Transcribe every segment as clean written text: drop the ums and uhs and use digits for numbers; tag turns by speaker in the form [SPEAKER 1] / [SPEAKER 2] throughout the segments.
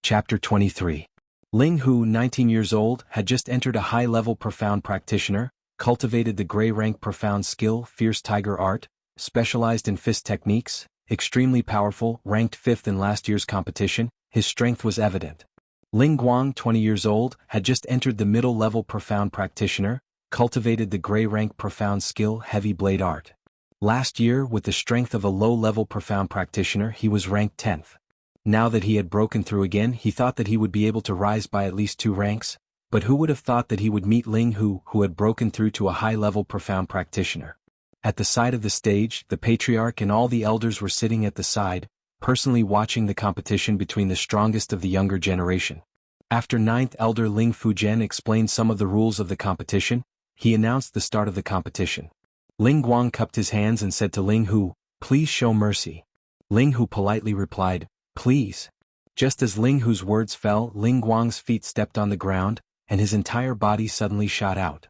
[SPEAKER 1] Chapter 23. Ling Hu, 19 years old, had just entered a high-level profound practitioner, cultivated the gray rank profound skill, fierce tiger art, specialized in fist techniques, extremely powerful, ranked 5th in last year's competition. His strength was evident. Ling Guang, 20 years old, had just entered the middle-level profound practitioner, cultivated the gray rank profound skill, heavy blade art. Last year, with the strength of a low-level profound practitioner, he was ranked 10th. Now that he had broken through again, he thought that he would be able to rise by at least 2 ranks, but who would have thought that he would meet Ling Hu, who had broken through to a high-level profound practitioner. At the side of the stage, the patriarch and all the elders were sitting at the side, personally watching the competition between the strongest of the younger generation. After 9th elder Ling Fujian explained some of the rules of the competition, he announced the start of the competition. Ling Guang cupped his hands and said to Ling Hu, "Please show mercy." Ling Hu politely replied, "Please." Just as Ling Hu's words fell, Ling Guang's feet stepped on the ground, and his entire body suddenly shot out.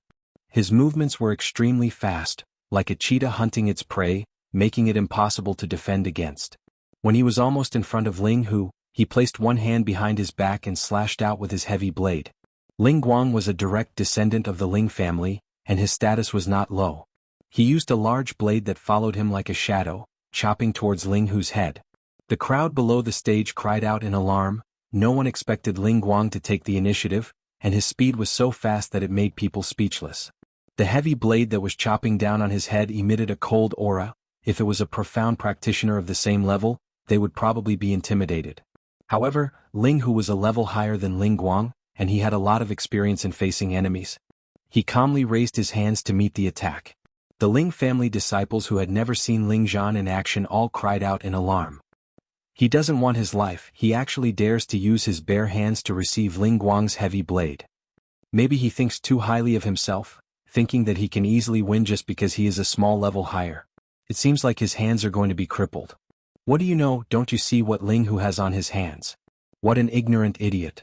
[SPEAKER 1] His movements were extremely fast, like a cheetah hunting its prey, making it impossible to defend against. When he was almost in front of Ling Hu, he placed one hand behind his back and slashed out with his heavy blade. Ling Guang was a direct descendant of the Ling family, and his status was not low. He used a large blade that followed him like a shadow, chopping towards Ling Hu's head. The crowd below the stage cried out in alarm. No one expected Ling Guang to take the initiative, and his speed was so fast that it made people speechless. The heavy blade that was chopping down on his head emitted a cold aura. If it was a profound practitioner of the same level, they would probably be intimidated. However, Ling Hu was a level higher than Ling Guang, and he had a lot of experience in facing enemies. He calmly raised his hands to meet the attack. The Ling family disciples who had never seen Ling Zhan in action all cried out in alarm. He doesn't want his life, he actually dares to use his bare hands to receive Ling Guang's heavy blade. Maybe he thinks too highly of himself, thinking that he can easily win just because he is a small level higher. It seems like his hands are going to be crippled. What do you know? Don't you see what Ling Hu has on his hands? What an ignorant idiot.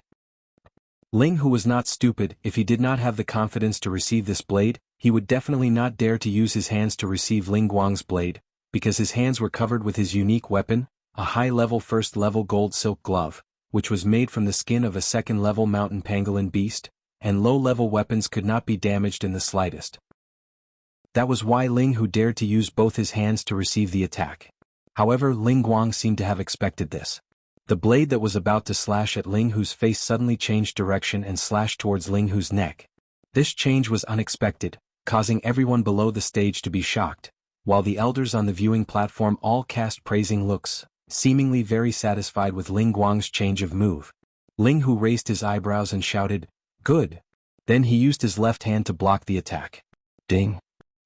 [SPEAKER 1] Ling Hu was not stupid. If he did not have the confidence to receive this blade, he would definitely not dare to use his hands to receive Ling Guang's blade, because his hands were covered with his unique weapon, a high-level first-level gold silk glove, which was made from the skin of a second-level mountain pangolin beast, and low-level weapons could not be damaged in the slightest. That was why Ling Hu dared to use both his hands to receive the attack. However, Ling Guang seemed to have expected this. The blade that was about to slash at Ling Hu's face suddenly changed direction and slashed towards Ling Hu's neck. This change was unexpected, causing everyone below the stage to be shocked, while the elders on the viewing platform all cast praising looks, seemingly very satisfied with Ling Guang's change of move. Ling Hu raised his eyebrows and shouted, "Good." Then he used his left hand to block the attack. Ding!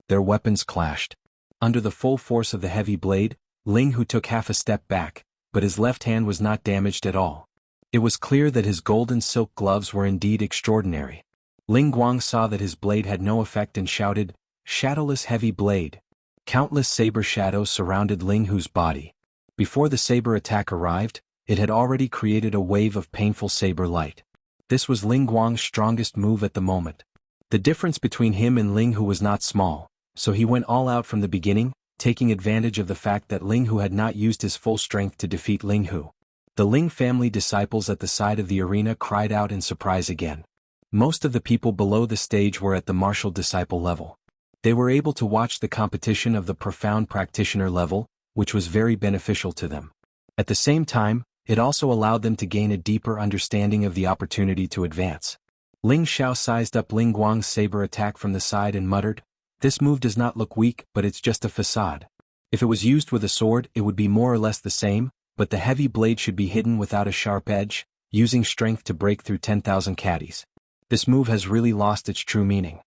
[SPEAKER 1] Their weapons clashed. Under the full force of the heavy blade, Ling Hu took half a step back, but his left hand was not damaged at all. It was clear that his golden silk gloves were indeed extraordinary. Ling Guang saw that his blade had no effect and shouted, "Shadowless heavy blade." Countless saber shadows surrounded Ling Hu's body. Before the saber attack arrived, it had already created a wave of painful saber light. This was Ling Guang's strongest move at the moment. The difference between him and Ling Hu was not small, so he went all out from the beginning, taking advantage of the fact that Ling Hu had not used his full strength to defeat Ling Hu. The Ling family disciples at the side of the arena cried out in surprise again. Most of the people below the stage were at the martial disciple level. They were able to watch the competition of the profound practitioner level, which was very beneficial to them. At the same time, it also allowed them to gain a deeper understanding of the opportunity to advance. Ling Xiao sized up Ling Guang's saber attack from the side and muttered, "This move does not look weak, but it's just a facade. If it was used with a sword, it would be more or less the same, but the heavy blade should be hidden without a sharp edge, using strength to break through 10,000 caddies. This move has really lost its true meaning."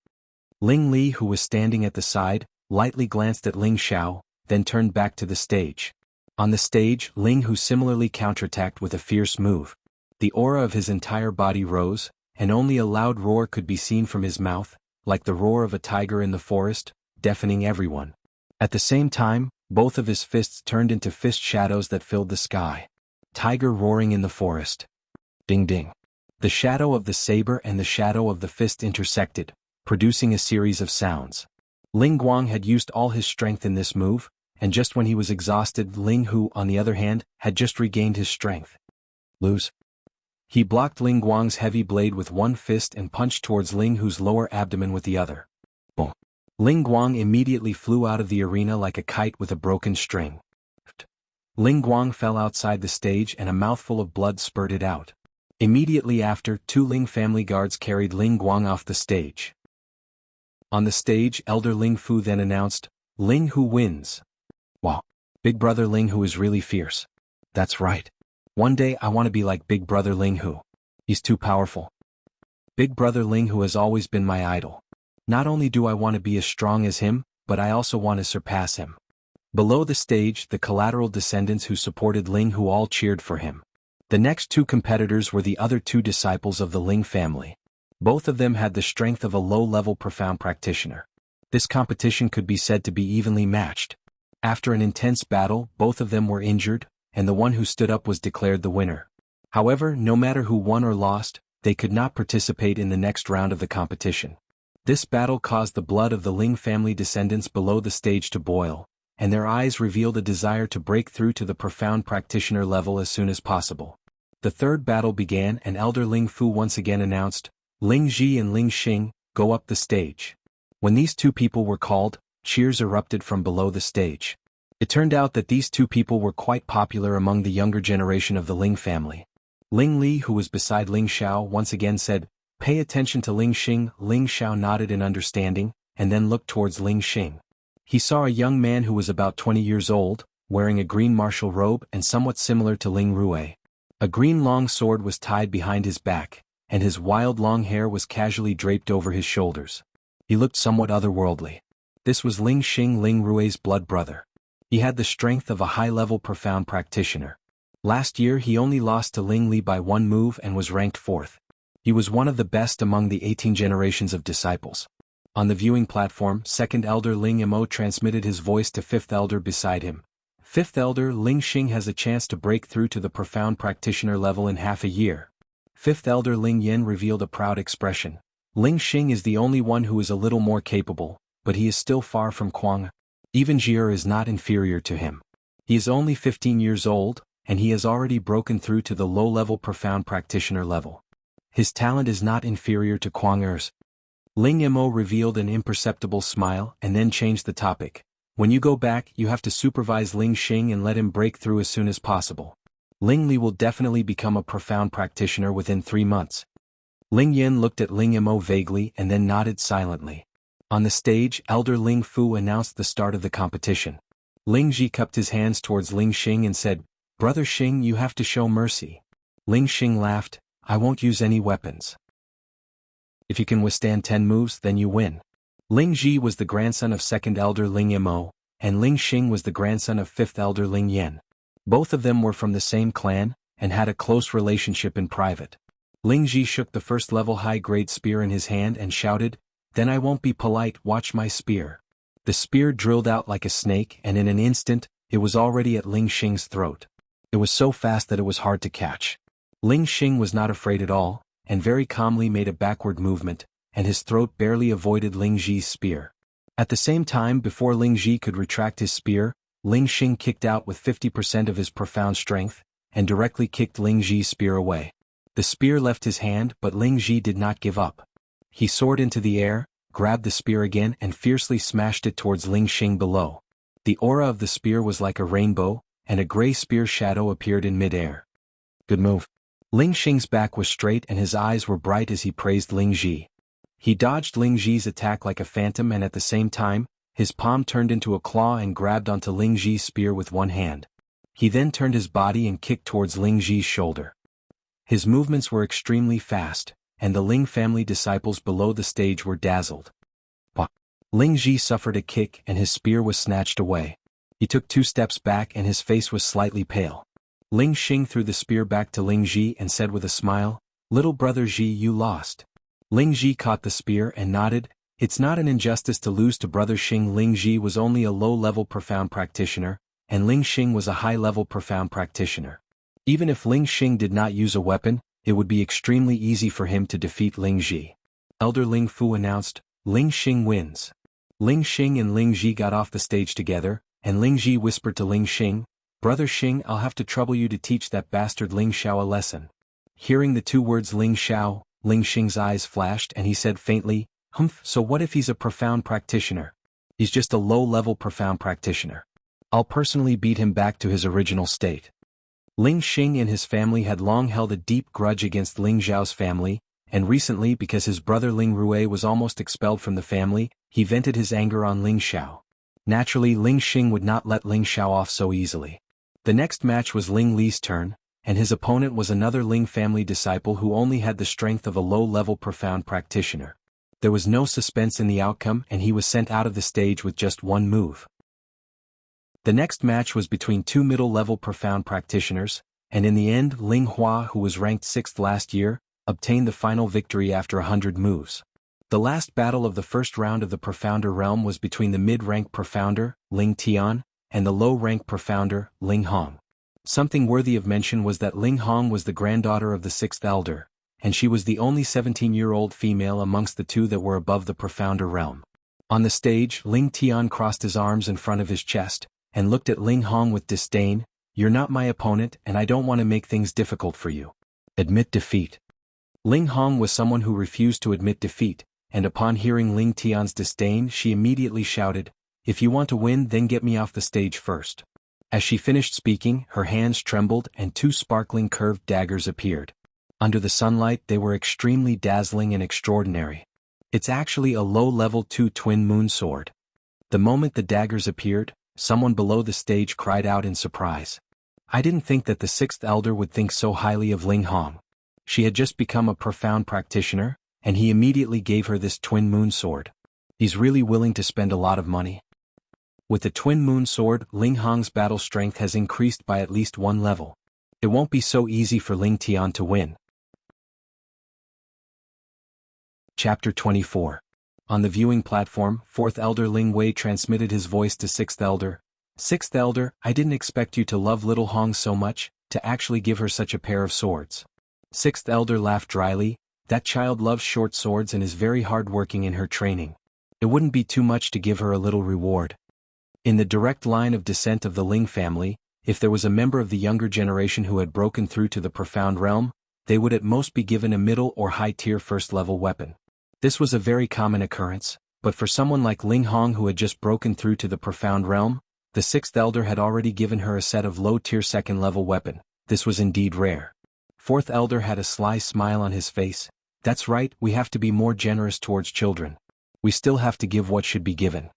[SPEAKER 1] Ling Li, who was standing at the side, lightly glanced at Ling Xiao, then turned back to the stage. On the stage, Ling Hu similarly counterattacked with a fierce move. The aura of his entire body rose, and only a loud roar could be seen from his mouth, like the roar of a tiger in the forest, deafening everyone. At the same time, both of his fists turned into fist shadows that filled the sky. Tiger roaring in the forest. Ding ding. The shadow of the saber and the shadow of the fist intersected, producing a series of sounds. Ling Guang had used all his strength in this move, and just when he was exhausted, Ling Hu, on the other hand, had just regained his strength. Lose. He blocked Ling Guang's heavy blade with one fist and punched towards Ling Hu's lower abdomen with the other. Boom! Ling Guang immediately flew out of the arena like a kite with a broken string. Ling Guang fell outside the stage and a mouthful of blood spurted out. Immediately after, 2 Ling family guards carried Ling Guang off the stage. On the stage, Elder Ling Fu then announced, "Ling Hu wins." Wow! Big brother Ling Hu is really fierce. That's right. One day I want to be like big brother Ling Hu. He's too powerful. Big brother Ling Hu has always been my idol. Not only do I want to be as strong as him, but I also want to surpass him. Below the stage, the collateral descendants who supported Ling Hu all cheered for him. The next 2 competitors were the other 2 disciples of the Ling family. Both of them had the strength of a low-level profound practitioner. This competition could be said to be evenly matched. After an intense battle, both of them were injured, and the one who stood up was declared the winner. However, no matter who won or lost, they could not participate in the next round of the competition. This battle caused the blood of the Ling family descendants below the stage to boil, and their eyes revealed a desire to break through to the profound practitioner level as soon as possible. The third battle began and Elder Ling Fu once again announced, "Ling Ji and Ling Xing, go up the stage." When these 2 people were called, cheers erupted from below the stage. It turned out that these 2 people were quite popular among the younger generation of the Ling family. Ling Li, who was beside Ling Xiao, once again said, "Pay attention to Ling Xing." Ling Xiao nodded in understanding, and then looked towards Ling Xing. He saw a young man who was about 20 years old, wearing a green martial robe and somewhat similar to Ling Rui. A green long sword was tied behind his back, and his wild long hair was casually draped over his shoulders. He looked somewhat otherworldly. This was Ling Xing, Ling Rui's blood brother. He had the strength of a high-level profound practitioner. Last year he only lost to Ling Li by 1 move and was ranked 4th. He was one of the best among the 18 generations of disciples. On the viewing platform, 2nd Elder Ling Mo transmitted his voice to 5th Elder beside him. 5th Elder Ling Xing has a chance to break through to the profound practitioner level in half a year. 5th Elder Ling Yen revealed a proud expression. Ling Xing is the only one who is a little more capable, but he is still far from Kuang. Even Jier is not inferior to him. He is only 15 years old, and he has already broken through to the low-level profound practitioner level. His talent is not inferior to Kuang Er's. Ling Mo revealed an imperceptible smile and then changed the topic. When you go back, you have to supervise Ling Xing and let him break through as soon as possible. Ling Li will definitely become a profound practitioner within 3 months. Ling Yen looked at Ling Mo vaguely and then nodded silently. On the stage, Elder Ling Fu announced the start of the competition. Ling Ji cupped his hands towards Ling Xing and said, "Brother Xing, you have to show mercy." Ling Xing laughed, "I won't use any weapons. If you can withstand 10 moves, then you win." Ling Ji was the grandson of 2nd Elder Ling Mo, and Ling Xing was the grandson of 5th Elder Ling Yen. Both of them were from the same clan, and had a close relationship in private. Ling Ji shook the first-level high-grade spear in his hand and shouted, "Then I won't be polite, watch my spear." The spear drilled out like a snake and in an instant, it was already at Ling Xing's throat. It was so fast that it was hard to catch. Ling Xing was not afraid at all, and very calmly made a backward movement, and his throat barely avoided Ling Ji's spear. At the same time, before Ling Ji could retract his spear, Ling Xing kicked out with 50% of his profound strength, and directly kicked Ling Ji's spear away. The spear left his hand, but Ling Ji did not give up. He soared into the air, grabbed the spear again and fiercely smashed it towards Ling Xing below. The aura of the spear was like a rainbow, and a gray spear shadow appeared in mid-air. Good move. Ling Xing's back was straight and his eyes were bright as he praised Ling Ji. He dodged Ling Ji's attack like a phantom, and at the same time, his palm turned into a claw and grabbed onto Ling Ji's spear with one hand. He then turned his body and kicked towards Ling Ji's shoulder. His movements were extremely fast, and the Ling family disciples below the stage were dazzled. Ling Ji suffered a kick and his spear was snatched away. He took 2 steps back and his face was slightly pale. Ling Xing threw the spear back to Ling Ji and said with a smile, "Little brother Ji, you lost." Ling Ji caught the spear and nodded, "It's not an injustice to lose to brother Xing." Ling Ji was only a low-level profound practitioner, and Ling Xing was a high-level profound practitioner. Even if Ling Xing did not use a weapon, it would be extremely easy for him to defeat Ling Ji. Elder Ling Fu announced, "Ling Xing wins." Ling Xing and Ling Ji got off the stage together, and Ling Ji whispered to Ling Xing, "Brother Xing, I'll have to trouble you to teach that bastard Ling Xiao a lesson. Hearing the two words Ling Xiao, Ling Xing's eyes flashed and he said faintly, "Humph, so what if he's a profound practitioner? He's just a low-level profound practitioner. I'll personally beat him back to his original state." Ling Xing and his family had long held a deep grudge against Ling Zhao's family, and recently because his brother Ling Rui was almost expelled from the family, he vented his anger on Ling Xiao. Naturally, Ling Xing would not let Ling Xiao off so easily. The next match was Ling Li's turn, and his opponent was another Ling family disciple who only had the strength of a low-level profound practitioner. There was no suspense in the outcome and he was sent out of the stage with just one move. The next match was between two middle-level profound practitioners, and in the end Ling Hua, who was ranked 6th last year, obtained the final victory after 100 moves. The last battle of the first round of the Profounder realm was between the mid-rank Profounder, Ling Tian, and the low-rank Profounder, Ling Hong. Something worthy of mention was that Ling Hong was the granddaughter of the 6th Elder, and she was the only 17-year-old female amongst the two that were above the Profounder realm. On the stage, Ling Tian crossed his arms in front of his chest, and looked at Ling Hong with disdain. "You're not my opponent and I don't want to make things difficult for you. Admit defeat." Ling Hong was someone who refused to admit defeat, and upon hearing Ling Tian's disdain she immediately shouted, "If you want to win then get me off the stage first." As she finished speaking, her hands trembled and two sparkling curved daggers appeared. Under the sunlight they were extremely dazzling and extraordinary. It's actually a low-level 2 twin moon sword. The moment the daggers appeared, someone below the stage cried out in surprise. I didn't think that the 6th Elder would think so highly of Ling Hong. She had just become a profound practitioner, and he immediately gave her this twin moon sword. He's really willing to spend a lot of money. With the twin moon sword, Ling Hong's battle strength has increased by at least 1 level. It won't be so easy for Ling Tian to win. Chapter 24. On the viewing platform, 4th Elder Ling Wei transmitted his voice to 6th Elder. 6th Elder, I didn't expect you to love little Hong so much, to actually give her such a pair of swords. 6th Elder laughed dryly. That child loves short swords and is very hard-working in her training. It wouldn't be too much to give her a little reward. In the direct line of descent of the Ling family, if there was a member of the younger generation who had broken through to the profound realm, they would at most be given a middle or high-tier first-level weapon. This was a very common occurrence, but for someone like Ling Hong who had just broken through to the profound realm, the 6th Elder had already given her a set of low-tier second-level weapon. This was indeed rare. 4th Elder had a sly smile on his face. That's right, we have to be more generous towards children. We still have to give what should be given.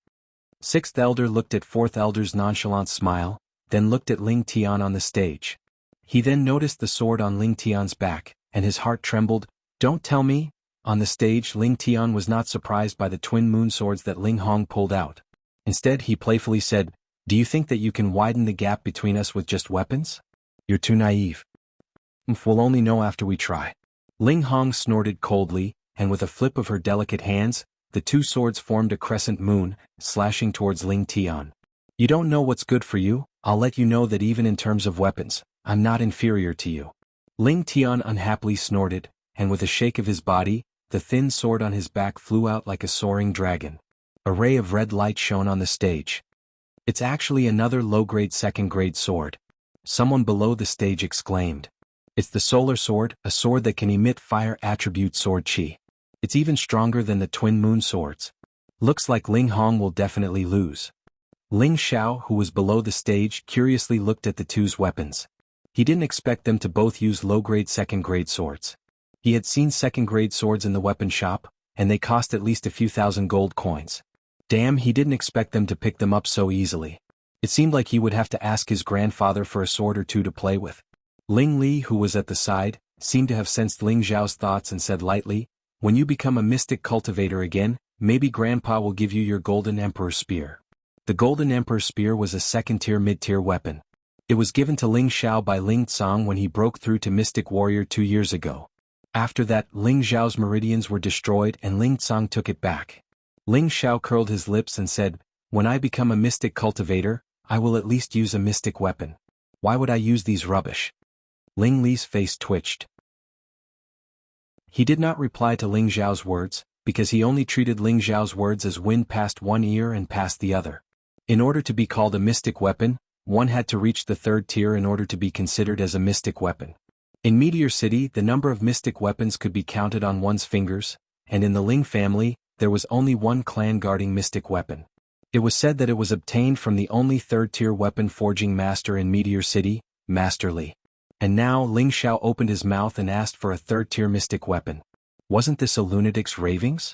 [SPEAKER 1] 6th Elder looked at 4th Elder's nonchalant smile, then looked at Ling Tian on the stage. He then noticed the sword on Ling Tian's back, and his heart trembled. Don't tell me? On the stage, Ling Tian was not surprised by the twin moon swords that Ling Hong pulled out. Instead, he playfully said, "Do you think that you can widen the gap between us with just weapons? You're too naive. We'll only know after we try." Ling Hong snorted coldly, and with a flip of her delicate hands, the two swords formed a crescent moon, slashing towards Ling Tian. "You don't know what's good for you, I'll let you know that even in terms of weapons, I'm not inferior to you." Ling Tian unhappily snorted, and with a shake of his body, the thin sword on his back flew out like a soaring dragon. A ray of red light shone on the stage. It's actually another low-grade second-grade sword. Someone below the stage exclaimed. It's the solar sword, a sword that can emit fire attribute sword chi. It's even stronger than the twin moon swords. Looks like Ling Hong will definitely lose. Ling Xiao, who was below the stage, curiously looked at the two's weapons. He didn't expect them to both use low-grade second-grade swords. He had seen second-grade swords in the weapon shop, and they cost at least a few thousand gold coins. Damn, he didn't expect them to pick them up so easily. It seemed like he would have to ask his grandfather for a sword or two to play with. Ling Li, who was at the side, seemed to have sensed Ling Zhao's thoughts and said lightly, "When you become a mystic cultivator again, maybe Grandpa will give you your Golden Emperor Spear." The Golden Emperor Spear was a second-tier mid-tier weapon. It was given to Ling Xiao by Ling Tsang when he broke through to Mystic Warrior 2 years ago. After that, Ling Zhao's meridians were destroyed and Ling Tsang took it back. Ling Xiao curled his lips and said, "When I become a mystic cultivator, I will at least use a mystic weapon. Why would I use these rubbish?" Ling Li's face twitched. He did not reply to Ling Zhao's words, because he only treated Ling Zhao's words as wind past one ear and past the other. In order to be called a mystic weapon, one had to reach the 3rd tier in order to be considered as a mystic weapon. In Meteor City, the number of mystic weapons could be counted on one's fingers, and in the Ling family, there was only one clan guarding mystic weapon. It was said that it was obtained from the only third-tier weapon forging master in Meteor City, Master Li. And now Ling Xiao opened his mouth and asked for a third-tier mystic weapon. Wasn't this a lunatic's ravings?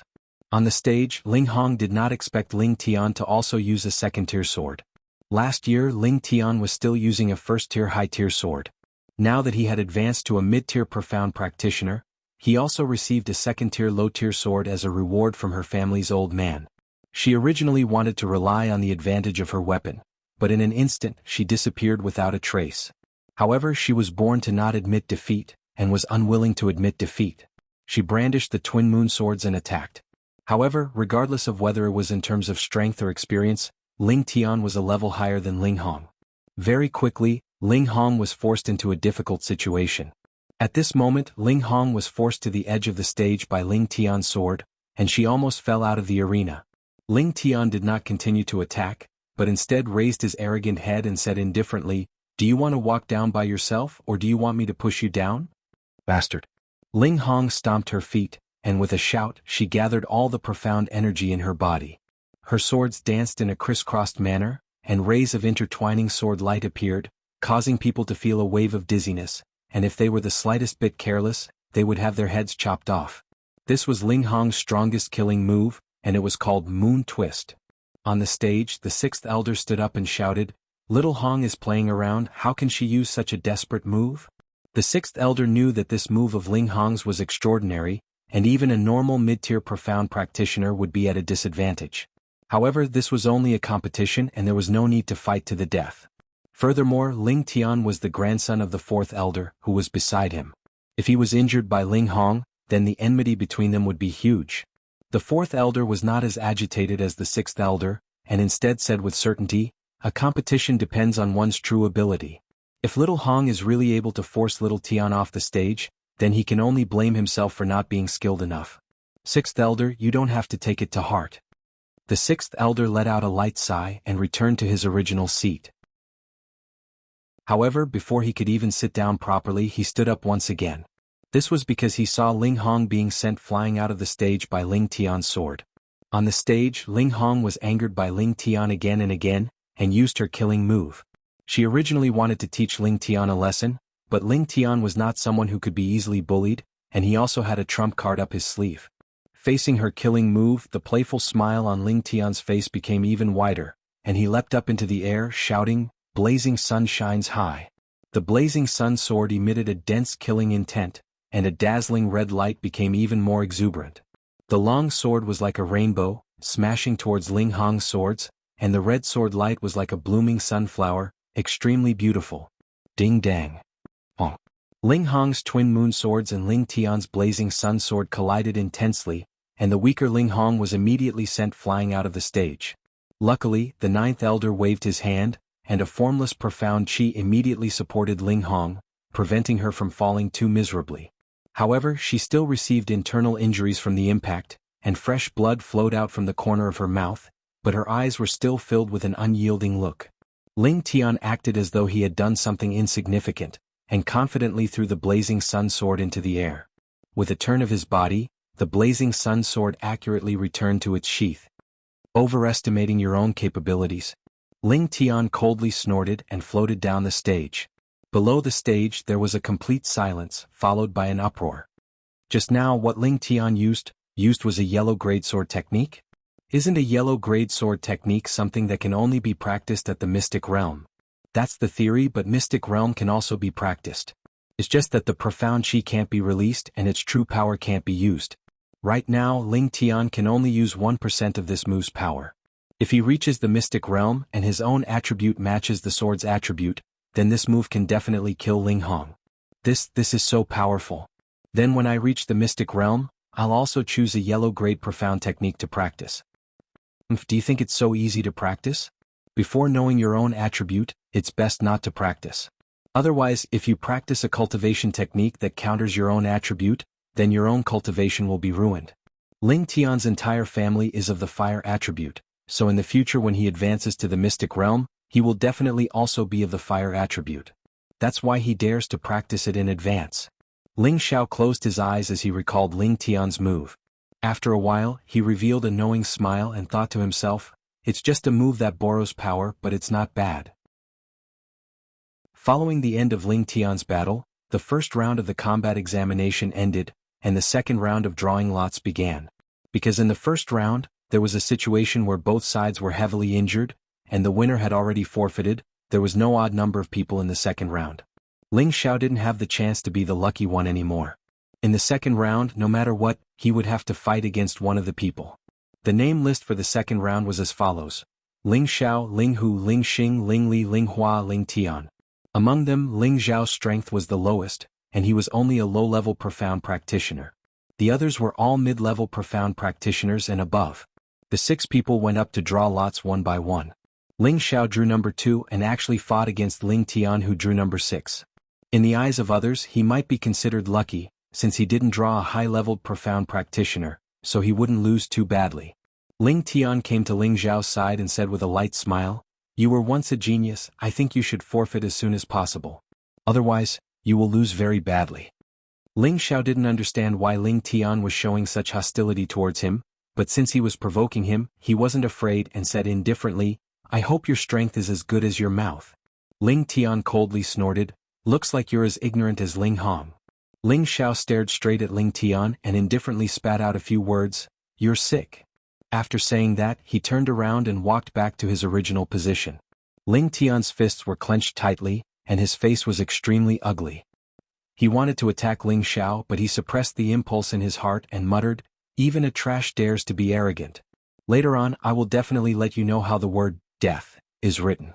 [SPEAKER 1] On the stage, Ling Hong did not expect Ling Tian to also use a second-tier sword. Last year, Ling Tian was still using a first-tier high-tier sword. Now that he had advanced to a mid-tier profound practitioner, he also received a second-tier low-tier sword as a reward from her family's old man. She originally wanted to rely on the advantage of her weapon, but in an instant she disappeared without a trace. However, she was born to not admit defeat, and was unwilling to admit defeat. She brandished the twin moon swords and attacked. However, regardless of whether it was in terms of strength or experience, Ling Tian was a level higher than Ling Hong. Very quickly, Ling Hong was forced into a difficult situation. At this moment, Ling Hong was forced to the edge of the stage by Ling Tian's sword, and she almost fell out of the arena. Ling Tian did not continue to attack, but instead raised his arrogant head and said indifferently, "Do you want to walk down by yourself or do you want me to push you down? Bastard." Ling Hong stomped her feet, and with a shout she gathered all the profound energy in her body. Her swords danced in a crisscrossed manner, and rays of intertwining sword light appeared, causing people to feel a wave of dizziness, and if they were the slightest bit careless, they would have their heads chopped off. This was Ling Hong's strongest killing move, and it was called Moon Twist. On the stage, the sixth elder stood up and shouted, "Little Hong is playing around, how can she use such a desperate move?" The sixth elder knew that this move of Ling Hong's was extraordinary, and even a normal mid-tier profound practitioner would be at a disadvantage. However, this was only a competition and there was no need to fight to the death. Furthermore, Ling Tian was the grandson of the fourth elder, who was beside him. If he was injured by Ling Hong, then the enmity between them would be huge. The fourth elder was not as agitated as the sixth elder, and instead said with certainty, "A competition depends on one's true ability. If little Hong is really able to force little Tian off the stage, then he can only blame himself for not being skilled enough. Sixth elder, you don't have to take it to heart." The sixth elder let out a light sigh and returned to his original seat. However, before he could even sit down properly, he stood up once again. This was because he saw Ling Hong being sent flying out of the stage by Ling Tian's sword. On the stage, Ling Hong was angered by Ling Tian again and again, and used her killing move. She originally wanted to teach Ling Tian a lesson, but Ling Tian was not someone who could be easily bullied, and he also had a trump card up his sleeve. Facing her killing move, the playful smile on Ling Tian's face became even wider, and he leapt up into the air, shouting, "Blazing sun shines high." The blazing sun sword emitted a dense killing intent, and a dazzling red light became even more exuberant. The long sword was like a rainbow, smashing towards Ling Hong's swords, and the red sword light was like a blooming sunflower, extremely beautiful. Ding dang. Honk. Ling Hong's twin moon swords and Ling Tian's blazing sun sword collided intensely, and the weaker Ling Hong was immediately sent flying out of the stage. Luckily, the ninth elder waved his hand, and a formless profound chi immediately supported Ling Hong, preventing her from falling too miserably. However, she still received internal injuries from the impact, and fresh blood flowed out from the corner of her mouth, but her eyes were still filled with an unyielding look. Ling Tian acted as though he had done something insignificant, and confidently threw the blazing sun sword into the air. With a turn of his body, the blazing sun sword accurately returned to its sheath. Overestimating your own capabilities. Ling Tian coldly snorted and floated down the stage. Below the stage there was a complete silence, followed by an uproar. Just now what Ling Tian used was a yellow grade sword technique? Isn't a yellow grade sword technique something that can only be practiced at the mystic realm? That's the theory, but mystic realm can also be practiced. It's just that the profound chi can't be released and its true power can't be used. Right now Ling Tian can only use 1% of this move's power. If he reaches the mystic realm and his own attribute matches the sword's attribute, then this move can definitely kill Ling Hong. This is so powerful. Then when I reach the mystic realm, I'll also choose a yellow grade profound technique to practice. Do you think it's so easy to practice? Before knowing your own attribute, it's best not to practice. Otherwise, if you practice a cultivation technique that counters your own attribute, then your own cultivation will be ruined. Ling Tian's entire family is of the fire attribute, so in the future when he advances to the mystic realm, he will definitely also be of the fire attribute. That's why he dares to practice it in advance. Ling Xiao closed his eyes as he recalled Ling Tian's move. After a while, he revealed a knowing smile and thought to himself, it's just a move that borrows power, but it's not bad. Following the end of Ling Tian's battle, the first round of the combat examination ended, and the second round of drawing lots began. Because in the first round, there was a situation where both sides were heavily injured, and the winner had already forfeited, there was no odd number of people in the second round. Ling Xiao didn't have the chance to be the lucky one anymore. In the second round, no matter what, he would have to fight against one of the people. The name list for the second round was as follows: Ling Xiao, Ling Hu, Ling Xing, Ling Li, Ling Hua, Ling Tian. Among them, Ling Xiao's strength was the lowest, and he was only a low-level profound practitioner. The others were all mid-level profound practitioners and above. The 6 people went up to draw lots one by one. Ling Xiao drew number 2 and actually fought against Ling Tian, who drew number 6. In the eyes of others, he might be considered lucky, since he didn't draw a high-leveled profound practitioner, so he wouldn't lose too badly. Ling Tian came to Ling Xiao's side and said with a light smile, "You were once a genius, I think you should forfeit as soon as possible. Otherwise, you will lose very badly." Ling Xiao didn't understand why Ling Tian was showing such hostility towards him, but since he was provoking him, he wasn't afraid and said indifferently, "I hope your strength is as good as your mouth." Ling Tian coldly snorted, "Looks like you're as ignorant as Ling Hong." Ling Xiao stared straight at Ling Tian and indifferently spat out a few words, "You're sick." After saying that, he turned around and walked back to his original position. Ling Tian's fists were clenched tightly, and his face was extremely ugly. He wanted to attack Ling Xiao, but he suppressed the impulse in his heart and muttered, "Even a trash dares to be arrogant. Later on, I will definitely let you know how the word death is written."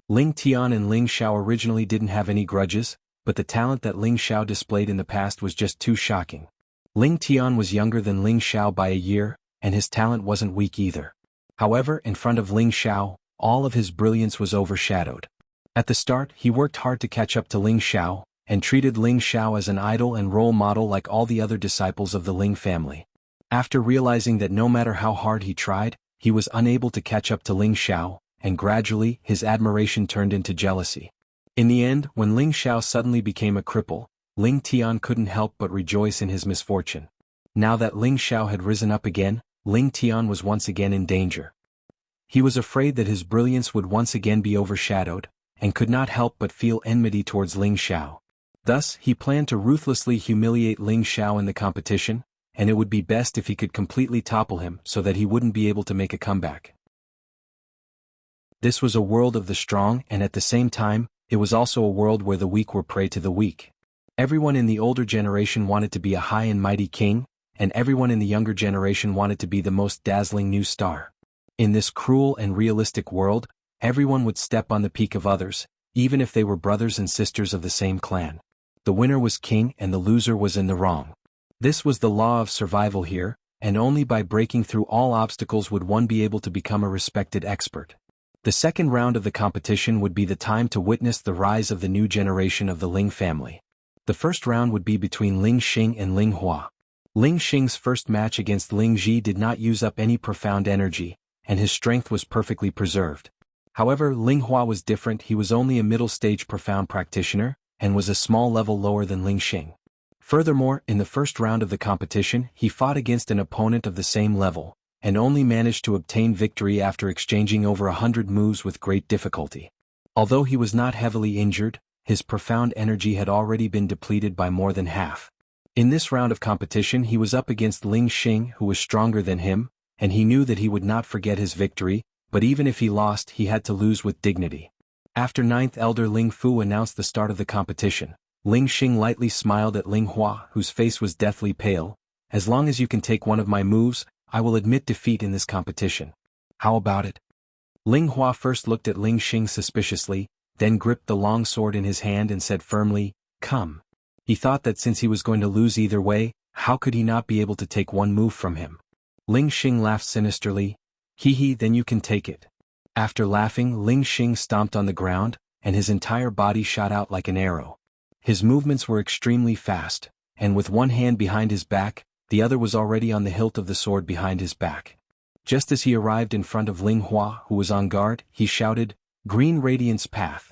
[SPEAKER 1] Ling Tian and Ling Xiao originally didn't have any grudges, but the talent that Ling Xiao displayed in the past was just too shocking. Ling Tian was younger than Ling Xiao by a year, and his talent wasn't weak either. However, in front of Ling Xiao, all of his brilliance was overshadowed. At the start, he worked hard to catch up to Ling Xiao, and treated Ling Xiao as an idol and role model like all the other disciples of the Ling family. After realizing that no matter how hard he tried, he was unable to catch up to Ling Xiao, and gradually, his admiration turned into jealousy. In the end, when Ling Xiao suddenly became a cripple, Ling Tian couldn't help but rejoice in his misfortune. Now that Ling Xiao had risen up again, Ling Tian was once again in danger. He was afraid that his brilliance would once again be overshadowed, and could not help but feel enmity towards Ling Xiao. Thus, he planned to ruthlessly humiliate Ling Xiao in the competition, and it would be best if he could completely topple him so that he wouldn't be able to make a comeback. This was a world of the strong, and at the same time, it was also a world where the weak were prey to the weak. Everyone in the older generation wanted to be a high and mighty king, and everyone in the younger generation wanted to be the most dazzling new star. In this cruel and realistic world, everyone would step on the peak of others, even if they were brothers and sisters of the same clan. The winner was king and the loser was in the wrong. This was the law of survival here, and only by breaking through all obstacles would one be able to become a respected expert. The second round of the competition would be the time to witness the rise of the new generation of the Ling family. The first round would be between Ling Xing and Ling Hua. Ling Xing's first match against Ling Ji did not use up any profound energy, and his strength was perfectly preserved. However, Ling Hua was different. He was only a middle-stage profound practitioner, and was a small level lower than Ling Xing. Furthermore, in the first round of the competition, he fought against an opponent of the same level, and only managed to obtain victory after exchanging over 100 moves with great difficulty. Although he was not heavily injured, his profound energy had already been depleted by more than half. In this round of competition he was up against Ling Xing, who was stronger than him, and he knew that he would not forget his victory, but even if he lost he had to lose with dignity. After ninth elder Ling Fu announced the start of the competition, Ling Xing lightly smiled at Ling Hua, whose face was deathly pale. "As long as you can take one of my moves, I will admit defeat in this competition. How about it?" Ling Hua first looked at Ling Xing suspiciously, then gripped the long sword in his hand and said firmly, "Come." He thought that since he was going to lose either way, how could he not be able to take one move from him? Ling Xing laughed sinisterly. "Hee, then you can take it." After laughing, Ling Xing stomped on the ground, and his entire body shot out like an arrow. His movements were extremely fast, and with one hand behind his back, the other was already on the hilt of the sword behind his back. Just as he arrived in front of Ling Hua, who was on guard, he shouted, "Green Radiance Path."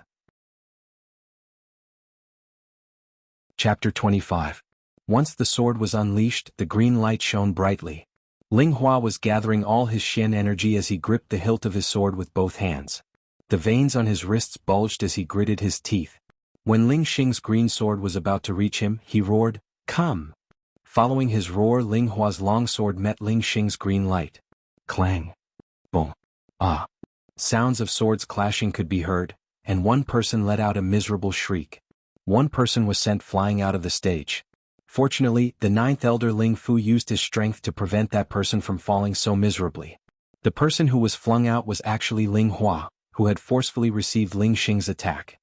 [SPEAKER 1] Chapter 25. Once the sword was unleashed, the green light shone brightly. Ling Hua was gathering all his Xian energy as he gripped the hilt of his sword with both hands. The veins on his wrists bulged as he gritted his teeth. When Ling Xing's green sword was about to reach him, he roared, "Come!" Following his roar, Ling Hua's long sword met Ling Xing's green light. Clang! Boom! Ah! Sounds of swords clashing could be heard, and one person let out a miserable shriek. One person was sent flying out of the stage. Fortunately, the ninth elder Ling Fu used his strength to prevent that person from falling so miserably. The person who was flung out was actually Ling Hua, who had forcefully received Ling Xing's attack.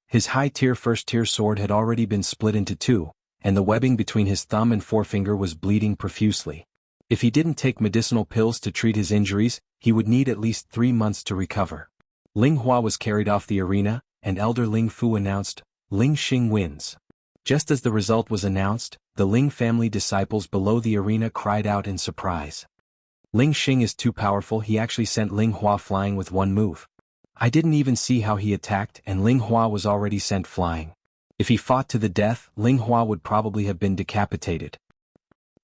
[SPEAKER 1] His high-tier first-tier sword had already been split into two, and the webbing between his thumb and forefinger was bleeding profusely. If he didn't take medicinal pills to treat his injuries, he would need at least 3 months to recover. Ling Hua was carried off the arena, and Elder Ling Fu announced, "Ling Xing wins." Just as the result was announced, the Ling family disciples below the arena cried out in surprise. "Ling Xing is too powerful, he actually sent Ling Hua flying with one move. I didn't even see how he attacked and Ling Hua was already sent flying. If he fought to the death, Ling Hua would probably have been decapitated.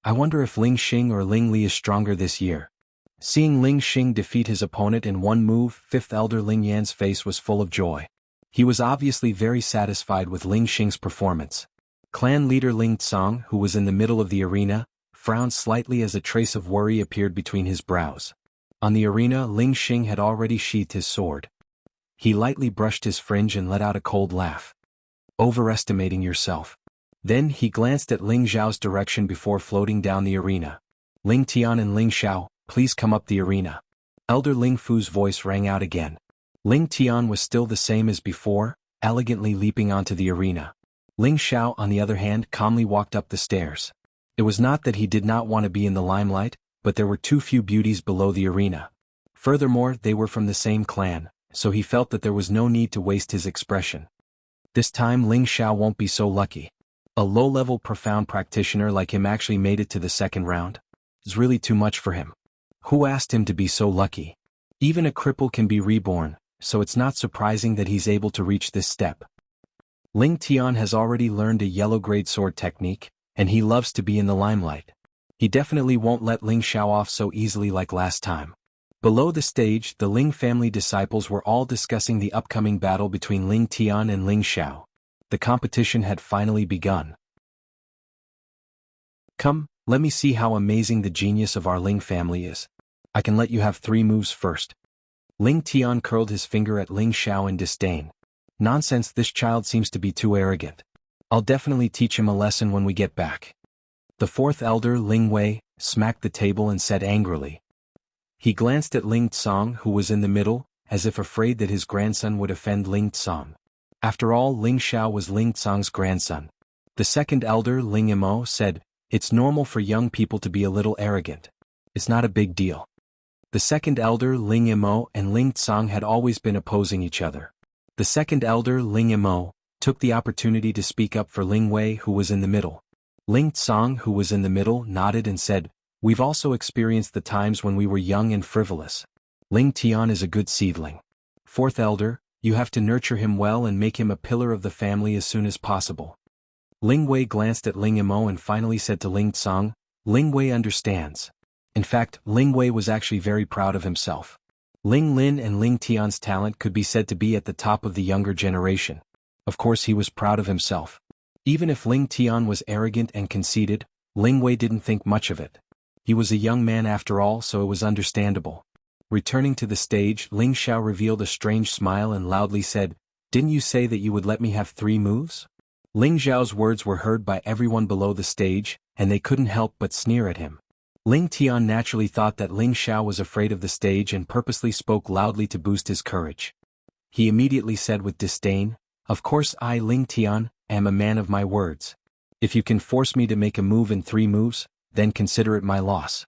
[SPEAKER 1] I wonder if Ling Xing or Ling Li is stronger this year." Seeing Ling Xing defeat his opponent in one move, fifth elder Ling Yan's face was full of joy. He was obviously very satisfied with Ling Xing's performance. Clan leader Ling Tsang, who was in the middle of the arena, frowned slightly as a trace of worry appeared between his brows. On the arena, Ling Xing had already sheathed his sword. He lightly brushed his fringe and let out a cold laugh. "Overestimating yourself." Then he glanced at Ling Zhao's direction before floating down the arena. "Ling Tian and Ling Xiao, please come up the arena." Elder Ling Fu's voice rang out again. Ling Tian was still the same as before, elegantly leaping onto the arena. Ling Xiao, on the other hand, calmly walked up the stairs. It was not that he did not want to be in the limelight, but there were too few beauties below the arena. Furthermore, they were from the same clan, so he felt that there was no need to waste his expression. This time Ling Xiao won't be so lucky. A low-level profound practitioner like him actually made it to the second round. It's really too much for him. Who asked him to be so lucky? Even a cripple can be reborn, so it's not surprising that he's able to reach this step. Ling Tian has already learned a yellow-grade sword technique, and he loves to be in the limelight. He definitely won't let Ling Xiao off so easily like last time. Below the stage, the Ling family disciples were all discussing the upcoming battle between Ling Tian and Ling Xiao. The competition had finally begun. "Come, let me see how amazing the genius of our Ling family is. I can let you have 3 moves first." Ling Tian curled his finger at Ling Xiao in disdain. "Nonsense, this child seems to be too arrogant. I'll definitely teach him a lesson when we get back." The fourth elder, Ling Wei, smacked the table and said angrily. He glanced at Ling Tsang, who was in the middle, as if afraid that his grandson would offend Ling Tsang. After all, Ling Xiao was Ling Tsang's grandson. The second elder, Ling Imo, said, "It's normal for young people to be a little arrogant. It's not a big deal." The second elder, Ling Imo, and Ling Tsang had always been opposing each other. The second elder, Ling Imo, took the opportunity to speak up for Ling Wei, who was in the middle. Ling Tsang, who was in the middle, nodded and said, "We've also experienced the times when we were young and frivolous. Ling Tian is a good seedling. Fourth elder, you have to nurture him well and make him a pillar of the family as soon as possible." Ling Wei glanced at Ling Imo and finally said to Ling Tsang, "Ling Wei understands." In fact, Ling Wei was actually very proud of himself. Ling Lin and Ling Tian's talent could be said to be at the top of the younger generation. Of course he was proud of himself. Even if Ling Tian was arrogant and conceited, Ling Wei didn't think much of it. He was a young man after all, so it was understandable. Returning to the stage, Ling Xiao revealed a strange smile and loudly said, "Didn't you say that you would let me have 3 moves?" Ling Xiao's words were heard by everyone below the stage, and they couldn't help but sneer at him. Ling Tian naturally thought that Ling Xiao was afraid of the stage and purposely spoke loudly to boost his courage. He immediately said with disdain, "Of course I, Ling Tian, am a man of my words. If you can force me to make a move in 3 moves, then consider it my loss."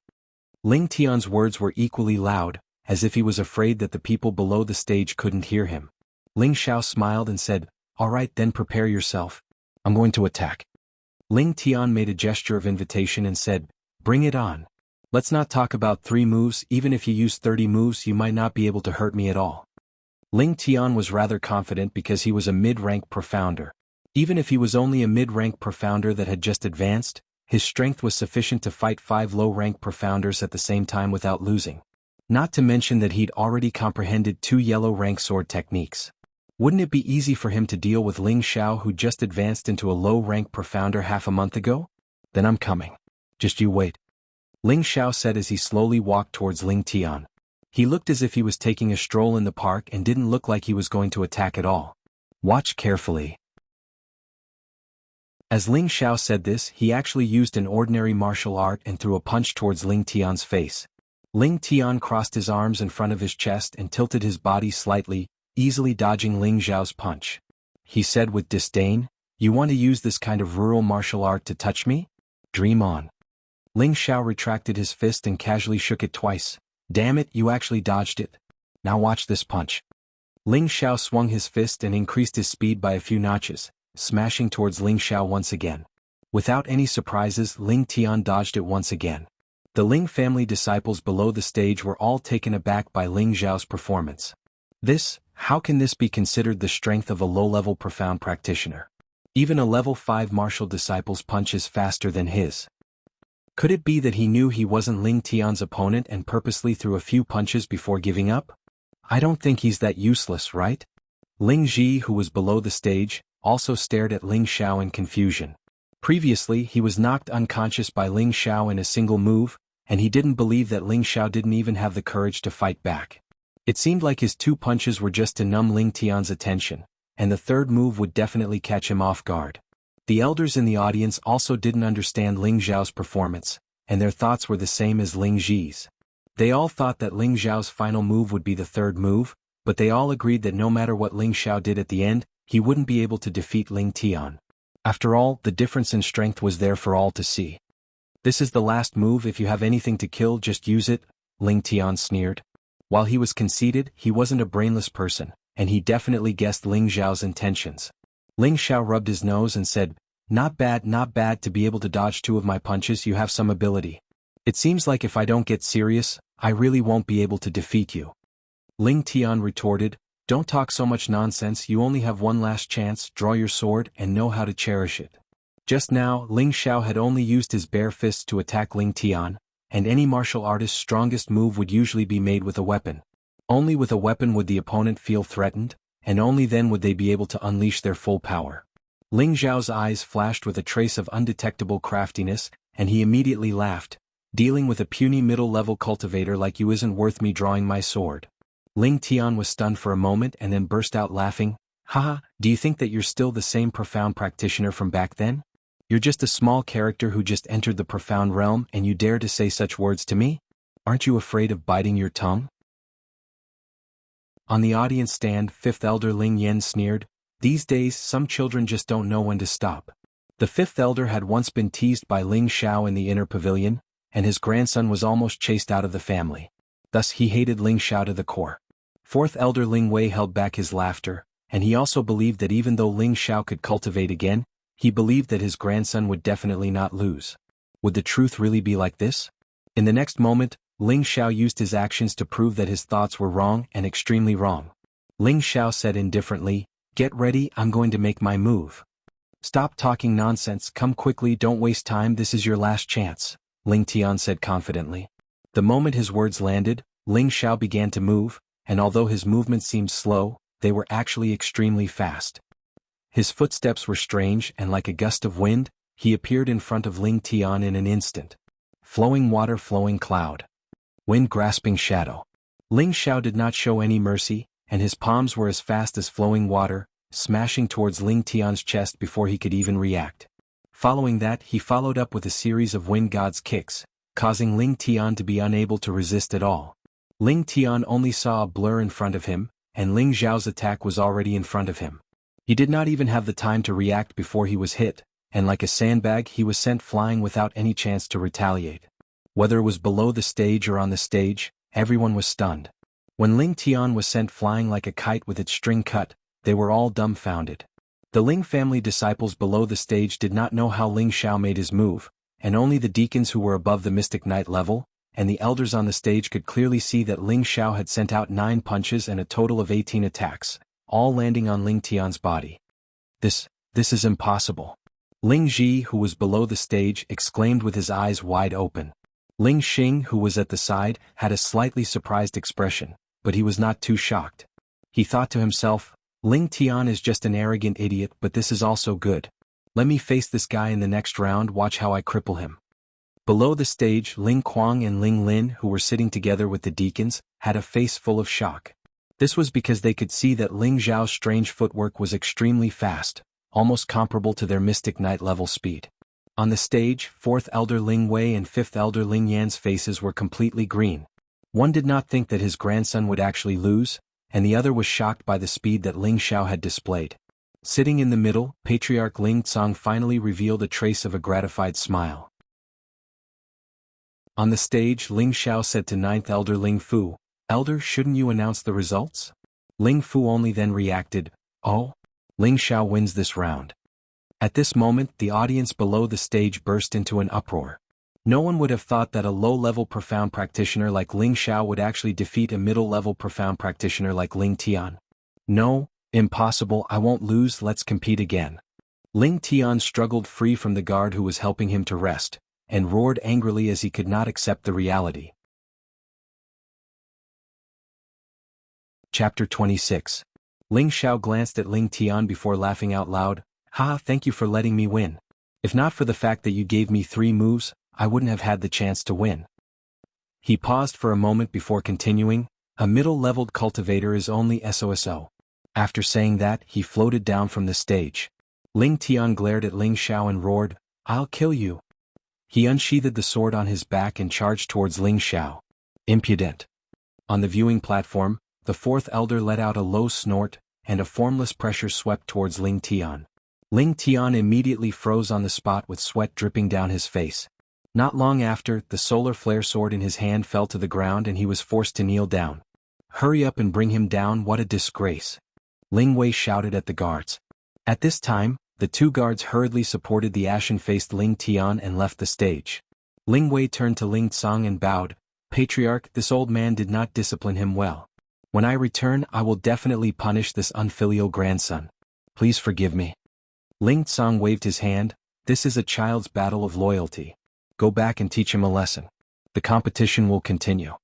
[SPEAKER 1] Ling Tian's words were equally loud, as if he was afraid that the people below the stage couldn't hear him. Ling Xiao smiled and said, "All right, then prepare yourself. I'm going to attack." Ling Tian made a gesture of invitation and said, "Bring it on. Let's not talk about 3 moves, even if you use 30 moves you might not be able to hurt me at all." Ling Tian was rather confident because he was a mid-rank profounder. Even if he was only a mid-rank profounder that had just advanced, his strength was sufficient to fight 5 low-rank profounders at the same time without losing. Not to mention that he'd already comprehended 2 yellow-rank sword techniques. Wouldn't it be easy for him to deal with Ling Xiao, who just advanced into a low-rank profounder half a month ago? Then I'm coming. Just you wait. Ling Xiao said as he slowly walked towards Ling Tian. He looked as if he was taking a stroll in the park and didn't look like he was going to attack at all. Watch carefully. As Ling Xiao said this, he actually used an ordinary martial art and threw a punch towards Ling Tian's face. Ling Tian crossed his arms in front of his chest and tilted his body slightly, easily dodging Ling Xiao's punch. He said with disdain, "You want to use this kind of rural martial art to touch me? Dream on." Ling Xiao retracted his fist and casually shook it twice. "Damn it, you actually dodged it. Now watch this punch." Ling Xiao swung his fist and increased his speed by a few notches, smashing towards Ling Xiao once again. Without any surprises, Ling Tian dodged it once again. The Ling family disciples below the stage were all taken aback by Ling Xiao's performance. How can this be considered the strength of a low-level profound practitioner? Even a level 5 martial disciple's punch is faster than his. Could it be that he knew he wasn't Ling Tian's opponent and purposely threw a few punches before giving up? I don't think he's that useless, right? Ling Ji, who was below the stage, also stared at Ling Xiao in confusion. Previously, he was knocked unconscious by Ling Xiao in a single move, and he didn't believe that Ling Xiao didn't even have the courage to fight back. It seemed like his 2 punches were just to numb Ling Tian's attention, and the third move would definitely catch him off guard. The elders in the audience also didn't understand Ling Xiao's performance, and their thoughts were the same as Ling Ji's. They all thought that Ling Xiao's final move would be the third move, but they all agreed that no matter what Ling Xiao did at the end, he wouldn't be able to defeat Ling Tian. After all, the difference in strength was there for all to see. "This is the last move. If you have anything to kill, just use it," Ling Tian sneered. While he was conceited, he wasn't a brainless person, and he definitely guessed Ling Xiao's intentions. Ling Xiao rubbed his nose and said, not bad to be able to dodge 2 of my punches. You have some ability. It seems like if I don't get serious, I really won't be able to defeat you." Ling Tian retorted, "Don't talk so much nonsense. You only have one last chance. Draw your sword and know how to cherish it." Just now, Ling Xiao had only used his bare fists to attack Ling Tian, and any martial artist's strongest move would usually be made with a weapon. Only with a weapon would the opponent feel threatened, and only then would they be able to unleash their full power. Ling Xiao's eyes flashed with a trace of undetectable craftiness, and he immediately laughed, "Dealing with a puny middle-level cultivator like you isn't worth me drawing my sword." Ling Tian was stunned for a moment and then burst out laughing. "Haha, do you think that you're still the same profound practitioner from back then? You're just a small character who just entered the profound realm and you dare to say such words to me? Aren't you afraid of biting your tongue?" On the audience stand, 5th Elder Ling Yan sneered, "These days some children just don't know when to stop." The 5th Elder had once been teased by Ling Xiao in the inner pavilion, and his grandson was almost chased out of the family. Thus he hated Ling Xiao to the core. 4th Elder Ling Wei held back his laughter, and he also believed that even though Ling Xiao could cultivate again, he believed that his grandson would definitely not lose. Would the truth really be like this? In the next moment, Ling Xiao used his actions to prove that his thoughts were wrong and extremely wrong. Ling Xiao said indifferently, "Get ready, I'm going to make my move." "Stop talking nonsense, come quickly, don't waste time, this is your last chance," Ling Tian said confidently. The moment his words landed, Ling Xiao began to move, and although his movements seemed slow, they were actually extremely fast. His footsteps were strange and like a gust of wind, he appeared in front of Ling Tian in an instant. Flowing water, flowing cloud. Wind grasping shadow. Ling Xiao did not show any mercy, and his palms were as fast as flowing water, smashing towards Ling Tian's chest before he could even react. Following that, he followed up with a series of wind god's kicks, causing Ling Tian to be unable to resist at all. Ling Tian only saw a blur in front of him, and Ling Xiao's attack was already in front of him. He did not even have the time to react before he was hit, and like a sandbag he was sent flying without any chance to retaliate. Whether it was below the stage or on the stage, everyone was stunned. When Ling Tian was sent flying like a kite with its string cut, they were all dumbfounded. The Ling family disciples below the stage did not know how Ling Xiao made his move, and only the deacons who were above the Mystic Knight level, and the elders on the stage could clearly see that Ling Xiao had sent out 9 punches and a total of 18 attacks, all landing on Ling Tian's body. This is impossible. Ling Ji, who was below the stage, exclaimed with his eyes wide open. Ling Xing, who was at the side, had a slightly surprised expression, but he was not too shocked. He thought to himself, Ling Tian is just an arrogant idiot, but this is also good. Let me face this guy in the next round, watch how I cripple him. Below the stage, Ling Kuang and Ling Lin, who were sitting together with the deacons, had a face full of shock. This was because they could see that Ling Zhao's strange footwork was extremely fast, almost comparable to their Mystic Knight level speed. On the stage, 4th Elder Ling Wei and 5th Elder Ling Yan's faces were completely green. One did not think that his grandson would actually lose, and the other was shocked by the speed that Ling Xiao had displayed. Sitting in the middle, Patriarch Ling Tsang finally revealed a trace of a gratified smile. On the stage, Ling Xiao said to 9th Elder Ling Fu, Elder, shouldn't you announce the results? Ling Fu only then reacted, Oh? Ling Xiao wins this round. At this moment, the audience below the stage burst into an uproar. No one would have thought that a low-level profound practitioner like Ling Xiao would actually defeat a middle-level profound practitioner like Ling Tian. No, impossible, I won't lose, let's compete again. Ling Tian struggled free from the guard who was helping him to rest, and roared angrily as he could not accept the reality. Chapter 26. Ling Xiao glanced at Ling Tian before laughing out loud, Ha, thank you for letting me win. If not for the fact that you gave me 3 moves, I wouldn't have had the chance to win. He paused for a moment before continuing, a middle-leveled cultivator is only SOSO. After saying that, he floated down from the stage. Ling Tian glared at Ling Xiao and roared, I'll kill you. He unsheathed the sword on his back and charged towards Ling Xiao. Impudent. On the viewing platform, the 4th elder let out a low snort, and a formless pressure swept towards Ling Tian. Ling Tian immediately froze on the spot with sweat dripping down his face. Not long after, the solar flare sword in his hand fell to the ground and he was forced to kneel down. Hurry up and bring him down, what a disgrace. Ling Wei shouted at the guards. At this time, the 2 guards hurriedly supported the ashen-faced Ling Tian and left the stage. Ling Wei turned to Ling Tsang and bowed, Patriarch, this old man did not discipline him well. When I return, I will definitely punish this unfilial grandson. Please forgive me. Ling Tsang waved his hand, this is a child's battle of loyalty. Go back and teach him a lesson. The competition will continue.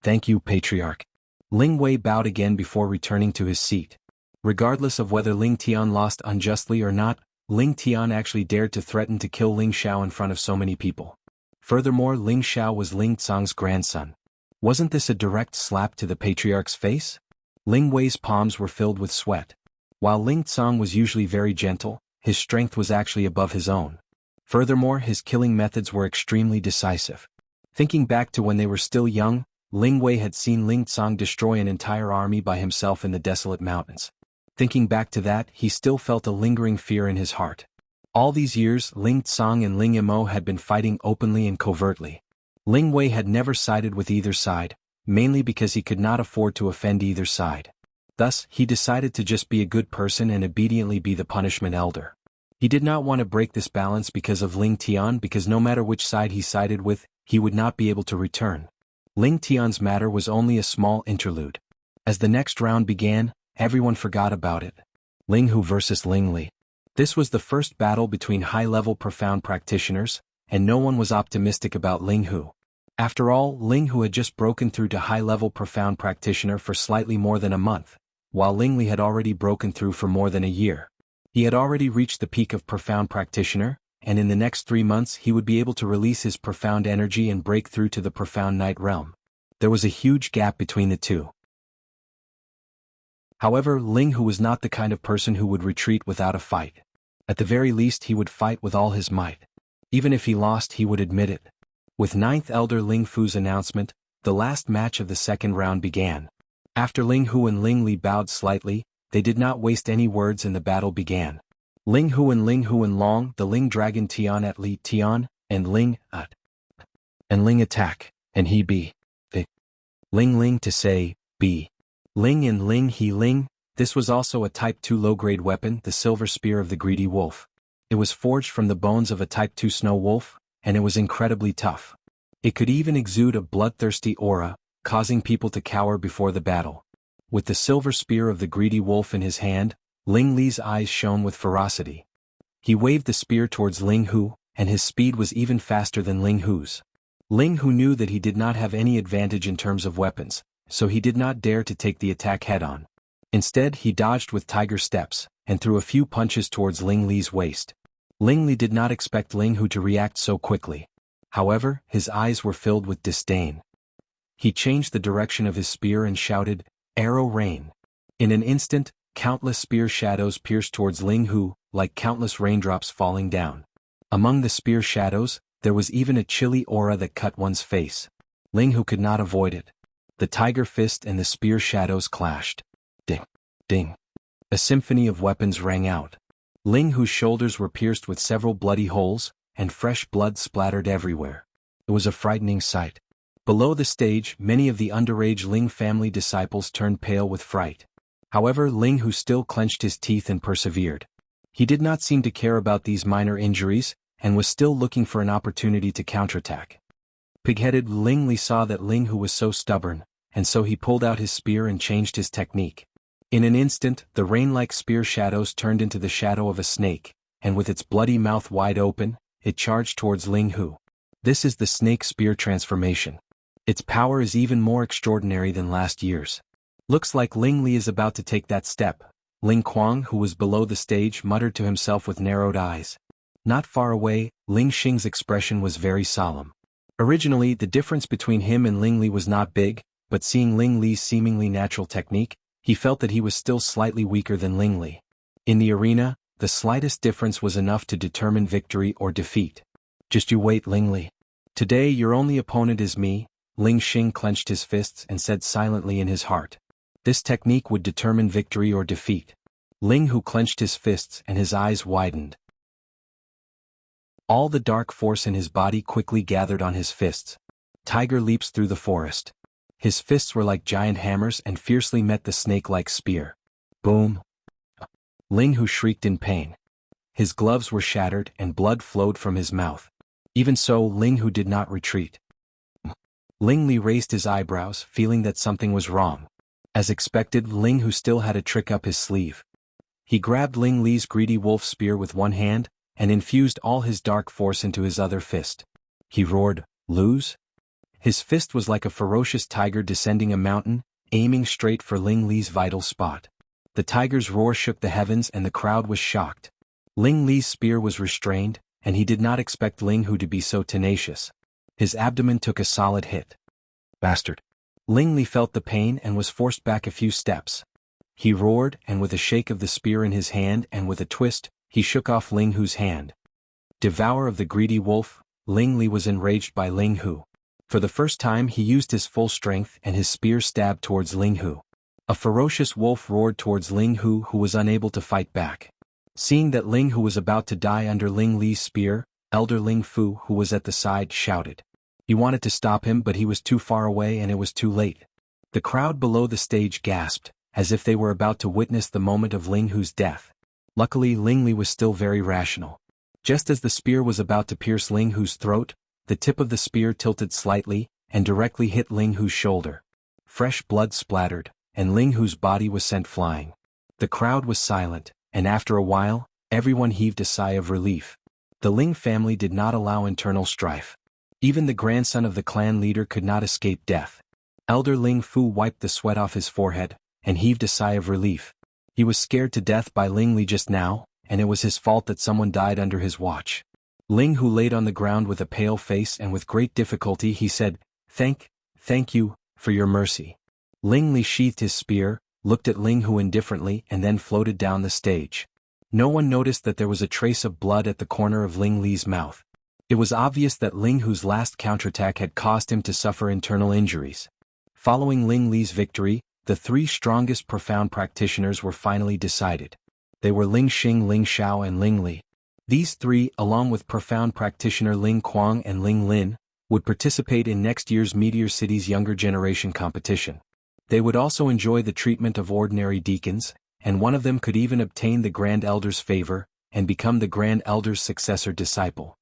[SPEAKER 1] Thank you, Patriarch. Ling Wei bowed again before returning to his seat. Regardless of whether Ling Tian lost unjustly or not, Ling Tian actually dared to threaten to kill Ling Xiao in front of so many people. Furthermore, Ling Xiao was Ling Tsang's grandson. Wasn't this a direct slap to the Patriarch's face? Ling Wei's palms were filled with sweat. While Ling Tsang was usually very gentle, his strength was actually above his own. Furthermore, his killing methods were extremely decisive. Thinking back to when they were still young, Ling Wei had seen Ling Tsang destroy an entire army by himself in the desolate mountains. Thinking back to that, he still felt a lingering fear in his heart. All these years, Ling Tsang and Ling Mo had been fighting openly and covertly. Ling Wei had never sided with either side, mainly because he could not afford to offend either side. Thus, he decided to just be a good person and obediently be the punishment elder. He did not want to break this balance because of Ling Tian, because no matter which side he sided with, he would not be able to return. Ling Tian's matter was only a small interlude. As the next round began, everyone forgot about it. Ling Hu versus Ling Li. This was the first battle between high-level profound practitioners, and no one was optimistic about Ling Hu. After all, Ling Hu had just broken through to high-level profound practitioner for slightly more than a month, while Ling Li had already broken through for more than a year. He had already reached the peak of profound practitioner, and in the next 3 months he would be able to release his profound energy and break through to the profound night realm. There was a huge gap between the two. However, Ling Hu was not the kind of person who would retreat without a fight. At the very least, he would fight with all his might. Even if he lost, he would admit it. With 9th Elder Ling Fu's announcement, the last match of the second round began. After Ling Hu and Ling Li bowed slightly, they did not waste any words and the battle began. Ling Hu and Long, the Ling Dragon Tian at Li Tian, and Ling at. And Ling attack, and he be. Ling to say, be. Ling and Ling he Ling, this was also a Type 2 low-grade weapon, the Silver Spear of the Greedy Wolf. It was forged from the bones of a Type 2 snow wolf, and it was incredibly tough. It could even exude a bloodthirsty aura, causing people to cower before the battle. With the Silver Spear of the Greedy Wolf in his hand, Ling Li's eyes shone with ferocity. He waved the spear towards Ling Hu, and his speed was even faster than Ling Hu's. Ling Hu knew that he did not have any advantage in terms of weapons, so he did not dare to take the attack head-on. Instead, he dodged with tiger steps, and threw a few punches towards Ling Li's waist. Ling Li did not expect Ling Hu to react so quickly. However, his eyes were filled with disdain. He changed the direction of his spear and shouted, "Arrow rain." In an instant, countless spear shadows pierced towards Ling Hu, like countless raindrops falling down. Among the spear shadows, there was even a chilly aura that cut one's face. Ling Hu could not avoid it. The tiger fist and the spear shadows clashed. Ding, ding. A symphony of weapons rang out. Ling Hu's shoulders were pierced with several bloody holes, and fresh blood splattered everywhere. It was a frightening sight. Below the stage, many of the underage Ling family disciples turned pale with fright. However, Ling Hu still clenched his teeth and persevered. He did not seem to care about these minor injuries, and was still looking for an opportunity to counterattack. Pig-headed Ling Li saw that Ling Hu was so stubborn, and so he pulled out his spear and changed his technique. In an instant, the rain-like spear shadows turned into the shadow of a snake, and with its bloody mouth wide open, it charged towards Ling Hu. This is the snake spear transformation. Its power is even more extraordinary than last year's. Looks like Ling Li is about to take that step. Ling Kuang, who was below the stage, muttered to himself with narrowed eyes. Not far away, Ling Xing's expression was very solemn. Originally, the difference between him and Ling Li was not big, but seeing Ling Li's seemingly natural technique, he felt that he was still slightly weaker than Ling Li. In the arena, the slightest difference was enough to determine victory or defeat. Just you wait, Ling Li. Today your only opponent is me. Ling Xing clenched his fists and said silently in his heart. This technique would determine victory or defeat. Ling Hu clenched his fists and his eyes widened. All the dark force in his body quickly gathered on his fists. Tiger leaps through the forest. His fists were like giant hammers and fiercely met the snake-like spear. Boom! Ling Hu shrieked in pain. His gloves were shattered and blood flowed from his mouth. Even so, Ling Hu did not retreat. Ling Li raised his eyebrows, feeling that something was wrong. As expected, Ling Hu still had a trick up his sleeve. He grabbed Ling Li's greedy wolf spear with one hand, and infused all his dark force into his other fist. He roared, "Lose?" His fist was like a ferocious tiger descending a mountain, aiming straight for Ling Li's vital spot. The tiger's roar shook the heavens and the crowd was shocked. Ling Li's spear was restrained, and he did not expect Ling Hu to be so tenacious. His abdomen took a solid hit. Bastard! Ling Li felt the pain and was forced back a few steps. He roared, and with a shake of the spear in his hand and with a twist, he shook off Ling Hu's hand. Devourer of the greedy wolf, Ling Li was enraged by Ling Hu. For the first time he used his full strength and his spear stabbed towards Ling Hu. A ferocious wolf roared towards Ling Hu, who was unable to fight back. Seeing that Ling Hu was about to die under Ling Li's spear, Elder Ling Fu, who was at the side, shouted. He wanted to stop him, but he was too far away and it was too late. The crowd below the stage gasped, as if they were about to witness the moment of Ling Hu's death. Luckily, Ling Li was still very rational. Just as the spear was about to pierce Ling Hu's throat, the tip of the spear tilted slightly, and directly hit Ling Hu's shoulder. Fresh blood splattered, and Ling Hu's body was sent flying. The crowd was silent, and after a while, everyone heaved a sigh of relief. The Ling family did not allow internal strife. Even the grandson of the clan leader could not escape death. Elder Ling Fu wiped the sweat off his forehead, and heaved a sigh of relief. He was scared to death by Ling Li just now, and it was his fault that someone died under his watch. Ling Hu laid on the ground with a pale face, and with great difficulty he said, Thank you, for your mercy." Ling Li sheathed his spear, looked at Ling Hu indifferently and then floated down the stage. No one noticed that there was a trace of blood at the corner of Ling Li's mouth. It was obvious that Ling Hu's last counterattack had caused him to suffer internal injuries. Following Ling Li's victory, the three strongest profound practitioners were finally decided. They were Ling Xing, Ling Xiao and Ling Li. These three, along with profound practitioner Ling Kuang and Ling Lin, would participate in next year's Meteor City's Younger Generation competition. They would also enjoy the treatment of ordinary deacons, and one of them could even obtain the Grand Elder's favor, and become the Grand Elder's successor disciple.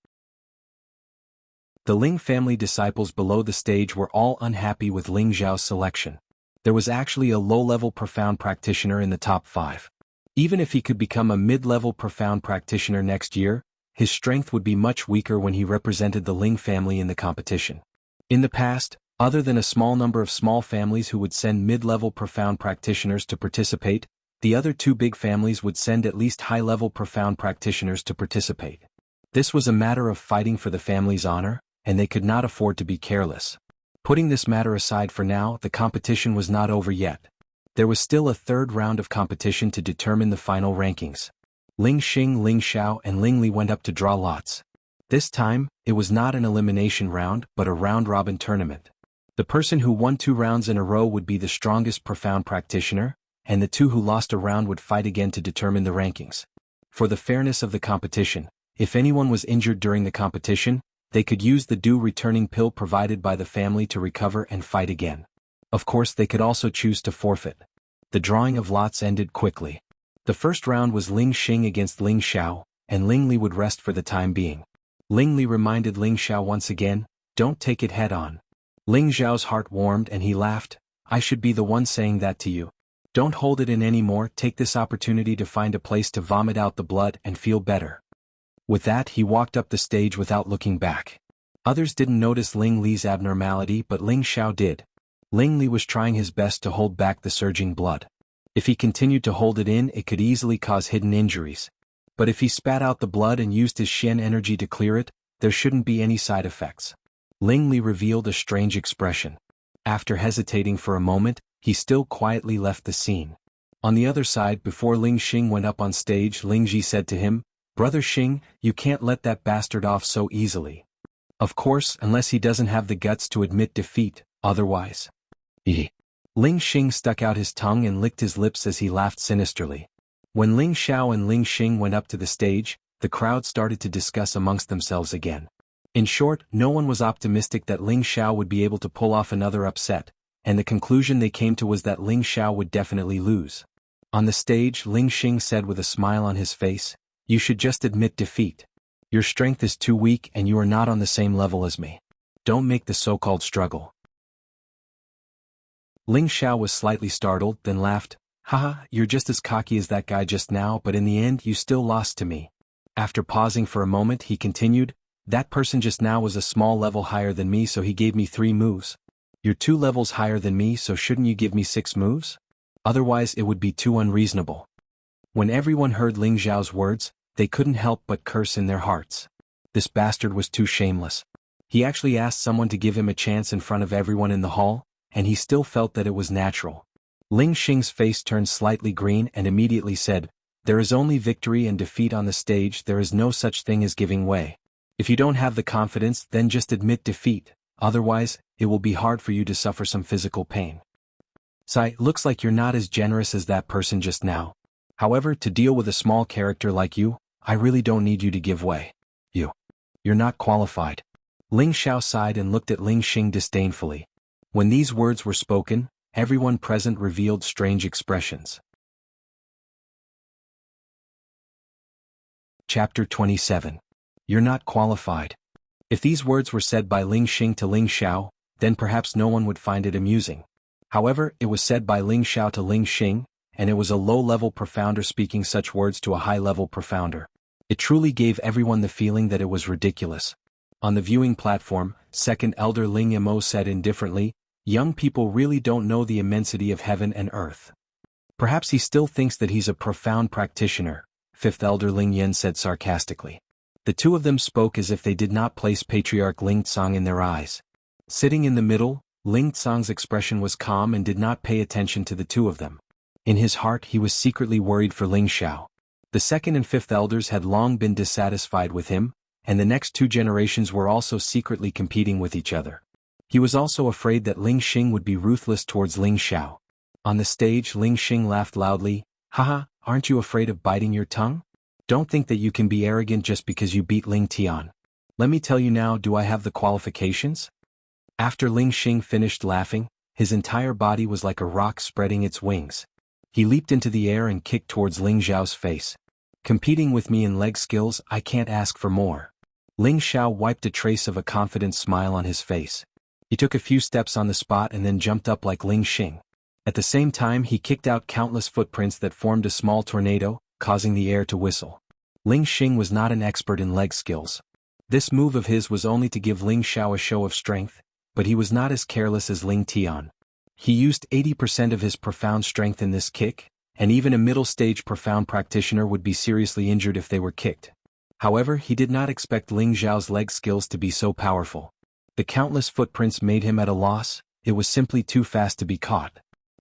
[SPEAKER 1] The Ling family disciples below the stage were all unhappy with Ling Zhao's selection. There was actually a low-level profound practitioner in the top 5. Even if he could become a mid-level profound practitioner next year, his strength would be much weaker when he represented the Ling family in the competition. In the past, other than a small number of small families who would send mid-level profound practitioners to participate, the other two big families would send at least high-level profound practitioners to participate. This was a matter of fighting for the family's honor, and they could not afford to be careless. Putting this matter aside for now, the competition was not over yet. There was still a third round of competition to determine the final rankings. Ling Xing, Ling Xiao, and Ling Li went up to draw lots. This time, it was not an elimination round but a round-robin tournament. The person who won 2 rounds in a row would be the strongest profound practitioner, and the 2 who lost a round would fight again to determine the rankings. For the fairness of the competition, if anyone was injured during the competition, they could use the due returning pill provided by the family to recover and fight again. Of course, they could also choose to forfeit. The drawing of lots ended quickly. The first round was Ling Xing against Ling Xiao, and Ling Li would rest for the time being. Ling Li reminded Ling Xiao once again, "Don't take it head-on." Ling Xiao's heart warmed and he laughed, "I should be the one saying that to you. Don't hold it in anymore, take this opportunity to find a place to vomit out the blood and feel better." With that, he walked up the stage without looking back. Others didn't notice Ling Li's abnormality, but Ling Xiao did. Ling Li was trying his best to hold back the surging blood. If he continued to hold it in, it could easily cause hidden injuries. But if he spat out the blood and used his Xian energy to clear it, there shouldn't be any side effects. Ling Li revealed a strange expression. After hesitating for a moment, he still quietly left the scene. On the other side, before Ling Xing went up on stage, Ling Ji said to him, "Brother Xing, you can't let that bastard off so easily. Of course, unless he doesn't have the guts to admit defeat, otherwise." Ling Xing stuck out his tongue and licked his lips as he laughed sinisterly. When Ling Xiao and Ling Xing went up to the stage, the crowd started to discuss amongst themselves again. In short, no one was optimistic that Ling Xiao would be able to pull off another upset, and the conclusion they came to was that Ling Xiao would definitely lose. On the stage, Ling Xing said with a smile on his face, "You should just admit defeat. Your strength is too weak and you are not on the same level as me. Don't make the so-called struggle." Ling Xiao was slightly startled, then laughed, "Haha, you're just as cocky as that guy just now, but in the end you still lost to me." After pausing for a moment, he continued, "That person just now was a small level higher than me, so he gave me 3 moves. You're 2 levels higher than me, so shouldn't you give me 6 moves? Otherwise it would be too unreasonable." When everyone heard Ling Xiao's words, they couldn't help but curse in their hearts. This bastard was too shameless. He actually asked someone to give him a chance in front of everyone in the hall, and he still felt that it was natural. Ling Xing's face turned slightly green and immediately said, "There is only victory and defeat on the stage, there is no such thing as giving way. If you don't have the confidence, then just admit defeat, otherwise, it will be hard for you to suffer some physical pain. Sai, looks like you're not as generous as that person just now. However, to deal with a small character like you, I really don't need you to give way. You're not qualified." Ling Xiao sighed and looked at Ling Xing disdainfully. When these words were spoken, everyone present revealed strange expressions. Chapter 27. You're not qualified. If these words were said by Ling Xing to Ling Xiao, then perhaps no one would find it amusing. However, it was said by Ling Xiao to Ling Xing, and it was a low-level profounder speaking such words to a high-level profounder. It truly gave everyone the feeling that it was ridiculous. On the viewing platform, second elder Ling Yamo said indifferently, "Young people really don't know the immensity of heaven and earth. Perhaps he still thinks that he's a profound practitioner," fifth elder Ling Yen said sarcastically. The two of them spoke as if they did not place Patriarch Ling Tsang in their eyes. Sitting in the middle, Ling Tsang's expression was calm and did not pay attention to the two of them. In his heart he was secretly worried for Ling Xiao. The second and fifth elders had long been dissatisfied with him, and the next 2 generations were also secretly competing with each other. He was also afraid that Ling Xing would be ruthless towards Ling Xiao. On the stage, Ling Xing laughed loudly, "Haha, aren't you afraid of biting your tongue? Don't think that you can be arrogant just because you beat Ling Tian. Let me tell you now, do I have the qualifications?" After Ling Xing finished laughing, his entire body was like a rock spreading its wings. He leaped into the air and kicked towards Ling Xiao's face. "Competing with me in leg skills, I can't ask for more." Ling Xiao wiped a trace of a confident smile on his face. He took a few steps on the spot and then jumped up like Ling Xing. At the same time he kicked out countless footprints that formed a small tornado, causing the air to whistle. Ling Xing was not an expert in leg skills. This move of his was only to give Ling Xiao a show of strength, but he was not as careless as Ling Tian. He used 80% of his profound strength in this kick, and even a middle-stage profound practitioner would be seriously injured if they were kicked. However, he did not expect Ling Xiao's leg skills to be so powerful. The countless footprints made him at a loss, it was simply too fast to be caught.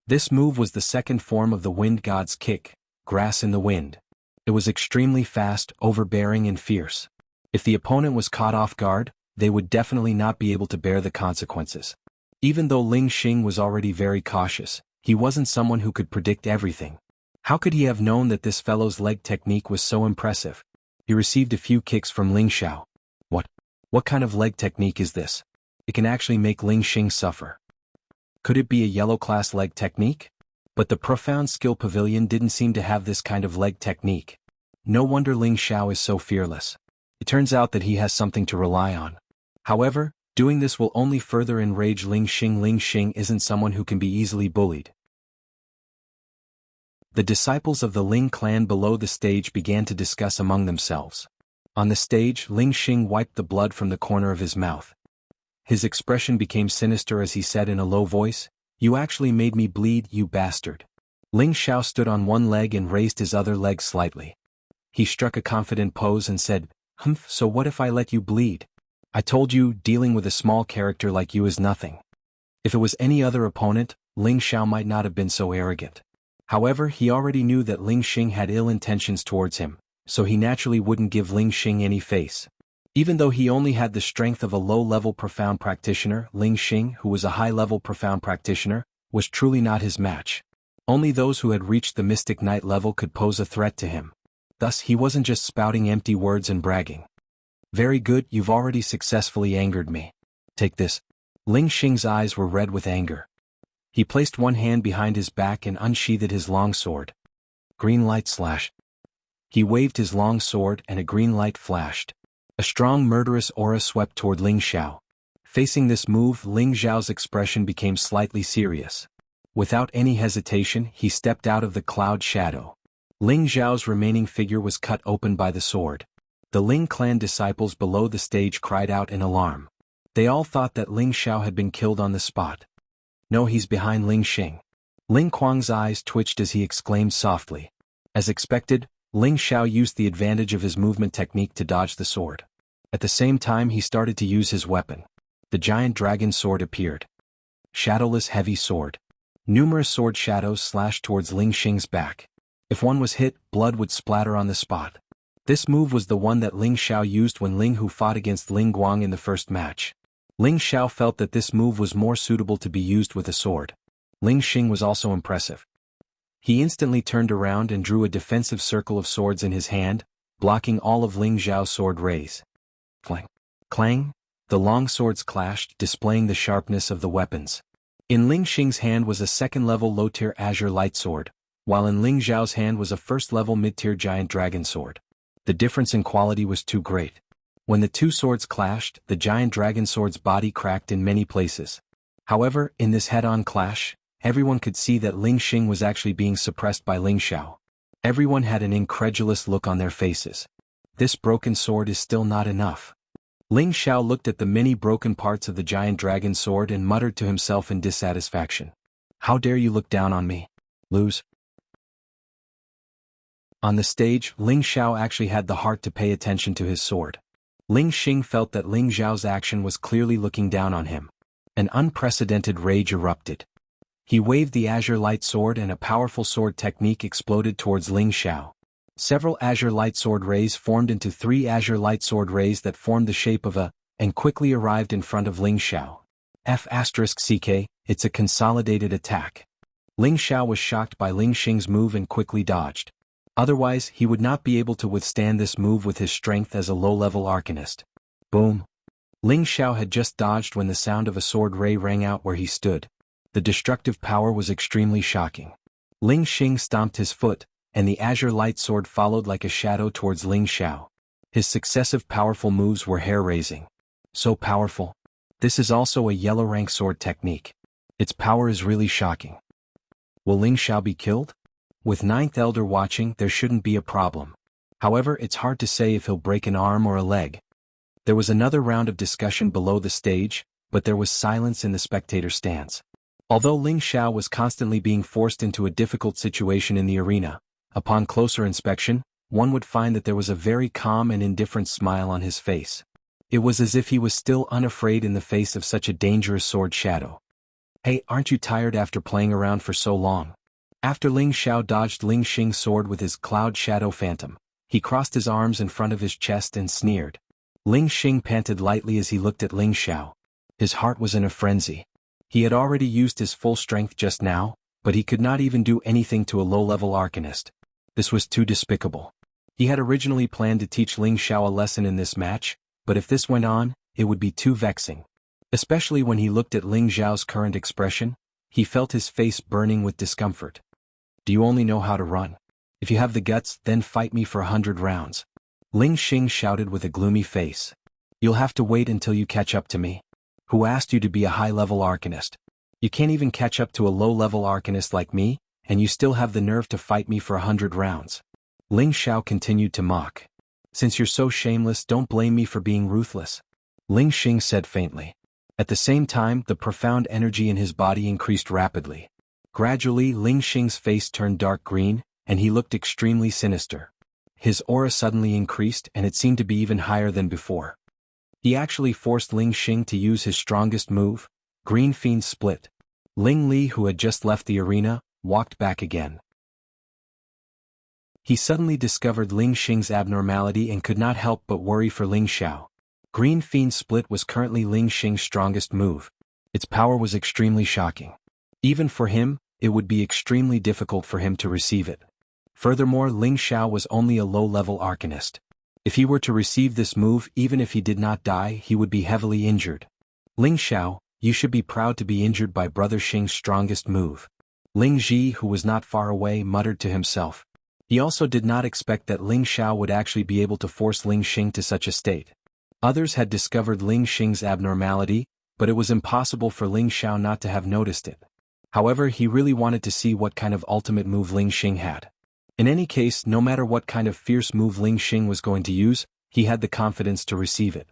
[SPEAKER 1] This move was the second form of the wind god's kick, grass in the wind. It was extremely fast, overbearing and fierce. If the opponent was caught off guard, they would definitely not be able to bear the consequences. Even though Ling Xing was already very cautious, he wasn't someone who could predict everything. How could he have known that this fellow's leg technique was so impressive? He received a few kicks from Ling Xiao. What kind of leg technique is this? It can actually make Ling Xing suffer. Could it be a yellow class leg technique? But the profound skill pavilion didn't seem to have this kind of leg technique. No wonder Ling Xiao is so fearless. It turns out that he has something to rely on. However, doing this will only further enrage Ling Xing. Ling Xing isn't someone who can be easily bullied. The disciples of the Ling clan below the stage began to discuss among themselves. On the stage, Ling Xing wiped the blood from the corner of his mouth. His expression became sinister as he said in a low voice, "You actually made me bleed, you bastard." Ling Xiao stood on one leg and raised his other leg slightly. He struck a confident pose and said, "Humph, so what if I let you bleed? I told you, dealing with a small character like you is nothing." If it was any other opponent, Ling Xiao might not have been so arrogant. However, he already knew that Ling Xing had ill intentions towards him, so he naturally wouldn't give Ling Xing any face. Even though he only had the strength of a low-level profound practitioner, Ling Xing, who was a high-level profound practitioner, was truly not his match. Only those who had reached the Mystic Knight level could pose a threat to him. Thus, he wasn't just spouting empty words and bragging. "Very good, you've already successfully angered me. Take this." Ling Xing's eyes were red with anger. He placed one hand behind his back and unsheathed his long sword. Green light slash. He waved his long sword and a green light flashed. A strong murderous aura swept toward Ling Xiao. Facing this move, Ling Xiao's expression became slightly serious. Without any hesitation, he stepped out of the cloud shadow. Ling Xiao's remaining figure was cut open by the sword. The Ling clan disciples below the stage cried out in alarm. They all thought that Ling Xiao had been killed on the spot. "No, he's behind Ling Xing." Ling Kuang's eyes twitched as he exclaimed softly. As expected, Ling Xiao used the advantage of his movement technique to dodge the sword. At the same time he started to use his weapon. The giant dragon sword appeared. Shadowless heavy sword. Numerous sword shadows slashed towards Ling Xing's back. If one was hit, blood would splatter on the spot. This move was the one that Ling Xiao used when Ling Hu fought against Ling Guang in the first match. Ling Xiao felt that this move was more suitable to be used with a sword. Ling Xing was also impressive. He instantly turned around and drew a defensive circle of swords in his hand, blocking all of Ling Xiao's sword rays. Clang! Clang! The long swords clashed, displaying the sharpness of the weapons. In Ling Xing's hand was a second-level low-tier azure light sword, while in Ling Xiao's hand was a first-level mid-tier giant dragon sword. The difference in quality was too great. When the two swords clashed, the giant dragon sword's body cracked in many places. However, in this head-on clash, everyone could see that Ling Xing was actually being suppressed by Ling Xiao. Everyone had an incredulous look on their faces. This broken sword is still not enough. Ling Xiao looked at the many broken parts of the giant dragon sword and muttered to himself in dissatisfaction. "How dare you look down on me? Lose." On the stage, Ling Xiao actually had the heart to pay attention to his sword. Ling Xing felt that Ling Xiao's action was clearly looking down on him. An unprecedented rage erupted. He waved the azure light sword and a powerful sword technique exploded towards Ling Xiao. Several azure light sword rays formed into 3 azure light sword rays that formed the shape of a, and quickly arrived in front of Ling Xiao. F***CK, it's a consolidated attack. Ling Xiao was shocked by Ling Xing's move and quickly dodged. Otherwise, he would not be able to withstand this move with his strength as a low-level arcanist. Boom! Ling Xiao had just dodged when the sound of a sword ray rang out where he stood. The destructive power was extremely shocking. Ling Xing stomped his foot, and the azure light sword followed like a shadow towards Ling Xiao. His successive powerful moves were hair-raising. So powerful. This is also a yellow rank sword technique. Its power is really shocking. Will Ling Xiao be killed? With Ninth Elder watching, there shouldn't be a problem. However, it's hard to say if he'll break an arm or a leg. There was another round of discussion below the stage, but there was silence in the spectator stands. Although Ling Xiao was constantly being forced into a difficult situation in the arena, upon closer inspection, one would find that there was a very calm and indifferent smile on his face. It was as if he was still unafraid in the face of such a dangerous sword shadow. Hey, aren't you tired after playing around for so long? After Ling Xiao dodged Ling Xing's sword with his Cloud Shadow Phantom, he crossed his arms in front of his chest and sneered. Ling Xing panted lightly as he looked at Ling Xiao. His heart was in a frenzy. He had already used his full strength just now, but he could not even do anything to a low-level arcanist. This was too despicable. He had originally planned to teach Ling Xiao a lesson in this match, but if this went on, it would be too vexing. Especially when he looked at Ling Xiao's current expression, he felt his face burning with discomfort. Do you only know how to run? If you have the guts, then fight me for 100 rounds. Ling Xing shouted with a gloomy face. You'll have to wait until you catch up to me. Who asked you to be a high-level arcanist? You can't even catch up to a low-level arcanist like me, and you still have the nerve to fight me for 100 rounds. Ling Xiao continued to mock. Since you're so shameless, don't blame me for being ruthless. Ling Xing said faintly. At the same time, the profound energy in his body increased rapidly. Gradually, Ling Xing's face turned dark green, and he looked extremely sinister. His aura suddenly increased, and it seemed to be even higher than before. He actually forced Ling Xing to use his strongest move, Green Fiend Split. Ling Li, who had just left the arena, walked back again. He suddenly discovered Ling Xing's abnormality and could not help but worry for Ling Xiao. Green Fiend Split was currently Ling Xing's strongest move. Its power was extremely shocking. Even for him, it would be extremely difficult for him to receive it. Furthermore, Ling Xiao was only a low-level arcanist. If he were to receive this move, even if he did not die, he would be heavily injured. Ling Xiao, you should be proud to be injured by Brother Xing's strongest move. Ling Ji, who was not far away, muttered to himself. He also did not expect that Ling Xiao would actually be able to force Ling Xing to such a state. Others had discovered Ling Xing's abnormality, but it was impossible for Ling Xiao not to have noticed it. However, he really wanted to see what kind of ultimate move Ling Xing had. In any case, no matter what kind of fierce move Ling Xing was going to use, he had the confidence to receive it.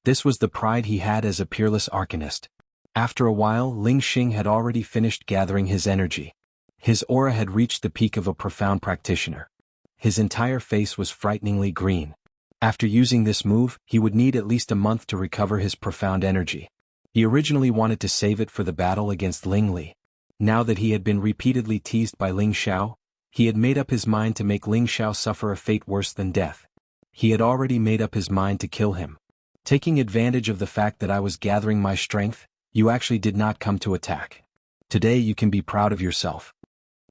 [SPEAKER 1] This was the pride he had as a peerless arcanist. After a while, Ling Xing had already finished gathering his energy. His aura had reached the peak of a profound practitioner. His entire face was frighteningly green. After using this move, he would need at least a month to recover his profound energy. He originally wanted to save it for the battle against Ling Li. Now that he had been repeatedly teased by Ling Xiao, he had made up his mind to make Ling Xiao suffer a fate worse than death. He had already made up his mind to kill him. Taking advantage of the fact that I was gathering my strength, you actually did not come to attack. Today you can be proud of yourself.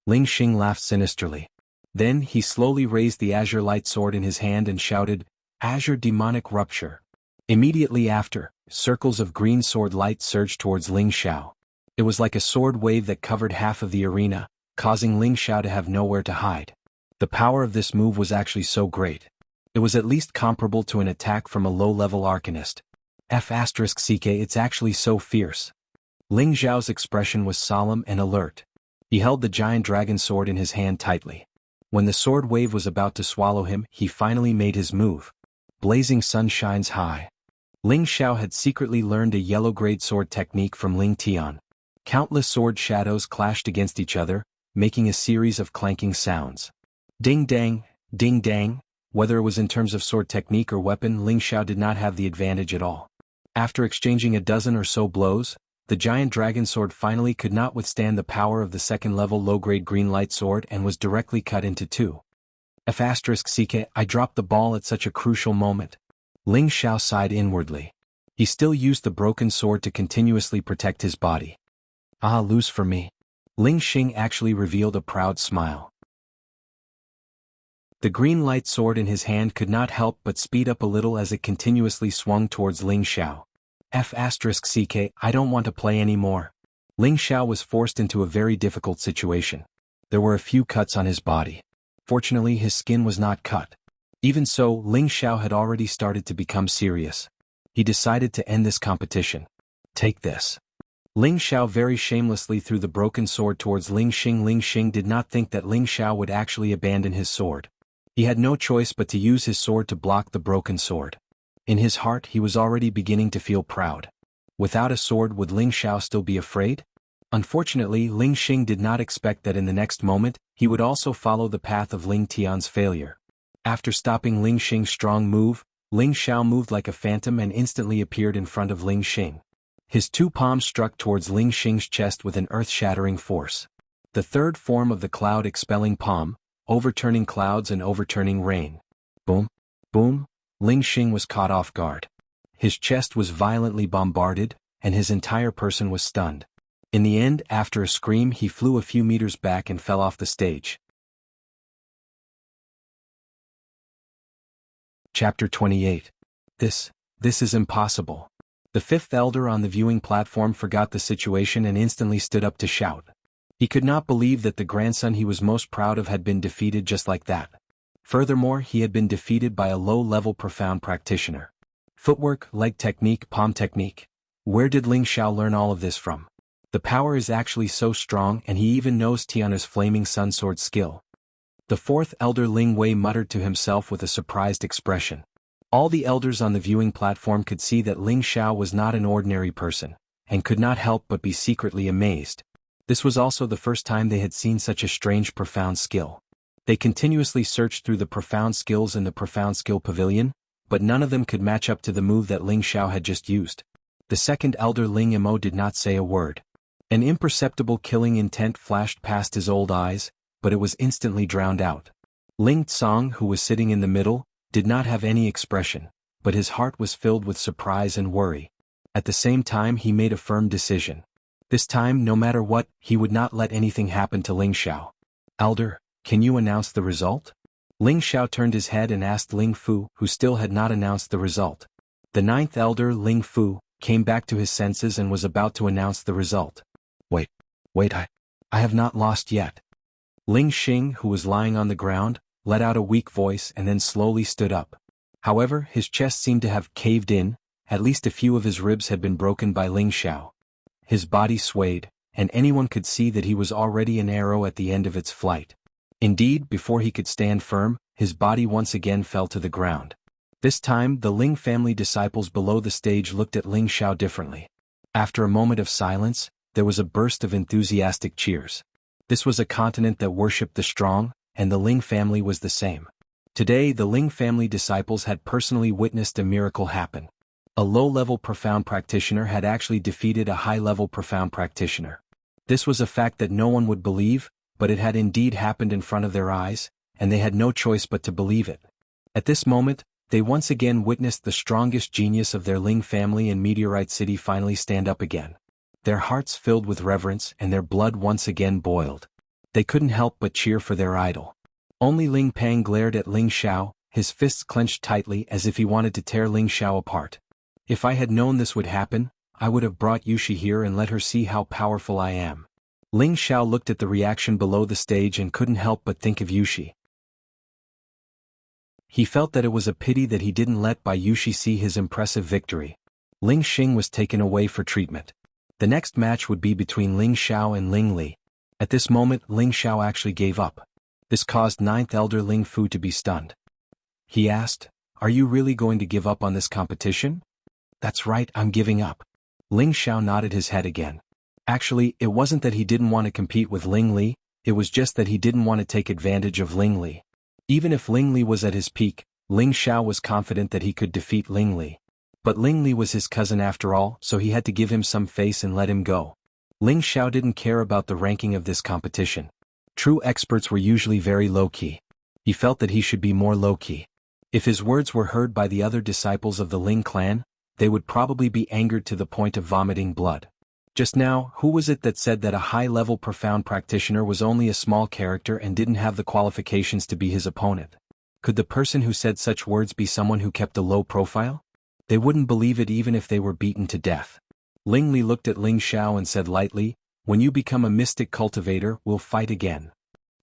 [SPEAKER 1] Ling Xing laughed sinisterly. Then he slowly raised the azure light sword in his hand and shouted, Azure Demonic Rupture. Immediately after, circles of green sword light surged towards Ling Xiao. It was like a sword wave that covered half of the arena, causing Ling Xiao to have nowhere to hide. The power of this move was actually so great. It was at least comparable to an attack from a low-level arcanist. F***CK, it's actually so fierce. Ling Xiao's expression was solemn and alert. He held the giant dragon sword in his hand tightly. When the sword wave was about to swallow him, he finally made his move. Blazing Sun Shines High. Ling Xiao had secretly learned a yellow-grade sword technique from Ling Tian. Countless sword shadows clashed against each other, making a series of clanking sounds. Ding-dang, ding-dang. Whether it was in terms of sword technique or weapon, Ling Xiao did not have the advantage at all. After exchanging a dozen or so blows, the giant dragon sword finally could not withstand the power of the second-level low-grade green light sword and was directly cut into two. F***CK, I dropped the ball at such a crucial moment. Ling Xiao sighed inwardly. He still used the broken sword to continuously protect his body. Ah, lose for me. Ling Xing actually revealed a proud smile. The green light sword in his hand could not help but speed up a little as it continuously swung towards Ling Xiao. F***CK, I don't want to play anymore. Ling Xiao was forced into a very difficult situation. There were a few cuts on his body. Fortunately, his skin was not cut. Even so, Ling Xiao had already started to become serious. He decided to end this competition. Take this. Ling Xiao very shamelessly threw the broken sword towards Ling Xing. Ling Xing did not think that Ling Xiao would actually abandon his sword. He had no choice but to use his sword to block the broken sword. In his heart he was already beginning to feel proud. Without a sword, would Ling Xiao still be afraid? Unfortunately, Ling Xing did not expect that in the next moment, he would also follow the path of Ling Tian's failure. After stopping Ling Xing's strong move, Ling Xiao moved like a phantom and instantly appeared in front of Ling Xing. His two palms struck towards Ling Xing's chest with an earth-shattering force. The third form of the cloud-expelling palm, overturning clouds and overturning rain. Boom, boom, Ling Xing was caught off guard. His chest was violently bombarded, and his entire person was stunned. In the end, after a scream, he flew a few meters back and fell off the stage. Chapter 28. This is impossible. The fifth elder on the viewing platform forgot the situation and instantly stood up to shout. He could not believe that the grandson he was most proud of had been defeated just like that. Furthermore, he had been defeated by a low-level profound practitioner. Footwork, leg technique, palm technique. Where did Ling Xiao learn all of this from? The power is actually so strong, and he even knows Tiana's flaming sun sword skill. The fourth elder Ling Wei muttered to himself with a surprised expression. All the elders on the viewing platform could see that Ling Xiao was not an ordinary person, and could not help but be secretly amazed. This was also the first time they had seen such a strange profound skill. They continuously searched through the profound skills in the profound skill pavilion, but none of them could match up to the move that Ling Xiao had just used. The second elder Ling Imo did not say a word. An imperceptible killing intent flashed past his old eyes, but it was instantly drowned out. Ling Tsong, who was sitting in the middle, did not have any expression, but his heart was filled with surprise and worry. At the same time, he made a firm decision. This time, no matter what, he would not let anything happen to Ling Xiao. Elder, can you announce the result? Ling Xiao turned his head and asked Ling Fu, who still had not announced the result. The ninth elder, Ling Fu, came back to his senses and was about to announce the result. Wait, I have not lost yet. Ling Xing, who was lying on the ground, let out a weak voice and then slowly stood up. However, his chest seemed to have caved in, at least a few of his ribs had been broken by Ling Xiao. His body swayed, and anyone could see that he was already an arrow at the end of its flight. Indeed, before he could stand firm, his body once again fell to the ground. This time, the Ling family disciples below the stage looked at Ling Xiao differently. After a moment of silence, there was a burst of enthusiastic cheers. This was a continent that worshipped the strong, and the Ling family was the same. Today, the Ling family disciples had personally witnessed a miracle happen. A low-level profound practitioner had actually defeated a high-level profound practitioner. This was a fact that no one would believe, but it had indeed happened in front of their eyes, and they had no choice but to believe it. At this moment, they once again witnessed the strongest genius of their Ling family in Meteorite City finally stand up again. Their hearts filled with reverence and their blood once again boiled. They couldn't help but cheer for their idol. Only Ling Pang glared at Ling Xiao, his fists clenched tightly as if he wanted to tear Ling Xiao apart. If I had known this would happen, I would have brought Yushi here and let her see how powerful I am. Ling Xiao looked at the reaction below the stage and couldn't help but think of Yushi. He felt that it was a pity that he didn't let Bai Yushi see his impressive victory. Ling Xing was taken away for treatment. The next match would be between Ling Xiao and Ling Li. At this moment, Ling Xiao actually gave up. This caused ninth elder Ling Fu to be stunned. He asked, "Are you really going to give up on this competition?" "That's right, I'm giving up." Ling Xiao nodded his head again. Actually, it wasn't that he didn't want to compete with Ling Li, it was just that he didn't want to take advantage of Ling Li. Even if Ling Li was at his peak, Ling Xiao was confident that he could defeat Ling Li. But Ling Li was his cousin after all, so he had to give him some face and let him go. Ling Xiao didn't care about the ranking of this competition. True experts were usually very low-key. He felt that he should be more low-key. If his words were heard by the other disciples of the Ling clan, they would probably be angered to the point of vomiting blood. Just now, who was it that said that a high-level profound practitioner was only a small character and didn't have the qualifications to be his opponent? Could the person who said such words be someone who kept a low profile? They wouldn't believe it even if they were beaten to death. Ling Li looked at Ling Xiao and said lightly, "When you become a mystic cultivator, we'll fight again."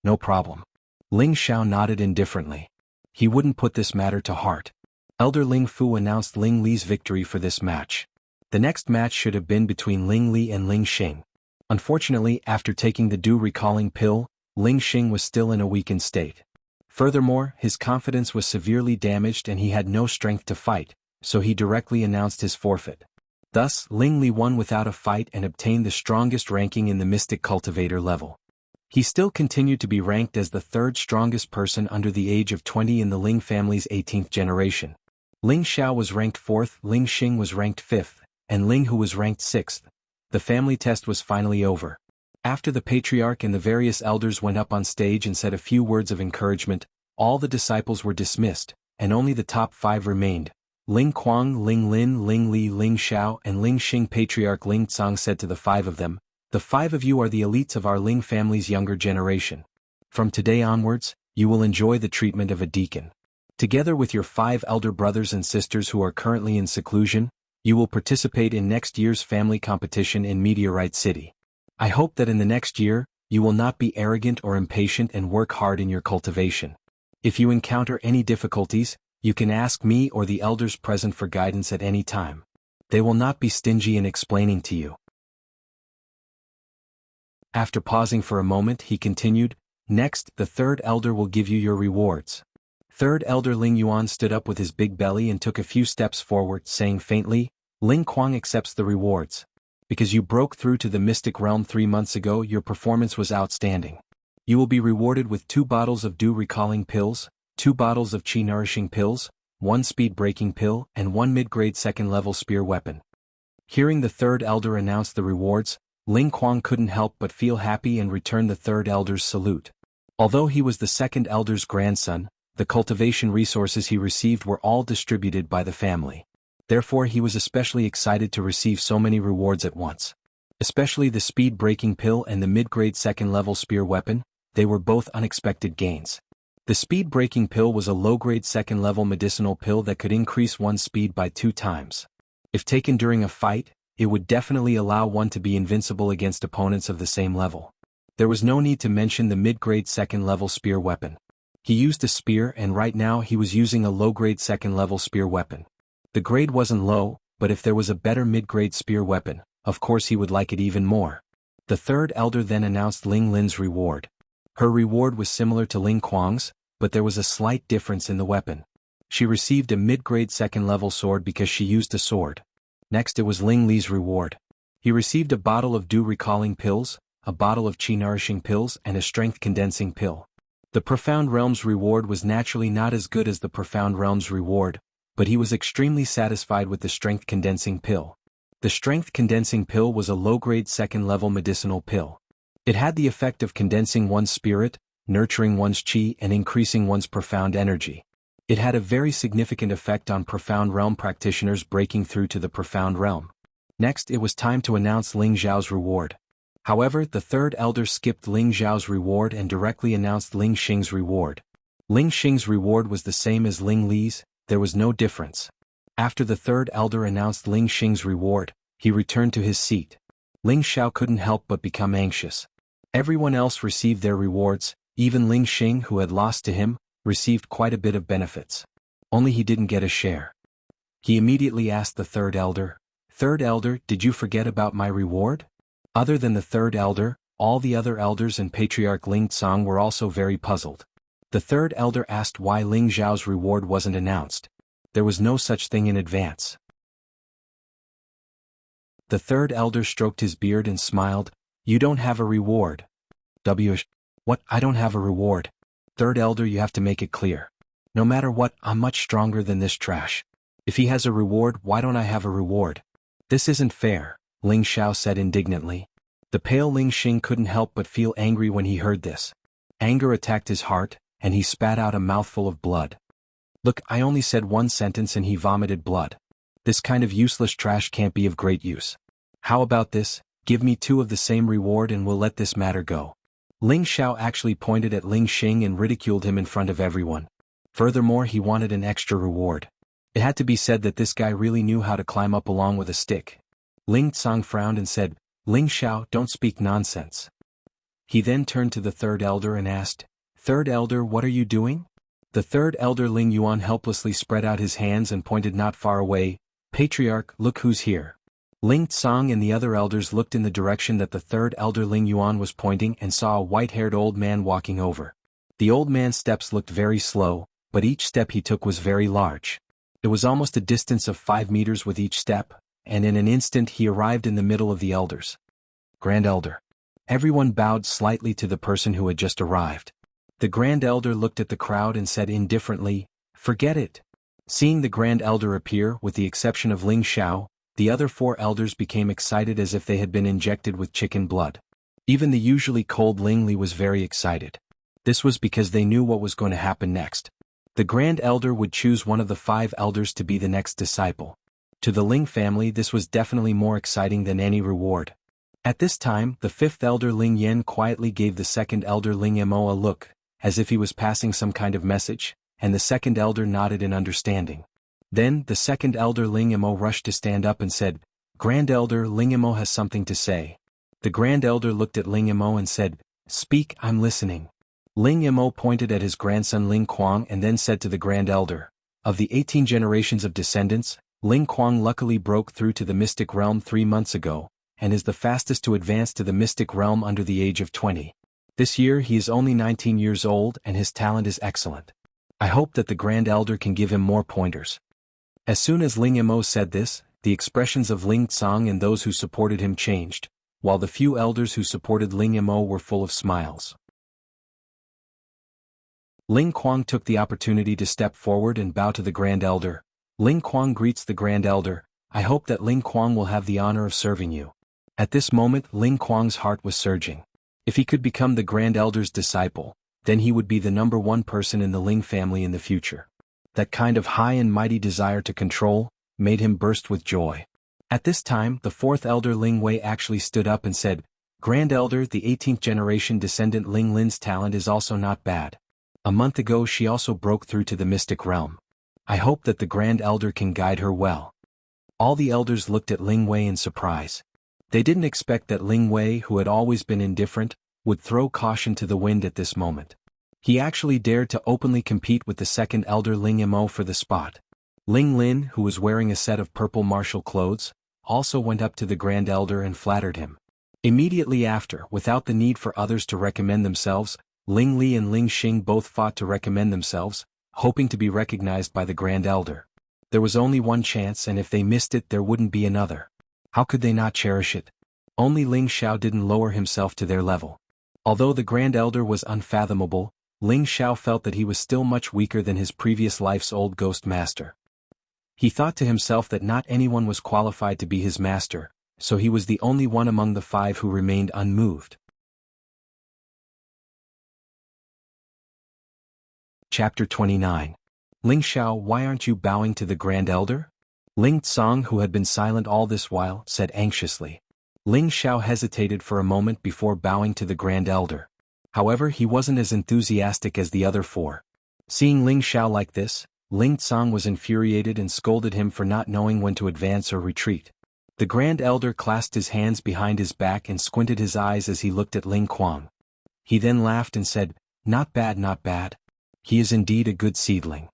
[SPEAKER 1] "No problem." Ling Xiao nodded indifferently. He wouldn't put this matter to heart. Elder Ling Fu announced Ling Li's victory for this match. The next match should have been between Ling Li and Ling Xing. Unfortunately, after taking the Du recalling pill, Ling Xing was still in a weakened state. Furthermore, his confidence was severely damaged and he had no strength to fight, so he directly announced his forfeit. Thus, Ling Li won without a fight and obtained the strongest ranking in the Mystic Cultivator level. He still continued to be ranked as the third strongest person under the age of 20 in the Ling family's 18th generation. Ling Xiao was ranked 4th, Ling Xing was ranked 5th, and Ling Hu was ranked 6th. The family test was finally over. After the patriarch and the various elders went up on stage and said a few words of encouragement, all the disciples were dismissed, and only the top 5 remained. Ling Kuang, Ling Lin, Ling Li, Ling Xiao, and Ling Xing. Patriarch Ling Tsang said to the 5 of them, "The 5 of you are the elites of our Ling family's younger generation. From today onwards, you will enjoy the treatment of a deacon. Together with your 5 elder brothers and sisters who are currently in seclusion, you will participate in next year's family competition in Meteorite City. I hope that in the next year, you will not be arrogant or impatient and work hard in your cultivation. If you encounter any difficulties, you can ask me or the elders present for guidance at any time. They will not be stingy in explaining to you." After pausing for a moment, he continued, "Next, the 3rd elder will give you your rewards." 3rd elder Ling Yuan stood up with his big belly and took a few steps forward, saying faintly, "Ling Kuang accepts the rewards. Because you broke through to the mystic realm 3 months ago, your performance was outstanding. You will be rewarded with 2 bottles of Du recalling pills, 2 bottles of Qi nourishing pills, 1 speed breaking pill, and 1 mid-grade 2nd level spear weapon." Hearing the 3rd elder announce the rewards, Ling Kuang couldn't help but feel happy and returned the 3rd elder's salute. Although he was the 2nd elder's grandson, the cultivation resources he received were all distributed by the family. Therefore he was especially excited to receive so many rewards at once. Especially the speed-breaking pill and the mid-grade 2nd level spear weapon, they were both unexpected gains. The speed-breaking pill was a low-grade 2nd level medicinal pill that could increase one's speed by 2 times. If taken during a fight, it would definitely allow one to be invincible against opponents of the same level. There was no need to mention the mid-grade 2nd level spear weapon. He used a spear and right now he was using a low-grade 2nd level spear weapon. The grade wasn't low, but if there was a better mid-grade spear weapon, of course he would like it even more. The 3rd elder then announced Ling Lin's reward. Her reward was similar to Ling Kuang's, but there was a slight difference in the weapon. She received a mid-grade 2nd level sword because she used a sword. Next it was Ling Li's reward. He received a bottle of Du recalling pills, a bottle of Qi nourishing pills and a strength condensing pill. The Profound Realm's reward was naturally not as good as the Profound Realm's reward, but he was extremely satisfied with the strength condensing pill. The strength condensing pill was a low-grade 2nd level medicinal pill. It had the effect of condensing one's spirit, nurturing one's qi and increasing one's profound energy. It had a very significant effect on Profound Realm practitioners breaking through to the Profound Realm. Next it was time to announce Ling Zhao's reward. However, the 3rd elder skipped Ling Zhao's reward and directly announced Ling Xing's reward. Ling Xing's reward was the same as Ling Li's. There was no difference. After the 3rd elder announced Ling Xing's reward, he returned to his seat. Ling Xiao couldn't help but become anxious. Everyone else received their rewards, even Ling Xing, who had lost to him, received quite a bit of benefits. Only he didn't get a share. He immediately asked the 3rd elder, "3rd elder, did you forget about my reward?" Other than the 3rd elder, all the other elders and Patriarch Ling Tsang were also very puzzled. The 3rd elder asked why Ling Zhao's reward wasn't announced. There was no such thing in advance. The 3rd elder stroked his beard and smiled, "You don't have a reward." What? I don't have a reward? 3rd elder, you have to make it clear. No matter what, I'm much stronger than this trash. If he has a reward, why don't I have a reward? This isn't fair, Ling Xiao said indignantly. The pale Ling Xing couldn't help but feel angry when he heard this. Anger attacked his heart, and he spat out a mouthful of blood. Look, I only said 1 sentence and he vomited blood. This kind of useless trash can't be of great use. How about this? Give me 2 of the same reward and we'll let this matter go. Ling Xiao actually pointed at Ling Xing and ridiculed him in front of everyone. Furthermore, he wanted an extra reward. It had to be said that this guy really knew how to climb up along with a stick. Ling Tsang frowned and said, "Ling Xiao, don't speak nonsense." He then turned to the 3rd elder and asked, "3rd elder, what are you doing?" The 3rd elder Ling Yuan helplessly spread out his hands and pointed not far away, "Patriarch, look who's here." Ling Tsang and the other elders looked in the direction that the third elder Ling Yuan was pointing and saw a white-haired old man walking over. The old man's steps looked very slow, but each step he took was very large. It was almost a distance of 5 meters with each step, and in an instant he arrived in the middle of the elders. Grand Elder. Everyone bowed slightly to the person who had just arrived. The Grand Elder looked at the crowd and said indifferently, "Forget it." Seeing the Grand Elder appear, with the exception of Ling Xiao, the other 4 elders became excited as if they had been injected with chicken blood. Even the usually cold Ling Li was very excited. This was because they knew what was going to happen next. The Grand Elder would choose one of the 5 elders to be the next disciple. To the Ling family this was definitely more exciting than any reward. At this time, the 5th elder Ling Yen quietly gave the 2nd elder Ling Mo a look, as if he was passing some kind of message, and the 2nd elder nodded in understanding. Then, the 2nd elder Ling Mo rushed to stand up and said, "Grand Elder Ling Mo has something to say." The Grand Elder looked at Ling Mo and said, "Speak, I'm listening." Ling Mo pointed at his grandson Ling Kuang and then said to the Grand Elder, "Of the 18 generations of descendants, Ling Kuang luckily broke through to the mystic realm 3 months ago, and is the fastest to advance to the mystic realm under the age of 20. This year he is only 19 years old and his talent is excellent. I hope that the Grand Elder can give him more pointers." As soon as Ling Mo said this, the expressions of Ling Tsang and those who supported him changed, while the few elders who supported Ling Mo were full of smiles. Ling Kuang took the opportunity to step forward and bow to the Grand Elder. Ling Kuang greets the Grand Elder, "I hope that Ling Kuang will have the honor of serving you." At this moment Ling Kuang's heart was surging. If he could become the Grand Elder's disciple, then he would be the #1 person in the Ling family in the future. That kind of high and mighty desire to control made him burst with joy. At this time the 4th elder Ling Wei actually stood up and said, "Grand Elder, the 18th generation descendant Ling Lin's talent is also not bad. A month ago she also broke through to the mystic realm. I hope that the Grand Elder can guide her well." All the elders looked at Ling Wei in surprise. They didn't expect that Ling Wei, who had always been indifferent, would throw caution to the wind at this moment. He actually dared to openly compete with the 2nd elder Ling Mo for the spot. Ling Lin, who was wearing a set of purple martial clothes, also went up to the Grand Elder and flattered him. Immediately after, without the need for others to recommend themselves, Ling Li and Ling Xing both fought to recommend themselves, hoping to be recognized by the Grand Elder. There was only one chance, and if they missed it there wouldn't be another. How could they not cherish it? Only Ling Xiao didn't lower himself to their level. Although the Grand Elder was unfathomable, Ling Xiao felt that he was still much weaker than his previous life's old ghost master. He thought to himself that not anyone was qualified to be his master, so he was the only one among the 5 who remained unmoved. Chapter 29. Ling Xiao, why aren't you bowing to the Grand Elder? Ling Tsang, who had been silent all this while, said anxiously. Ling Xiao hesitated for a moment before bowing to the Grand Elder. However, he wasn't as enthusiastic as the other 4. Seeing Ling Xiao like this, Ling Tsang was infuriated and scolded him for not knowing when to advance or retreat. The Grand Elder clasped his hands behind his back and squinted his eyes as he looked at Ling Kuang. He then laughed and said, "Not bad, not bad. He is indeed a good seedling."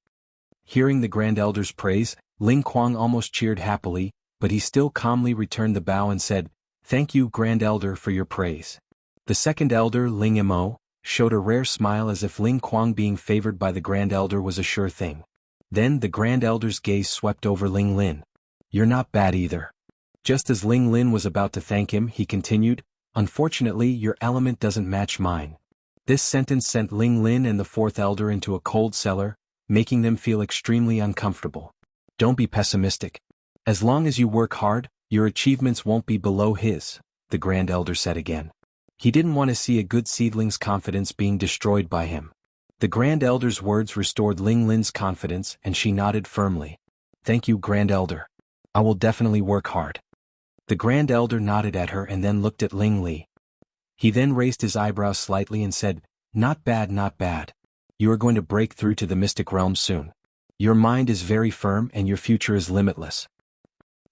[SPEAKER 1] Hearing the Grand Elder's praise, Ling Kuang almost cheered happily, but he still calmly returned the bow and said, "Thank you, Grand Elder, for your praise." The 2nd elder, Ling Mo, showed a rare smile as if Ling Kuang being favored by the Grand Elder was a sure thing. Then the Grand Elder's gaze swept over Ling Lin. "You're not bad either." Just as Ling Lin was about to thank him, he continued, "Unfortunately, your element doesn't match mine." This sentence sent Ling Lin and the 4th elder into a cold cellar, making them feel extremely uncomfortable. "Don't be pessimistic. As long as you work hard, your achievements won't be below his," the Grand Elder said again. He didn't want to see a good seedling's confidence being destroyed by him. The Grand Elder's words restored Ling Lin's confidence and she nodded firmly. "Thank you, Grand Elder. I will definitely work hard." The Grand Elder nodded at her and then looked at Ling Li. He then raised his eyebrows slightly and said, "Not bad, not bad. You are going to break through to the mystic realm soon. Your mind is very firm and your future is limitless."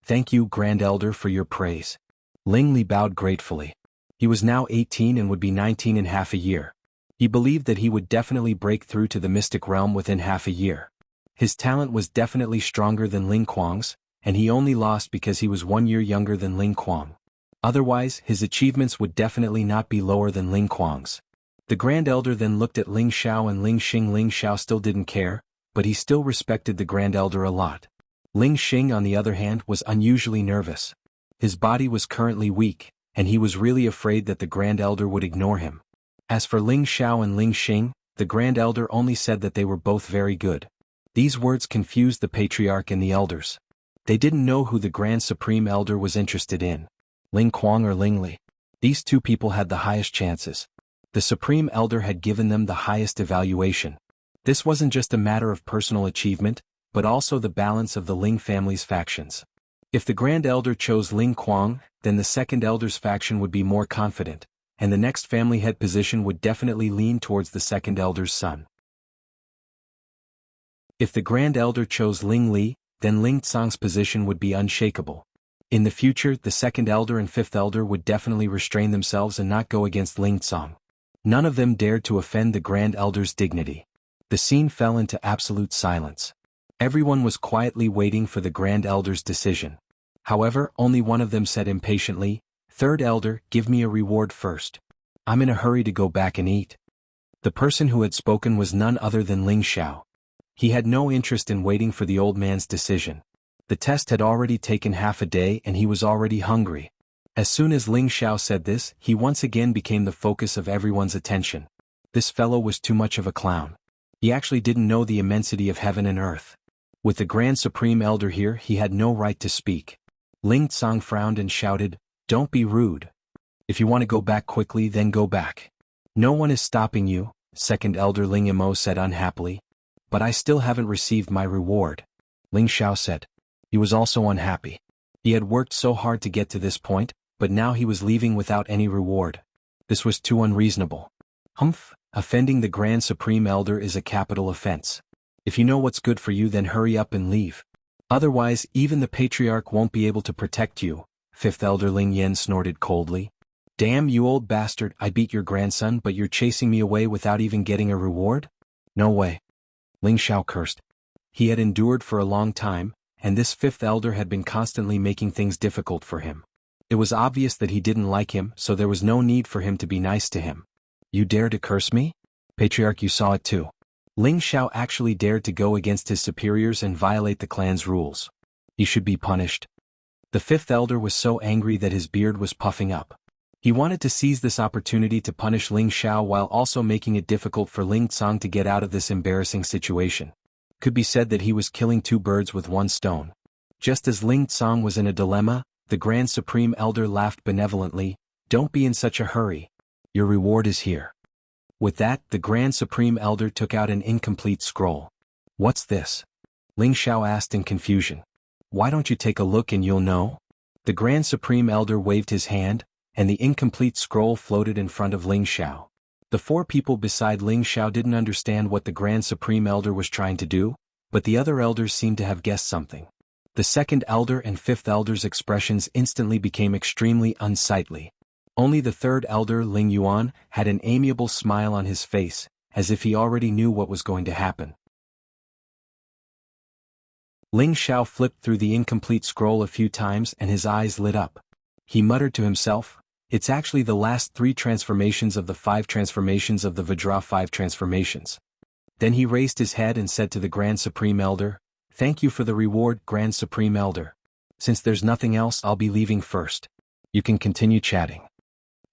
[SPEAKER 1] "Thank you, Grand Elder, for your praise." Ling Li bowed gratefully. He was now 18 and would be 19 in half a year. He believed that he would definitely break through to the mystic realm within half a year. His talent was definitely stronger than Ling Kuang's, and he only lost because he was 1 year younger than Ling Kuang. Otherwise, his achievements would definitely not be lower than Ling Kuang's. The Grand Elder then looked at Ling Xiao and Ling Xing. Ling Xiao still didn't care, but he still respected the Grand Elder a lot. Ling Xing, on the other hand, was unusually nervous. His body was currently weak, and he was really afraid that the Grand Elder would ignore him. As for Ling Xiao and Ling Xing, the Grand Elder only said that they were both very good. These words confused the Patriarch and the Elders. They didn't know who the Grand Supreme Elder was interested in. Ling Kuang or Ling Li. These two people had the highest chances. The Supreme Elder had given them the highest evaluation. This wasn't just a matter of personal achievement, but also the balance of the Ling family's factions. If the Grand Elder chose Ling Kuang, then the Second Elder's faction would be more confident, and the next family head position would definitely lean towards the Second Elder's son. If the Grand Elder chose Ling Li, then Ling Tsang's position would be unshakable. In the future, the Second Elder and Fifth Elder would definitely restrain themselves and not go against Ling Tsang. None of them dared to offend the Grand Elder's dignity. The scene fell into absolute silence. Everyone was quietly waiting for the Grand Elder's decision. However, only one of them said impatiently, "Third Elder, give me a reward first. I'm in a hurry to go back and eat." The person who had spoken was none other than Ling Xiao. He had no interest in waiting for the old man's decision. The test had already taken half a day and he was already hungry. As soon as Ling Xiao said this, he once again became the focus of everyone's attention. This fellow was too much of a clown. He actually didn't know the immensity of heaven and earth. With the Grand Supreme Elder here, he had no right to speak. Ling Tsang frowned and shouted, "Don't be rude. If you want to go back quickly, then go back. No one is stopping you," Second Elder Ling Imo said unhappily. "But I still haven't received my reward," Ling Xiao said. He was also unhappy. He had worked so hard to get to this point, but now he was leaving without any reward. This was too unreasonable. Offending the Grand Supreme Elder is a capital offense. If you know what's good for you, then hurry up and leave. Otherwise, even the Patriarch won't be able to protect you, Fifth Elder Ling Yen snorted coldly. "Damn you old bastard, I beat your grandson but you're chasing me away without even getting a reward? No way." Ling Xiao cursed. He had endured for a long time, and this Fifth Elder had been constantly making things difficult for him. It was obvious that he didn't like him, so there was no need for him to be nice to him. "You dare to curse me? Patriarch, you saw it too." Ling Xiao actually dared to go against his superiors and violate the clan's rules. He should be punished. The Fifth Elder was so angry that his beard was puffing up. He wanted to seize this opportunity to punish Ling Xiao while also making it difficult for Ling Tsang to get out of this embarrassing situation. Could be said that he was killing two birds with one stone. Just as Ling Tsang was in a dilemma, the Grand Supreme Elder laughed benevolently, "Don't be in such a hurry. Your reward is here." With that, the Grand Supreme Elder took out an incomplete scroll. "What's this?" Ling Xiao asked in confusion. "Why don't you take a look and you'll know?" The Grand Supreme Elder waved his hand, and the incomplete scroll floated in front of Ling Xiao. The four people beside Ling Xiao didn't understand what the Grand Supreme Elder was trying to do, but the other elders seemed to have guessed something. The Second Elder and Fifth Elder's expressions instantly became extremely unsightly. Only the Third Elder, Ling Yuan, had an amiable smile on his face, as if he already knew what was going to happen. Ling Xiao flipped through the incomplete scroll a few times and his eyes lit up. He muttered to himself, "It's actually the last 3 transformations of the 5 transformations of the Vajra 5 transformations." Then he raised his head and said to the Grand Supreme Elder, "Thank you for the reward, Grand Supreme Elder. Since there's nothing else, I'll be leaving first. You can continue chatting."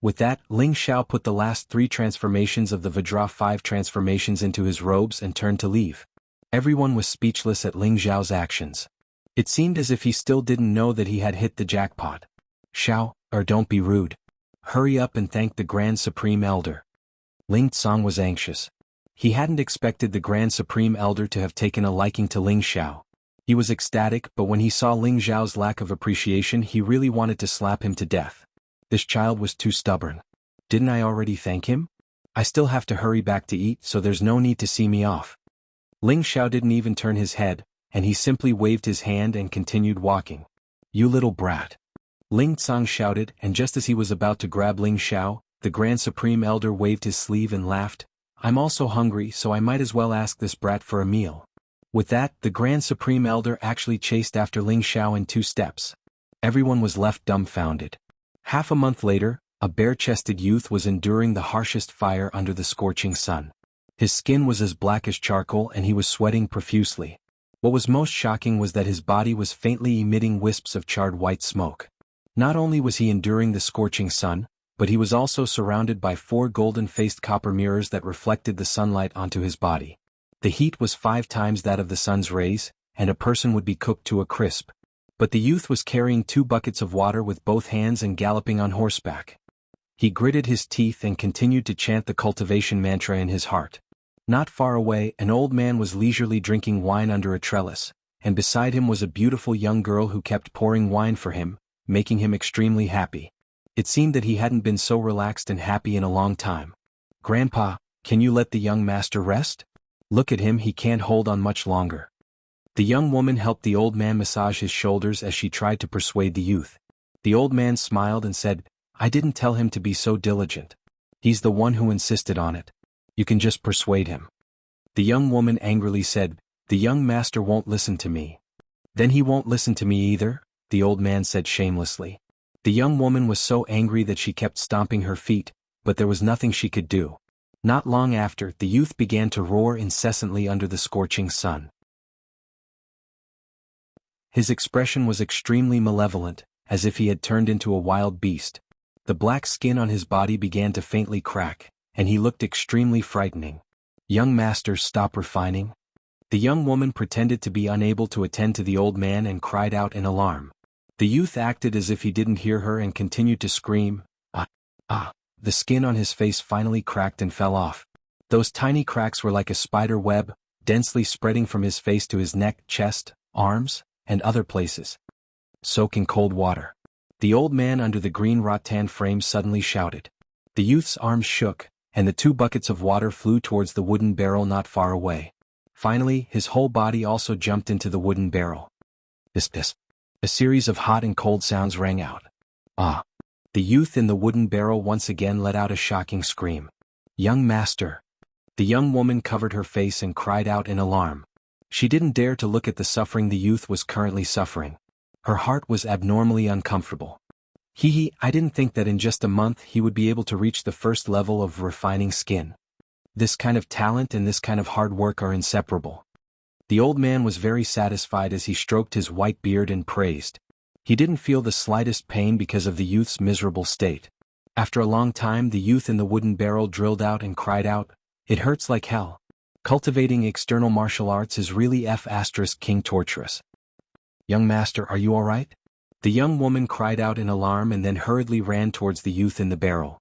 [SPEAKER 1] With that, Ling Xiao put the last 3 transformations of the Vajra 5 transformations into his robes and turned to leave. Everyone was speechless at Ling Xiao's actions. It seemed as if he still didn't know that he had hit the jackpot. "Xiao, or don't be rude. Hurry up and thank the Grand Supreme Elder." Ling Tsang was anxious. He hadn't expected the Grand Supreme Elder to have taken a liking to Ling Xiao. He was ecstatic, but when he saw Ling Xiao's lack of appreciation, he really wanted to slap him to death. This child was too stubborn. "Didn't I already thank him? I still have to hurry back to eat, so there's no need to see me off." Ling Xiao didn't even turn his head, and he simply waved his hand and continued walking. "You little brat." Ling Tsang shouted, and just as he was about to grab Ling Xiao, the Grand Supreme Elder waved his sleeve and laughed. "I'm also hungry, so I might as well ask this brat for a meal." With that, the Grand Supreme Elder actually chased after Ling Xiao in 2 steps. Everyone was left dumbfounded. Half a month later, a bare-chested youth was enduring the harshest fire under the scorching sun. His skin was as black as charcoal and he was sweating profusely. What was most shocking was that his body was faintly emitting wisps of charred white smoke. Not only was he enduring the scorching sun, but he was also surrounded by 4 golden-faced copper mirrors that reflected the sunlight onto his body. The heat was 5 times that of the sun's rays, and a person would be cooked to a crisp. But the youth was carrying 2 buckets of water with both hands and galloping on horseback. He gritted his teeth and continued to chant the cultivation mantra in his heart. Not far away, an old man was leisurely drinking wine under a trellis, and beside him was a beautiful young girl who kept pouring wine for him, making him extremely happy. It seemed that he hadn't been so relaxed and happy in a long time. "Grandpa, can you let the young master rest? Look at him, he can't hold on much longer." The young woman helped the old man massage his shoulders as she tried to persuade the youth. The old man smiled and said, "I didn't tell him to be so diligent. He's the one who insisted on it. You can just persuade him." The young woman angrily said, "The young master won't listen to me." "Then he won't listen to me either," the old man said shamelessly. The young woman was so angry that she kept stomping her feet, but there was nothing she could do. Not long after, the youth began to roar incessantly under the scorching sun. His expression was extremely malevolent, as if he had turned into a wild beast. The black skin on his body began to faintly crack, and he looked extremely frightening. "Young master, stop refining." The young woman pretended to be unable to attend to the old man and cried out in alarm. The youth acted as if he didn't hear her and continued to scream, "Ah, ah." The skin on his face finally cracked and fell off. Those tiny cracks were like a spider web, densely spreading from his face to his neck, chest, arms, and other places. "Soak in cold water." The old man under the green rattan frame suddenly shouted. The youth's arms shook, and the 2 buckets of water flew towards the wooden barrel not far away. Finally, his whole body also jumped into the wooden barrel. This. A series of hot and cold sounds rang out. "Ah." The youth in the wooden barrel once again let out a shocking scream. "Young master." The young woman covered her face and cried out in alarm. She didn't dare to look at the suffering the youth was currently suffering. Her heart was abnormally uncomfortable. I didn't think that in just a month he would be able to reach the first level of refining skin. This kind of talent and this kind of hard work are inseparable." The old man was very satisfied as he stroked his white beard and praised. He didn't feel the slightest pain because of the youth's miserable state. After a long time, the youth in the wooden barrel drilled out and cried out, "It hurts like hell. Cultivating external martial arts is really King torturous." "Young master, are you all right?" The young woman cried out in alarm and then hurriedly ran towards the youth in the barrel.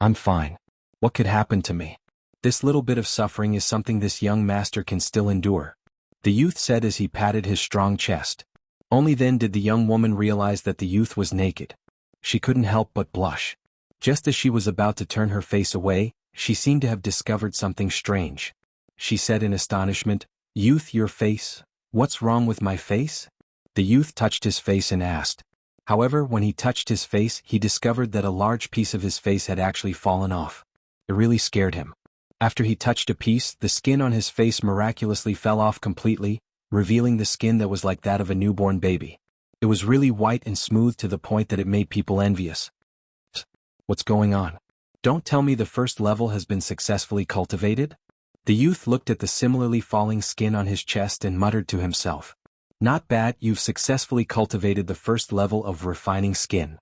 [SPEAKER 1] "I'm fine. What could happen to me? This little bit of suffering is something this young master can still endure," the youth said as he patted his strong chest. Only then did the young woman realize that the youth was naked. She couldn't help but blush. Just as she was about to turn her face away, she seemed to have discovered something strange. She said in astonishment, "Youth, your face? What's wrong with my face?" The youth touched his face and asked. However, when he touched his face, he discovered that a large piece of his face had actually fallen off. It really scared him. After he touched a piece, the skin on his face miraculously fell off completely, revealing the skin that was like that of a newborn baby. It was really white and smooth to the point that it made people envious. "What's going on? Don't tell me the first level has been successfully cultivated?" The youth looked at the similarly falling skin on his chest and muttered to himself. "Not bad, you've successfully cultivated the first level of refining skin."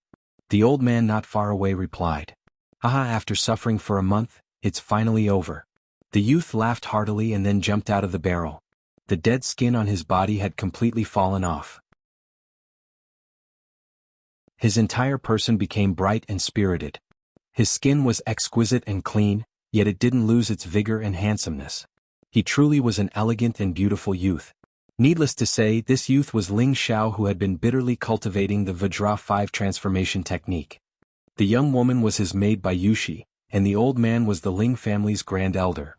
[SPEAKER 1] The old man not far away replied. "Haha, after suffering for a month, it's finally over." The youth laughed heartily and then jumped out of the barrel. The dead skin on his body had completely fallen off. His entire person became bright and spirited. His skin was exquisite and clean, yet it didn't lose its vigor and handsomeness. He truly was an elegant and beautiful youth. Needless to say, this youth was Ling Xiao, who had been bitterly cultivating the Vajra 5 transformation technique. The young woman was his maid by Yushi, and the old man was the Ling family's grand elder.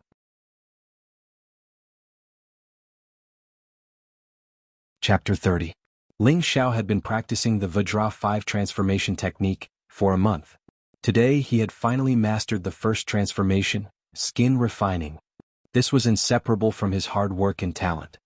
[SPEAKER 1] Chapter 30. Ling Xiao had been practicing the Vajra 5 transformation technique for a month. Today he had finally mastered the first transformation, skin refining. This was inseparable from his hard work and talent.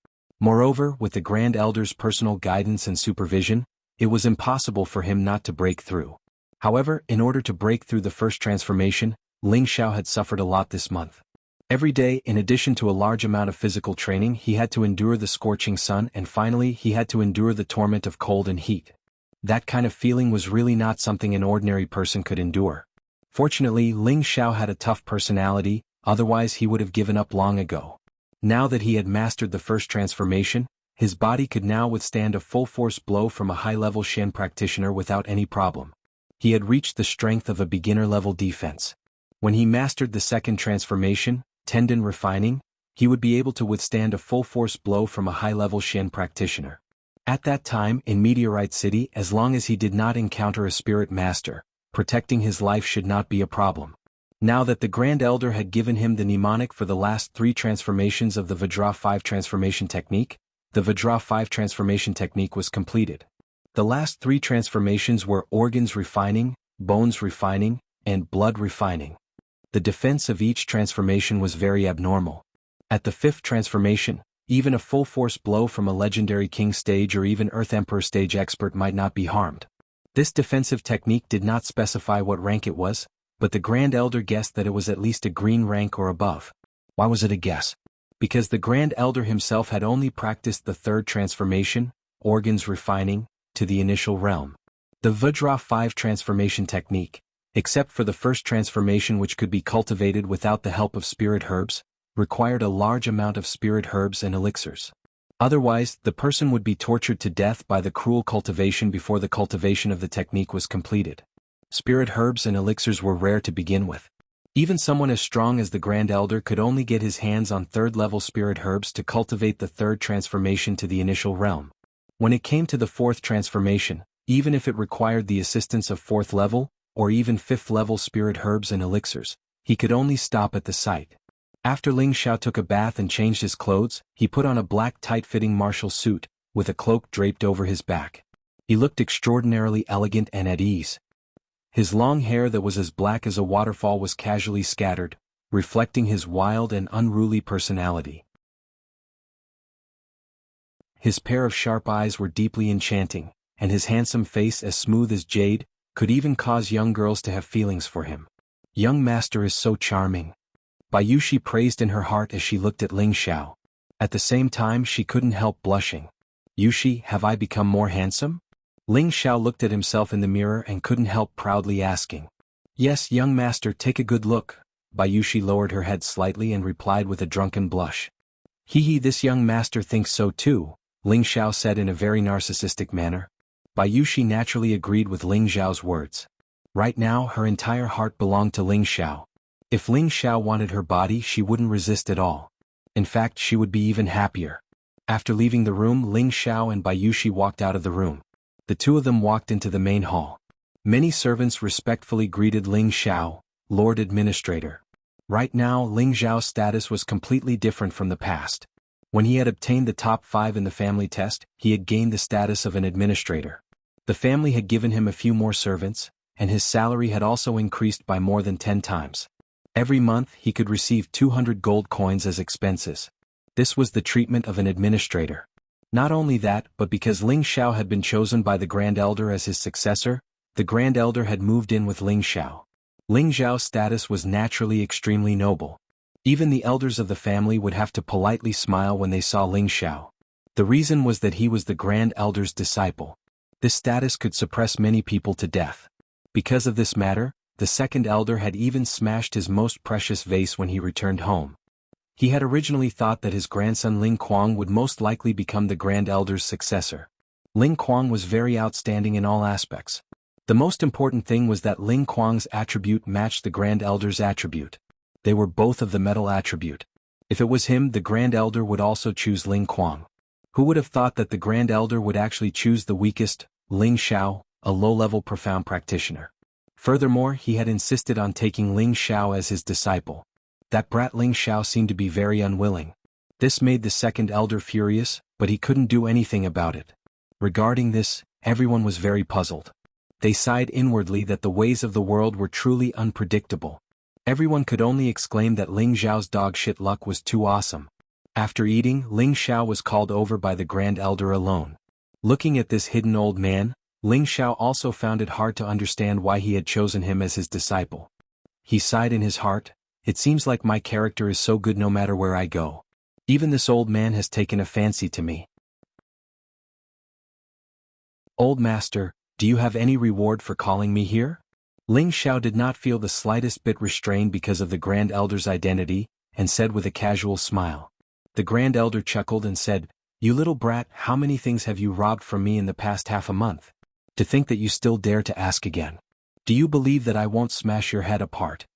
[SPEAKER 1] Moreover, with the Grand Elder's personal guidance and supervision, it was impossible for him not to break through. However, in order to break through the first transformation, Ling Xiao had suffered a lot this month. Every day, in addition to a large amount of physical training, he had to endure the scorching sun, and finally he had to endure the torment of cold and heat. That kind of feeling was really not something an ordinary person could endure. Fortunately, Ling Xiao had a tough personality, otherwise he would have given up long ago. Now that he had mastered the first transformation, his body could now withstand a full-force blow from a high-level Shen practitioner without any problem. He had reached the strength of a beginner-level defense. When he mastered the second transformation, tendon refining, he would be able to withstand a full-force blow from a high-level Shen practitioner. At that time, in Meteorite City, as long as he did not encounter a spirit master, protecting his life should not be a problem. Now that the Grand Elder had given him the mnemonic for the last 3 transformations of the Vajra 5 transformation technique, the Vajra 5 transformation technique was completed. The last 3 transformations were organs refining, bones refining, and blood refining. The defense of each transformation was very abnormal. At the 5th transformation, even a full-force blow from a legendary king stage or even Earth Emperor stage expert might not be harmed. This defensive technique did not specify what rank it was, but the Grand Elder guessed that it was at least a green rank or above. Why was it a guess? Because the Grand Elder himself had only practiced the 3rd transformation, organs refining, to the initial realm. The Vajra 5 transformation technique, except for the first transformation which could be cultivated without the help of spirit herbs, required a large amount of spirit herbs and elixirs. Otherwise, the person would be tortured to death by the cruel cultivation before the cultivation of the technique was completed. Spirit herbs and elixirs were rare to begin with. Even someone as strong as the Grand Elder could only get his hands on 3rd-level spirit herbs to cultivate the 3rd transformation to the initial realm. When it came to the 4th transformation, even if it required the assistance of 4th level, or even 5th-level spirit herbs and elixirs, he could only stop at the sight. After Ling Xiao took a bath and changed his clothes, he put on a black tight-fitting martial suit, with a cloak draped over his back. He looked extraordinarily elegant and at ease. His long hair that was as black as a waterfall was casually scattered, reflecting his wild and unruly personality. His pair of sharp eyes were deeply enchanting, and his handsome face as smooth as jade, could even cause young girls to have feelings for him. Young master is so charming. Bayushi praised in her heart as she looked at Ling Xiao. At the same time she couldn't help blushing. Yushi, have I become more handsome? Ling Xiao looked at himself in the mirror and couldn't help proudly asking. Yes, young master, take a good look. Bayushi lowered her head slightly and replied with a drunken blush. Hee, this young master thinks so too, Ling Xiao said in a very narcissistic manner. Bayushi naturally agreed with Ling Xiao's words. Right now her entire heart belonged to Ling Xiao. If Ling Xiao wanted her body, she wouldn't resist at all. In fact, she would be even happier. After leaving the room, Ling Xiao and Bayushi walked out of the room. The two of them walked into the main hall. Many servants respectfully greeted Ling Xiao, Lord Administrator. Right now, Ling Xiao's status was completely different from the past. When he had obtained the top 5 in the family test, he had gained the status of an administrator. The family had given him a few more servants, and his salary had also increased by more than 10 times. Every month he could receive 200 gold coins as expenses. This was the treatment of an administrator. Not only that, but because Ling Xiao had been chosen by the Grand Elder as his successor, the Grand Elder had moved in with Ling Xiao. Ling Xiao's status was naturally extremely noble. Even the elders of the family would have to politely smile when they saw Ling Xiao. The reason was that he was the Grand Elder's disciple. This status could suppress many people to death. Because of this matter, the second elder had even smashed his most precious vase when he returned home. He had originally thought that his grandson Ling Kuang would most likely become the Grand Elder's successor. Ling Kuang was very outstanding in all aspects. The most important thing was that Ling Kuang's attribute matched the Grand Elder's attribute. They were both of the metal attribute. If it was him, the Grand Elder would also choose Ling Kuang. Who would have thought that the Grand Elder would actually choose the weakest, Ling Xiao, a low-level profound practitioner? Furthermore, he had insisted on taking Ling Xiao as his disciple. That brat Ling Xiao seemed to be very unwilling. This made the second elder furious, but he couldn't do anything about it. Regarding this, everyone was very puzzled. They sighed inwardly that the ways of the world were truly unpredictable. Everyone could only exclaim that Ling Xiao's dog-shit luck was too awesome. After eating, Ling Xiao was called over by the Grand Elder alone. Looking at this hidden old man, Ling Xiao also found it hard to understand why he had chosen him as his disciple. He sighed in his heart, "It seems like my character is so good no matter where I go. Even this old man has taken a fancy to me." "Old master, do you have any reward for calling me here?" Ling Xiao did not feel the slightest bit restrained because of the Grand Elder's identity, and said with a casual smile. The Grand Elder chuckled and said, "You little brat, how many things have you robbed from me in the past half a month? To think that you still dare to ask again. Do you believe that I won't smash your head apart?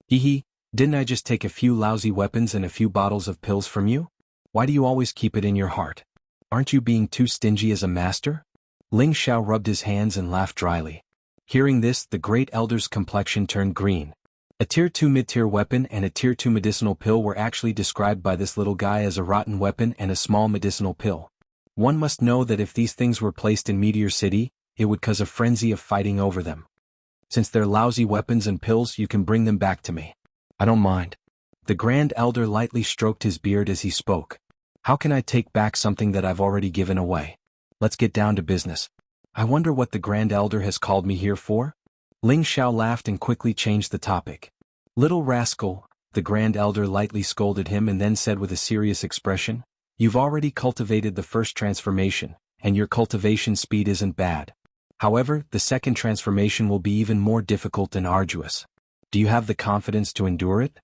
[SPEAKER 1] Hee, didn't I just take a few lousy weapons and a few bottles of pills from you? Why do you always keep it in your heart? Aren't you being too stingy as a master?" Ling Xiao rubbed his hands and laughed dryly. Hearing this, the Great Elder's complexion turned green. A Tier 2 mid-tier weapon and a Tier 2 medicinal pill were actually described by this little guy as a rotten weapon and a small medicinal pill. One must know that if these things were placed in Meteor City, it would cause a frenzy of fighting over them. Since they're lousy weapons and pills, you can bring them back to me. I don't mind. The Grand Elder lightly stroked his beard as he spoke. How can I take back something that I've already given away? Let's get down to business. I wonder what the Grand Elder has called me here for? Ling Xiao laughed and quickly changed the topic. Little rascal, the Grand Elder lightly scolded him and then said with a serious expression, "You've already cultivated the first transformation, and your cultivation speed isn't bad. However, the second transformation will be even more difficult and arduous. Do you have the confidence to endure it?"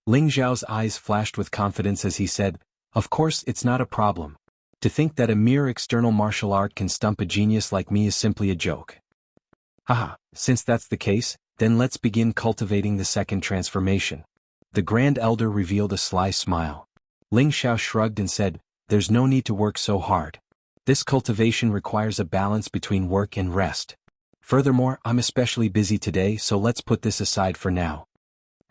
[SPEAKER 1] Ling Xiao's eyes flashed with confidence as he said, "Of course it's not a problem. To think that a mere external martial art can stump a genius like me is simply a joke. Haha, since that's the case, then let's begin cultivating the second transformation." The Grand Elder revealed a sly smile. Ling Xiao shrugged and said, "There's no need to work so hard. This cultivation requires a balance between work and rest. Furthermore, I'm especially busy today, so let's put this aside for now."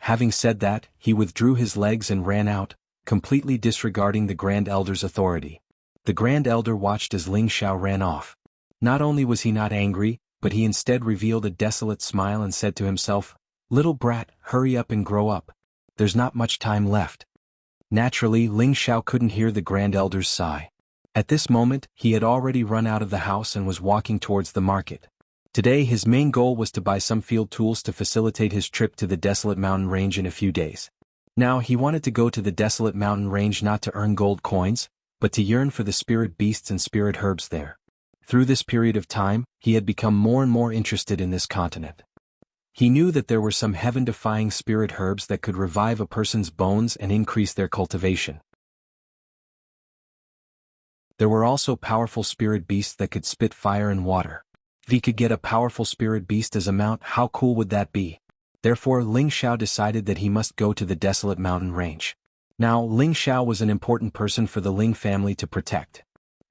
[SPEAKER 1] Having said that, he withdrew his legs and ran out, completely disregarding the Grand Elder's authority. The Grand Elder watched as Ling Xiao ran off. Not only was he not angry, but he instead revealed a desolate smile and said to himself, "Little brat, hurry up and grow up. There's not much time left." Naturally, Ling Xiao couldn't hear the Grand Elder's sigh. At this moment, he had already run out of the house and was walking towards the market. Today his main goal was to buy some field tools to facilitate his trip to the desolate mountain range in a few days. Now he wanted to go to the desolate mountain range not to earn gold coins, but to yearn for the spirit beasts and spirit herbs there. Through this period of time, he had become more and more interested in this continent. He knew that there were some heaven-defying spirit herbs that could revive a person's bones and increase their cultivation. There were also powerful spirit beasts that could spit fire and water. If he could get a powerful spirit beast as a mount, how cool would that be? Therefore, Ling Xiao decided that he must go to the desolate mountain range. Now, Ling Xiao was an important person for the Ling family to protect.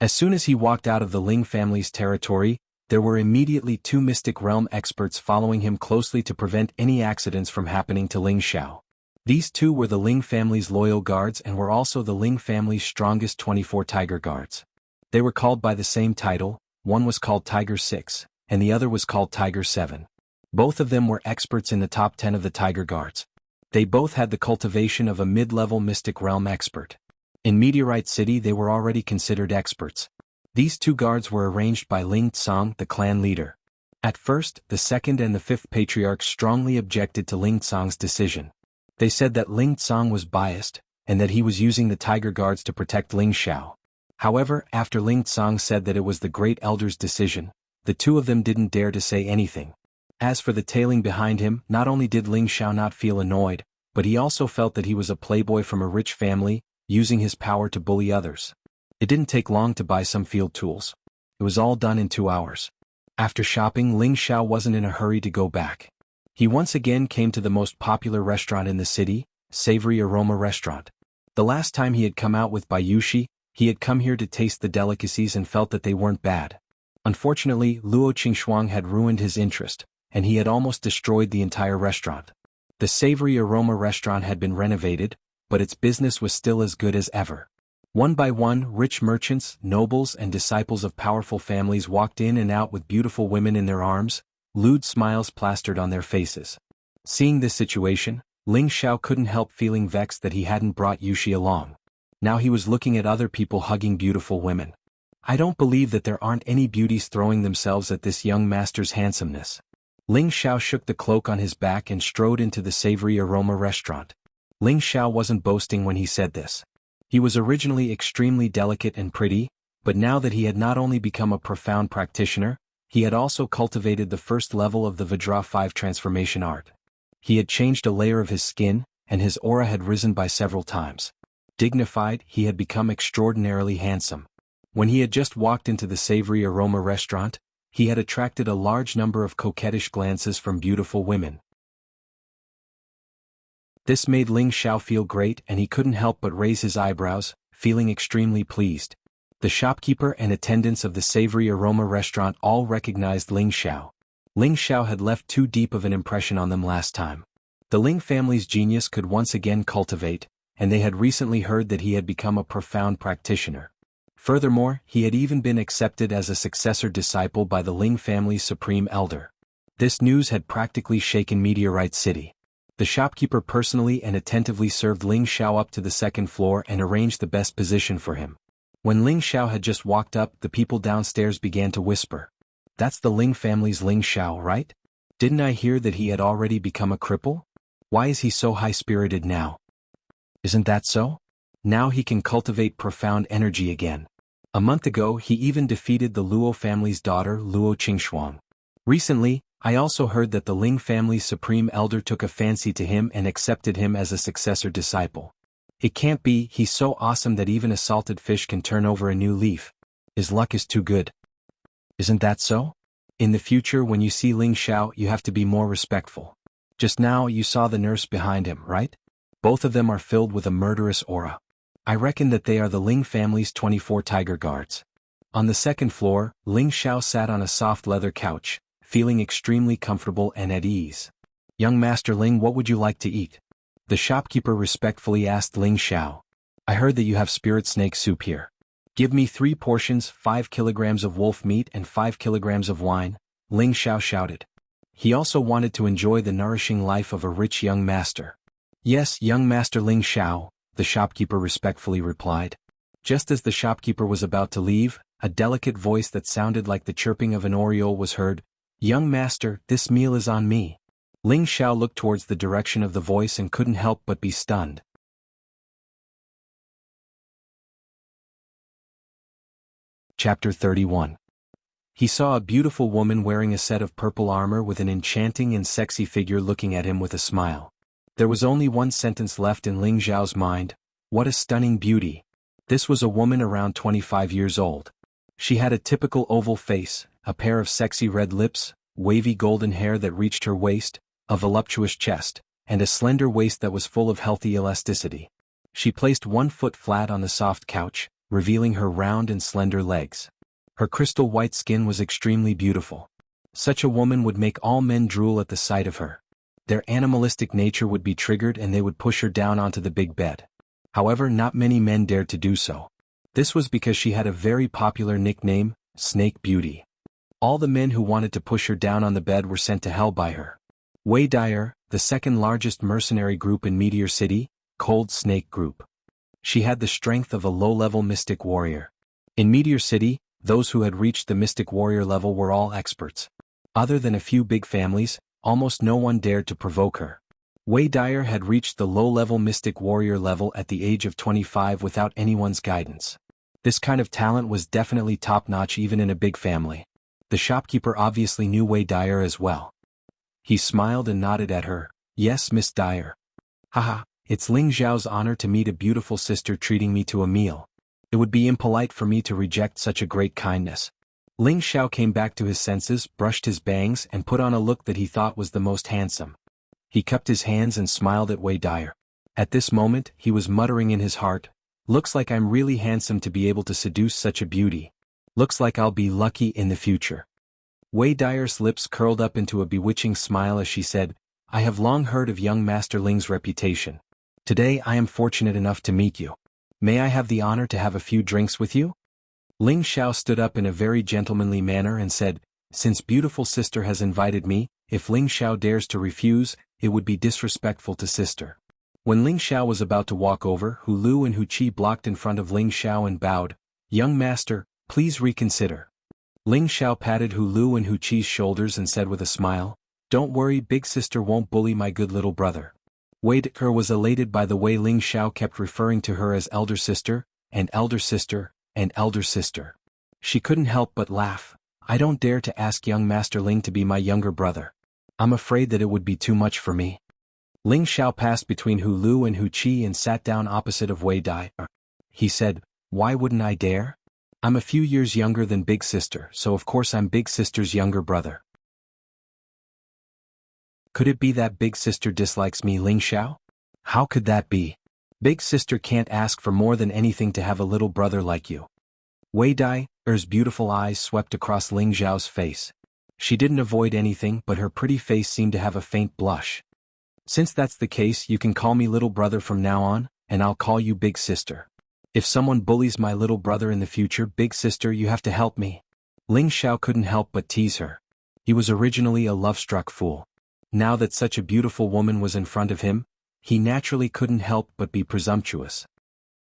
[SPEAKER 1] As soon as he walked out of the Ling family's territory, there were immediately 2 Mystic Realm experts following him closely to prevent any accidents from happening to Ling Xiao. These 2 were the Ling family's loyal guards and were also the Ling family's strongest 24 Tiger Guards. They were called by the same title, one was called Tiger 6, and the other was called Tiger 7. Both of them were experts in the top 10 of the Tiger Guards. They both had the cultivation of a mid-level Mystic Realm expert. In Meteorite City they were already considered experts. These 2 guards were arranged by Ling Tsang, the clan leader. At first, the 2nd and the 5th patriarchs strongly objected to Ling Tsang's decision. They said that Ling Tsang was biased, and that he was using the Tiger Guards to protect Ling Xiao. However, after Ling Tsang said that it was the Great Elder's decision, the 2 of them didn't dare to say anything. As for the tailing behind him, not only did Ling Xiao not feel annoyed, but he also felt that he was a playboy from a rich family, using his power to bully others. It didn't take long to buy some field tools. It was all done in 2 hours. After shopping, Ling Xiao wasn't in a hurry to go back. He once again came to the most popular restaurant in the city, Savory Aroma Restaurant. The last time he had come out with Bayushi, he had come here to taste the delicacies and felt that they weren't bad. Unfortunately, Luo Qingxuang had ruined his interest, and he had almost destroyed the entire restaurant. The Savory Aroma Restaurant had been renovated, but its business was still as good as ever. One by one, rich merchants, nobles and disciples of powerful families walked in and out with beautiful women in their arms, lewd smiles plastered on their faces. Seeing this situation, Ling Xiao couldn't help feeling vexed that he hadn't brought Yushi along. Now he was looking at other people hugging beautiful women. I don't believe that there aren't any beauties throwing themselves at this young master's handsomeness. Ling Xiao shook the cloak on his back and strode into the savory aroma restaurant. Ling Xiao wasn't boasting when he said this. He was originally extremely delicate and pretty, but now that he had not only become a profound practitioner, he had also cultivated the first level of the Vajra 5 transformation art. He had changed a layer of his skin, and his aura had risen by several times. Dignified, he had become extraordinarily handsome. When he had just walked into the savory aroma restaurant, he had attracted a large number of coquettish glances from beautiful women. This made Ling Xiao feel great, and he couldn't help but raise his eyebrows, feeling extremely pleased. The shopkeeper and attendants of the savory aroma restaurant all recognized Ling Xiao. Ling Xiao had left too deep of an impression on them last time. The Ling family's genius could once again cultivate, and they had recently heard that he had become a profound practitioner. Furthermore, he had even been accepted as a successor disciple by the Ling family's supreme elder. This news had practically shaken Meteorite City. The shopkeeper personally and attentively served Ling Xiao up to the second floor and arranged the best position for him. When Ling Xiao had just walked up, the people downstairs began to whisper. That's the Ling family's Ling Xiao, right? Didn't I hear that he had already become a cripple? Why is he so high-spirited now? Isn't that so? Now he can cultivate profound energy again. A month ago he even defeated the Luo family's daughter Luo Qingshuang. Recently, I also heard that the Ling family's supreme elder took a fancy to him and accepted him as a successor disciple. It can't be, he's so awesome that even a salted fish can turn over a new leaf. His luck is too good. Isn't that so? In the future when you see Ling Xiao you have to be more respectful. Just now you saw the nurse behind him, right? Both of them are filled with a murderous aura. I reckon that they are the Ling family's 24 tiger guards. On the second floor, Ling Xiao sat on a soft leather couch, feeling extremely comfortable and at ease. Young Master Ling, what would you like to eat? The shopkeeper respectfully asked Ling Xiao. I heard that you have spirit snake soup here. Give me 3 portions, 5 kilograms of wolf meat and 5 kilograms of wine, Ling Xiao shouted. He also wanted to enjoy the nourishing life of a rich young master. Yes, young Master Ling Xiao, the shopkeeper respectfully replied. Just as the shopkeeper was about to leave, a delicate voice that sounded like the chirping of an oriole was heard. Young master, this meal is on me. Ling Xiao looked towards the direction of the voice and couldn't help but be stunned. Chapter 31. He saw a beautiful woman wearing a set of purple armor with an enchanting and sexy figure looking at him with a smile. There was only one sentence left in Ling Xiao's mind. What a stunning beauty. This was a woman around 25 years old. She had a typical oval face, a pair of sexy red lips, wavy golden hair that reached her waist, a voluptuous chest, and a slender waist that was full of healthy elasticity. She placed one foot flat on the soft couch, revealing her round and slender legs. Her crystal white skin was extremely beautiful. Such a woman would make all men drool at the sight of her. Their animalistic nature would be triggered and they would push her down onto the big bed. However, not many men dared to do so. This was because she had a very popular nickname, Snake Beauty. All the men who wanted to push her down on the bed were sent to hell by her. Wei Dyer, the second largest mercenary group in Meteor City, Cold Snake Group. She had the strength of a low-level mystic warrior. In Meteor City, those who had reached the mystic warrior level were all experts. Other than a few big families, almost no one dared to provoke her. Wei Dyer had reached the low-level mystic warrior level at the age of 25 without anyone's guidance. This kind of talent was definitely top-notch even in a big family. The shopkeeper obviously knew Wei Dyer as well. He smiled and nodded at her. Yes, Miss Dyer. Haha, it's Ling Xiao's honor to meet a beautiful sister treating me to a meal. It would be impolite for me to reject such a great kindness. Ling Xiao came back to his senses, brushed his bangs and put on a look that he thought was the most handsome. He cupped his hands and smiled at Wei Dyer. At this moment, he was muttering in his heart, looks like I'm really handsome to be able to seduce such a beauty. Looks like I'll be lucky in the future. Wei Dyer's lips curled up into a bewitching smile as she said, I have long heard of young Master Ling's reputation. Today I am fortunate enough to meet you. May I have the honor to have a few drinks with you? Ling Xiao stood up in a very gentlemanly manner and said, since beautiful sister has invited me, if Ling Xiao dares to refuse, it would be disrespectful to sister. When Ling Xiao was about to walk over, Hu Lu and Hu Qi blocked in front of Ling Xiao and bowed. "Young master, please reconsider." Ling Xiao patted Hu Lu and Hu Qi's shoulders and said with a smile, "Don't worry, big sister won't bully my good little brother." Wei Dai was elated by the way Ling Xiao kept referring to her as elder sister, and elder sister, and elder sister. She couldn't help but laugh. "I don't dare to ask young Master Ling to be my younger brother. I'm afraid that it would be too much for me." Ling Xiao passed between Hu Lu and Hu Qi and sat down opposite of Wei Dai. He said, "Why wouldn't I dare? I'm a few years younger than big sister, so of course I'm big sister's younger brother." "Could it be that big sister dislikes me, Ling Xiao? How could that be? Big sister can't ask for more than anything to have a little brother like you." Wei Dai's beautiful eyes swept across Ling Xiao's face. She didn't avoid anything, but her pretty face seemed to have a faint blush. "Since that's the case, you can call me little brother from now on, and I'll call you big sister. If someone bullies my little brother in the future, big sister, you have to help me." Ling Xiao couldn't help but tease her. He was originally a love-struck fool. Now that such a beautiful woman was in front of him, he naturally couldn't help but be presumptuous.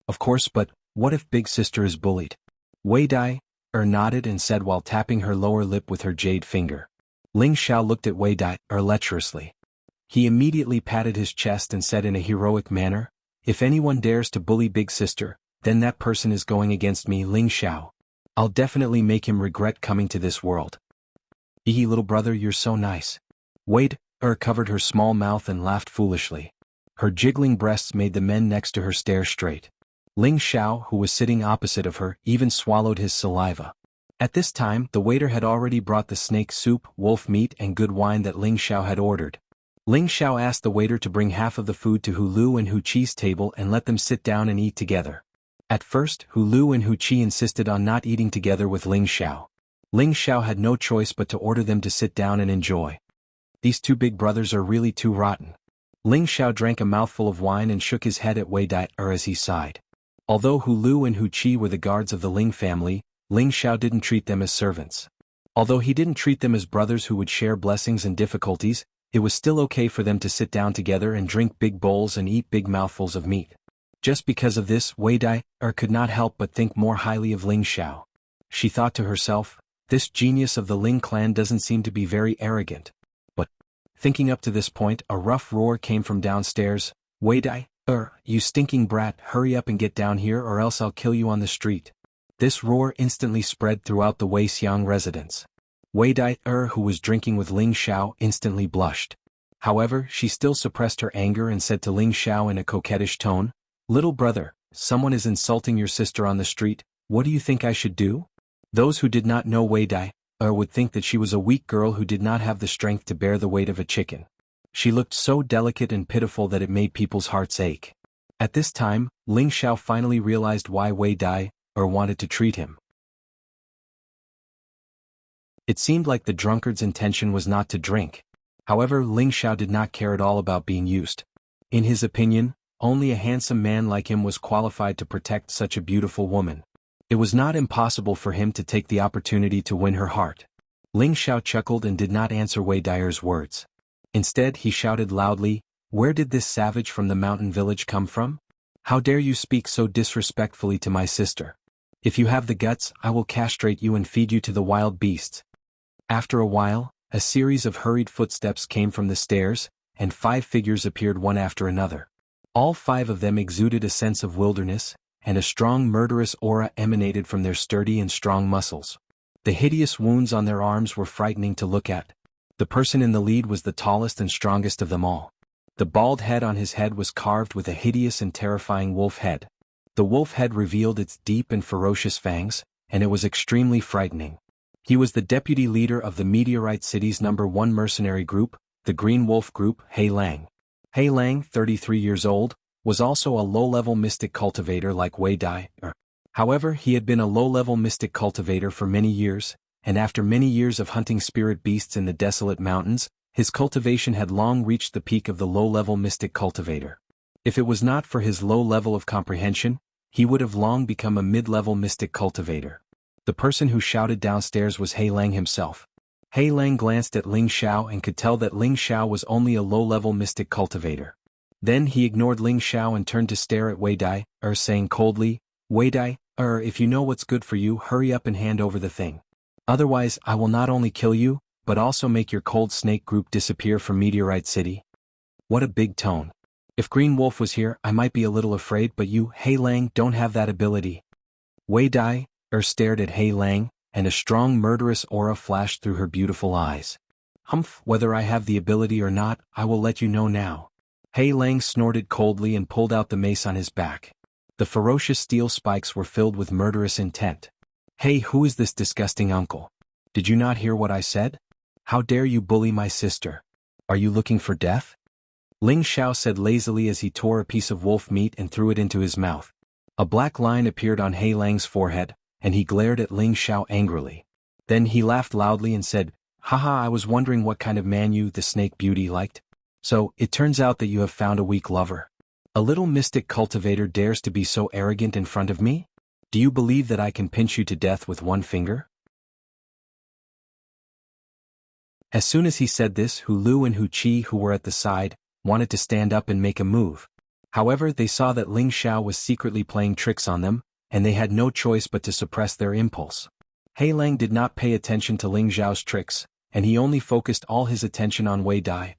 [SPEAKER 1] "Of course, but what if big sister is bullied?" Wei Dai nodded and said while tapping her lower lip with her jade finger. Ling Xiao looked at Wei Dai lecherously. He immediately patted his chest and said in a heroic manner, "If anyone dares to bully big sister, then that person is going against me, Ling Xiao. I'll definitely make him regret coming to this world." "Ehe, little brother, you're so nice." Wei Dai covered her small mouth and laughed foolishly. Her jiggling breasts made the men next to her stare straight. Ling Xiao, who was sitting opposite of her, even swallowed his saliva. At this time, the waiter had already brought the snake soup, wolf meat and good wine that Ling Xiao had ordered. Ling Xiao asked the waiter to bring half of the food to Hu Lu and Hu Qi's table and let them sit down and eat together. At first, Hu Lu and Hu Qi insisted on not eating together with Ling Xiao. Ling Xiao had no choice but to order them to sit down and enjoy. "These two big brothers are really too rotten." Ling Xiao drank a mouthful of wine and shook his head at Wei Dai as he sighed. Although Hu Lu and Hu Qi were the guards of the Ling family, Ling Xiao didn't treat them as servants. Although he didn't treat them as brothers who would share blessings and difficulties, it was still okay for them to sit down together and drink big bowls and eat big mouthfuls of meat. Just because of this, Wei Dai could not help but think more highly of Ling Xiao. She thought to herself, "This genius of the Ling clan doesn't seem to be very arrogant." But, thinking up to this point, a rough roar came from downstairs. "Wei Dai, you stinking brat, hurry up and get down here or else I'll kill you on the street." This roar instantly spread throughout the Wei Xiang residence. Wei Dai, who was drinking with Ling Xiao, instantly blushed. However, she still suppressed her anger and said to Ling Xiao in a coquettish tone, "Little brother, someone is insulting your sister on the street, what do you think I should do?" Those who did not know Wei Dai would think that she was a weak girl who did not have the strength to bear the weight of a chicken. She looked so delicate and pitiful that it made people's hearts ache. At this time, Ling Xiao finally realized why Wei Dai wanted to treat him. It seemed like the drunkard's intention was not to drink. However, Ling Xiao did not care at all about being used. In his opinion, only a handsome man like him was qualified to protect such a beautiful woman. It was not impossible for him to take the opportunity to win her heart. Ling Xiao chuckled and did not answer Wei Dai's words. Instead, he shouted loudly, "Where did this savage from the mountain village come from? How dare you speak so disrespectfully to my sister? If you have the guts, I will castrate you and feed you to the wild beasts." After a while, a series of hurried footsteps came from the stairs, and 5 figures appeared one after another. All 5 of them exuded a sense of wilderness, and a strong murderous aura emanated from their sturdy and strong muscles. The hideous wounds on their arms were frightening to look at. The person in the lead was the tallest and strongest of them all. The bald head on his head was carved with a hideous and terrifying wolf head. The wolf head revealed its deep and ferocious fangs, and it was extremely frightening. He was the deputy leader of the Meteorite City's #1 mercenary group, the Green Wolf Group, He Lang. He Lang, 33 years old, was also a low-level mystic cultivator like Wei Dai. However, he had been a low-level mystic cultivator for many years, and after many years of hunting spirit beasts in the desolate mountains, his cultivation had long reached the peak of the low-level mystic cultivator. If it was not for his low level of comprehension, he would have long become a mid-level mystic cultivator. The person who shouted downstairs was He Lang himself. He Lang glanced at Ling Xiao and could tell that Ling Xiao was only a low-level mystic cultivator. Then he ignored Ling Xiao and turned to stare at Wei Dai, saying coldly, Wei Dai, if you know what's good for you, hurry up and hand over the thing. Otherwise, I will not only kill you, but also make your cold snake group disappear from Meteorite City. What a big tone. If Green Wolf was here, I might be a little afraid, but you, Hei Lang, don't have that ability. Wei Dai, stared at Hei Lang, and a strong murderous aura flashed through her beautiful eyes. Humph, whether I have the ability or not, I will let you know now. Hei Lang snorted coldly and pulled out the mace on his back. The ferocious steel spikes were filled with murderous intent. Hey, who is this disgusting uncle? Did you not hear what I said? How dare you bully my sister? Are you looking for death? Ling Xiao said lazily as he tore a piece of wolf meat and threw it into his mouth. A black line appeared on Hei Lang's forehead, and he glared at Ling Xiao angrily. Then he laughed loudly and said, Haha, I was wondering what kind of man you, the snake beauty, liked. So, it turns out that you have found a weak lover. A little mystic cultivator dares to be so arrogant in front of me? Do you believe that I can pinch you to death with one finger? As soon as he said this, Hu Lu and Hu Qi, who were at the side, wanted to stand up and make a move. However, they saw that Ling Xiao was secretly playing tricks on them, and they had no choice but to suppress their impulse. Hei Lang did not pay attention to Ling Xiao's tricks, and he only focused all his attention on Wei Dai.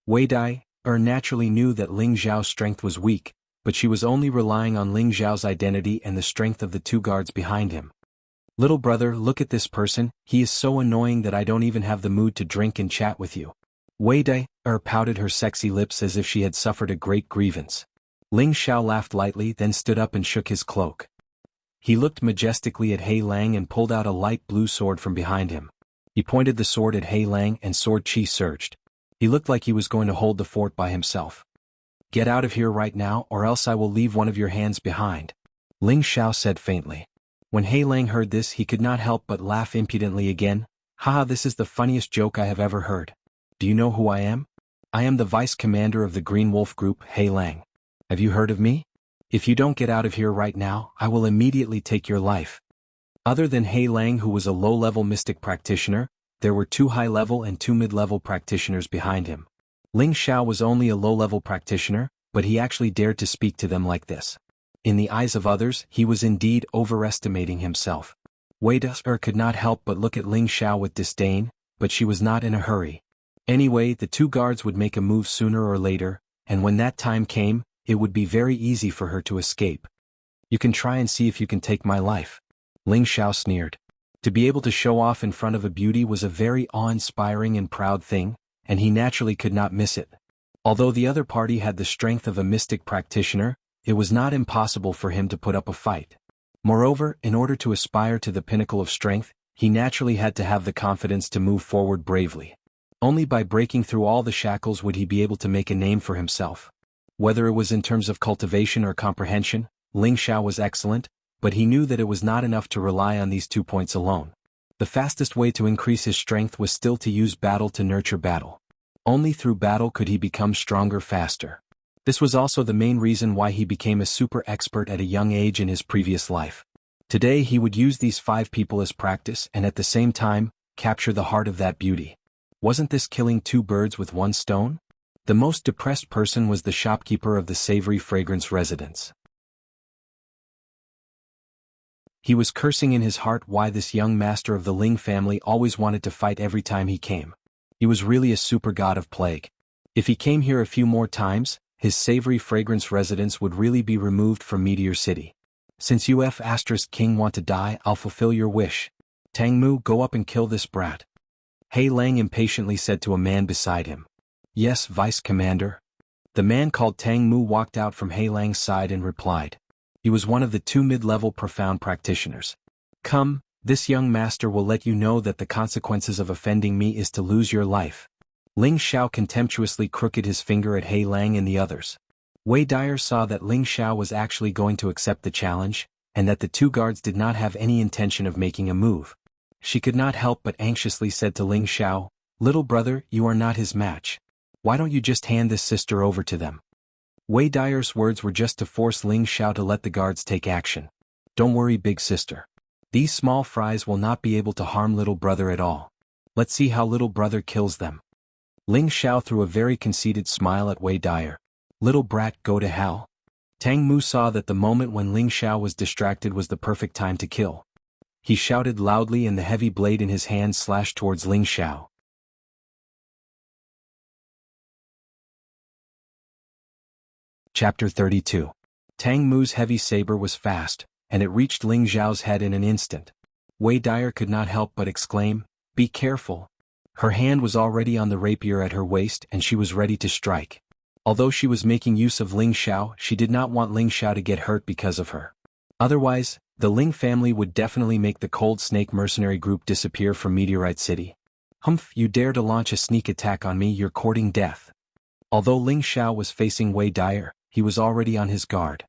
[SPEAKER 1] Wei Dai, naturally knew that Ling Xiao's strength was weak, but she was only relying on Ling Xiao's identity and the strength of the two guards behind him. Little brother, look at this person, he is so annoying that I don't even have the mood to drink and chat with you. Wei Dai, pouted her sexy lips as if she had suffered a great grievance. Ling Xiao laughed lightly, then stood up and shook his cloak. He looked majestically at Hei Lang and pulled out a light blue sword from behind him. He pointed the sword at Hei Lang and sword chi surged. He looked like he was going to hold the fort by himself. Get out of here right now, or else I will leave one of your hands behind. Ling Xiao said faintly. When Hei Lang heard this, he could not help but laugh impudently again. Haha, this is the funniest joke I have ever heard. Do you know who I am? I am the vice commander of the Green Wolf Group, Hei Lang. Have you heard of me? If you don't get out of here right now, I will immediately take your life. Other than Hei Lang, who was a low-level mystic practitioner, there were 2 high-level and 2 mid-level practitioners behind him. Ling Xiao was only a low-level practitioner, but he actually dared to speak to them like this. In the eyes of others, he was indeed overestimating himself. Wei Dai could not help but look at Ling Xiao with disdain, but she was not in a hurry. Anyway, the 2 guards would make a move sooner or later, and when that time came, it would be very easy for her to escape. You can try and see if you can take my life. Ling Xiao sneered. To be able to show off in front of a beauty was a very awe-inspiring and proud thing, and he naturally could not miss it. Although the other party had the strength of a mystic practitioner, it was not impossible for him to put up a fight. Moreover, in order to aspire to the pinnacle of strength, he naturally had to have the confidence to move forward bravely. Only by breaking through all the shackles would he be able to make a name for himself. Whether it was in terms of cultivation or comprehension, Ling Xiao was excellent, but he knew that it was not enough to rely on these 2 points alone. The fastest way to increase his strength was still to use battle to nurture battle. Only through battle could he become stronger faster. This was also the main reason why he became a super expert at a young age in his previous life. Today he would use these 5 people as practice and at the same time, capture the heart of that beauty. Wasn't this killing 2 birds with 1 stone? The most depressed person was the shopkeeper of the savory fragrance residence. He was cursing in his heart why this young master of the Ling family always wanted to fight every time he came. He was really a super god of plague. If he came here a few more times, his savory fragrance residence would really be removed from Meteor City. Since you King want to die, I'll fulfill your wish. Tang Mu, go up and kill this brat. Hei Lang impatiently said to a man beside him. Yes, Vice Commander. The man called Tang Mu walked out from Hei Lang's side and replied. He was one of the 2 mid-level profound practitioners. Come, this young master will let you know that the consequences of offending me is to lose your life. Ling Xiao contemptuously crooked his finger at Hei Lang and the others. Wei Dai saw that Ling Xiao was actually going to accept the challenge, and that the 2 guards did not have any intention of making a move. She could not help but anxiously said to Ling Xiao, Little brother, you are not his match. Why don't you just hand this sister over to them? Wei Dai's words were just to force Ling Xiao to let the guards take action. Don't worry, big sister. These small fries will not be able to harm little brother at all. Let's see how little brother kills them. Ling Xiao threw a very conceited smile at Wei Dai. Little brat, go to hell. Tang Mu saw that the moment when Ling Xiao was distracted was the perfect time to kill. He shouted loudly and the heavy blade in his hand slashed towards Ling Xiao. Chapter 32. Tang Mu's heavy saber was fast, and it reached Ling Xiao's head in an instant. Wei Dyer could not help but exclaim, "Be careful." Her hand was already on the rapier at her waist and she was ready to strike. Although she was making use of Ling Xiao, she did not want Ling Xiao to get hurt because of her. Otherwise, the Ling family would definitely make the Cold Snake mercenary group disappear from Meteorite City. "Humph, you dare to launch a sneak attack on me, you're courting death." Although Ling Xiao was facing Wei Dyer, he was already on his guard.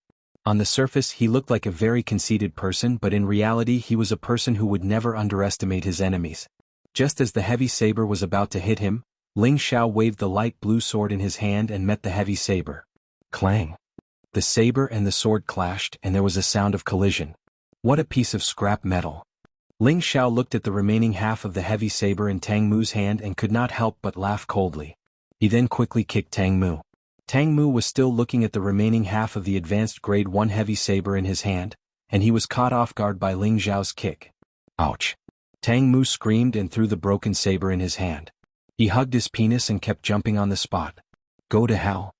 [SPEAKER 1] On the surface he looked like a very conceited person, but in reality he was a person who would never underestimate his enemies. Just as the heavy saber was about to hit him, Ling Xiao waved the light blue sword in his hand and met the heavy saber. Clang! The saber and the sword clashed and there was a sound of collision. What a piece of scrap metal! Ling Xiao looked at the remaining half of the heavy saber in Tang Mu's hand and could not help but laugh coldly. He then quickly kicked Tang Mu. Tang Mu was still looking at the remaining half of the advanced grade 1 heavy saber in his hand, and he was caught off guard by Ling Xiao's kick. Ouch! Tang Mu screamed and threw the broken saber in his hand. He hugged his penis and kept jumping on the spot. Go to hell!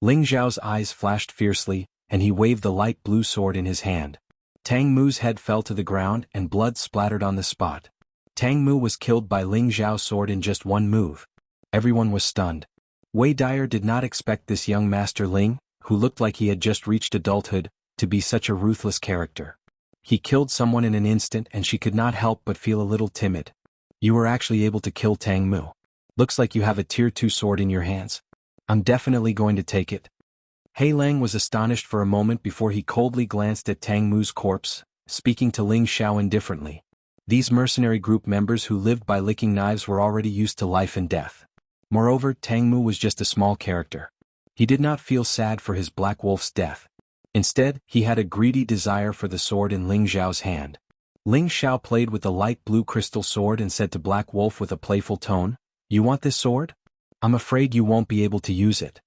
[SPEAKER 1] Ling Xiao's eyes flashed fiercely, and he waved the light blue sword in his hand. Tang Mu's head fell to the ground and blood splattered on the spot. Tang Mu was killed by Ling Xiao's sword in just one move. Everyone was stunned. Wei Dyer did not expect this young Master Ling, who looked like he had just reached adulthood, to be such a ruthless character. He killed someone in an instant and she could not help but feel a little timid. You were actually able to kill Tang Mu. Looks like you have a tier 2 sword in your hands. I'm definitely going to take it. Hei Lang was astonished for a moment before he coldly glanced at Tang Mu's corpse, speaking to Ling Xiao indifferently. These mercenary group members who lived by licking knives were already used to life and death. Moreover, Tang Mu was just a small character. He did not feel sad for his Black Wolf's death. Instead, he had a greedy desire for the sword in Ling Xiao's hand. Ling Xiao played with the light blue crystal sword and said to Black Wolf with a playful tone, "You want this sword? I'm afraid you won't be able to use it."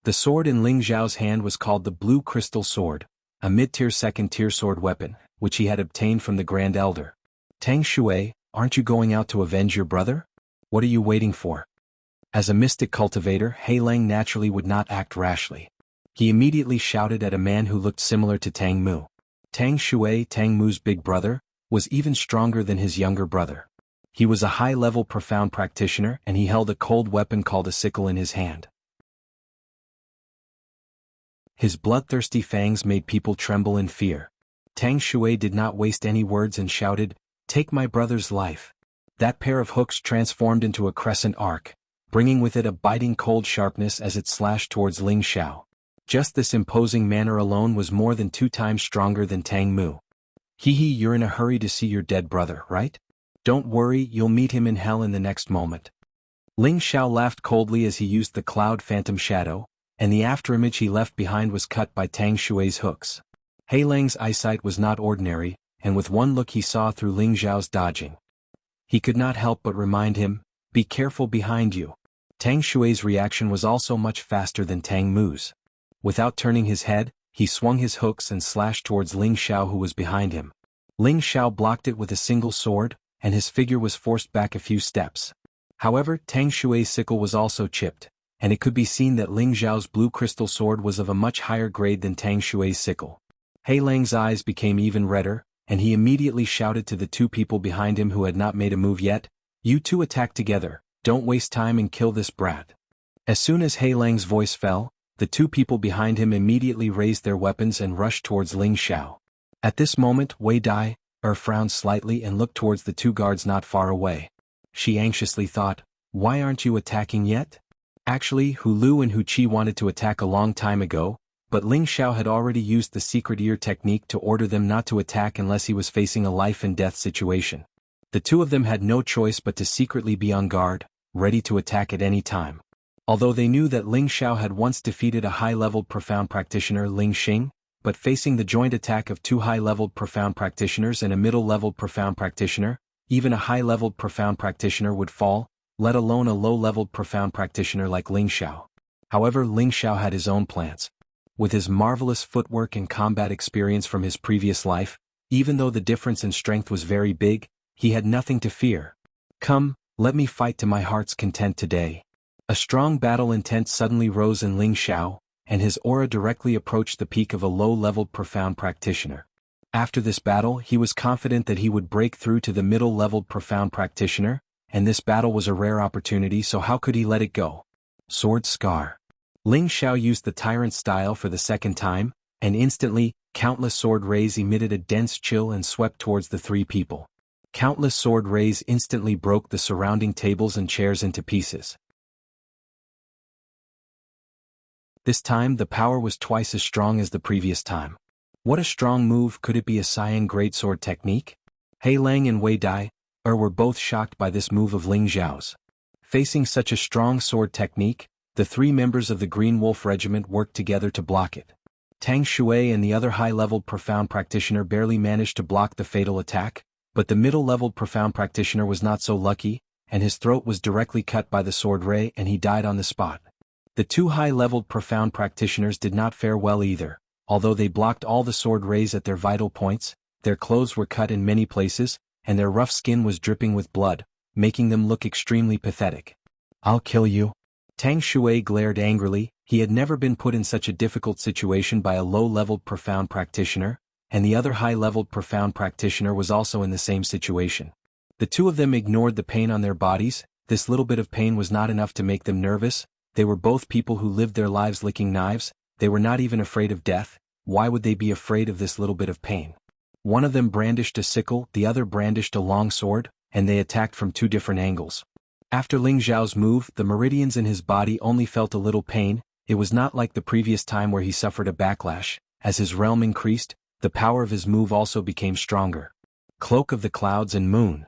[SPEAKER 1] The sword in Ling Xiao's hand was called the Blue Crystal Sword, a mid-tier second-tier sword weapon, which he had obtained from the Grand Elder. Tang Shui, aren't you going out to avenge your brother? What are you waiting for? As a mystic cultivator, Hei Lang naturally would not act rashly. He immediately shouted at a man who looked similar to Tang Mu. Tang Shui, Tang Mu's big brother, was even stronger than his younger brother. He was a high-level profound practitioner and he held a cold weapon called a sickle in his hand. His bloodthirsty fangs made people tremble in fear. Tang Shui did not waste any words and shouted, "Take my brother's life." That pair of hooks transformed into a crescent arc, bringing with it a biting cold sharpness as it slashed towards Ling Xiao. Just this imposing manner alone was more than 2 times stronger than Tang Mu. Hee, you're in a hurry to see your dead brother, right? Don't worry, you'll meet him in hell in the next moment. Ling Xiao laughed coldly as he used the Cloud Phantom Shadow, and the afterimage he left behind was cut by Tang Shui's hooks. Hei Lang's eyesight was not ordinary, and with one look he saw through Ling Xiao's dodging. He could not help but remind him, "Be careful behind you." Tang Shui's reaction was also much faster than Tang Mu's. Without turning his head, he swung his hooks and slashed towards Ling Xiao who was behind him. Ling Xiao blocked it with a single sword, and his figure was forced back a few steps. However, Tang Shui's sickle was also chipped, and it could be seen that Ling Xiao's blue crystal sword was of a much higher grade than Tang Shui's sickle. Hei Lang's eyes became even redder, and he immediately shouted to the 2 people behind him who had not made a move yet, "You 2 attack together, don't waste time and kill this brat." As soon as Hei Lang's voice fell, the 2 people behind him immediately raised their weapons and rushed towards Ling Xiao. At this moment Wei Dai frowned slightly and looked towards the 2 guards not far away. She anxiously thought, "Why aren't you attacking yet?" Actually, Hu Lu and Hu Qi wanted to attack a long time ago, but Ling Xiao had already used the secret ear technique to order them not to attack unless he was facing a life-and-death situation. The 2 of them had no choice but to secretly be on guard, ready to attack at any time. Although they knew that Ling Xiao had once defeated a high-leveled profound practitioner Ling Xing, but facing the joint attack of 2 high-leveled profound practitioners and a middle-leveled profound practitioner, even a high-leveled profound practitioner would fall, let alone a low-leveled profound practitioner like Ling Xiao. However, Ling Xiao had his own plans. With his marvelous footwork and combat experience from his previous life, even though the difference in strength was very big, he had nothing to fear. Come, let me fight to my heart's content today. A strong battle intent suddenly rose in Ling Xiao, and his aura directly approached the peak of a low-leveled profound practitioner. After this battle, he was confident that he would break through to the middle-leveled profound practitioner, and this battle was a rare opportunity, so how could he let it go? Sword Scar. Ling Xiao used the tyrant style for the second time, and instantly, countless sword rays emitted a dense chill and swept towards the three people. Countless sword rays instantly broke the surrounding tables and chairs into pieces. This time the power was twice as strong as the previous time. What a strong move! Could it be a Cyan greatsword technique? He Lang and Wei Dai were both shocked by this move of Ling Xiao's. Facing such a strong sword technique, the three members of the Green Wolf Regiment worked together to block it. Tang Shui and the other high-leveled profound practitioner barely managed to block the fatal attack, but the middle-leveled profound practitioner was not so lucky, and his throat was directly cut by the sword ray and he died on the spot. The two high-leveled profound practitioners did not fare well either. Although they blocked all the sword rays at their vital points, their clothes were cut in many places, and their rough skin was dripping with blood, making them look extremely pathetic. I'll kill you. Tang Shui glared angrily. He had never been put in such a difficult situation by a low-leveled profound practitioner, and the other high-leveled profound practitioner was also in the same situation. The two of them ignored the pain on their bodies. This little bit of pain was not enough to make them nervous. They were both people who lived their lives licking knives. They were not even afraid of death. Why would they be afraid of this little bit of pain? One of them brandished a sickle, the other brandished a long sword, and they attacked from two different angles. After Ling Xiao's move, the meridians in his body only felt a little pain. It was not like the previous time where he suffered a backlash. As his realm increased, the power of his move also became stronger. Cloak of the Clouds and Moon.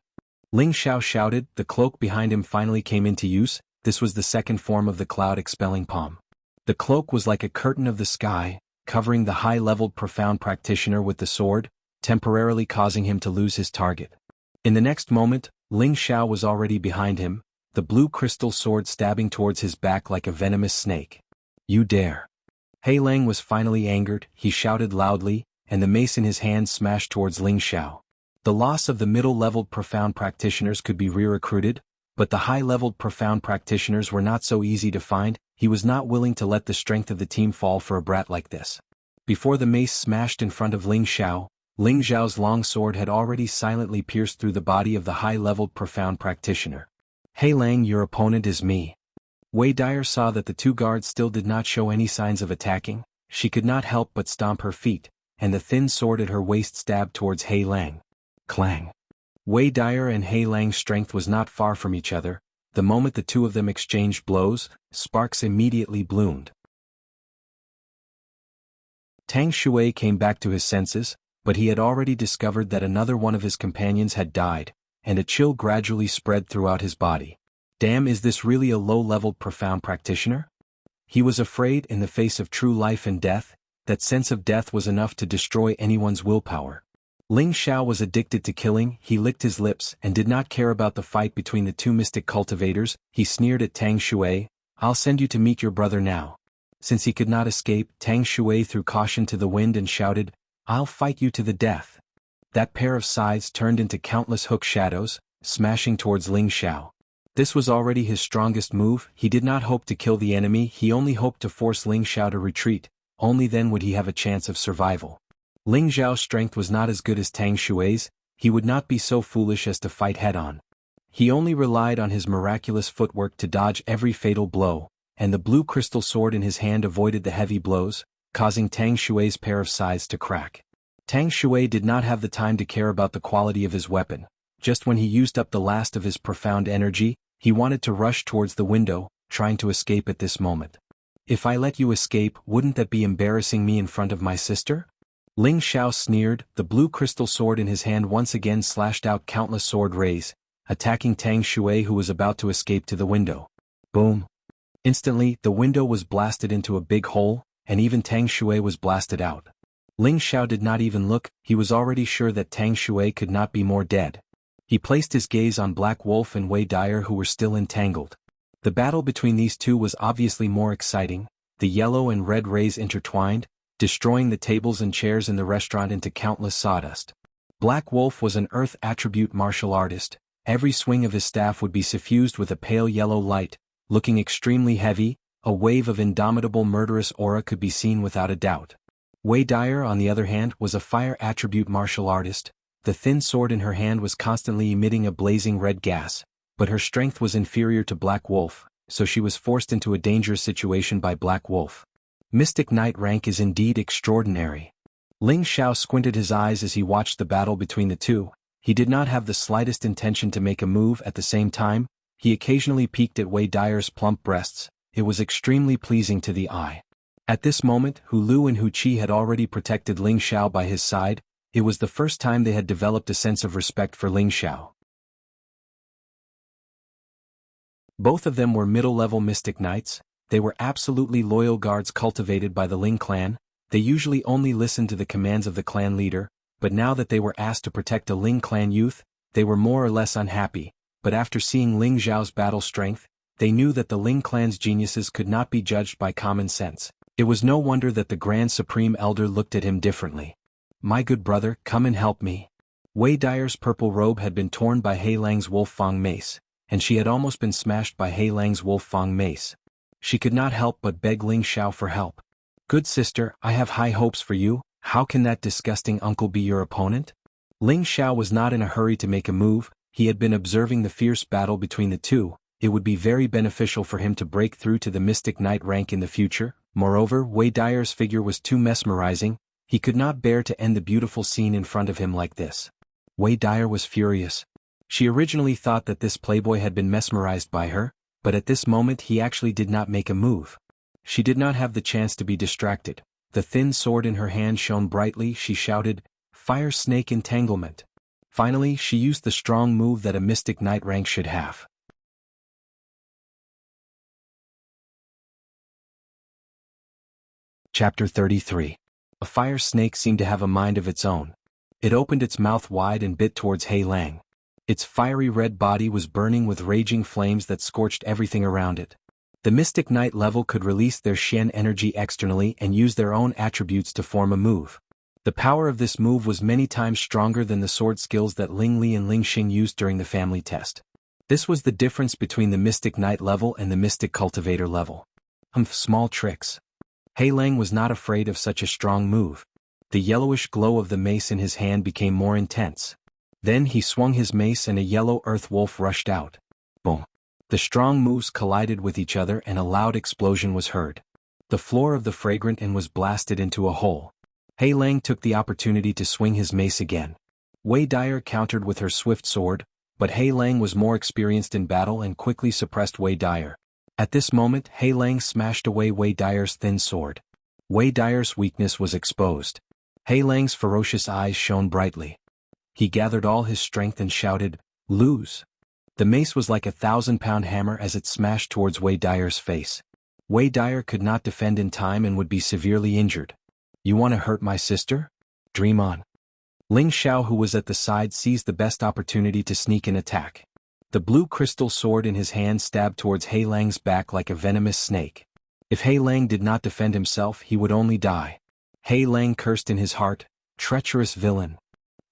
[SPEAKER 1] Ling Xiao shouted. The cloak behind him finally came into use. This was the second form of the cloud expelling palm. The cloak was like a curtain of the sky, covering the high-leveled profound practitioner with the sword, temporarily causing him to lose his target. In the next moment, Ling Xiao was already behind him, the blue crystal sword stabbing towards his back like a venomous snake. You dare. He Lang was finally angered. He shouted loudly, and the mace in his hand smashed towards Ling Xiao. The loss of the middle-leveled profound practitioners could be re-recruited, but the high-leveled profound practitioners were not so easy to find. He was not willing to let the strength of the team fall for a brat like this. Before the mace smashed in front of Ling Xiao, Ling Xiao's long sword had already silently pierced through the body of the high-leveled profound practitioner. He Lang, your opponent is me. Wei Dai saw that the two guards still did not show any signs of attacking. She could not help but stomp her feet, and the thin sword at her waist stabbed towards He Lang. Clang. Wei Dai and He Lang's strength was not far from each other. The moment the two of them exchanged blows, sparks immediately bloomed. Tang Shui came back to his senses, but he had already discovered that another one of his companions had died, and a chill gradually spread throughout his body. Damn, is this really a low-leveled profound practitioner? He was afraid. In the face of true life and death, that sense of death was enough to destroy anyone's willpower. Ling Xiao was addicted to killing. He licked his lips and did not care about the fight between the two mystic cultivators. He sneered at Tang Shui. I'll send you to meet your brother now. Since he could not escape, Tang Shui threw caution to the wind and shouted, I'll fight you to the death. That pair of scythes turned into countless hook shadows, smashing towards Ling Xiao. This was already his strongest move. He did not hope to kill the enemy. He only hoped to force Ling Xiao to retreat. Only then would he have a chance of survival. Ling Xiao's strength was not as good as Tang Shui's. He would not be so foolish as to fight head-on. He only relied on his miraculous footwork to dodge every fatal blow, and the blue crystal sword in his hand avoided the heavy blows, causing Tang Shui's pair of scythes to crack. Tang Shui did not have the time to care about the quality of his weapon. Just when he used up the last of his profound energy, he wanted to rush towards the window, trying to escape at this moment. If I let you escape, wouldn't that be embarrassing me in front of my sister? Ling Xiao sneered. The blue crystal sword in his hand once again slashed out countless sword rays, attacking Tang Shui, who was about to escape to the window. Boom. Instantly, the window was blasted into a big hole, and even Tang Shui was blasted out. Ling Xiao did not even look. He was already sure that Tang Shui could not be more dead. He placed his gaze on Black Wolf and Wei Dai, who were still entangled. The battle between these two was obviously more exciting, the yellow and red rays intertwined, destroying the tables and chairs in the restaurant into countless sawdust. Black Wolf was an earth attribute martial artist. Every swing of his staff would be suffused with a pale yellow light, looking extremely heavy. A wave of indomitable murderous aura could be seen without a doubt. Wei Dyer, on the other hand, was a fire attribute martial artist. The thin sword in her hand was constantly emitting a blazing red gas, but her strength was inferior to Black Wolf, so she was forced into a dangerous situation by Black Wolf. Mystic Knight rank is indeed extraordinary. Ling Xiao squinted his eyes as he watched the battle between the two. He did not have the slightest intention to make a move. At the same time, he occasionally peeked at Wei Dyer's plump breasts. It was extremely pleasing to the eye. At this moment, Hu Lu and Hu Qi had already protected Ling Xiao by his side. It was the first time they had developed a sense of respect for Ling Xiao. Both of them were middle-level Mystic Knights. They were absolutely loyal guards cultivated by the Ling clan. They usually only listened to the commands of the clan leader, but now that they were asked to protect a Ling clan youth, they were more or less unhappy. But after seeing Ling Xiao's battle strength, they knew that the Ling clan's geniuses could not be judged by common sense. It was no wonder that the Grand Supreme Elder looked at him differently. "My good brother, come and help me." Wei Dyer's purple robe had been torn by Hei Lang's Wolf Fang mace, and she had almost been smashed by Hei Lang's Wolf Fang mace. She could not help but beg Ling Xiao for help. "Good sister, I have high hopes for you. How can that disgusting uncle be your opponent?" Ling Xiao was not in a hurry to make a move. He had been observing the fierce battle between the two. It would be very beneficial for him to break through to the Mystic Knight rank in the future. Moreover, Wei Dyer's figure was too mesmerizing. He could not bear to end the beautiful scene in front of him like this. Wei Dyer was furious. She originally thought that this playboy had been mesmerized by her, but at this moment he actually did not make a move. She did not have the chance to be distracted. The thin sword in her hand shone brightly. She shouted, "Fire Snake Entanglement." Finally, she used the strong move that a Mystic Knight rank should have. Chapter 33. A fire snake seemed to have a mind of its own. It opened its mouth wide and bit towards Hei Lang. Its fiery red body was burning with raging flames that scorched everything around it. The Mystic Knight level could release their Xian energy externally and use their own attributes to form a move. The power of this move was many times stronger than the sword skills that Ling Li and Ling Xing used during the family test. This was the difference between the Mystic Knight level and the Mystic Cultivator level. Small tricks. Hei Lang was not afraid of such a strong move. The yellowish glow of the mace in his hand became more intense. Then he swung his mace and a yellow earth wolf rushed out. Boom. The strong moves collided with each other and a loud explosion was heard. The floor of the fragrant inn was blasted into a hole. Hei Lang took the opportunity to swing his mace again. Wei Dyer countered with her swift sword, but Hei Lang was more experienced in battle and quickly suppressed Wei Dyer. At this moment, Hei Lang smashed away Wei Dyer's thin sword. Wei Dyer's weakness was exposed. Hei Lang's ferocious eyes shone brightly. He gathered all his strength and shouted, "Lose!" The mace was like a 1,000-pound hammer as it smashed towards Wei Dyer's face. Wei Dyer could not defend in time and would be severely injured. "You want to hurt my sister? Dream on." Ling Xiao, who was at the side, seized the best opportunity to sneak and attack. The blue crystal sword in his hand stabbed towards Hei Lang's back like a venomous snake. If Hei Lang did not defend himself, he would only die. Hei Lang cursed in his heart, "Treacherous villain."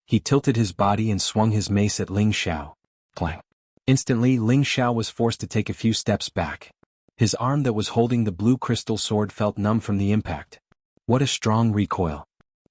[SPEAKER 1] He tilted his body and swung his mace at Ling Xiao. Clang. Instantly, Ling Xiao was forced to take a few steps back. His arm that was holding the blue crystal sword felt numb from the impact. What a strong recoil.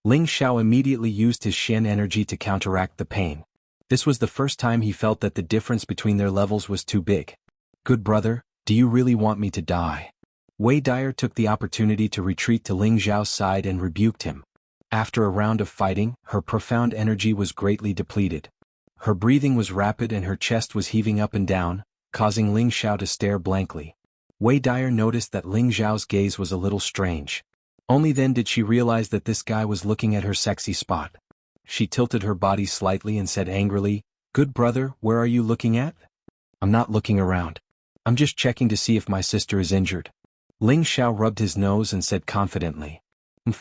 [SPEAKER 1] Ling Xiao immediately used his Xian energy to counteract the pain. This was the first time he felt that the difference between their levels was too big. "Good brother, do you really want me to die?" Wei Dyer took the opportunity to retreat to Ling Xiao's side and rebuked him. After a round of fighting, her profound energy was greatly depleted. Her breathing was rapid and her chest was heaving up and down, causing Ling Xiao to stare blankly. Wei Dyer noticed that Ling Xiao's gaze was a little strange. Only then did she realize that this guy was looking at her sexy spot. She tilted her body slightly and said angrily, "Good brother, where are you looking at?" "I'm not looking around. I'm just checking to see if my sister is injured." Ling Xiao rubbed his nose and said confidently,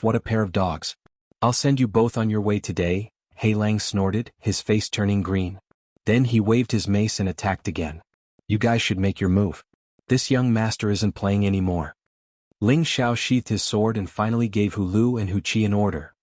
[SPEAKER 1] What a pair of dogs. I'll send you both on your way today," Hei Lang snorted, his face turning green. Then he waved his mace and attacked again. "You guys should make your move." This young master isn't playing anymore. Ling Xiao sheathed his sword and finally gave Hu Lu and Hu Qi an order.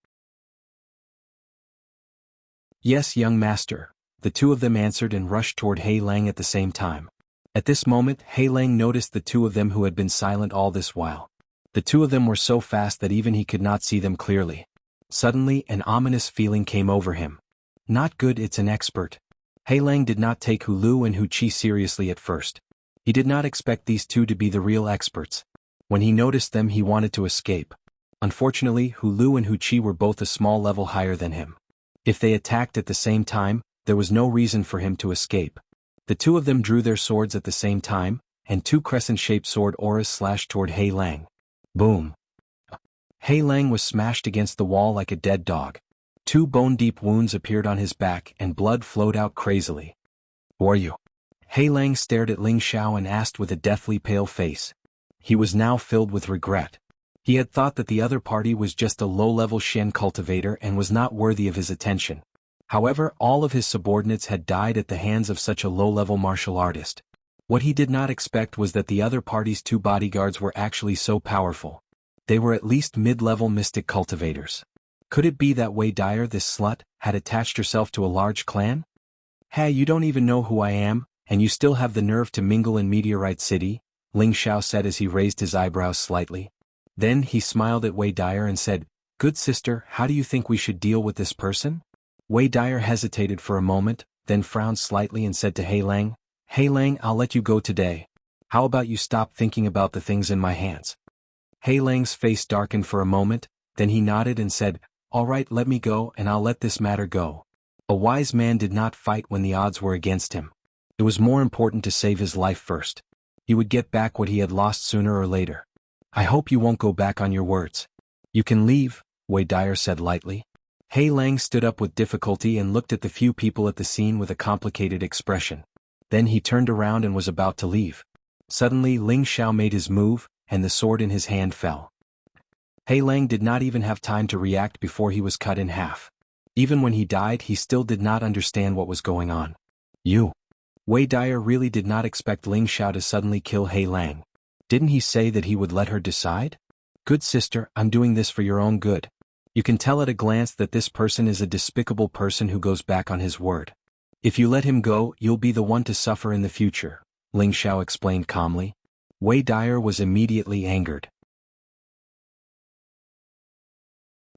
[SPEAKER 1] Yes, young master, the two of them answered and rushed toward Hei Lang at the same time. At this moment, Hei Lang noticed the two of them who had been silent all this while. The two of them were so fast that even he could not see them clearly. Suddenly, an ominous feeling came over him. Not good, it's an expert. Hei Lang did not take Hu Lu and Hu Qi seriously at first. He did not expect these two to be the real experts. When he noticed them, he wanted to escape. Unfortunately, Hu Lu and Hu Qi were both a small level higher than him. If they attacked at the same time, there was no reason for him to escape. The two of them drew their swords at the same time, and two crescent-shaped sword auras slashed toward Hei Lang. Boom! Hei Lang was smashed against the wall like a dead dog. Two bone-deep wounds appeared on his back and blood flowed out crazily. Who are you? Hei Lang stared at Ling Xiao and asked with a deathly pale face. He was now filled with regret. He had thought that the other party was just a low-level Shen cultivator and was not worthy of his attention. However, all of his subordinates had died at the hands of such a low-level martial artist. What he did not expect was that the other party's two bodyguards were actually so powerful. They were at least mid-level mystic cultivators. Could it be that Wei Dyer, this slut, had attached herself to a large clan? Hey, you don't even know who I am, and you still have the nerve to mingle in Meteorite City? Ling Xiao said as he raised his eyebrows slightly. Then he smiled at Wei Dyer and said, Good sister, how do you think we should deal with this person? Wei Dyer hesitated for a moment, then frowned slightly and said to Hei Lang, Hei Lang, I'll let you go today. How about you stop thinking about the things in my hands? Hei Lang's face darkened for a moment, then he nodded and said, All right, let me go and I'll let this matter go. A wise man did not fight when the odds were against him. It was more important to save his life first. He would get back what he had lost sooner or later. I hope you won't go back on your words. You can leave, Wei Dyer said lightly. Hei Lang stood up with difficulty and looked at the few people at the scene with a complicated expression. Then he turned around and was about to leave. Suddenly Ling Xiao made his move, and the sword in his hand fell. Hei Lang did not even have time to react before he was cut in half. Even when he died, he still did not understand what was going on. You. Wei Dyer really did not expect Ling Xiao to suddenly kill Hei Lang. Didn't he say that he would let her decide? Good sister, I'm doing this for your own good. You can tell at a glance that this person is a despicable person who goes back on his word. If you let him go, you'll be the one to suffer in the future, Ling Xiao explained calmly. Wei Dyer was immediately angered.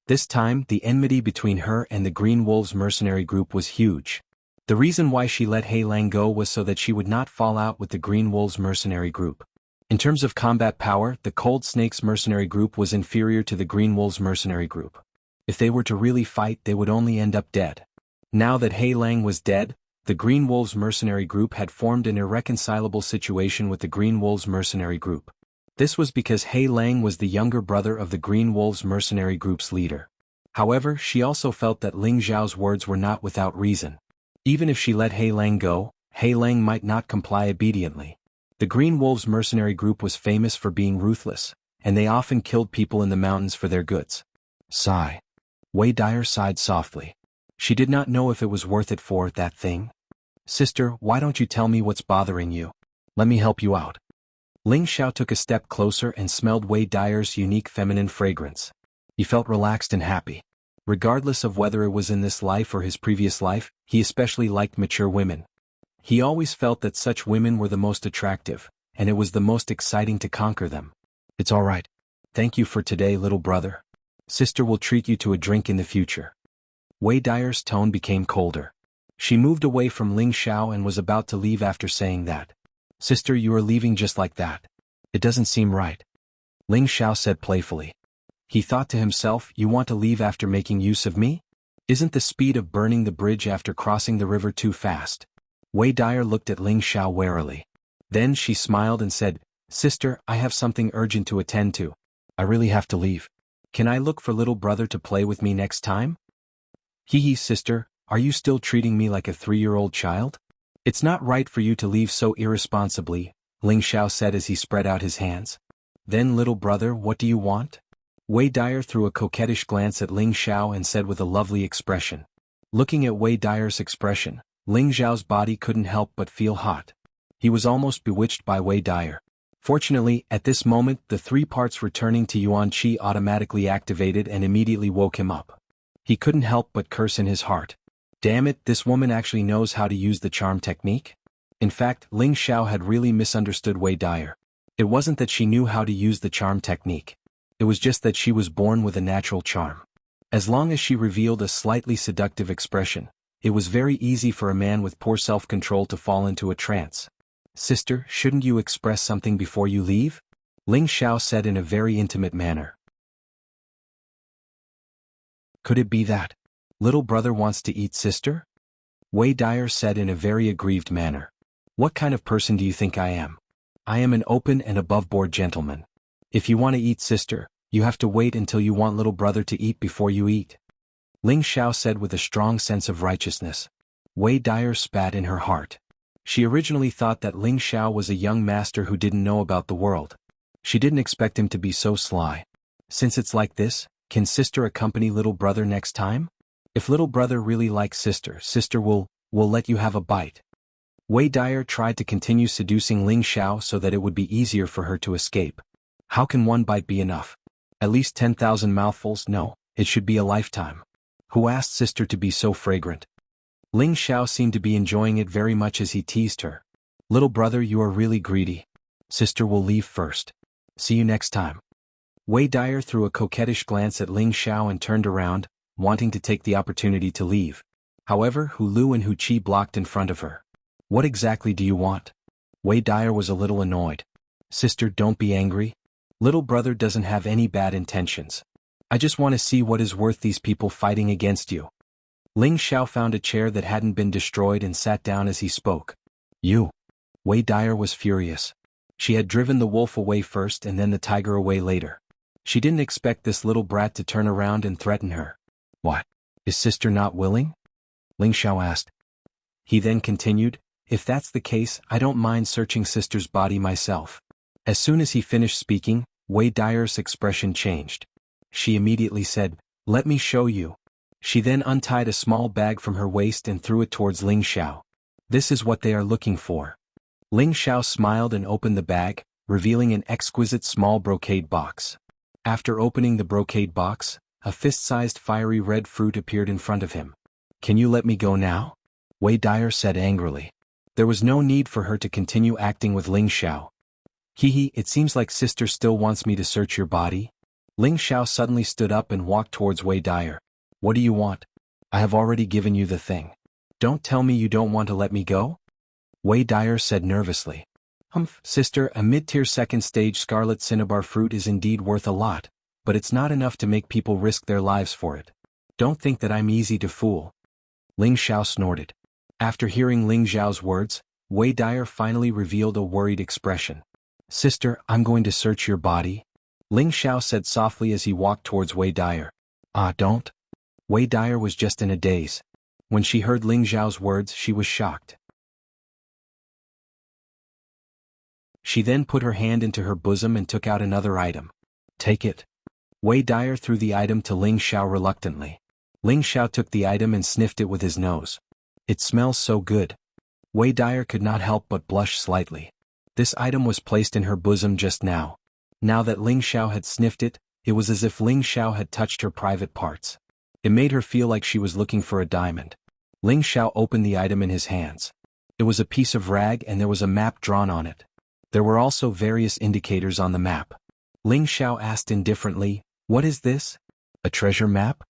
[SPEAKER 1] This time, the enmity between her and the Green Wolves mercenary group was huge. The reason why she let Hei Lang go was so that she would not fall out with the Green Wolves mercenary group. In terms of combat power, the Cold Snakes mercenary group was inferior to the Green Wolves mercenary group. If they were to really fight, they would only end up dead. Now that Hei Lang was dead, the Green Wolves mercenary group had formed an irreconcilable situation with the Green Wolves mercenary group. This was because Hei Lang was the younger brother of the Green Wolves mercenary group's leader. However, she also felt that Ling Xiao's words were not without reason. Even if she let Hei Lang go, Hei Lang might not comply obediently. The Green Wolves mercenary group was famous for being ruthless, and they often killed people in the mountains for their goods. Sigh. Wei Dyer sighed softly. She did not know if it was worth it for that thing. Sister, why don't you tell me what's bothering you? Let me help you out. Ling Xiao took a step closer and smelled Wei Dyer's unique feminine fragrance. He felt relaxed and happy. Regardless of whether it was in this life or his previous life, he especially liked mature women. He always felt that such women were the most attractive, and it was the most exciting to conquer them. It's all right. Thank you for today, little brother. Sister will treat you to a drink in the future. Wei Dyer's tone became colder. She moved away from Ling Xiao and was about to leave after saying that. Sister, you are leaving just like that. It doesn't seem right. Ling Xiao said playfully. He thought to himself, you want to leave after making use of me? Isn't the speed of burning the bridge after crossing the river too fast? Wei Dyer looked at Ling Xiao warily. Then she smiled and said, Sister, I have something urgent to attend to. I really have to leave. Can I look for little brother to play with me next time? Hee sister, are you still treating me like a 3-year-old child? It's not right for you to leave so irresponsibly, Ling Xiao said as he spread out his hands. Then little brother, what do you want? Wei Dyer threw a coquettish glance at Ling Xiao and said with a lovely expression. Looking at Wei Dyer's expression, Ling Xiao's body couldn't help but feel hot. He was almost bewitched by Wei Dyer. Fortunately, at this moment the 3 parts returning to Yuan Qi automatically activated and immediately woke him up. He couldn't help but curse in his heart. Damn it, this woman actually knows how to use the charm technique? In fact, Ling Xiao had really misunderstood Wei Dyer. It wasn't that she knew how to use the charm technique. It was just that she was born with a natural charm. As long as she revealed a slightly seductive expression, it was very easy for a man with poor self-control to fall into a trance. Sister, shouldn't you express something before you leave? Ling Xiao said in a very intimate manner. Could it be that little brother wants to eat sister? Wei Dyer said in a very aggrieved manner. What kind of person do you think I am? I am an open and above-board gentleman. If you want to eat sister, you have to wait until you want little brother to eat before you eat. Ling Xiao said with a strong sense of righteousness. Wei Dyer spat in her heart. She originally thought that Ling Xiao was a young master who didn't know about the world. She didn't expect him to be so sly. Since it's like this, can sister accompany little brother next time? If little brother really likes sister, sister will let you have a bite. Wei Dyer tried to continue seducing Ling Xiao so that it would be easier for her to escape. How can one bite be enough? At least 10,000 mouthfuls? No, it should be a lifetime. Who asked sister to be so fragrant? Ling Xiao seemed to be enjoying it very much as he teased her. Little brother, you are really greedy. Sister will leave first. See you next time. Wei Dyer threw a coquettish glance at Ling Xiao and turned around, wanting to take the opportunity to leave. However, Hu Lu and Hu Qi blocked in front of her. What exactly do you want? Wei Dyer was a little annoyed. Sister, don't be angry. Little brother doesn't have any bad intentions. I just want to see what is worth these people fighting against you. Ling Xiao found a chair that hadn't been destroyed and sat down as he spoke. You. Wei Dyer was furious. She had driven the wolf away first and then the tiger away later. She didn't expect this little brat to turn around and threaten her. What? Is sister not willing? Ling Xiao asked. He then continued, if that's the case, I don't mind searching sister's body myself. As soon as he finished speaking, Wei Dyer's expression changed. She immediately said, let me show you. She then untied a small bag from her waist and threw it towards Ling Xiao. This is what they are looking for. Ling Xiao smiled and opened the bag, revealing an exquisite small brocade box. After opening the brocade box, a fist-sized fiery red fruit appeared in front of him. Can you let me go now? Wei Dyer said angrily. There was no need for her to continue acting with Ling Xiao. It seems like sister still wants me to search your body. Ling Xiao suddenly stood up and walked towards Wei Dyer. What do you want? I have already given you the thing. Don't tell me you don't want to let me go? Wei Dyer said nervously. Sister, a mid-tier second-stage scarlet cinnabar fruit is indeed worth a lot, but it's not enough to make people risk their lives for it. Don't think that I'm easy to fool. Ling Xiao snorted. After hearing Ling Xiao's words, Wei Dyer finally revealed a worried expression. Sister, I'm going to search your body. Ling Xiao said softly as he walked towards Wei Dyer. Don't. Wei Dyer was just in a daze. When she heard Ling Xiao's words, she was shocked. She then put her hand into her bosom and took out another item. Take it. Wei Dyer threw the item to Ling Xiao reluctantly. Ling Xiao took the item and sniffed it with his nose. It smells so good. Wei Dyer could not help but blush slightly. This item was placed in her bosom just now. Now that Ling Xiao had sniffed it, it was as if Ling Xiao had touched her private parts. It made her feel like she was looking for a diamond. Ling Xiao opened the item in his hands. It was a piece of rag and there was a map drawn on it. There were also various indicators on the map. Ling Xiao asked indifferently, what is this? A treasure map?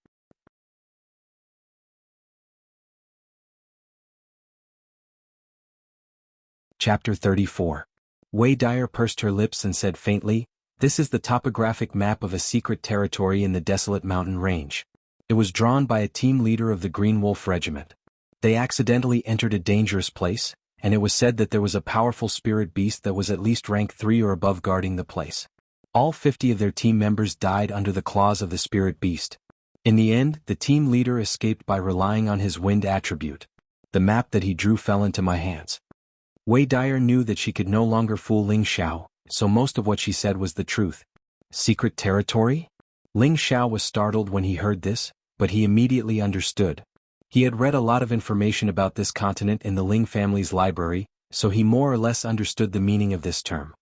[SPEAKER 1] Chapter 34. Wei Dyer pursed her lips and said faintly, this is the topographic map of a secret territory in the desolate mountain range. It was drawn by a team leader of the Green Wolf Regiment. They accidentally entered a dangerous place, and it was said that there was a powerful spirit beast that was at least rank 3 or above guarding the place. All 50 of their team members died under the claws of the spirit beast. In the end, the team leader escaped by relying on his wind attribute. The map that he drew fell into my hands. Wei Dyer knew that she could no longer fool Ling Xiao, so most of what she said was the truth. Secret territory? Ling Xiao was startled when he heard this, but he immediately understood. He had read a lot of information about this continent in the Ling family's library, so he more or less understood the meaning of this term.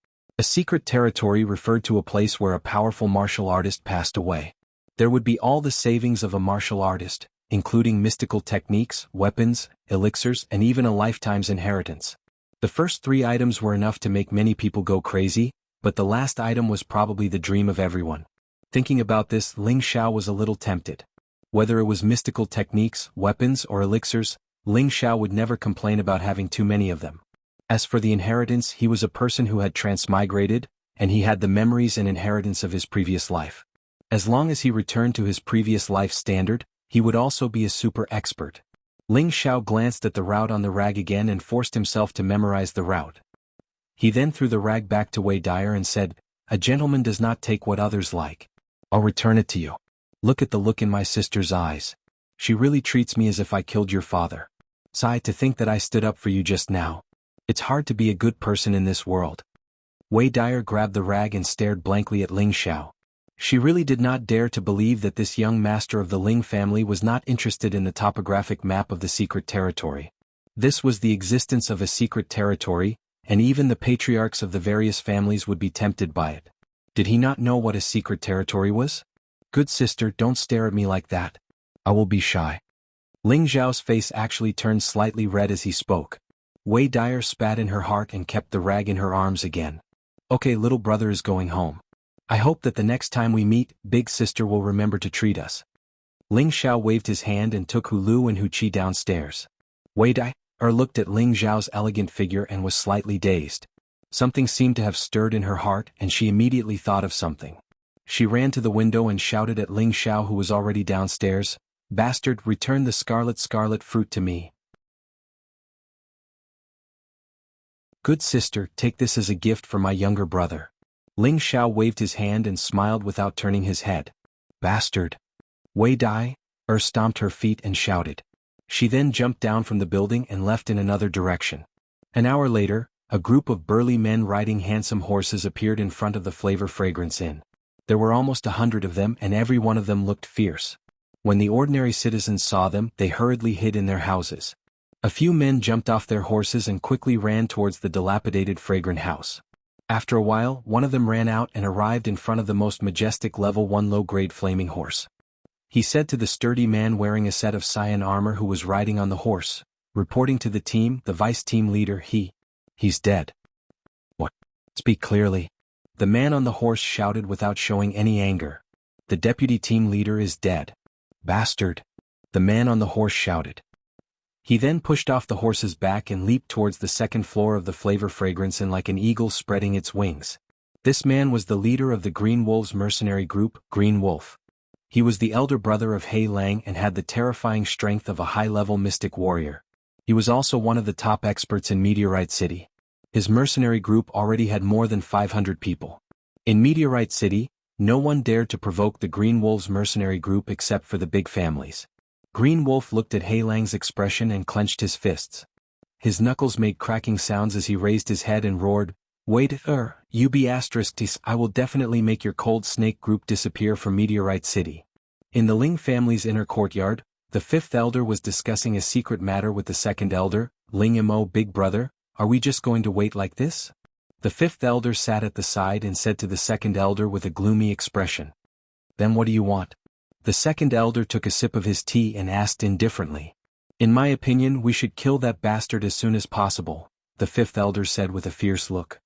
[SPEAKER 1] A secret territory referred to a place where a powerful martial artist passed away. There would be all the savings of a martial artist, including mystical techniques, weapons, elixirs, and even a lifetime's inheritance. The first 3 items were enough to make many people go crazy, but the last item was probably the dream of everyone. Thinking about this, Ling Xiao was a little tempted. Whether it was mystical techniques, weapons, or elixirs, Ling Xiao would never complain about having too many of them. As for the inheritance, he was a person who had transmigrated, and he had the memories and inheritance of his previous life. As long as he returned to his previous life standard, he would also be a super expert. Ling Xiao glanced at the route on the rag again and forced himself to memorize the route. He then threw the rag back to Wei Dyer and said, "A gentleman does not take what others like. I'll return it to you. Look at the look in my sister's eyes. She really treats me as if I killed your father. Sigh, to think that I stood up for you just now. It's hard to be a good person in this world." Wei Dyer grabbed the rag and stared blankly at Ling Xiao. She really did not dare to believe that this young master of the Ling family was not interested in the topographic map of the secret territory. This was the existence of a secret territory, and even the patriarchs of the various families would be tempted by it. Did he not know what a secret territory was? "Good sister, don't stare at me like that. I will be shy." Ling Xiao's face actually turned slightly red as he spoke. Wei Dyer spat in her heart and kept the rag in her arms again. "Okay, little brother is going home. I hope that the next time we meet, big sister will remember to treat us." Ling Xiao waved his hand and took Hu Lu and Hu Qi downstairs. Wei Dyer looked at Ling Xiao's elegant figure and was slightly dazed. Something seemed to have stirred in her heart, and she immediately thought of something. She ran to the window and shouted at Ling Xiao, who was already downstairs, "Bastard, return the scarlet fruit to me." "Good sister, take this as a gift for my younger brother." Ling Xiao waved his hand and smiled without turning his head. "Bastard." Wei Dai stomped her feet and shouted. She then jumped down from the building and left in another direction. An hour later, a group of burly men riding handsome horses appeared in front of the Flavor Fragrance Inn. There were almost 100 of them, and every one of them looked fierce. When the ordinary citizens saw them, they hurriedly hid in their houses. A few men jumped off their horses and quickly ran towards the dilapidated fragrant house. After a while, one of them ran out and arrived in front of the most majestic level 1 low-grade flaming horse. He said to the sturdy man wearing a set of cyan armor who was riding on the horse, reporting to the team, the vice-team leader, he's dead." "What? Speak clearly." The man on the horse shouted without showing any anger. "The deputy team leader is dead." "Bastard!" the man on the horse shouted. He then pushed off the horse's back and leaped towards the second floor of the Flavor Fragrance Inn like an eagle spreading its wings. This man was the leader of the Green Wolves mercenary group, Green Wolf. He was the elder brother of Hei Lang and had the terrifying strength of a high-level mystic warrior. He was also one of the top experts in Meteorite City. His mercenary group already had more than 500 people. In Meteorite City, no one dared to provoke the Green Wolves mercenary group except for the big families. Green Wolf looked at Hei Lang's expression and clenched his fists. His knuckles made cracking sounds as he raised his head and roared, "Wait, you be ***, I will definitely make your cold snake group disappear from Meteorite City." In the Ling family's inner courtyard, the 5th elder was discussing a secret matter with the 2nd elder, Ling Mo. "Big brother, are we just going to wait like this?" The 5th elder sat at the side and said to the 2nd elder with a gloomy expression, "Then what do you want?" The 2nd elder took a sip of his tea and asked indifferently, "In my opinion, we should kill that bastard as soon as possible," the 5th elder said with a fierce look.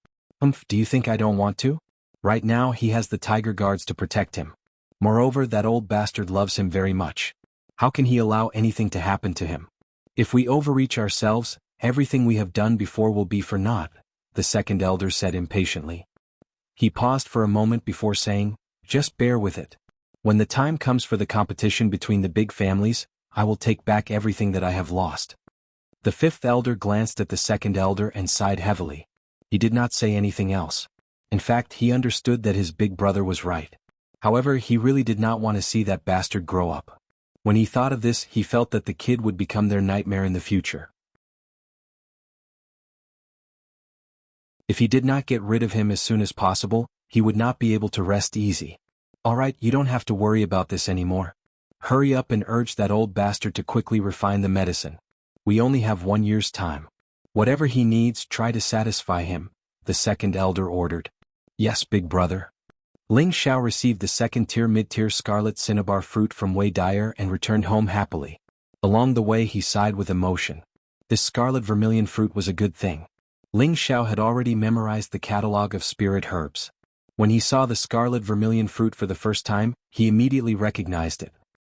[SPEAKER 1] Do you think I don't want to? Right now he has the tiger guards to protect him. Moreover, that old bastard loves him very much. How can he allow anything to happen to him? If we overreach ourselves, everything we have done before will be for naught," the 2nd elder said impatiently. He paused for a moment before saying, "Just bear with it. When the time comes for the competition between the big families, I will take back everything that I have lost." The 5th elder glanced at the 2nd elder and sighed heavily. He did not say anything else. In fact, he understood that his big brother was right. However, he really did not want to see that bastard grow up. When he thought of this, he felt that the kid would become their nightmare in the future. If he did not get rid of him as soon as possible, he would not be able to rest easy. "Alright, you don't have to worry about this anymore. Hurry up and urge that old bastard to quickly refine the medicine. We only have 1 year's time. Whatever he needs, try to satisfy him," the 2nd elder ordered. Yes, big brother. Ling Xiao received the second-tier mid-tier scarlet cinnabar fruit from Wei Dyer and returned home happily. Along the way he sighed with emotion. This scarlet vermilion fruit was a good thing. Ling Xiao had already memorized the catalog of spirit herbs. When he saw the scarlet vermilion fruit for the first time, he immediately recognized it.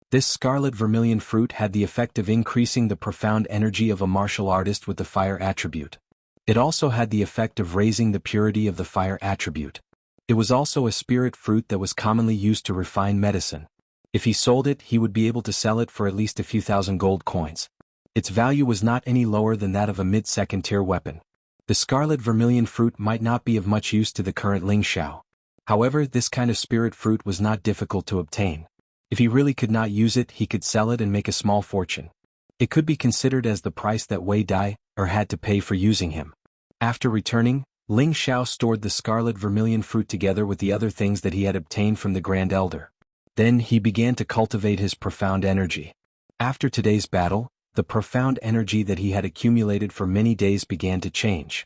[SPEAKER 1] This scarlet vermilion fruit had the effect of increasing the profound energy of a martial artist with the fire attribute. It also had the effect of raising the purity of the fire attribute. It was also a spirit fruit that was commonly used to refine medicine. If he sold it, he would be able to sell it for at least a few thousand gold coins. Its value was not any lower than that of a mid-second tier weapon. The scarlet vermilion fruit might not be of much use to the current Ling Xiao. However, this kind of spirit fruit was not difficult to obtain. If he really could not use it, he could sell it and make a small fortune. It could be considered as the price that Wei Dai had to pay for using him. After returning, Ling Xiao stored the scarlet vermilion fruit together with the other things that he had obtained from the Grand Elder. Then he began to cultivate his profound energy. After today's battle, the profound energy that he had accumulated for many days began to change.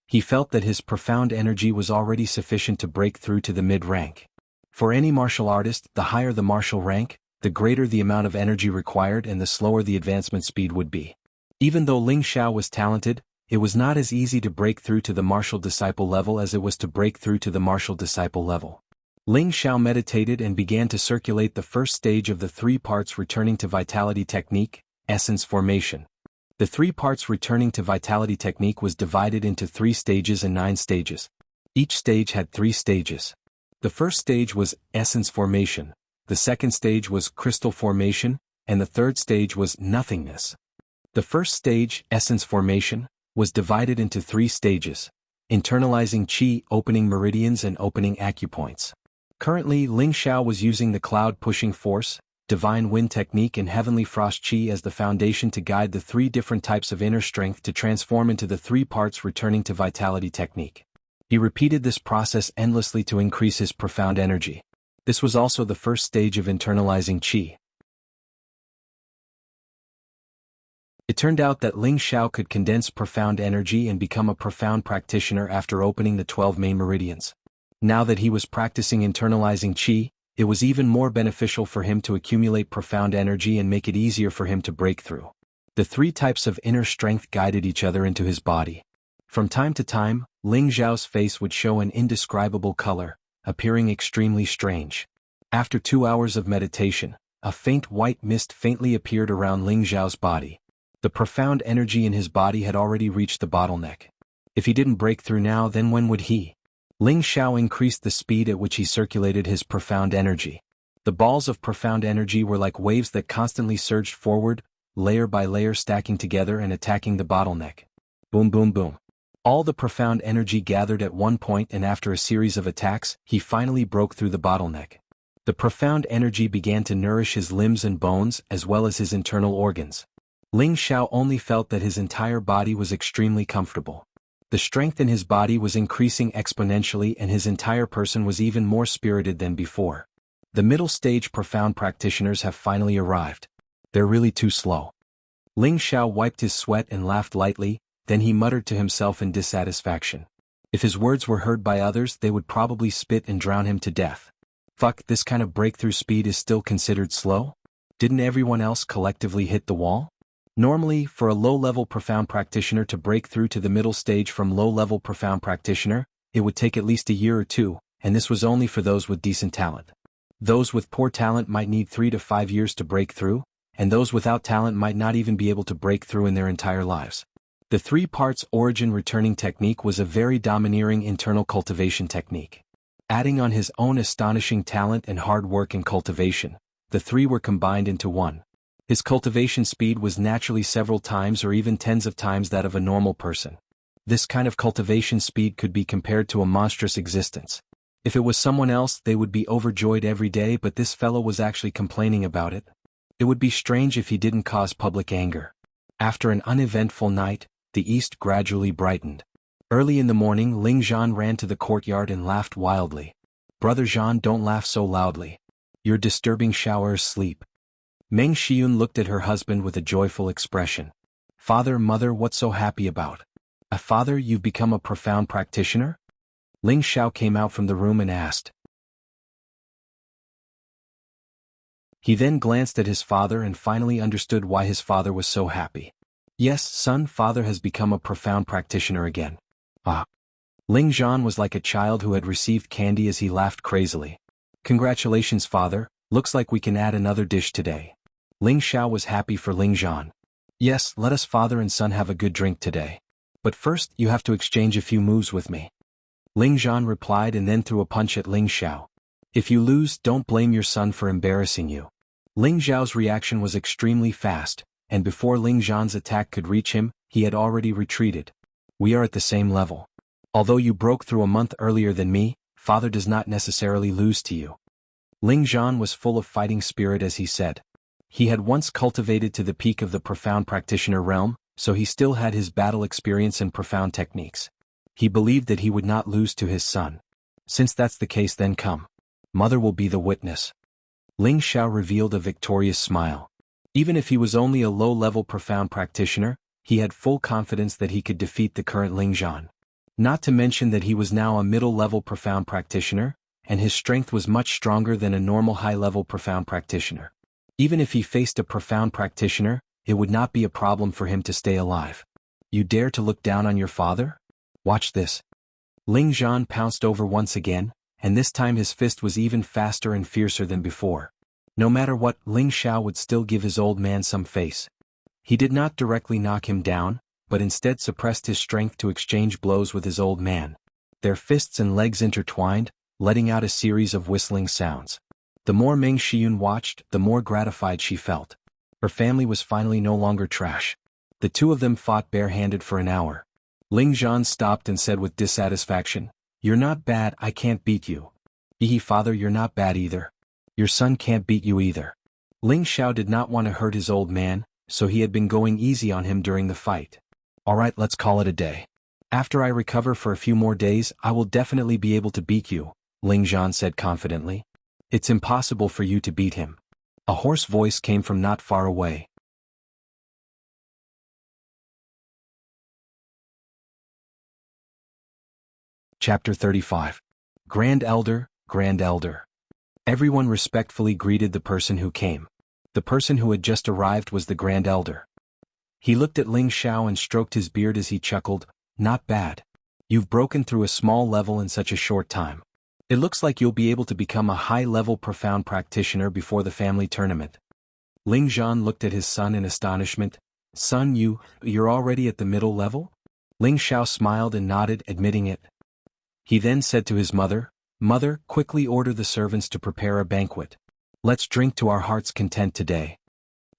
[SPEAKER 1] He felt that his profound energy was already sufficient to break through to the mid-rank. For any martial artist, the higher the martial rank, the greater the amount of energy required and the slower the advancement speed would be. Even though Ling Xiao was talented, it was not as easy to break through to the martial disciple level as it was to break through to the martial disciple level. Ling Xiao meditated and began to circulate the first stage of the 3 parts returning to vitality technique, essence formation. The 3 parts returning to vitality technique was divided into 3 stages and 9 stages. Each stage had 3 stages. The first stage was essence formation, the second stage was crystal formation, and the third stage was nothingness. The first stage, essence formation, was divided into 3 stages: internalizing qi, opening meridians and opening acupoints. Currently, Ling Xiao was using the cloud pushing force, divine wind technique and heavenly frost qi as the foundation to guide the 3 different types of inner strength to transform into the 3 parts returning to vitality technique. He repeated this process endlessly to increase his profound energy. This was also the first stage of internalizing qi. It turned out that Ling Xiao could condense profound energy and become a profound practitioner after opening the 12 main meridians. Now that he was practicing internalizing qi, it was even more beneficial for him to accumulate profound energy and make it easier for him to break through. The 3 types of inner strength guided each other into his body. From time to time, Ling Xiao's face would show an indescribable color, appearing extremely strange. After 2 hours of meditation, a faint white mist faintly appeared around Ling Xiao's body. The profound energy in his body had already reached the bottleneck. If he didn't break through now, then when would he? Ling Xiao increased the speed at which he circulated his profound energy. The balls of profound energy were like waves that constantly surged forward, layer by layer stacking together and attacking the bottleneck. Boom boom boom. All the profound energy gathered at one point, and after a series of attacks, he finally broke through the bottleneck. The profound energy began to nourish his limbs and bones as well as his internal organs. Ling Xiao only felt that his entire body was extremely comfortable. The strength in his body was increasing exponentially and his entire person was even more spirited than before. The middle stage profound practitioners have finally arrived. They're really too slow. Ling Xiao wiped his sweat and laughed lightly, then he muttered to himself in dissatisfaction. If his words were heard by others, they would probably spit and drown him to death. Fuck, this kind of breakthrough speed is still considered slow? Didn't everyone else collectively hit the wall? Normally, for a low-level profound practitioner to break through to the middle stage from low-level profound practitioner, it would take at least a year or 2, and this was only for those with decent talent. Those with poor talent might need 3 to 5 years to break through, and those without talent might not even be able to break through in their entire lives. The 3 parts origin returning technique was a very domineering internal cultivation technique. Adding on his own astonishing talent and hard work in cultivation, the 3 were combined into one. His cultivation speed was naturally several times or even tens of times that of a normal person. This kind of cultivation speed could be compared to a monstrous existence. If it was someone else, they would be overjoyed every day, but this fellow was actually complaining about it. It would be strange if he didn't cause public anger. After an uneventful night, the east gradually brightened. Early in the morning, Ling Zhan ran to the courtyard and laughed wildly. "Brother Zhan, don't laugh so loudly. You're disturbing Xiaoer's sleep." Meng Xiun looked at her husband with a joyful expression. "Father, mother, what's so happy about?" "Father, you've become a profound practitioner?" Ling Xiao came out from the room and asked. He then glanced at his father and finally understood why his father was so happy. Yes, son, father has become a profound practitioner again. Ah. Ling Zhan was like a child who had received candy as he laughed crazily. Congratulations, father, looks like we can add another dish today. Ling Xiao was happy for Ling Zhan. Yes, let us father and son have a good drink today. But first, you have to exchange a few moves with me. Ling Zhan replied and then threw a punch at Ling Xiao. If you lose, don't blame your son for embarrassing you. Ling Xiao's reaction was extremely fast, and before Ling Zhan's attack could reach him, he had already retreated. We are at the same level. Although you broke through a month earlier than me, father does not necessarily lose to you. Ling Zhan was full of fighting spirit as he said. He had once cultivated to the peak of the profound practitioner realm, so he still had his battle experience and profound techniques. He believed that he would not lose to his son. Since that's the case, then come. Mother will be the witness. Ling Xiao revealed a victorious smile. Even if he was only a low-level profound practitioner, he had full confidence that he could defeat the current Ling Zhan. Not to mention that he was now a middle-level profound practitioner, and his strength was much stronger than a normal high-level profound practitioner. Even if he faced a profound practitioner, it would not be a problem for him to stay alive. You dare to look down on your father? Watch this. Ling Zhan pounced over once again, and this time his fist was even faster and fiercer than before. No matter what, Ling Xiao would still give his old man some face. He did not directly knock him down, but instead suppressed his strength to exchange blows with his old man. Their fists and legs intertwined, letting out a series of whistling sounds. The more Meng Xiyun watched, the more gratified she felt. Her family was finally no longer trash. The two of them fought barehanded for an hour. Ling Zhan stopped and said with dissatisfaction, "You're not bad, I can't beat you." Father, you're not bad either. Your son can't beat you either. Ling Xiao did not want to hurt his old man, so he had been going easy on him during the fight. Alright, let's call it a day. After I recover for a few more days, I will definitely be able to beat you, Ling Zhan said confidently. It's impossible for you to beat him. A hoarse voice came from not far away. Chapter 35. Grand Elder, Grand Elder. Everyone respectfully greeted the person who came. The person who had just arrived was the Grand Elder. He looked at Ling Xiao and stroked his beard as he chuckled, "Not bad. You've broken through a small level in such a short time. It looks like you'll be able to become a high-level profound practitioner before the family tournament." Ling Zhan looked at his son in astonishment. "Son, you're already at the middle level?" Ling Xiao smiled and nodded, admitting it. He then said to his mother, "Mother, quickly order the servants to prepare a banquet. Let's drink to our heart's content today."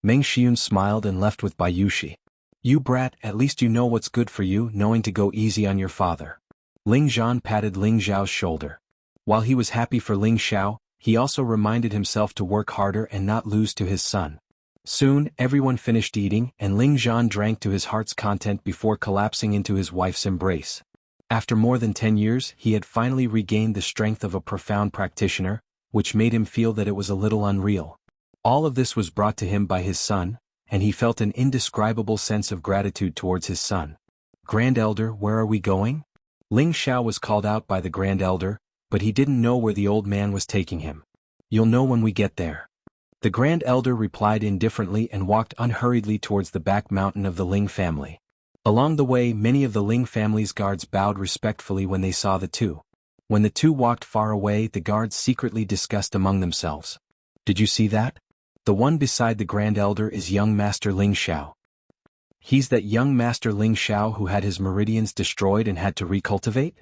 [SPEAKER 1] Meng Xiyun smiled and left with Bayushi. "You brat, at least you know what's good for you, knowing to go easy on your father." Ling Zhan patted Ling Xiao's shoulder. While he was happy for Ling Xiao, he also reminded himself to work harder and not lose to his son. Soon, everyone finished eating, and Ling Zhan drank to his heart's content before collapsing into his wife's embrace. After more than 10 years, he had finally regained the strength of a profound practitioner, which made him feel that it was a little unreal. All of this was brought to him by his son, and he felt an indescribable sense of gratitude towards his son. "Grand Elder, where are we going?" Ling Xiao was called out by the Grand Elder, but he didn't know where the old man was taking him. "You'll know when we get there." The Grand Elder replied indifferently and walked unhurriedly towards the back mountain of the Ling family. Along the way, many of the Ling family's guards bowed respectfully when they saw the two. When the two walked far away, the guards secretly discussed among themselves. "Did you see that? The one beside the Grand Elder is young Master Ling Xiao. He's that young Master Ling Xiao who had his meridians destroyed and had to recultivate?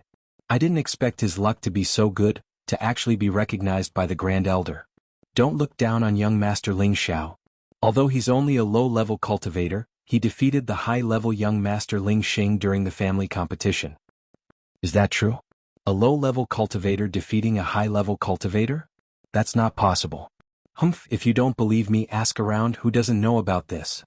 [SPEAKER 1] I didn't expect his luck to be so good, to actually be recognized by the Grand Elder. Don't look down on young Master Ling Xiao. Although he's only a low-level cultivator, he defeated the high-level young Master Ling Xing during the family competition." "Is that true? A low-level cultivator defeating a high-level cultivator? That's not possible." "Humph, if you don't believe me, ask around who doesn't know about this."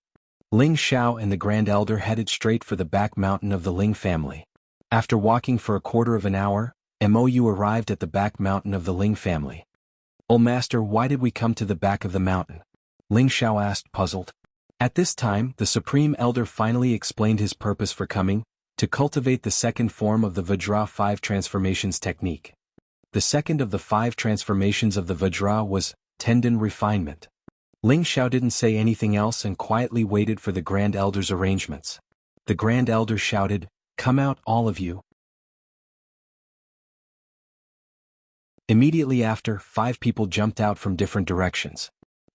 [SPEAKER 1] Ling Xiao and the Grand Elder headed straight for the back mountain of the Ling family. After walking for a quarter of an hour, Mou arrived at the back mountain of the Ling family. "Oh Master, why did we come to the back of the mountain?" Ling Xiao asked, puzzled. At this time, the Supreme Elder finally explained his purpose for coming, To cultivate the second form of the Vajra 5 transformations technique. The second of the 5 transformations of the Vajra was tendon refinement. Ling Xiao didn't say anything else and quietly waited for the Grand Elder's arrangements. The Grand Elder shouted, "Come out, all of you." Immediately after, 5 people jumped out from different directions.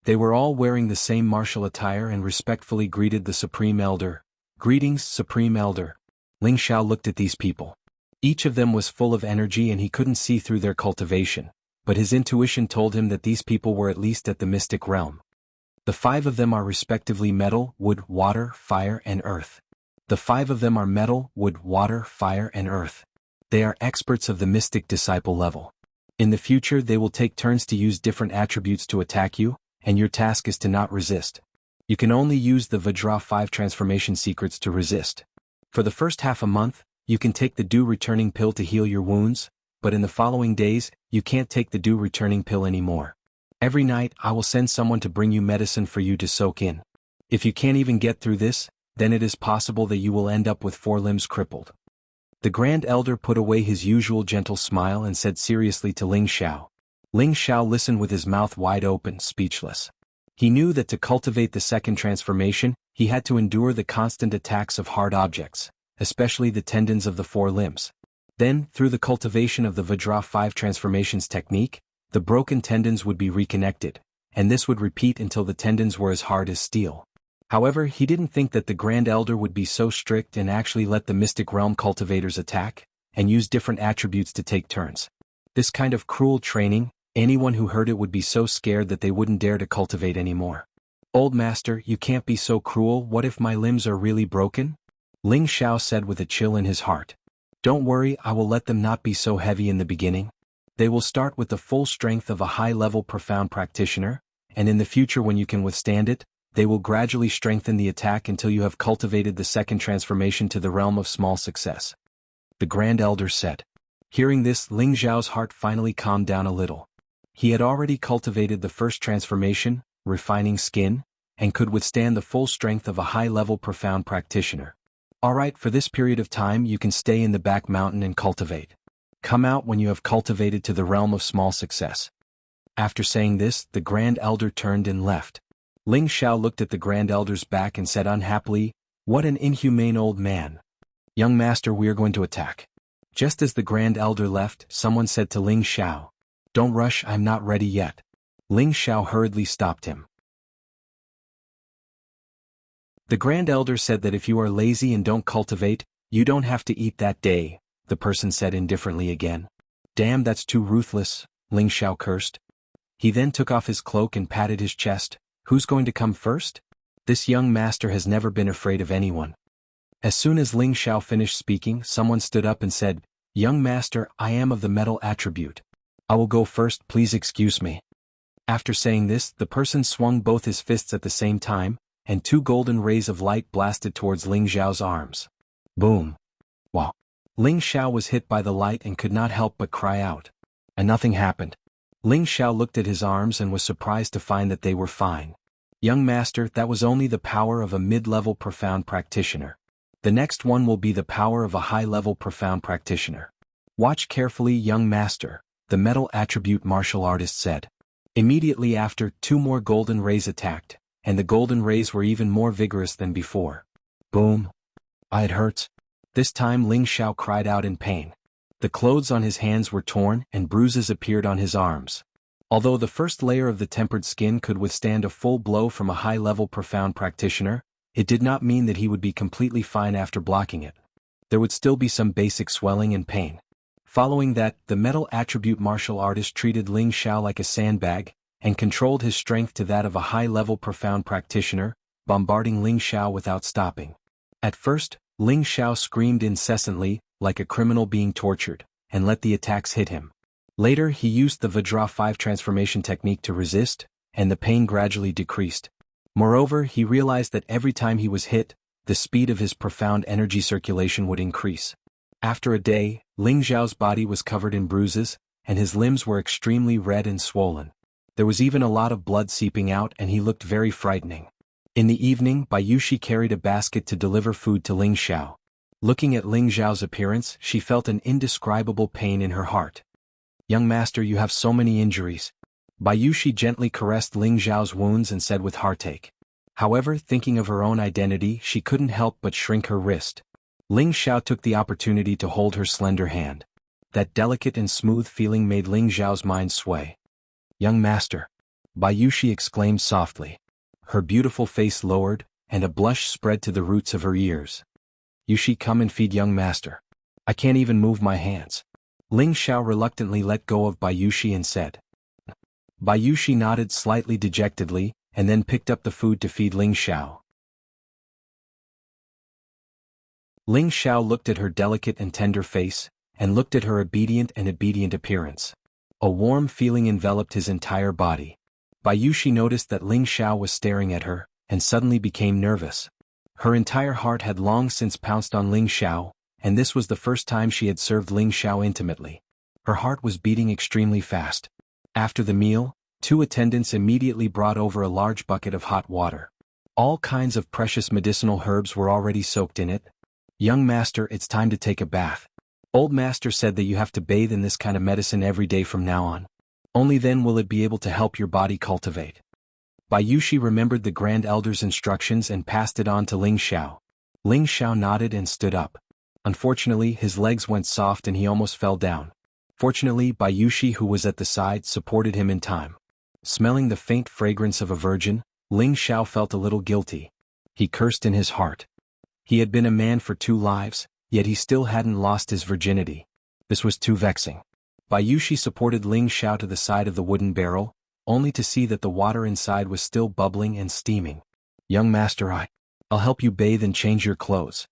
[SPEAKER 1] They were all wearing the same martial attire and respectfully greeted the Supreme Elder. "Greetings, Supreme Elder." Ling Xiao looked at these people. Each of them was full of energy and he couldn't see through their cultivation, but his intuition told him that these people were at least at the mystic realm. The 5 of them are respectively metal, wood, water, fire, and earth. The 5 of them are metal, wood, water, fire, and earth. They are experts of the mystic disciple level. In the future they will take turns to use different attributes to attack you, and your task is to not resist. You can only use the Vajra 5 transformation secrets to resist. For the first half a month, you can take the dew returning pill to heal your wounds, but in the following days, you can't take the dew returning pill anymore. Every night I will send someone to bring you medicine for you to soak in. If you can't even get through this, then it is possible that you will end up with 4 limbs crippled. The Grand Elder put away his usual gentle smile and said seriously to Ling Xiao. Ling Xiao listened with his mouth wide open, speechless. He knew that to cultivate the second transformation, he had to endure the constant attacks of hard objects, especially the tendons of the 4 limbs. Then, through the cultivation of the Vajra 5 transformations technique, the broken tendons would be reconnected, and this would repeat until the tendons were as hard as steel. However, he didn't think that the Grand Elder would be so strict and actually let the Mystic Realm cultivators attack, and use different attributes to take turns. This kind of cruel training, anyone who heard it would be so scared that they wouldn't dare to cultivate anymore. "Old master, you can't be so cruel. What if my limbs are really broken?" Ling Xiao said with a chill in his heart. "Don't worry, I will let them not be so heavy in the beginning. They will start with the full strength of a high-level profound practitioner, and in the future when you can withstand it, they will gradually strengthen the attack until you have cultivated the second transformation to the realm of small success." The Grand Elder said. Hearing this, Ling Xiao's heart finally calmed down a little. He had already cultivated the first transformation, refining skin, and could withstand the full strength of a high-level profound practitioner. "Alright, for this period of time you can stay in the back mountain and cultivate. Come out when you have cultivated to the realm of small success." After saying this, the Grand Elder turned and left. Ling Xiao looked at the Grand Elder's back and said unhappily, "What an inhumane old man. Young master, we are going to attack." Just as the Grand Elder left, someone said to Ling Xiao, "Don't rush, I'm not ready yet." Ling Xiao hurriedly stopped him. The Grand Elder said that if you are lazy and don't cultivate, you don't have to eat that day, the person said indifferently again. "Damn, that's too ruthless," Ling Xiao cursed. He then took off his cloak and patted his chest. "Who's going to come first? This young master has never been afraid of anyone." As soon as Ling Xiao finished speaking, someone stood up and said, "Young master, I am of the metal attribute. I will go first, please excuse me." After saying this, the person swung both his fists at the same time, and 2 golden rays of light blasted towards Ling Xiao's arms. Boom. Wow. Ling Xiao was hit by the light and could not help but cry out. And nothing happened. Ling Xiao looked at his arms and was surprised to find that they were fine. "Young master, that was only the power of a mid-level profound practitioner. The next one will be the power of a high-level profound practitioner. Watch carefully, young master," the metal attribute martial artist said. Immediately after, 2 more golden rays attacked, and the golden rays were even more vigorous than before. Boom. It hurts. This time Ling Xiao cried out in pain. The clothes on his hands were torn and bruises appeared on his arms. Although the first layer of the tempered skin could withstand a full blow from a high-level profound practitioner, it did not mean that he would be completely fine after blocking it. There would still be some basic swelling and pain. Following that, the metal attribute martial artist treated Ling Xiao like a sandbag, and controlled his strength to that of a high-level profound practitioner, bombarding Ling Xiao without stopping. At first, Ling Xiao screamed incessantly, like a criminal being tortured, and let the attacks hit him. Later he used the Vajra 5 transformation technique to resist, and the pain gradually decreased. Moreover, he realized that every time he was hit, the speed of his profound energy circulation would increase. After a day, Ling Xiao's body was covered in bruises, and his limbs were extremely red and swollen. There was even a lot of blood seeping out and he looked very frightening. In the evening, Bayushi carried a basket to deliver food to Ling Xiao. Looking at Ling Xiao's appearance, she felt an indescribable pain in her heart. "Young master, you have so many injuries." Bayushi gently caressed Ling Xiao's wounds and said with heartache. However, thinking of her own identity, she couldn't help but shrink her wrist. Ling Xiao took the opportunity to hold her slender hand. That delicate and smooth feeling made Ling Xiao's mind sway. "Young master," Bayushi exclaimed softly. Her beautiful face lowered, and a blush spread to the roots of her ears. "Yushi, come and feed young master. I can't even move my hands." Ling Xiao reluctantly let go of Bayushi and said. Bayushi nodded slightly dejectedly, and then picked up the food to feed Ling Xiao. Ling Xiao looked at her delicate and tender face, and looked at her obedient appearance. A warm feeling enveloped his entire body. Bayushi noticed that Ling Xiao was staring at her, and suddenly became nervous. Her entire heart had long since pounced on Ling Xiao, and this was the first time she had served Ling Xiao intimately. Her heart was beating extremely fast. After the meal, 2 attendants immediately brought over a large bucket of hot water. All kinds of precious medicinal herbs were already soaked in it. "Young master, it's time to take a bath. Old master said that you have to bathe in this kind of medicine every day from now on. Only then will it be able to help your body cultivate." Bayushi remembered the Grand Elder's instructions and passed it on to Ling Xiao. Ling Xiao nodded and stood up. Unfortunately, his legs went soft and he almost fell down. Fortunately, Bayushi, who was at the side, supported him in time. Smelling the faint fragrance of a virgin, Ling Xiao felt a little guilty. He cursed in his heart. He had been a man for 2 lives, yet he still hadn't lost his virginity. This was too vexing. Bayushi supported Ling Xiao to the side of the wooden barrel, only to see that the water inside was still bubbling and steaming. "Young master, I'll help you bathe and change your clothes,"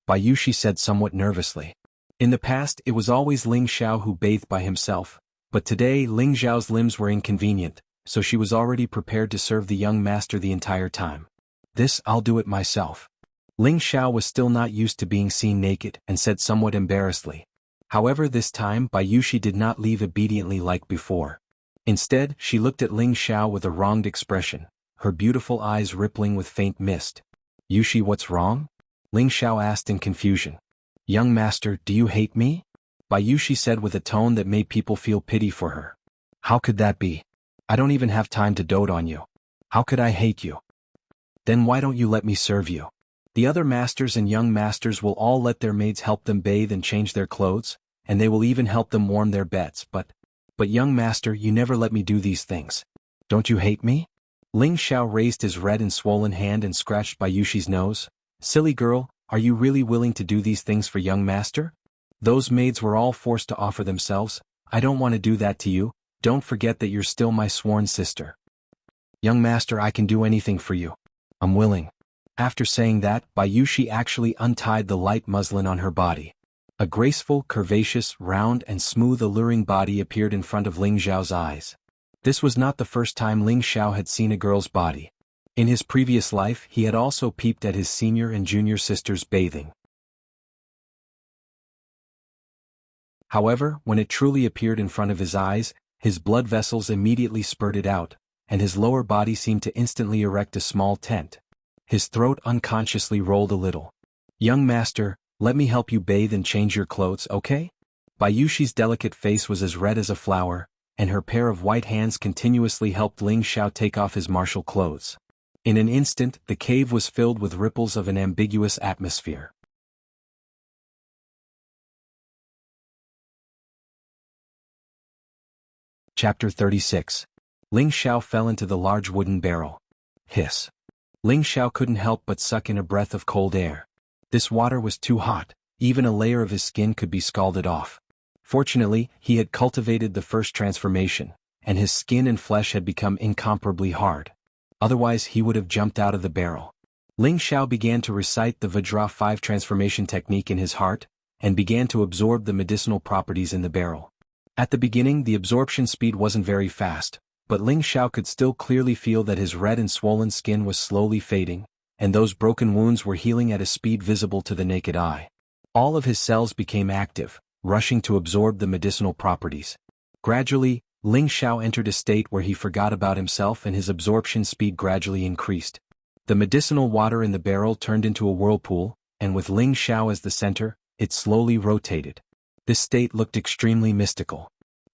[SPEAKER 1] Bayushi said somewhat nervously. In the past, it was always Ling Xiao who bathed by himself, but today Ling Xiao's limbs were inconvenient, so she was already prepared to serve the young master the entire time. "This, I'll do it myself." Ling Xiao was still not used to being seen naked and said somewhat embarrassedly. However, this time Bayushi did not leave obediently like before. Instead, she looked at Ling Xiao with a wronged expression, her beautiful eyes rippling with faint mist. "Yushi, what's wrong?" Ling Xiao asked in confusion. "Young master, do you hate me?" Bayushi said with a tone that made people feel pity for her. "How could that be? I don't even have time to dote on you. How could I hate you?" "Then why don't you let me serve you? The other masters and young masters will all let their maids help them bathe and change their clothes, and they will even help them warm their beds, but young master, you never let me do these things. Don't you hate me?" Ling Xiao raised his red and swollen hand and scratched Bayushi's nose. "Silly girl, are you really willing to do these things for young master? Those maids were all forced to offer themselves. I don't want to do that to you. Don't forget that you're still my sworn sister." "Young master, I can do anything for you. I'm willing." After saying that, Bayushi actually untied the light muslin on her body. A graceful, curvaceous, round and smooth alluring body appeared in front of Ling Xiao's eyes. This was not the first time Ling Xiao had seen a girl's body. In his previous life, he had also peeped at his senior and junior sisters bathing. However, when it truly appeared in front of his eyes, his blood vessels immediately spurted out, and his lower body seemed to instantly erect a small tent. His throat unconsciously rolled a little. "Young master, let me help you bathe and change your clothes, okay?" Bayushi's delicate face was as red as a flower, and her pair of white hands continuously helped Ling Xiao take off his martial clothes. In an instant, the cave was filled with ripples of an ambiguous atmosphere. Chapter 36. Ling Xiao fell into the large wooden barrel. Hiss. Ling Xiao couldn't help but suck in a breath of cold air. This water was too hot, even a layer of his skin could be scalded off. Fortunately, he had cultivated the first transformation, and his skin and flesh had become incomparably hard. Otherwise he would have jumped out of the barrel. Ling Xiao began to recite the Vajra 5 transformation technique in his heart, and began to absorb the medicinal properties in the barrel. At the beginning the absorption speed wasn't very fast, but Ling Xiao could still clearly feel that his red and swollen skin was slowly fading, and those broken wounds were healing at a speed visible to the naked eye. All of his cells became active, rushing to absorb the medicinal properties. Gradually, Ling Xiao entered a state where he forgot about himself and his absorption speed gradually increased. The medicinal water in the barrel turned into a whirlpool, and with Ling Xiao as the center, it slowly rotated. This state looked extremely mystical.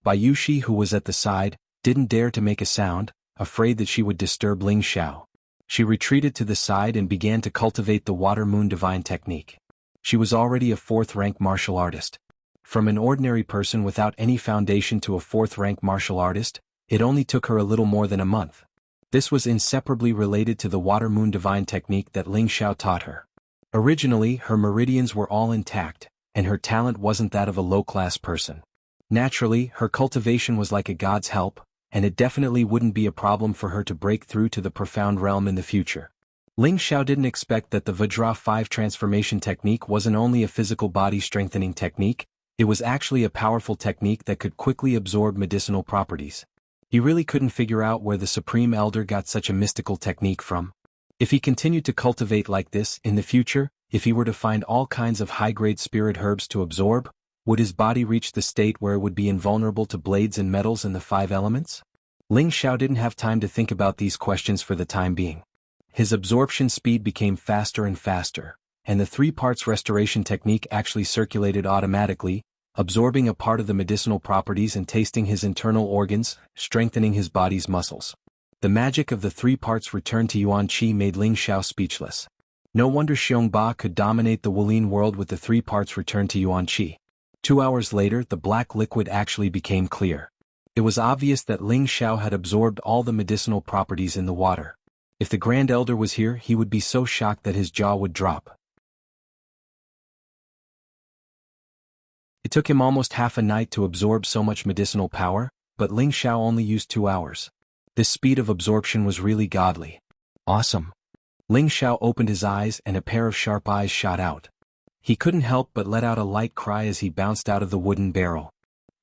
[SPEAKER 1] Bayushi, who was at the side, didn't dare to make a sound, afraid that she would disturb Ling Xiao. She retreated to the side and began to cultivate the Water Moon Divine technique. She was already a 4th-rank martial artist. From an ordinary person without any foundation to a 4th-rank martial artist, it only took her a little more than a month. This was inseparably related to the Water Moon Divine technique that Ling Xiao taught her. Originally, her meridians were all intact, and her talent wasn't that of a low-class person. Naturally, her cultivation was like a god's help, and it definitely wouldn't be a problem for her to break through to the profound realm in the future. Ling Xiao didn't expect that the Vajra 5 transformation technique wasn't only a physical body strengthening technique, it was actually a powerful technique that could quickly absorb medicinal properties. He really couldn't figure out where the Supreme Elder got such a mystical technique from. If he continued to cultivate like this in the future, if he were to find all kinds of high-grade spirit herbs to absorb, would his body reach the state where it would be invulnerable to blades and metals and the 5 elements? Ling Xiao didn't have time to think about these questions for the time being. His absorption speed became faster and faster, and the 3 parts restoration technique actually circulated automatically, absorbing a part of the medicinal properties and tasting his internal organs, strengthening his body's muscles. The magic of the 3 parts return to Yuan Qi made Ling Xiao speechless. No wonder Xiongba could dominate the Wulin world with the 3 parts return to Yuan Qi. 2 hours later, the black liquid actually became clear. It was obvious that Ling Xiao had absorbed all the medicinal properties in the water. If the Grand Elder was here, he would be so shocked that his jaw would drop. It took him almost half a night to absorb so much medicinal power, but Ling Xiao only used 2 hours. This speed of absorption was really godly. Awesome. Ling Xiao opened his eyes and a pair of sharp eyes shot out. He couldn't help but let out a light cry as he bounced out of the wooden barrel.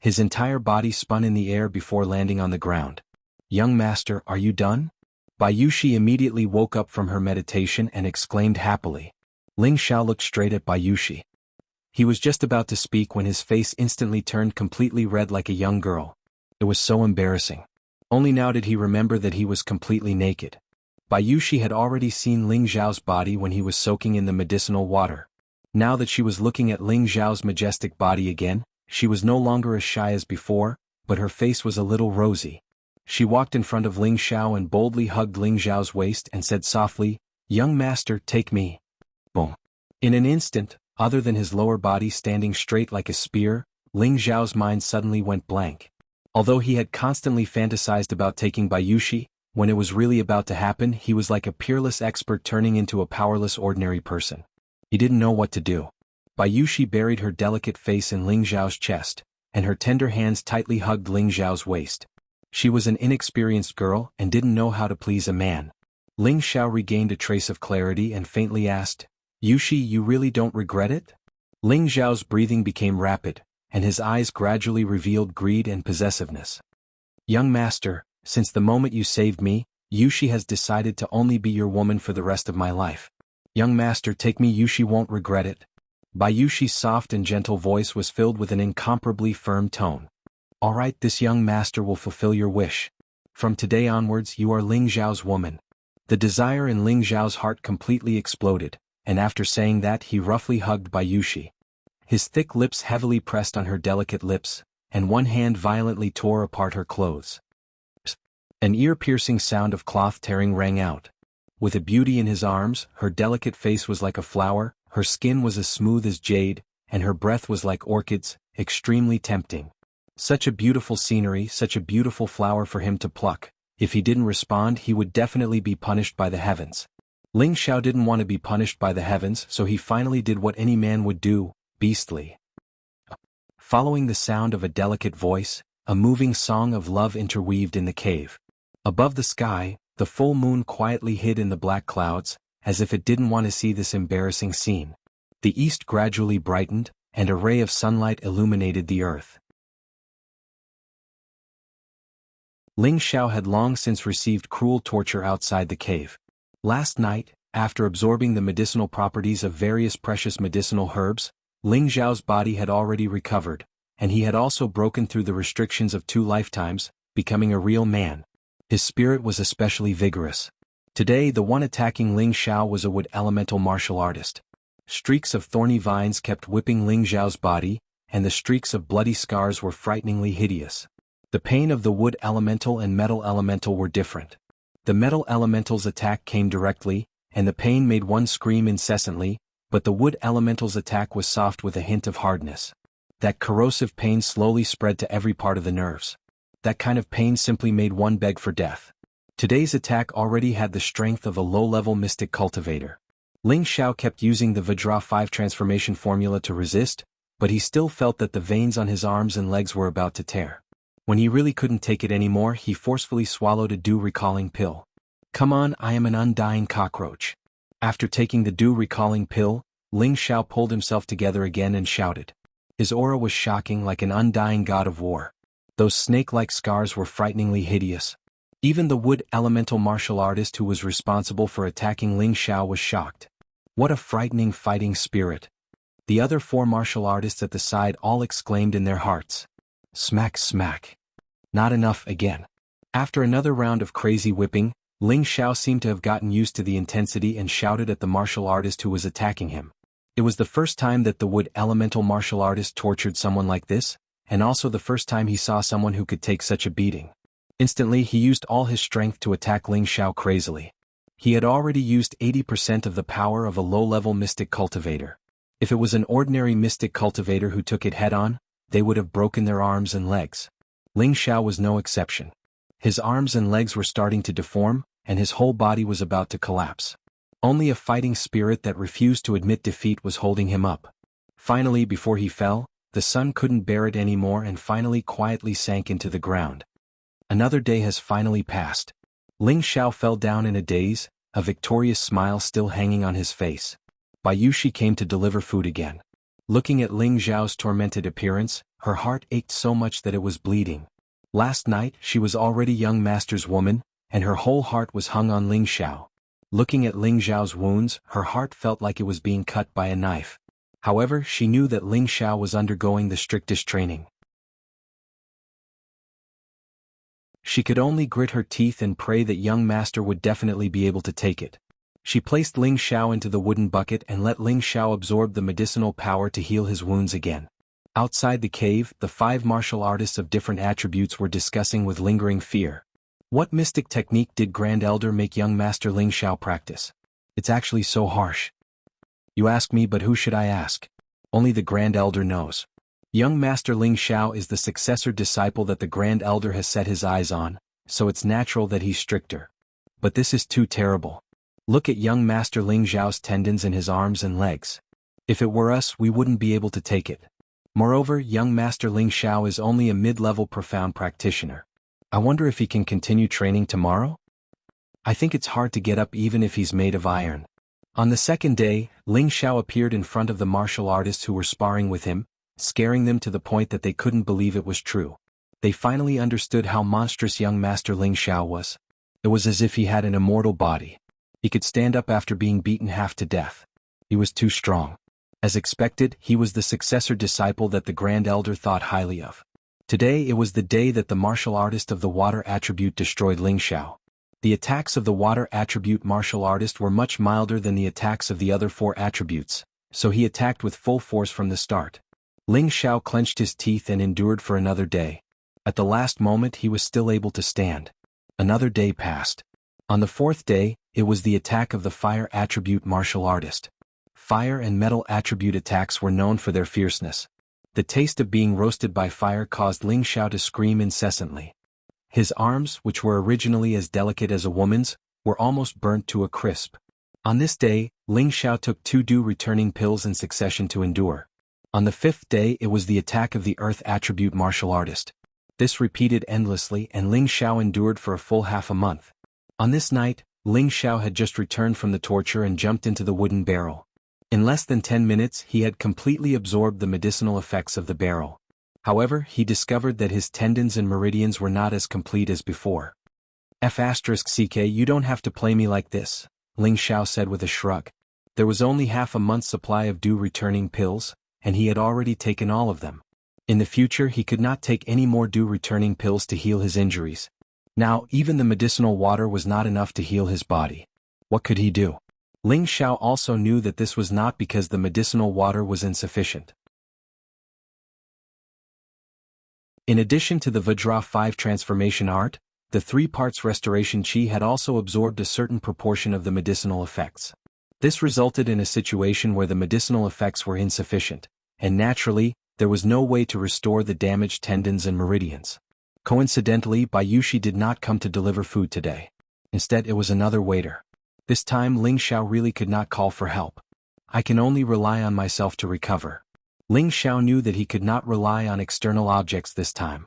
[SPEAKER 1] His entire body spun in the air before landing on the ground. "Young master, are you done?" Bayushi immediately woke up from her meditation and exclaimed happily. Ling Xiao looked straight at Bayushi. He was just about to speak when his face instantly turned completely red like a young girl. It was so embarrassing. Only now did he remember that he was completely naked. Bayushi had already seen Ling Xiao's body when he was soaking in the medicinal water. Now that she was looking at Ling Xiao's majestic body again, she was no longer as shy as before, but her face was a little rosy. She walked in front of Ling Xiao and boldly hugged Ling Xiao's waist and said softly, "Young master, take me." Boom. In an instant, other than his lower body standing straight like a spear, Ling Xiao's mind suddenly went blank. Although he had constantly fantasized about taking Bayushi, when it was really about to happen, he was like a peerless expert turning into a powerless ordinary person. He didn't know what to do. Bayushi buried her delicate face in Ling Xiao's chest, and her tender hands tightly hugged Ling Xiao's waist. She was an inexperienced girl and didn't know how to please a man. Ling Xiao regained a trace of clarity and faintly asked, "Yushi, you really don't regret it?" Ling Xiao's breathing became rapid, and his eyes gradually revealed greed and possessiveness. "Young master, since the moment you saved me, Yushi has decided to only be your woman for the rest of my life. Young master, take me, Yushi won't regret it." Bayushi's soft and gentle voice was filled with an incomparably firm tone. "All right, this young master will fulfill your wish. From today onwards you are Ling Xiao's woman." The desire in Ling Xiao's heart completely exploded, and after saying that he roughly hugged Bayushi. His thick lips heavily pressed on her delicate lips, and one hand violently tore apart her clothes. An ear-piercing sound of cloth tearing rang out. With a beauty in his arms, her delicate face was like a flower, her skin was as smooth as jade, and her breath was like orchids, extremely tempting. Such a beautiful scenery, such a beautiful flower for him to pluck. If he didn't respond, he would definitely be punished by the heavens. Ling Xiao didn't want to be punished by the heavens, so he finally did what any man would do, beastly. Following the sound of a delicate voice, a moving song of love interweaved in the cave. Above the sky, the full moon quietly hid in the black clouds, as if it didn't want to see this embarrassing scene. The east gradually brightened, and a ray of sunlight illuminated the earth. Ling Xiao had long since received cruel torture outside the cave. Last night, after absorbing the medicinal properties of various precious medicinal herbs, Ling Xiao's body had already recovered, and he had also broken through the restrictions of 2 lifetimes, becoming a real man. His spirit was especially vigorous. Today the one attacking Ling Xiao was a wood elemental martial artist. Streaks of thorny vines kept whipping Ling Xiao's body, and the streaks of bloody scars were frighteningly hideous. The pain of the wood elemental and metal elemental were different. The metal elemental's attack came directly, and the pain made one scream incessantly, but the wood elemental's attack was soft with a hint of hardness. That corrosive pain slowly spread to every part of the nerves. That kind of pain simply made one beg for death. Today's attack already had the strength of a low-level mystic cultivator. Ling Xiao kept using the Vajra 5 transformation formula to resist, but he still felt that the veins on his arms and legs were about to tear. When he really couldn't take it anymore, he forcefully swallowed a dew recalling pill. Come on, I am an undying cockroach. After taking the dew recalling pill, Ling Xiao pulled himself together again and shouted. His aura was shocking, like an undying god of war. Those snake-like scars were frighteningly hideous. Even the wood elemental martial artist who was responsible for attacking Ling Xiao was shocked. What a frightening fighting spirit. The other 4 martial artists at the side all exclaimed in their hearts. Smack, smack. Not enough again. After another round of crazy whipping, Ling Xiao seemed to have gotten used to the intensity and shouted at the martial artist who was attacking him. It was the first time that the wood elemental martial artist tortured someone like this, and also the first time he saw someone who could take such a beating. Instantly he used all his strength to attack Ling Xiao crazily. He had already used 80% of the power of a low-level mystic cultivator. If it was an ordinary mystic cultivator who took it head-on, they would have broken their arms and legs. Ling Xiao was no exception. His arms and legs were starting to deform, and his whole body was about to collapse. Only a fighting spirit that refused to admit defeat was holding him up. Finally, before he fell, the sun couldn't bear it anymore and finally quietly sank into the ground. Another day has finally passed. Ling Xiao fell down in a daze, a victorious smile still hanging on his face. Bai Yushi came to deliver food again. Looking at Ling Xiao's tormented appearance, her heart ached so much that it was bleeding. Last night she was already young master's woman, and her whole heart was hung on Ling Xiao. Looking at Ling Xiao's wounds, her heart felt like it was being cut by a knife. However, she knew that Ling Xiao was undergoing the strictest training. She could only grit her teeth and pray that young master would definitely be able to take it. She placed Ling Xiao into the wooden bucket and let Ling Xiao absorb the medicinal power to heal his wounds again. Outside the cave, the 5 martial artists of different attributes were discussing with lingering fear. What mystic technique did Grand Elder make young master Ling Xiao practice? It's actually so harsh. You ask me, but who should I ask? Only the Grand Elder knows. Young Master Ling Xiao is the successor disciple that the Grand Elder has set his eyes on, so it's natural that he's stricter. But this is too terrible. Look at young Master Ling Xiao's tendons in his arms and legs. If it were us, we wouldn't be able to take it. Moreover, young Master Ling Xiao is only a mid-level profound practitioner. I wonder if he can continue training tomorrow? I think it's hard to get up even if he's made of iron. On the second day, Ling Xiao appeared in front of the martial artists who were sparring with him, scaring them to the point that they couldn't believe it was true. They finally understood how monstrous young Master Ling Xiao was. It was as if he had an immortal body. He could stand up after being beaten half to death. He was too strong. As expected, he was the successor disciple that the Grand Elder thought highly of. Today it was the day that the martial artist of the water attribute destroyed Ling Xiao. The attacks of the water attribute martial artist were much milder than the attacks of the other 4 attributes, so he attacked with full force from the start. Ling Xiao clenched his teeth and endured for another day. At the last moment he was still able to stand. Another day passed. On the 4th day, it was the attack of the fire attribute martial artist. Fire and metal attribute attacks were known for their fierceness. The taste of being roasted by fire caused Ling Xiao to scream incessantly. His arms, which were originally as delicate as a woman's, were almost burnt to a crisp. On this day, Ling Xiao took 2 dew returning pills in succession to endure. On the 5th day it was the attack of the earth attribute martial artist. This repeated endlessly and Ling Xiao endured for a full half a month. On this night, Ling Xiao had just returned from the torture and jumped into the wooden barrel. In less than 10 minutes he had completely absorbed the medicinal effects of the barrel. However, he discovered that his tendons and meridians were not as complete as before. F***ck, you don't have to play me like this, Ling Xiao said with a shrug. There was only half a month's supply of dew returning pills, and he had already taken all of them. In the future he could not take any more dew returning pills to heal his injuries. Now even the medicinal water was not enough to heal his body. What could he do? Ling Xiao also knew that this was not because the medicinal water was insufficient. In addition to the Vajra 5 transformation art, the 3 parts restoration qi had also absorbed a certain proportion of the medicinal effects. This resulted in a situation where the medicinal effects were insufficient, and naturally, there was no way to restore the damaged tendons and meridians. Coincidentally, Bayushi did not come to deliver food today. Instead, it was another waiter. This time Ling Xiao really could not call for help. I can only rely on myself to recover. Ling Xiao knew that he could not rely on external objects this time.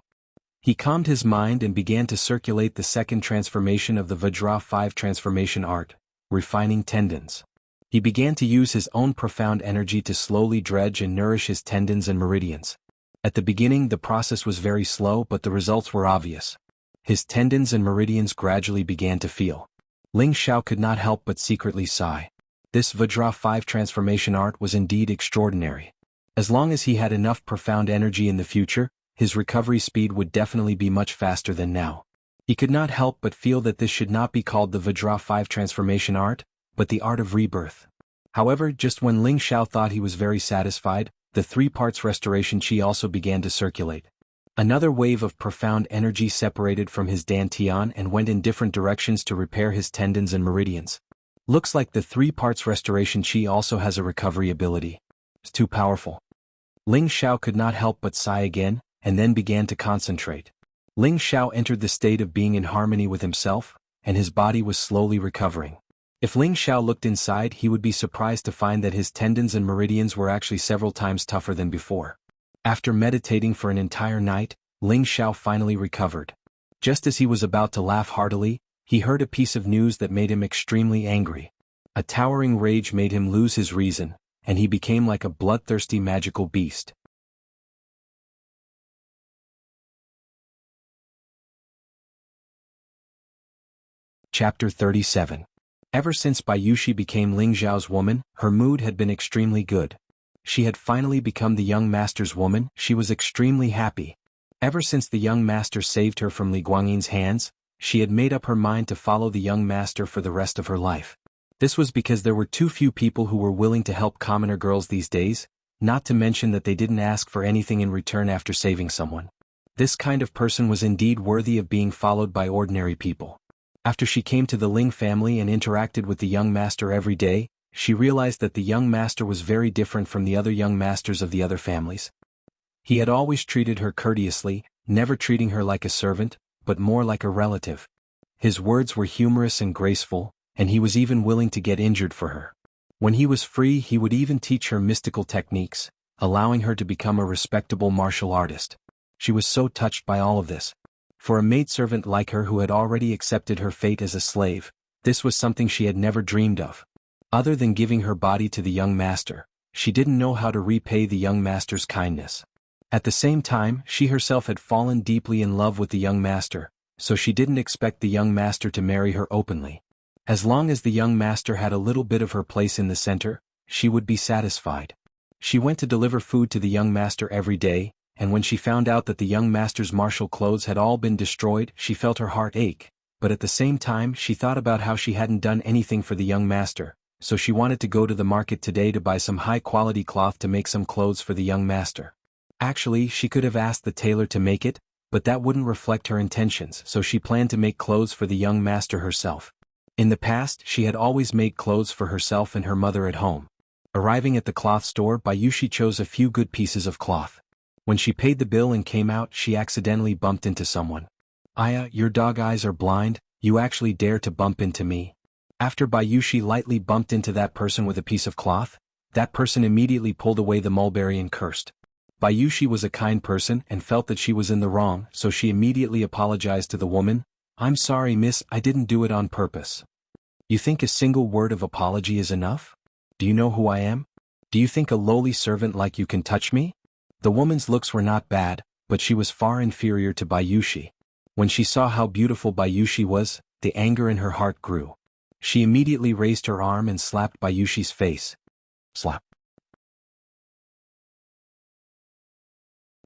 [SPEAKER 1] He calmed his mind and began to circulate the second transformation of the Vajra 5 transformation art, refining tendons. He began to use his own profound energy to slowly dredge and nourish his tendons and meridians. At the beginning the process was very slow, but the results were obvious. His tendons and meridians gradually began to feel. Ling Xiao could not help but secretly sigh. This Vajra 5 transformation art was indeed extraordinary. As long as he had enough profound energy in the future, his recovery speed would definitely be much faster than now. He could not help but feel that this should not be called the Vajra 5 transformation art, but the art of rebirth. However, just when Ling Xiao thought he was very satisfied, the 3 parts restoration qi also began to circulate. Another wave of profound energy separated from his dantian and went in different directions to repair his tendons and meridians. Looks like the 3 parts restoration qi also has a recovery ability. It's too powerful. Ling Xiao could not help but sigh again, and then began to concentrate. Ling Xiao entered the state of being in harmony with himself, and his body was slowly recovering. If Ling Xiao looked inside, he would be surprised to find that his tendons and meridians were actually several times tougher than before. After meditating for an entire night, Ling Xiao finally recovered. Just as he was about to laugh heartily, he heard a piece of news that made him extremely angry. A towering rage made him lose his reason, and he became like a bloodthirsty magical beast. Chapter 37. Ever since Bayushi became Ling Xiao's woman, her mood had been extremely good. She had finally become the young master's woman. She was extremely happy. Ever since the young master saved her from Li Guangyin's hands, she had made up her mind to follow the young master for the rest of her life. This was because there were too few people who were willing to help commoner girls these days, not to mention that they didn't ask for anything in return after saving someone. This kind of person was indeed worthy of being followed by ordinary people. After she came to the Ling family and interacted with the young master every day, she realized that the young master was very different from the other young masters of the other families. He had always treated her courteously, never treating her like a servant, but more like a relative. His words were humorous and graceful, and he was even willing to get injured for her. When he was free, he would even teach her mystical techniques, allowing her to become a respectable martial artist. She was so touched by all of this. For a maidservant like her who had already accepted her fate as a slave, this was something she had never dreamed of. Other than giving her body to the young master, she didn't know how to repay the young master's kindness. At the same time, she herself had fallen deeply in love with the young master, so she didn't expect the young master to marry her openly. As long as the young master had a little bit of her place in the center, she would be satisfied. She went to deliver food to the young master every day, and when she found out that the young master's martial clothes had all been destroyed, she felt her heart ache, but at the same time she thought about how she hadn't done anything for the young master, so she wanted to go to the market today to buy some high-quality cloth to make some clothes for the young master. Actually, she could have asked the tailor to make it, but that wouldn't reflect her intentions, so she planned to make clothes for the young master herself. In the past, she had always made clothes for herself and her mother at home. Arriving at the cloth store, Bayushi chose a few good pieces of cloth. When she paid the bill and came out, she accidentally bumped into someone. "Aya, your dog eyes are blind, you actually dare to bump into me." After Bayushi lightly bumped into that person with a piece of cloth, that person immediately pulled away the mulberry and cursed. Bayushi was a kind person and felt that she was in the wrong, so she immediately apologized to the woman. "I'm sorry, miss, I didn't do it on purpose." "You think a single word of apology is enough? Do you know who I am? Do you think a lowly servant like you can touch me?" The woman's looks were not bad, but she was far inferior to Bayushi. When she saw how beautiful Bayushi was, the anger in her heart grew. She immediately raised her arm and slapped Bayushi's face. Slap.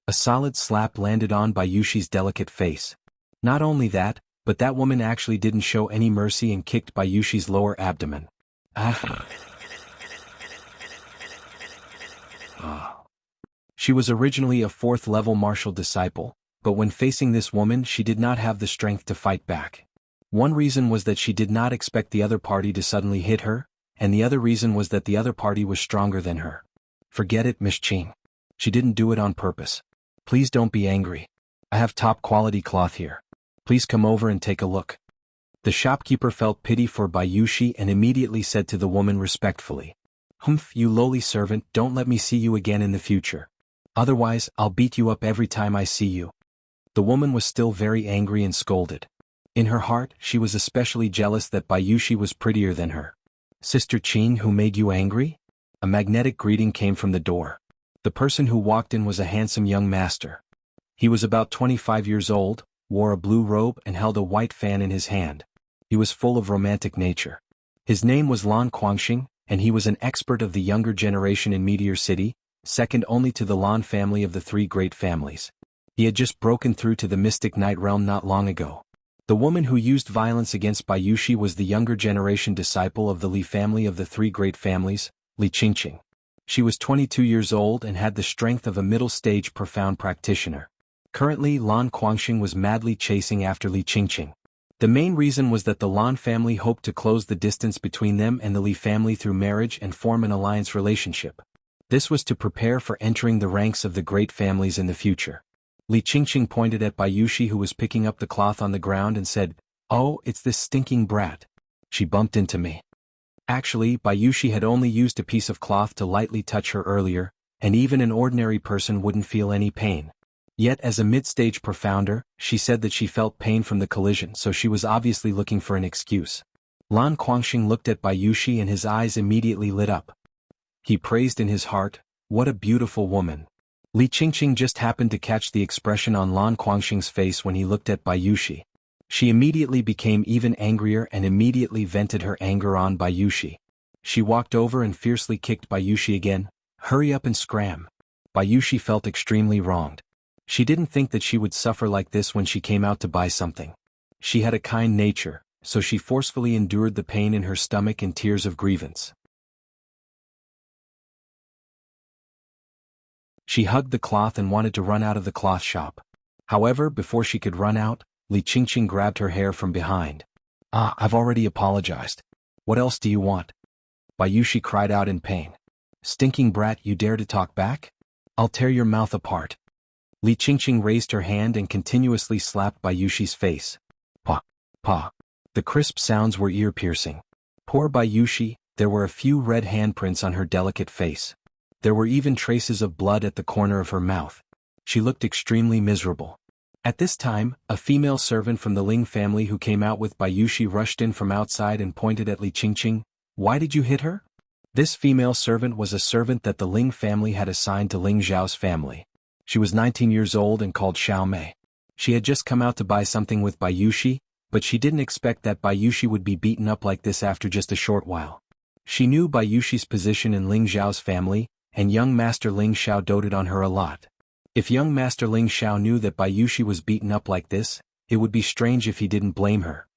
[SPEAKER 1] A solid slap landed on Bayushi's delicate face. Not only that, but that woman actually didn't show any mercy and kicked Bayushi's lower abdomen. Ah. Ah. She was originally a fourth-level martial disciple, but when facing this woman she did not have the strength to fight back. One reason was that she did not expect the other party to suddenly hit her, and the other reason was that the other party was stronger than her. Forget it, Miss Qing. She didn't do it on purpose. Please don't be angry. I have top-quality cloth here. Please come over and take a look. The shopkeeper felt pity for Bayushi and immediately said to the woman respectfully, "Humph, you lowly servant, don't let me see you again in the future. Otherwise, I'll beat you up every time I see you." The woman was still very angry and scolded. In her heart, she was especially jealous that Bayushi was prettier than her. "Sister Qing, who made you angry?" A magnetic greeting came from the door. The person who walked in was a handsome young master. He was about 25 years old, wore a blue robe and held a white fan in his hand. He was full of romantic nature. His name was Lan Quangxing, and he was an expert of the younger generation in Meteor City, second only to the Lan family of the three great families. He had just broken through to the Mystic Night realm not long ago. The woman who used violence against Bayushi was the younger generation disciple of the Li family of the three great families, Li Qingqing. She was 22 years old and had the strength of a middle-stage profound practitioner. Currently, Lan Quangxing was madly chasing after Li Qingqing. The main reason was that the Lan family hoped to close the distance between them and the Li family through marriage and form an alliance relationship. This was to prepare for entering the ranks of the great families in the future. Li Qingqing pointed at Bayushi, who was picking up the cloth on the ground, and said, "Oh, it's this stinking brat. She bumped into me." Actually, Bayushi had only used a piece of cloth to lightly touch her earlier, and even an ordinary person wouldn't feel any pain. Yet as a mid-stage profounder, she said that she felt pain from the collision, so she was obviously looking for an excuse. Lan Quangxing looked at Bayushi and his eyes immediately lit up. He praised in his heart, "What a beautiful woman." Li Qingqing just happened to catch the expression on Lan Quangxing's face when he looked at Bayushi. She immediately became even angrier and immediately vented her anger on Bayushi. She walked over and fiercely kicked Bayushi again. "Hurry up and scram." Bayushi felt extremely wronged. She didn't think that she would suffer like this when she came out to buy something. She had a kind nature, so she forcefully endured the pain in her stomach and tears of grievance. She hugged the cloth and wanted to run out of the cloth shop. However, before she could run out, Li Qingqing grabbed her hair from behind. "Ah, I've already apologized. What else do you want?" Bayushi cried out in pain. "Stinking brat, you dare to talk back? I'll tear your mouth apart." Li Qingqing raised her hand and continuously slapped Bayushi's face. Pa, pa. The crisp sounds were ear-piercing. Poor Bayushi, there were a few red handprints on her delicate face. There were even traces of blood at the corner of her mouth. She looked extremely miserable. At this time, a female servant from the Ling family who came out with Bayushi rushed in from outside and pointed at Li Qingqing. "Why did you hit her?" This female servant was a servant that the Ling family had assigned to Ling Zhao's family. She was 19 years old and called Xiao Mei. She had just come out to buy something with Bayushi, but she didn't expect that Bayushi would be beaten up like this after just a short while. She knew Bayushi's position in Ling Zhao's family, and young Master Ling Xiao doted on her a lot. If young Master Ling Xiao knew that Bayushi was beaten up like this, it would be strange if he didn't blame her.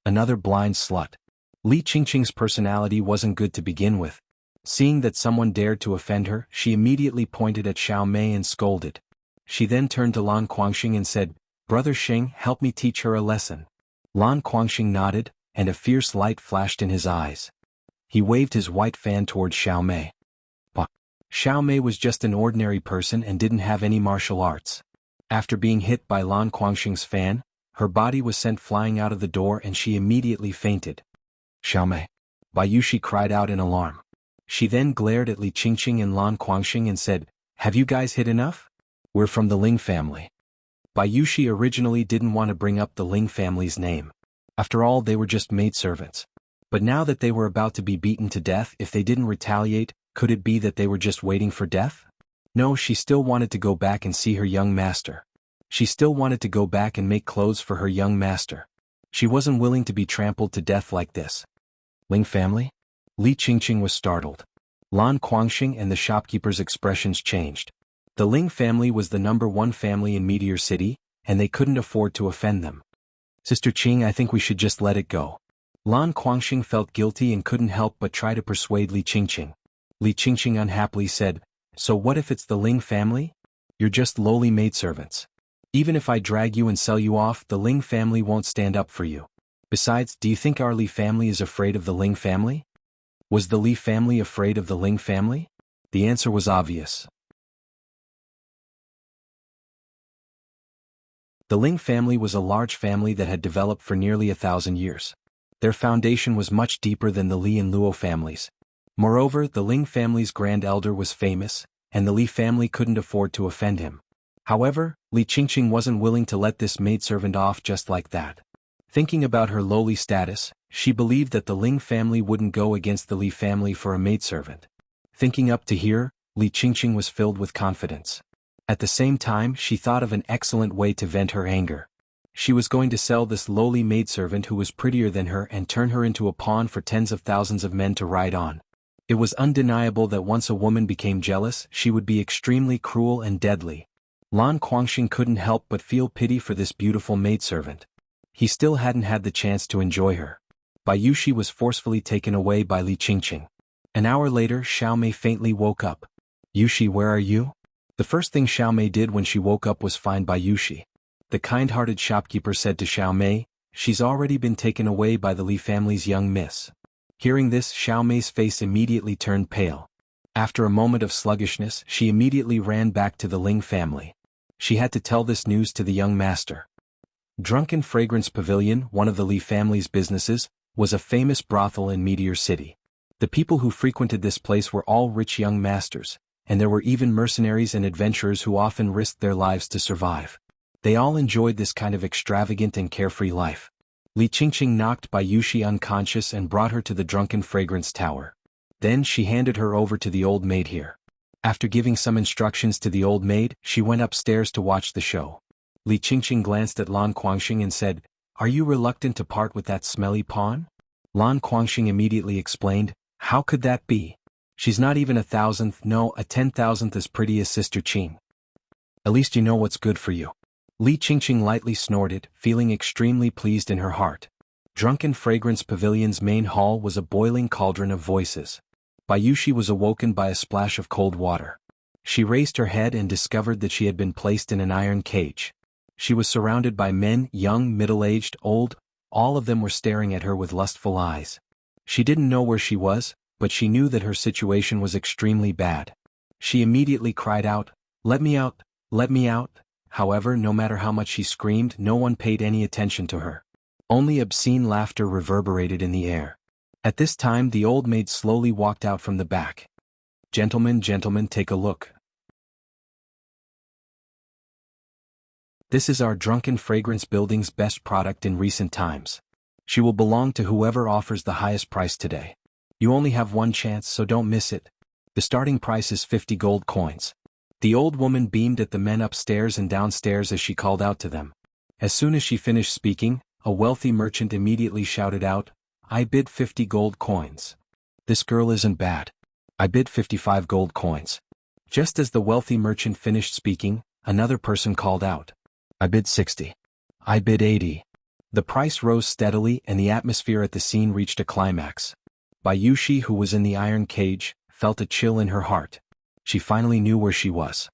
[SPEAKER 1] Another blind slut. Li Qingqing's personality wasn't good to begin with. Seeing that someone dared to offend her, she immediately pointed at Xiao Mei and scolded. She then turned to Lan Quangxing and said, "Brother Xing, help me teach her a lesson." Lan Quangxing nodded, and a fierce light flashed in his eyes. He waved his white fan towards Xiao Mei. Xiao Mei was just an ordinary person and didn't have any martial arts. After being hit by Lan Quangxing's fan, her body was sent flying out of the door and she immediately fainted. "Xiao Mei!" Bayushi cried out in alarm. She then glared at Li Qingqing and Lan Quangxing and said, "Have you guys hit enough? We're from the Ling family." Bayushi originally didn't want to bring up the Ling family's name. After all, they were just maidservants. But now that they were about to be beaten to death if they didn't retaliate, could it be that they were just waiting for death? No, she still wanted to go back and see her young master. She still wanted to go back and make clothes for her young master. She wasn't willing to be trampled to death like this. Ling family? Li Qingqing was startled. Lan Quangxing and the shopkeeper's expressions changed. The Ling family was the #1 family in Meteor City, and they couldn't afford to offend them. "Sister Qing, I think we should just let it go." Lan Guangxing felt guilty and couldn't help but try to persuade Li Qingqing. Li Qingqing unhappily said, "So what if it's the Ling family? You're just lowly maidservants. Even if I drag you and sell you off, the Ling family won't stand up for you. Besides, do you think our Li family is afraid of the Ling family? Was the Li family afraid of the Ling family?" The answer was obvious. The Ling family was a large family that had developed for nearly 1,000 years. Their foundation was much deeper than the Li and Luo families. Moreover, the Ling family's grand elder was famous, and the Li family couldn't afford to offend him. However, Li Qingqing wasn't willing to let this maidservant off just like that. Thinking about her lowly status, she believed that the Ling family wouldn't go against the Li family for a maidservant. Thinking up to here, Li Qingqing was filled with confidence. At the same time, she thought of an excellent way to vent her anger. She was going to sell this lowly maidservant who was prettier than her and turn her into a pawn for tens of thousands of men to ride on. It was undeniable that once a woman became jealous, she would be extremely cruel and deadly. Lan Guangxing couldn't help but feel pity for this beautiful maidservant. He still hadn't had the chance to enjoy her. Bai Yushi was forcefully taken away by Li Qingqing. An hour later, Xiao Mei faintly woke up. "Yushi, where are you?" The first thing Xiao Mei did when she woke up was find Bai Yushi. The kind-hearted shopkeeper said to Xiao Mei, "She's already been taken away by the Li family's young miss." Hearing this, Xiao Mei's face immediately turned pale. After a moment of sluggishness, she immediately ran back to the Ling family. She had to tell this news to the young master. Drunken Fragrance Pavilion, one of the Li family's businesses, was a famous brothel in Meteor City. The people who frequented this place were all rich young masters, and there were even mercenaries and adventurers who often risked their lives to survive. They all enjoyed this kind of extravagant and carefree life. Li Qingqing knocked Bai Yushi unconscious and brought her to the Drunken Fragrance Tower. Then she handed her over to the old maid here. After giving some instructions to the old maid, she went upstairs to watch the show. Li Qingqing glanced at Lan Guangxing and said, "Are you reluctant to part with that smelly pawn?" Lan Guangxing immediately explained, "How could that be? She's not even 1,000th, no, a 10,000th as pretty as Sister Qing. At least you know what's good for you." Li Qingqing lightly snorted, feeling extremely pleased in her heart. Drunken Fragrance Pavilion's main hall was a boiling cauldron of voices. Bai Yushi was awoken by a splash of cold water. She raised her head and discovered that she had been placed in an iron cage. She was surrounded by men, young, middle-aged, old, all of them were staring at her with lustful eyes. She didn't know where she was, but she knew that her situation was extremely bad. She immediately cried out, "Let me out, let me out." However, no matter how much she screamed, no one paid any attention to her. Only obscene laughter reverberated in the air. At this time the old maid slowly walked out from the back. "Gentlemen, gentlemen, take a look. This is our Drunken Fragrance Building's best product in recent times. She will belong to whoever offers the highest price today. You only have one chance, so don't miss it. The starting price is 50 gold coins." The old woman beamed at the men upstairs and downstairs as she called out to them. As soon as she finished speaking, a wealthy merchant immediately shouted out, "I bid 50 gold coins. This girl isn't bad. I bid 55 gold coins." Just as the wealthy merchant finished speaking, another person called out, "I bid 60. I bid 80. The price rose steadily and the atmosphere at the scene reached a climax. Bai Yushi, who was in the iron cage, felt a chill in her heart. She finally knew where she was.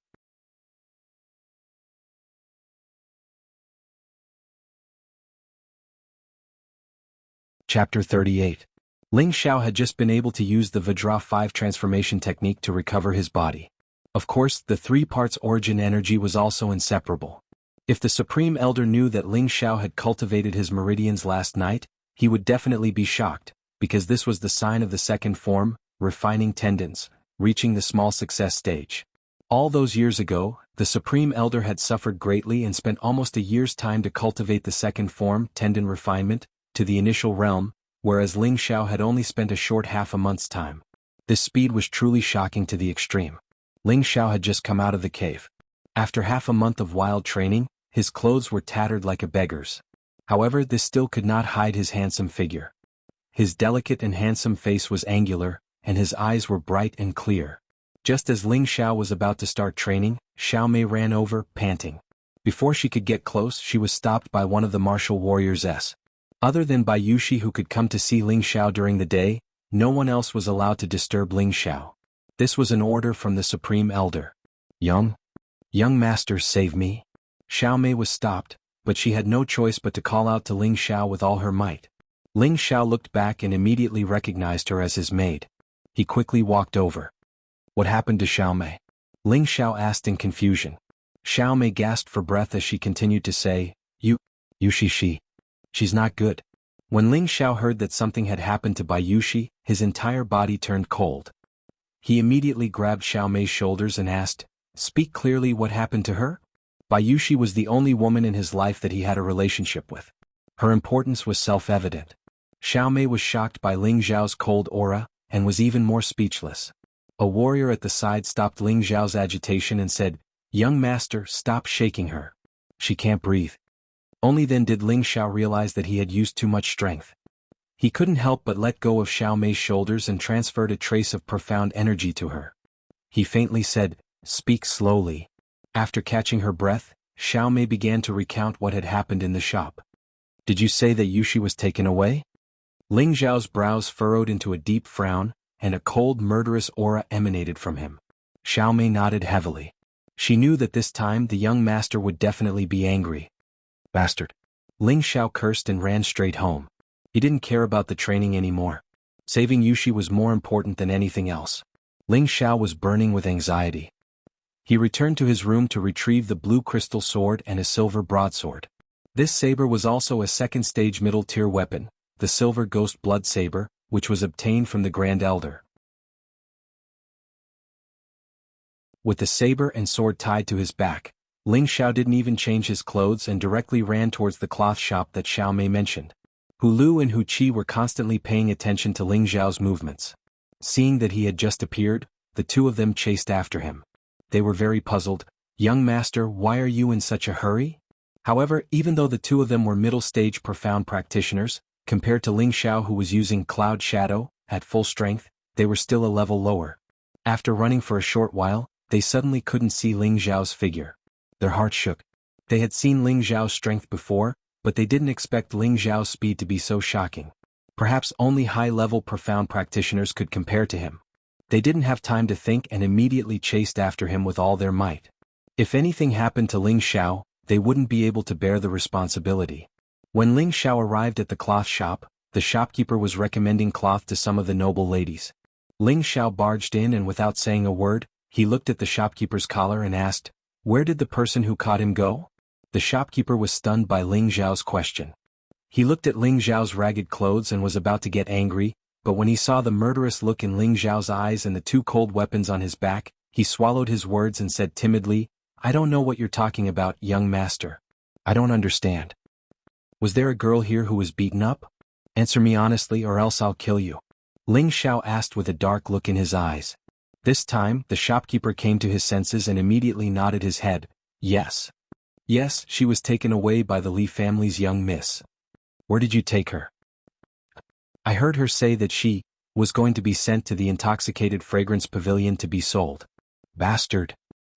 [SPEAKER 1] Chapter 38. Ling Xiao had just been able to use the Vajra 5 transformation technique to recover his body. Of course, the 3 parts origin energy was also inseparable. If the Supreme Elder knew that Ling Xiao had cultivated his meridians last night, he would definitely be shocked, because this was the sign of the second form, refining tendons, reaching the small success stage. All those years ago, the Supreme Elder had suffered greatly and spent almost a year's time to cultivate the second form, tendon refinement, to the initial realm, whereas Ling Xiao had only spent a short half a month's time. This speed was truly shocking to the extreme. Ling Xiao had just come out of the cave. After half a month of wild training, his clothes were tattered like a beggar's. However, this still could not hide his handsome figure. His delicate and handsome face was angular, and his eyes were bright and clear. Just as Ling Xiao was about to start training, Xiao Mei ran over, panting. Before she could get close, she was stopped by one of the martial warriors. Other than Bai Yushi, who could come to see Ling Xiao during the day, no one else was allowed to disturb Ling Xiao. This was an order from the Supreme Elder. Young Master, save me. Xiao Mei was stopped, but she had no choice but to call out to Ling Xiao with all her might. Ling Xiao looked back and immediately recognized her as his maid. He quickly walked over. What happened to Xiao Mei? Ling Xiao asked in confusion. Xiao Mei gasped for breath as she continued to say, She's not good. When Ling Xiao heard that something had happened to Bai Yushi, his entire body turned cold. He immediately grabbed Xiao Mei's shoulders and asked, "Speak clearly, what happened to her?" Bai Yushi was the only woman in his life that he had a relationship with. Her importance was self-evident. Xiao Mei was shocked by Ling Xiao's cold aura, and was even more speechless. A warrior at the side stopped Ling Xiao's agitation and said, "Young master, stop shaking her. She can't breathe." Only then did Ling Xiao realize that he had used too much strength. He couldn't help but let go of Xiao Mei's shoulders and transferred a trace of profound energy to her. He faintly said, "Speak slowly." After catching her breath, Xiao Mei began to recount what had happened in the shop. "Did you say that Yushi was taken away?" Ling Xiao's brows furrowed into a deep frown, and a cold, murderous aura emanated from him. Xiao Mei nodded heavily. She knew that this time the young master would definitely be angry. Bastard. Ling Xiao cursed and ran straight home. He didn't care about the training anymore. Saving Yushi was more important than anything else. Ling Xiao was burning with anxiety. He returned to his room to retrieve the blue crystal sword and a silver broadsword. This saber was also a second-stage middle-tier weapon, the silver ghost blood saber, which was obtained from the Grand Elder. With the saber and sword tied to his back, Ling Xiao didn't even change his clothes and directly ran towards the cloth shop that Xiao Mei mentioned. Hu Lu and Hu Qi were constantly paying attention to Ling Xiao's movements. Seeing that he had just appeared, the two of them chased after him. They were very puzzled. "Young master, why are you in such a hurry?" However, even though the two of them were middle-stage profound practitioners, compared to Ling Xiao, who was using Cloud Shadow at full strength, they were still a level lower. After running for a short while, they suddenly couldn't see Ling Xiao's figure. Their hearts shook. They had seen Ling Xiao's strength before, but they didn't expect Ling Xiao's speed to be so shocking. Perhaps only high-level profound practitioners could compare to him. They didn't have time to think and immediately chased after him with all their might. If anything happened to Ling Xiao, they wouldn't be able to bear the responsibility. When Ling Xiao arrived at the cloth shop, the shopkeeper was recommending cloth to some of the noble ladies. Ling Xiao barged in and without saying a word, he looked at the shopkeeper's collar and asked, "Where did the person who caught him go?" The shopkeeper was stunned by Ling Xiao's question. He looked at Ling Xiao's ragged clothes and was about to get angry, but when he saw the murderous look in Ling Xiao's eyes and the two cold weapons on his back, he swallowed his words and said timidly, "I don't know what you're talking about, young master. I don't understand. Was there a girl here who was beaten up? Answer me honestly or else I'll kill you." Ling Xiao asked with a dark look in his eyes. This time, the shopkeeper came to his senses and immediately nodded his head. "Yes. Yes, she was taken away by the Li family's young miss." "Where did you take her?" "I heard her say that she was going to be sent to the intoxicated fragrance pavilion to be sold." Bastard.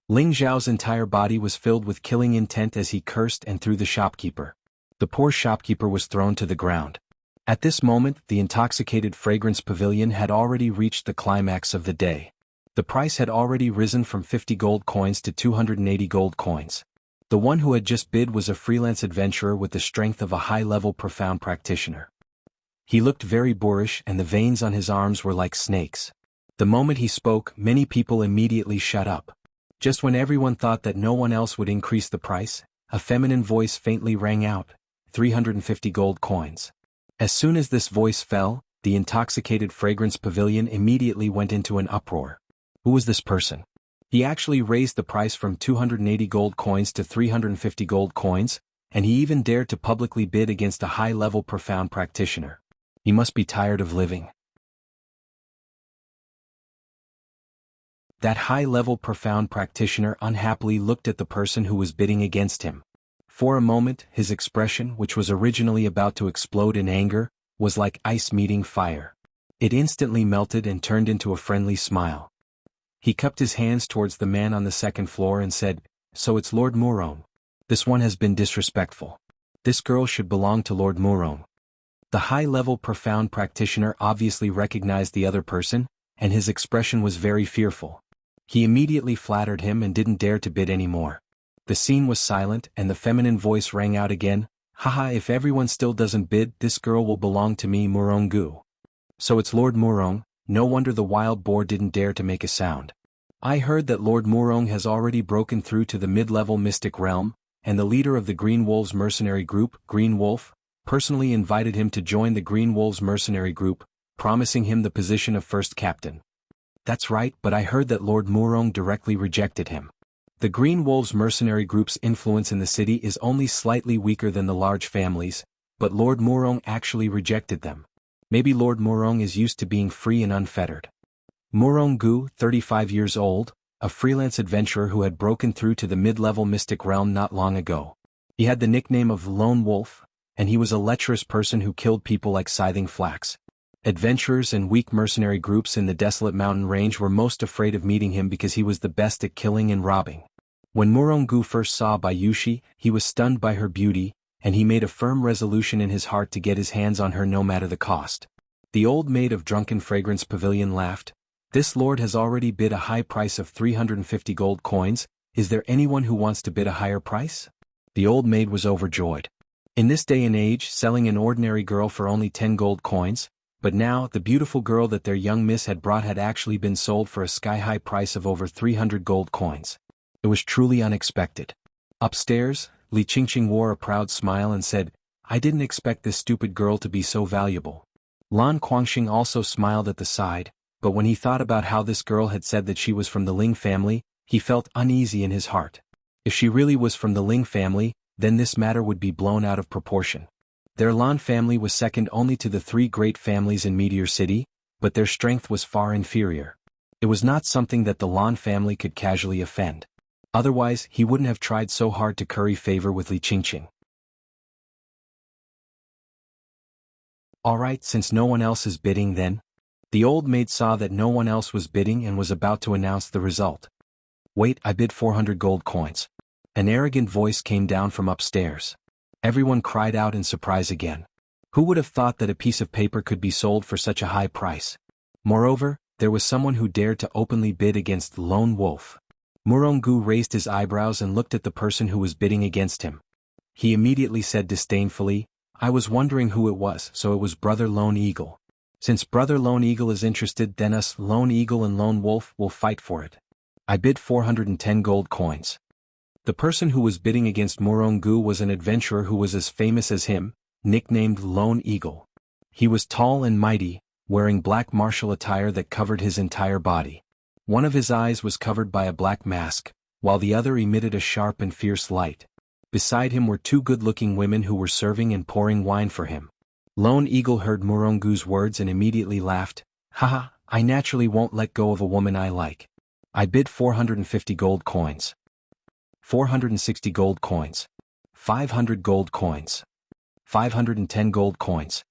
[SPEAKER 1] Ling Xiao's entire body was filled with killing intent as he cursed and threw the shopkeeper. The poor shopkeeper was thrown to the ground. At this moment, the intoxicated fragrance pavilion had already reached the climax of the day. The price had already risen from 50 gold coins to 280 gold coins. The one who had just bid was a freelance adventurer with the strength of a high-level profound practitioner. He looked very boorish and the veins on his arms were like snakes. The moment he spoke, many people immediately shut up. Just when everyone thought that no one else would increase the price, a feminine voice faintly rang out, 350 gold coins. As soon as this voice fell, the intoxicated fragrance pavilion immediately went into an uproar. Who was this person? He actually raised the price from 280 gold coins to 350 gold coins, and he even dared to publicly bid against a high-level profound practitioner. He must be tired of living. That high-level profound practitioner unhappily looked at the person who was bidding against him. For a moment, his expression, which was originally about to explode in anger, was like ice meeting fire. It instantly melted and turned into a friendly smile. He cupped his hands towards the man on the second floor and said, "So it's Lord Murone. This one has been disrespectful. This girl should belong to Lord Murone." The high-level profound practitioner obviously recognized the other person, and his expression was very fearful. He immediately flattered him and didn't dare to bid any more. The scene was silent and the feminine voice rang out again, "Haha, if everyone still doesn't bid, this girl will belong to me, Murongu." So it's Lord Murong. No wonder the wild boar didn't dare to make a sound. I heard that Lord Murong has already broken through to the mid-level mystic realm, and the leader of the Green Wolves mercenary group, Green Wolf, personally invited him to join the Green Wolves mercenary group, promising him the position of first captain. That's right, but I heard that Lord Murong directly rejected him. The Green Wolves mercenary group's influence in the city is only slightly weaker than the large families, but Lord Murong actually rejected them. Maybe Lord Murong is used to being free and unfettered. Murong Gu, 35 years old, a freelance adventurer who had broken through to the mid-level mystic realm not long ago. He had the nickname of Lone Wolf, and he was a lecherous person who killed people like scything flax. Adventurers and weak mercenary groups in the desolate mountain range were most afraid of meeting him because he was the best at killing and robbing. When Murong Gu first saw Bayushi, he was stunned by her beauty, and he made a firm resolution in his heart to get his hands on her no matter the cost. The old maid of Drunken Fragrance Pavilion laughed. "This lord has already bid a high price of 350 gold coins, is there anyone who wants to bid a higher price?" The old maid was overjoyed. In this day and age, selling an ordinary girl for only 10 gold coins, but now the beautiful girl that their young miss had brought had actually been sold for a sky-high price of over 300 gold coins. It was truly unexpected. Upstairs, Li Qingqing wore a proud smile and said, "I didn't expect this stupid girl to be so valuable." Lan Guangxing also smiled at the side, but when he thought about how this girl had said that she was from the Ling family, he felt uneasy in his heart. If she really was from the Ling family, then this matter would be blown out of proportion. Their Lan family was second only to the three great families in Meteor City, but their strength was far inferior. It was not something that the Lan family could casually offend. Otherwise, he wouldn't have tried so hard to curry favor with Li Qingqing. "Alright, since no one else is bidding then." The old maid saw that no one else was bidding and was about to announce the result. "Wait, I bid 400 gold coins." An arrogant voice came down from upstairs. Everyone cried out in surprise again. Who would have thought that a piece of paper could be sold for such a high price? Moreover, there was someone who dared to openly bid against Lone Wolf. Murong Gu raised his eyebrows and looked at the person who was bidding against him. He immediately said disdainfully, "I was wondering who it was, so it was Brother Lone Eagle. Since Brother Lone Eagle is interested, then us Lone Eagle and Lone Wolf will fight for it. I bid 410 gold coins." The person who was bidding against Murong Gu was an adventurer who was as famous as him, nicknamed Lone Eagle. He was tall and mighty, wearing black martial attire that covered his entire body. One of his eyes was covered by a black mask, while the other emitted a sharp and fierce light. Beside him were two good-looking women who were serving and pouring wine for him. Lone Eagle heard Murong Gu's words and immediately laughed. "Haha, I naturally won't let go of a woman I like. I bid 450 gold coins. 460 gold coins. 500 gold coins. 510 gold coins."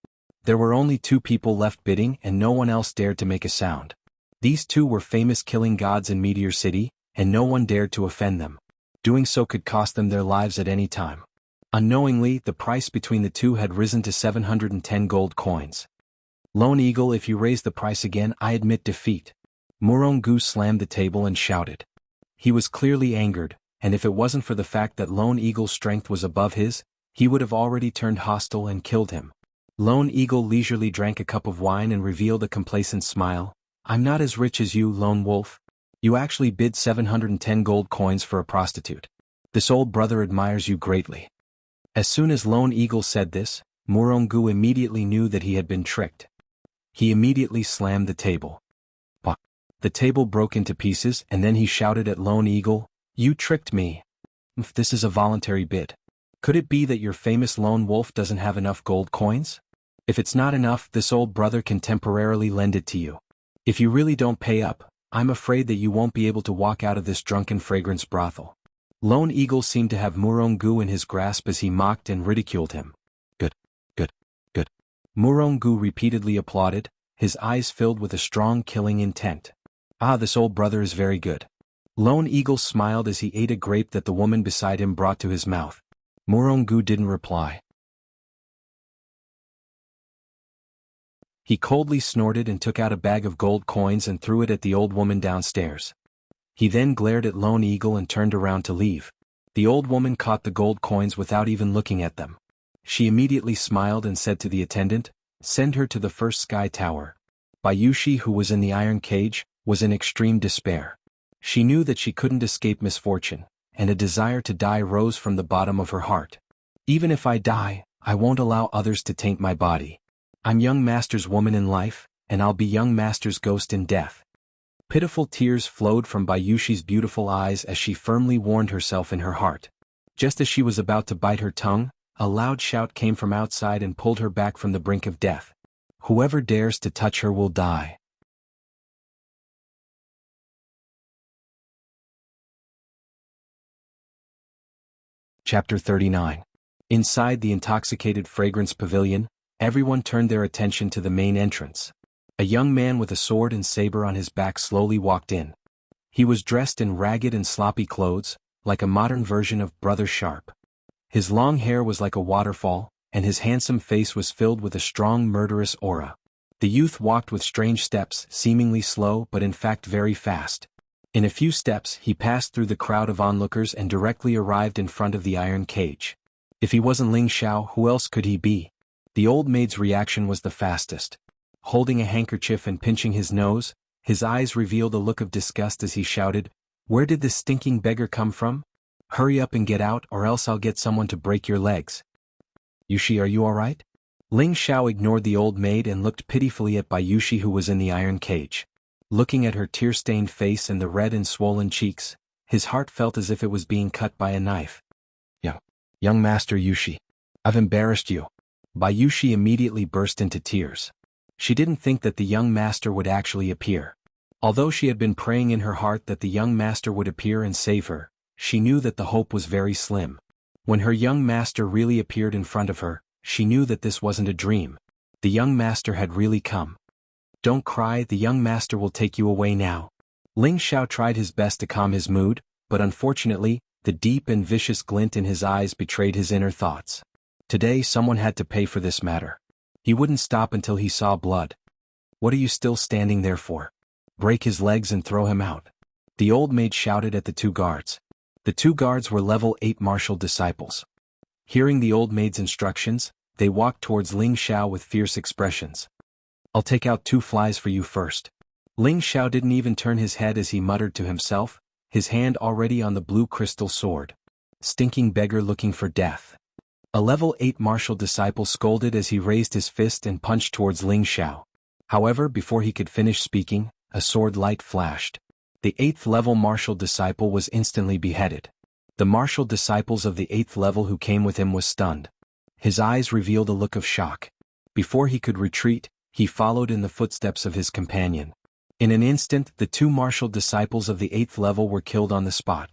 [SPEAKER 1] There were only two people left bidding and no one else dared to make a sound. These two were famous killing gods in Meteor City, and no one dared to offend them. Doing so could cost them their lives at any time. Unknowingly, the price between the two had risen to 710 gold coins. "Lone Eagle, if you raise the price again, I admit defeat." Murong Gu slammed the table and shouted. He was clearly angered, and if it wasn't for the fact that Lone Eagle's strength was above his, he would have already turned hostile and killed him. Lone Eagle leisurely drank a cup of wine and revealed a complacent smile. "I'm not as rich as you, Lone Wolf. You actually bid 710 gold coins for a prostitute. This old brother admires you greatly." As soon as Lone Eagle said this, Murong Gu immediately knew that he had been tricked. He immediately slammed the table. Bah! The table broke into pieces and then he shouted at Lone Eagle, "You tricked me. This is a voluntary bid. Could it be that your famous Lone Wolf doesn't have enough gold coins? If it's not enough, this old brother can temporarily lend it to you. If you really don't pay up, I'm afraid that you won't be able to walk out of this Drunken Fragrance brothel." Lone Eagle seemed to have Murong Gu in his grasp as he mocked and ridiculed him. "Good, good, good." Murong Gu repeatedly applauded, his eyes filled with a strong killing intent. "Ah, this old brother is very good." Lone Eagle smiled as he ate a grape that the woman beside him brought to his mouth. Murong Gu didn't reply. He coldly snorted and took out a bag of gold coins and threw it at the old woman downstairs. He then glared at Lone Eagle and turned around to leave. The old woman caught the gold coins without even looking at them. She immediately smiled and said to the attendant, "Send her to the first sky tower." Bayushi, who was in the iron cage, was in extreme despair. She knew that she couldn't escape misfortune, and a desire to die rose from the bottom of her heart. "Even if I die, I won't allow others to taint my body. I'm young master's woman in life, and I'll be young master's ghost in death." Pitiful tears flowed from Bayushi's beautiful eyes as she firmly warned herself in her heart. Just as she was about to bite her tongue, a loud shout came from outside and pulled her back from the brink of death. "Whoever dares to touch her will die." Chapter 39. Inside the intoxicated fragrance pavilion, everyone turned their attention to the main entrance. A young man with a sword and saber on his back slowly walked in. He was dressed in ragged and sloppy clothes, like a modern version of Brother Sharp. His long hair was like a waterfall, and his handsome face was filled with a strong murderous aura. The youth walked with strange steps, seemingly slow but in fact very fast. In a few steps he passed through the crowd of onlookers and directly arrived in front of the iron cage. If he wasn't Ling Xiao, who else could he be? The old maid's reaction was the fastest. Holding a handkerchief and pinching his nose, his eyes revealed a look of disgust as he shouted, "Where did this stinking beggar come from? Hurry up and get out, or else I'll get someone to break your legs." "Yushi, are you all right?" Ling Xiao ignored the old maid and looked pitifully at Bayushi, who was in the iron cage. Looking at her tear-stained face and the red and swollen cheeks, his heart felt as if it was being cut by a knife. Young Master Yushi, I've embarrassed you." Bayushi immediately burst into tears. She didn't think that the young master would actually appear. Although she had been praying in her heart that the young master would appear and save her, she knew that the hope was very slim. When her young master really appeared in front of her, she knew that this wasn't a dream. The young master had really come. "Don't cry, the young master will take you away now." Ling Xiao tried his best to calm his mood, but unfortunately, the deep and vicious glint in his eyes betrayed his inner thoughts. Today someone had to pay for this matter. He wouldn't stop until he saw blood. "What are you still standing there for? Break his legs and throw him out." The old maid shouted at the two guards. The two guards were level 8 martial disciples. Hearing the old maid's instructions, they walked towards Ling Xiao with fierce expressions. "I'll take out 2 flies for you first." Ling Xiao didn't even turn his head as he muttered to himself, his hand already on the blue crystal sword. "Stinking beggar looking for death." A level 8 martial disciple scolded as he raised his fist and punched towards Ling Xiao. However, before he could finish speaking, a sword light flashed. The 8th level martial disciple was instantly beheaded. The martial disciples of the 8th level who came with him was stunned. His eyes revealed a look of shock. Before he could retreat, he followed in the footsteps of his companion. In an instant, the 2 martial disciples of the 8th level were killed on the spot.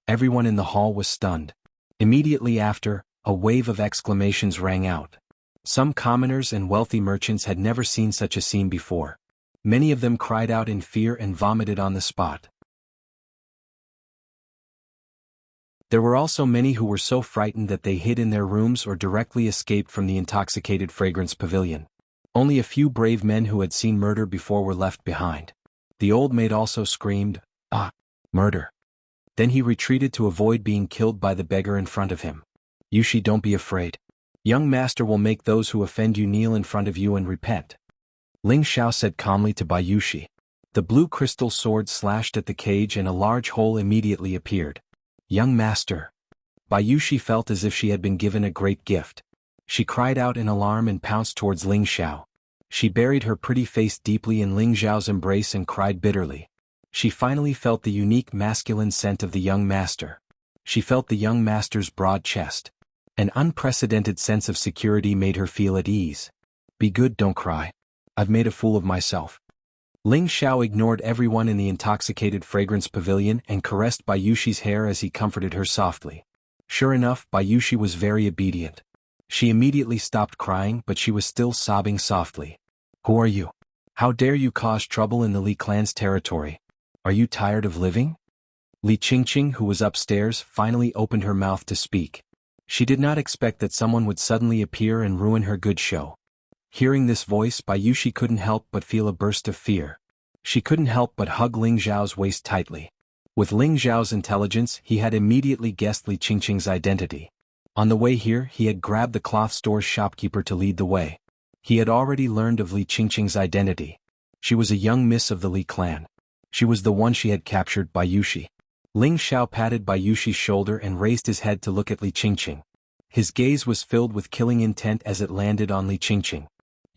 [SPEAKER 1] Everyone in the hall was stunned. Immediately after, a wave of exclamations rang out. Some commoners and wealthy merchants had never seen such a scene before. Many of them cried out in fear and vomited on the spot. There were also many who were so frightened that they hid in their rooms or directly escaped from the intoxicated fragrance pavilion. Only a few brave men who had seen murder before were left behind. The old maid also screamed, "Ah, murder." Then he retreated to avoid being killed by the beggar in front of him. "Yushi, don't be afraid. Young master will make those who offend you kneel in front of you and repent." Ling Xiao said calmly to Bayushi. The blue crystal sword slashed at the cage and a large hole immediately appeared. "Young master." Bayushi felt as if she had been given a great gift. She cried out in alarm and pounced towards Ling Xiao. She buried her pretty face deeply in Ling Xiao's embrace and cried bitterly. She finally felt the unique masculine scent of the young master. She felt the young master's broad chest. An unprecedented sense of security made her feel at ease. "Be good, don't cry. I've made a fool of myself." Ling Xiao ignored everyone in the intoxicated fragrance pavilion and caressed Bayushi's hair as he comforted her softly. Sure enough, Bayushi was very obedient. She immediately stopped crying, but she was still sobbing softly. "Who are you? How dare you cause trouble in the Li clan's territory? Are you tired of living?" Li Qingqing, who was upstairs, finally opened her mouth to speak. She did not expect that someone would suddenly appear and ruin her good show. Hearing this voice, Bayushi couldn't help but feel a burst of fear. She couldn't help but hug Ling Zhao's waist tightly. With Ling Zhao's intelligence, he had immediately guessed Li Qingqing's identity. On the way here, he had grabbed the cloth store's shopkeeper to lead the way. He had already learned of Li Qingqing's identity. She was a young miss of the Li clan. She was the one she had captured, Bayushi. Ling Zhao patted Bayushi's shoulder and raised his head to look at Li Qingqing. His gaze was filled with killing intent as it landed on Li Qingqing.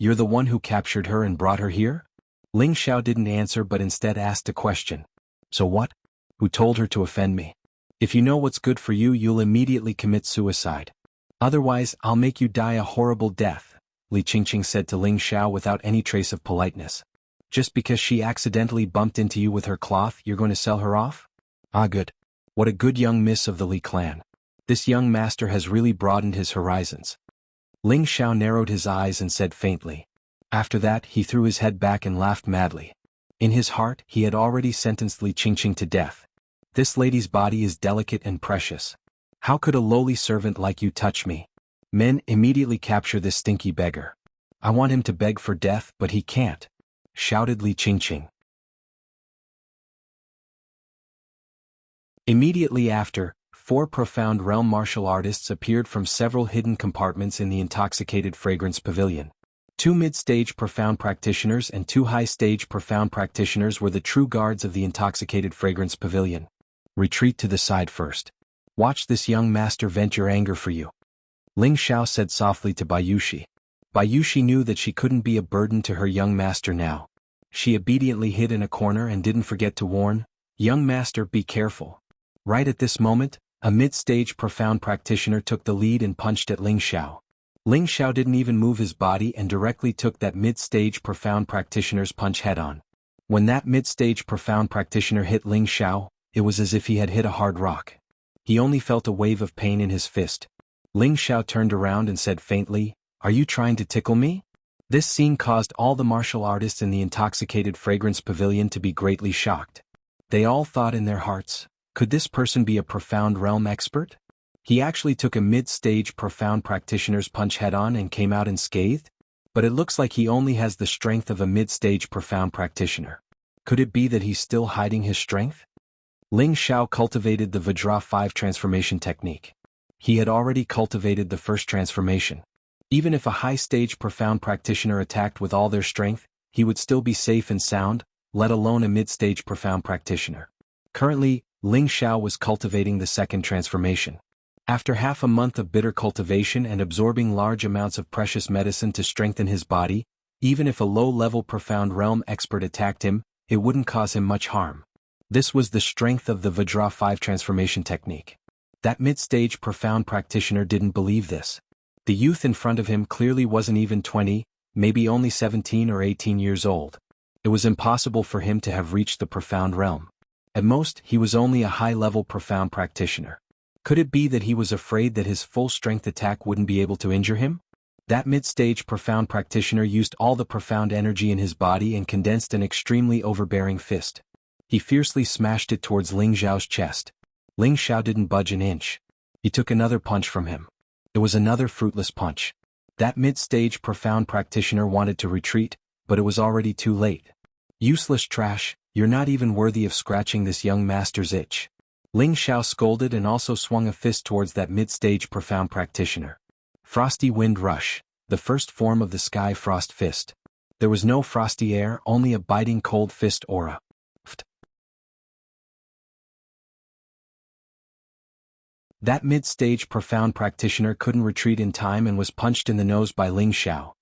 [SPEAKER 1] "You're the one who captured her and brought her here?" Ling Zhao didn't answer but instead asked a question. "So what? Who told her to offend me? If you know what's good for you, you'll immediately commit suicide. Otherwise, I'll make you die a horrible death," Li Qingqing said to Ling Zhao without any trace of politeness. "Just because she accidentally bumped into you with her cloth, you're going to sell her off? Ah, good. What a good young miss of the Li clan. This young master has really broadened his horizons." Ling Zhao narrowed his eyes and said faintly. After that, he threw his head back and laughed madly. In his heart, he had already sentenced Li Qingqing to death. "This lady's body is delicate and precious. How could a lowly servant like you touch me? Men, immediately capture this stinky beggar. I want him to beg for death, but he can't," shouted Li Qingqing. Immediately after, 4 profound realm martial artists appeared from several hidden compartments in the intoxicated fragrance pavilion. 2 mid-stage profound practitioners and 2 high-stage profound practitioners were the true guards of the intoxicated fragrance pavilion. "Retreat to the side first. Watch this young master vent your anger for you," Ling Zhao said softly to Bayushi. Bayushi knew that she couldn't be a burden to her young master now. She obediently hid in a corner and didn't forget to warn, "Young master, be careful." Right at this moment, a mid-stage profound practitioner took the lead and punched at Ling Zhao. Ling Zhao didn't even move his body and directly took that mid-stage profound practitioner's punch head-on. When that mid-stage profound practitioner hit Ling Zhao, it was as if he had hit a hard rock. He only felt a wave of pain in his fist. Ling Zhao turned around and said faintly, "Are you trying to tickle me?" This scene caused all the martial artists in the intoxicated fragrance pavilion to be greatly shocked. They all thought in their hearts, could this person be a profound realm expert? He actually took a mid-stage profound practitioner's punch head-on and came out unscathed? But it looks like he only has the strength of a mid-stage profound practitioner. Could it be that he's still hiding his strength? Ling Zhao cultivated the Vajra 5 transformation technique. He had already cultivated the first transformation. Even if a high-stage profound practitioner attacked with all their strength, he would still be safe and sound, let alone a mid-stage profound practitioner. Currently, Ling Zhao was cultivating the second transformation. After half a month of bitter cultivation and absorbing large amounts of precious medicine to strengthen his body, even if a low-level profound realm expert attacked him, it wouldn't cause him much harm. This was the strength of the Vajra 5 transformation technique. That mid-stage profound practitioner didn't believe this. The youth in front of him clearly wasn't even 20, maybe only 17 or 18 years old. It was impossible for him to have reached the profound realm. At most, he was only a high-level profound practitioner. Could it be that he was afraid that his full-strength attack wouldn't be able to injure him? That mid-stage profound practitioner used all the profound energy in his body and condensed an extremely overbearing fist. He fiercely smashed it towards Ling Zhao's chest. Ling Zhao didn't budge an inch. He took another punch from him. It was another fruitless punch. That mid-stage profound practitioner wanted to retreat, but it was already too late. "Useless trash, you're not even worthy of scratching this young master's itch," Ling Zhao scolded and also swung a fist towards that mid-stage profound practitioner. Frosty Wind Rush, the first form of the Sky Frost Fist. There was no frosty air, only a biting cold fist aura. That mid-stage profound practitioner couldn't retreat in time and was punched in the nose by Ling Zhao.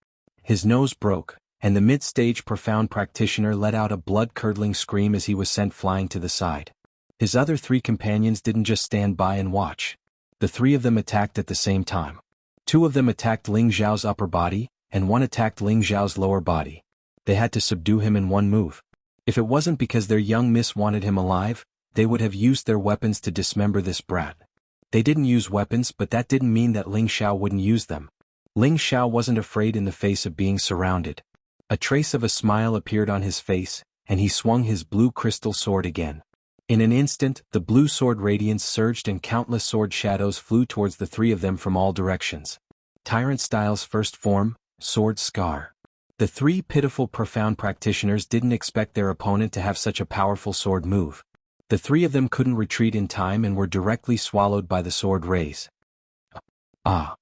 [SPEAKER 1] His nose broke, and the mid-stage profound practitioner let out a blood-curdling scream as he was sent flying to the side. His other 3 companions didn't just stand by and watch. The 3 of them attacked at the same time. 2 of them attacked Ling Zhao's upper body, and 1 attacked Ling Zhao's lower body. They had to subdue him in one move. If it wasn't because their young miss wanted him alive, they would have used their weapons to dismember this brat. They didn't use weapons, but that didn't mean that Ling Zhao wouldn't use them. Ling Zhao wasn't afraid in the face of being surrounded. A trace of a smile appeared on his face, and he swung his blue crystal sword again. In an instant, the blue sword radiance surged and countless sword shadows flew towards the 3 of them from all directions. Tyrant Style's first form, sword scar. The three pitiful profound practitioners didn't expect their opponent to have such a powerful sword move. The three of them couldn't retreat in time and were directly swallowed by the sword rays. Ah!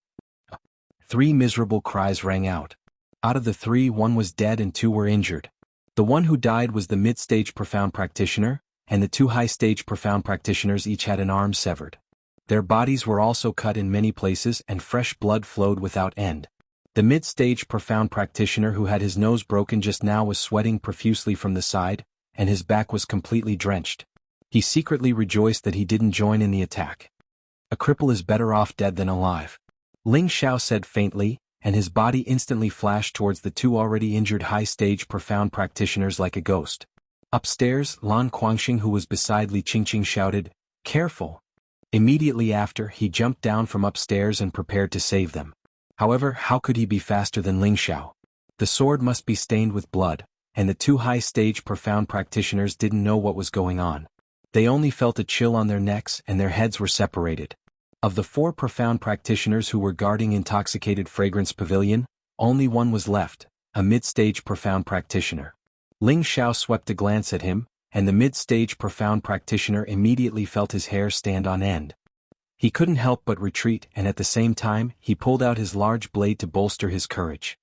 [SPEAKER 1] Three miserable cries rang out. Out of the three, one was dead and two were injured. The one who died was the mid-stage profound practitioner, and the two high-stage profound practitioners each had an arm severed. Their bodies were also cut in many places and fresh blood flowed without end. The mid-stage profound practitioner who had his nose broken just now was sweating profusely from the side, and his back was completely drenched. He secretly rejoiced that he didn't join in the attack. A cripple is better off dead than alive, Ling Xiao said faintly, and his body instantly flashed towards the two already injured high-stage profound practitioners like a ghost. Upstairs, Lan Guangxing, who was beside Li Qingqing, shouted, "Careful!" Immediately after, he jumped down from upstairs and prepared to save them. However, how could he be faster than Ling Xiao? The sword must be stained with blood, and the two high-stage profound practitioners didn't know what was going on. They only felt a chill on their necks and their heads were separated. Of the four profound practitioners who were guarding Intoxicated Fragrance Pavilion, only one was left, a mid-stage profound practitioner. Ling Xiao swept a glance at him, and the mid-stage profound practitioner immediately felt his hair stand on end. He couldn't help but retreat, and at the same time, he pulled out his large blade to bolster his courage.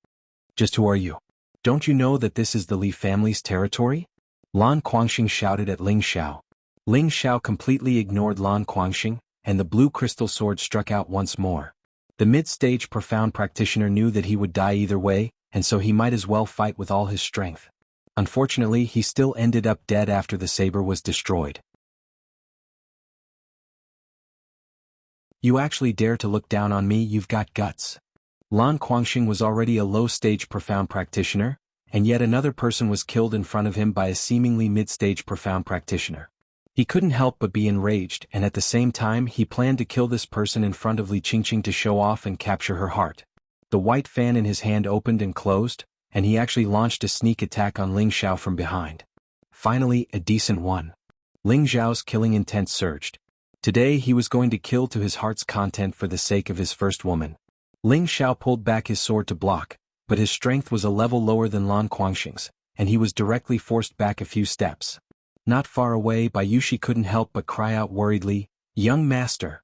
[SPEAKER 1] "Just who are you? Don't you know that this is the Li family's territory?" Lan Guangxing shouted at Ling Xiao. Ling Xiao completely ignored Lan Guangxing, and the blue crystal sword struck out once more. The mid-stage profound practitioner knew that he would die either way, and so he might as well fight with all his strength. Unfortunately, he still ended up dead after the saber was destroyed. "You actually dare to look down on me? You've got guts." Lan Guangxing was already a low-stage profound practitioner, and yet another person was killed in front of him by a seemingly mid-stage profound practitioner. He couldn't help but be enraged, and at the same time he planned to kill this person in front of Li Qingqing to show off and capture her heart. The white fan in his hand opened and closed, and he actually launched a sneak attack on Ling Xiao from behind. Finally, a decent one. Ling Xiao's killing intent surged. Today he was going to kill to his heart's content for the sake of his first woman. Ling Xiao pulled back his sword to block, but his strength was a level lower than Lan Guangxing's, and he was directly forced back a few steps. Not far away, Bayushi couldn't help but cry out worriedly, "Young master!"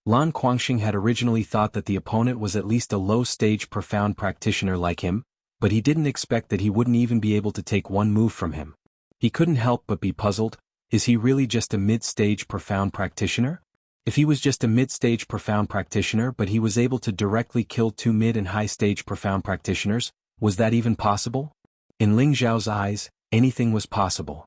[SPEAKER 1] Lan Guangxing had originally thought that the opponent was at least a low-stage profound practitioner like him, but he didn't expect that he wouldn't even be able to take one move from him. He couldn't help but be puzzled. Is he really just a mid-stage profound practitioner? If he was just a mid-stage profound practitioner but he was able to directly kill two mid and high-stage profound practitioners, was that even possible? In Ling Xiao's eyes, anything was possible.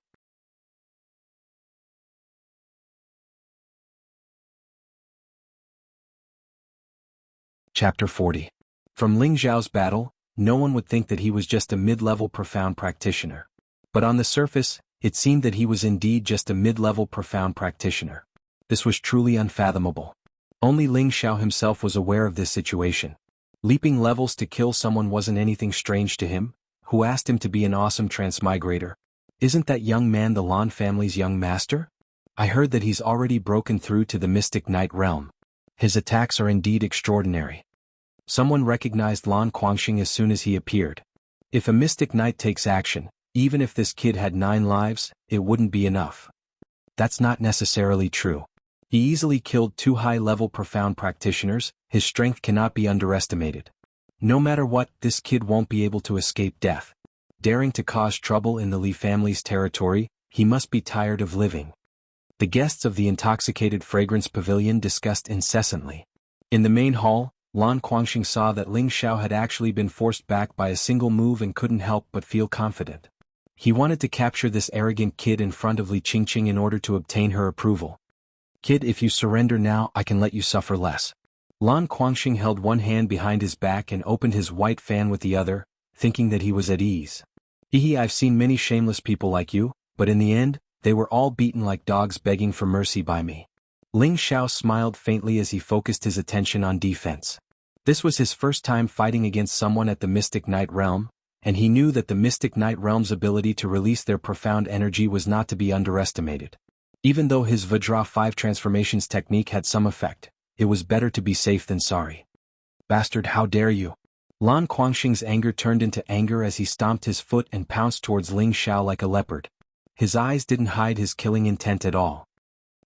[SPEAKER 1] Chapter 40. From Ling Xiao's battle, no one would think that he was just a mid-level profound practitioner. But on the surface, it seemed that he was indeed just a mid-level profound practitioner. This was truly unfathomable. Only Ling Xiao himself was aware of this situation. Leaping levels to kill someone wasn't anything strange to him, who asked him to be an awesome transmigrator. Isn't that young man the Lan family's young master? I heard that he's already broken through to the Mystic Knight realm. His attacks are indeed extraordinary. Someone recognized Lan Guangxing as soon as he appeared. If a Mystic Knight takes action, even if this kid had 9 lives, it wouldn't be enough. That's not necessarily true. He easily killed 2 high-level profound practitioners. His strength cannot be underestimated. No matter what, this kid won't be able to escape death. Daring to cause trouble in the Li family's territory, he must be tired of living. The guests of the Intoxicated Fragrance Pavilion discussed incessantly. In the main hall, Lan Guangxing saw that Ling Xiao had actually been forced back by a single move and couldn't help but feel confident. He wanted to capture this arrogant kid in front of Li Qingqing in order to obtain her approval. "Kid, if you surrender now, I can let you suffer less." Lan Guangxing held one hand behind his back and opened his white fan with the other, thinking that he was at ease. "Hehe, I've seen many shameless people like you, but in the end, they were all beaten like dogs begging for mercy by me." Ling Xiao smiled faintly as he focused his attention on defense. This was his first time fighting against someone at the Mystic Knight realm, and he knew that the Mystic Knight realm's ability to release their profound energy was not to be underestimated. Even though his Vajra 5 transformations technique had some effect, it was better to be safe than sorry. "Bastard, how dare you!" Lan Guangxing's anger turned into anger as he stomped his foot and pounced towards Ling Xiao like a leopard. His eyes didn't hide his killing intent at all.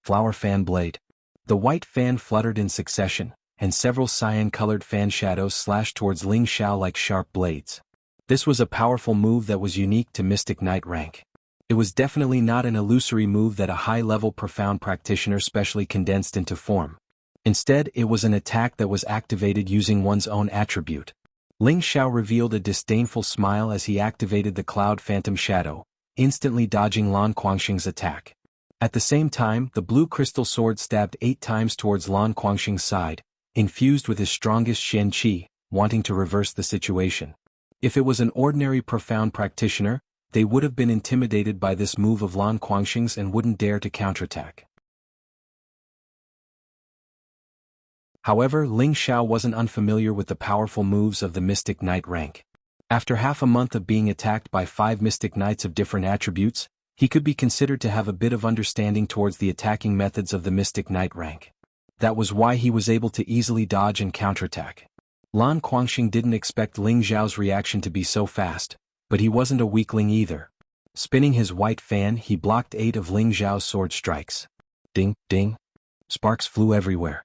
[SPEAKER 1] Flower fan blade. The white fan fluttered in succession, and several cyan-colored fan shadows slashed towards Ling Xiao like sharp blades. This was a powerful move that was unique to Mystic Knight rank. It was definitely not an illusory move that a high-level profound practitioner specially condensed into form. Instead, it was an attack that was activated using one's own attribute. Ling Xiao revealed a disdainful smile as he activated the Cloud Phantom Shadow, instantly dodging Lan Guangxing's attack. At the same time, the blue crystal sword stabbed 8 times towards Lan Guangxing's side, infused with his strongest Shen Qi, wanting to reverse the situation. If it was an ordinary profound practitioner, they would have been intimidated by this move of Lan Guangxing's and wouldn't dare to counterattack. However, Ling Xiao wasn't unfamiliar with the powerful moves of the Mystic Knight rank. After half a month of being attacked by 5 Mystic Knights of different attributes, he could be considered to have a bit of understanding towards the attacking methods of the Mystic Knight rank. That was why he was able to easily dodge and counterattack. Lan Guangxing didn't expect Ling Xiao's reaction to be so fast, but he wasn't a weakling either. Spinning his white fan, he blocked 8 of Ling Xiao's sword strikes. Ding, ding. Sparks flew everywhere.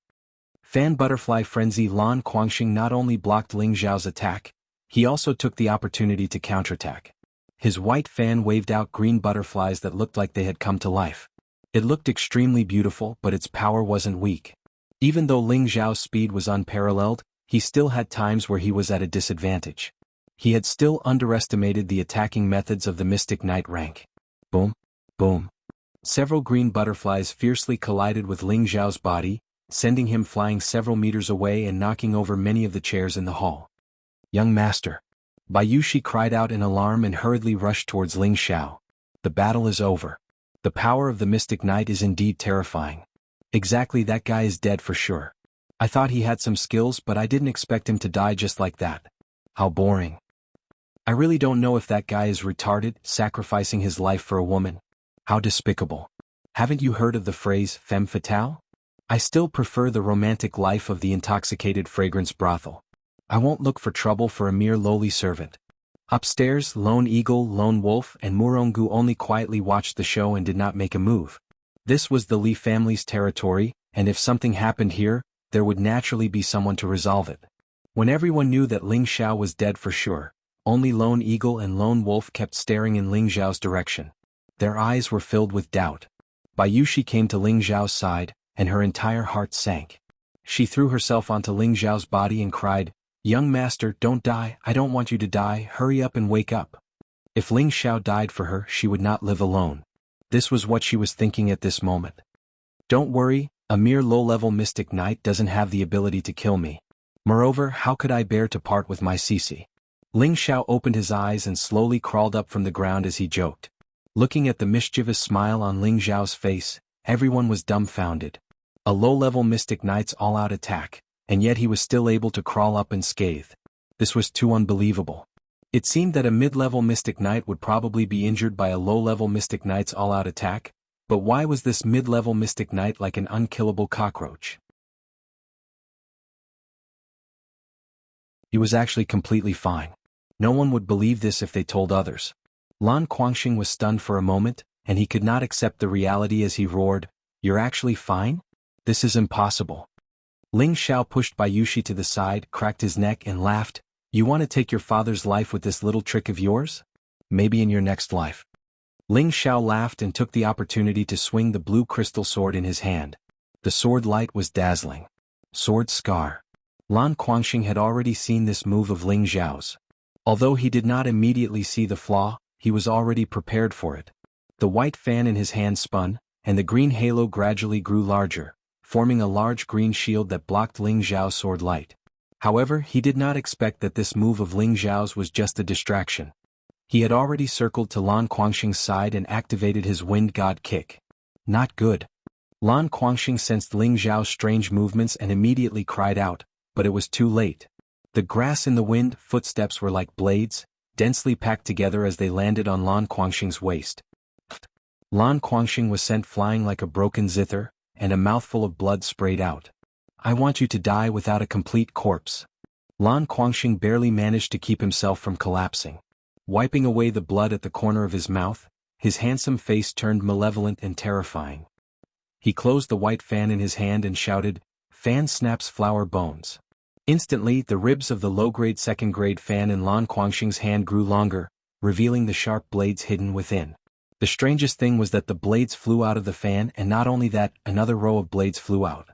[SPEAKER 1] Fan butterfly frenzy. Lan Guangxing not only blocked Ling Xiao's attack, he also took the opportunity to counterattack. His white fan waved out green butterflies that looked like they had come to life. It looked extremely beautiful, but its power wasn't weak. Even though Ling Xiao's speed was unparalleled, he still had times where he was at a disadvantage. He had still underestimated the attacking methods of the Mystic Knight rank. Boom, boom. Several green butterflies fiercely collided with Ling Xiao's body, sending him flying several meters away and knocking over many of the chairs in the hall. Young master. Bayushi cried out in alarm and hurriedly rushed towards Ling Xiao. The battle is over. The power of the Mystic Knight is indeed terrifying. Exactly, that guy is dead for sure. I thought he had some skills, but I didn't expect him to die just like that. How boring. I really don't know if that guy is retarded, sacrificing his life for a woman. How despicable. Haven't you heard of the phrase femme fatale? I still prefer the romantic life of the intoxicated fragrance brothel. I won't look for trouble for a mere lowly servant. Upstairs, Lone Eagle, Lone Wolf, and Murongu only quietly watched the show and did not make a move. This was the Li family's territory, and if something happened here, there would naturally be someone to resolve it. When everyone knew that Ling Xiao was dead for sure, only Lone Eagle and Lone Wolf kept staring in Ling Xiao's direction. Their eyes were filled with doubt. Bayushi came to Ling Xiao's side, and her entire heart sank. She threw herself onto Ling Xiao's body and cried, "Young master, don't die, I don't want you to die, hurry up and wake up." If Ling Xiao died for her, she would not live alone. This was what she was thinking at this moment. Don't worry, a mere low-level Mystic Knight doesn't have the ability to kill me. Moreover, how could I bear to part with my Sisi? Ling Xiao opened his eyes and slowly crawled up from the ground as he joked. Looking at the mischievous smile on Ling Xiao's face, everyone was dumbfounded. A low-level Mystic Knight's all-out attack, and yet he was still able to crawl up unscathed. This was too unbelievable. It seemed that a mid-level Mystic Knight would probably be injured by a low-level Mystic Knight's all-out attack, but why was this mid-level Mystic Knight like an unkillable cockroach? He was actually completely fine. No one would believe this if they told others. Lan Guangxing was stunned for a moment, and he could not accept the reality as he roared, "You're actually fine? This is impossible." Ling Xiao pushed Bayushi to the side, cracked his neck and laughed, "You want to take your father's life with this little trick of yours? Maybe in your next life." Ling Xiao laughed and took the opportunity to swing the blue crystal sword in his hand. The sword light was dazzling. Sword scar. Lan Guangxing had already seen this move of Ling Xiao's. Although he did not immediately see the flaw, he was already prepared for it. The white fan in his hand spun, and the green halo gradually grew larger, forming a large green shield that blocked Ling Xiao's sword light. However, he did not expect that this move of Ling Xiao's was just a distraction. He had already circled to Lan Guangxing's side and activated his Wind God kick. Not good. Lan Guangxing sensed Ling Xiao's strange movements and immediately cried out, but it was too late. The grass in the wind, footsteps were like blades, densely packed together as they landed on Lan Guangxing's waist. Lan Guangxing was sent flying like a broken zither, and a mouthful of blood sprayed out. "I want you to die without a complete corpse." Lan Guangxing barely managed to keep himself from collapsing. Wiping away the blood at the corner of his mouth, his handsome face turned malevolent and terrifying. He closed the white fan in his hand and shouted, "Fan snaps flower bones." Instantly, the ribs of the low-grade second-grade fan in Lan Guangxing's hand grew longer, revealing the sharp blades hidden within. The strangest thing was that the blades flew out of the fan, and not only that, another row of blades flew out.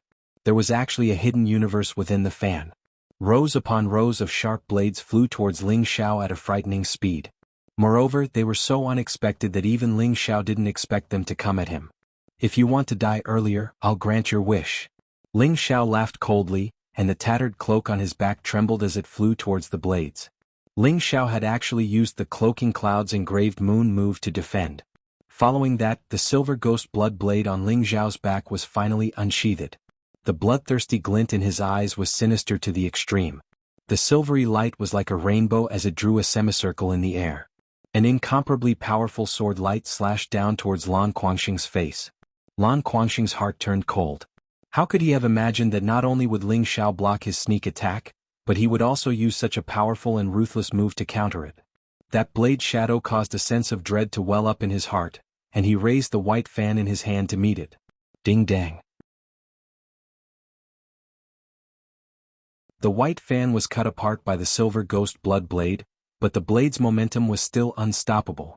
[SPEAKER 1] There was actually a hidden universe within the fan. Rows upon rows of sharp blades flew towards Ling Xiao at a frightening speed. Moreover, they were so unexpected that even Ling Xiao didn't expect them to come at him. "If you want to die earlier, I'll grant your wish." Ling Xiao laughed coldly, and the tattered cloak on his back trembled as it flew towards the blades. Ling Xiao had actually used the cloaking cloud's engraved moon move to defend. Following that, the silver ghost blood blade on Ling Xiao's back was finally unsheathed. The bloodthirsty glint in his eyes was sinister to the extreme. The silvery light was like a rainbow as it drew a semicircle in the air. An incomparably powerful sword light slashed down towards Lan Guangxing's face. Lan Guangxing's heart turned cold. How could he have imagined that not only would Ling Xiao block his sneak attack, but he would also use such a powerful and ruthless move to counter it? That blade shadow caused a sense of dread to well up in his heart, and he raised the white fan in his hand to meet it. Ding dang. The white fan was cut apart by the silver ghost blood blade, but the blade's momentum was still unstoppable.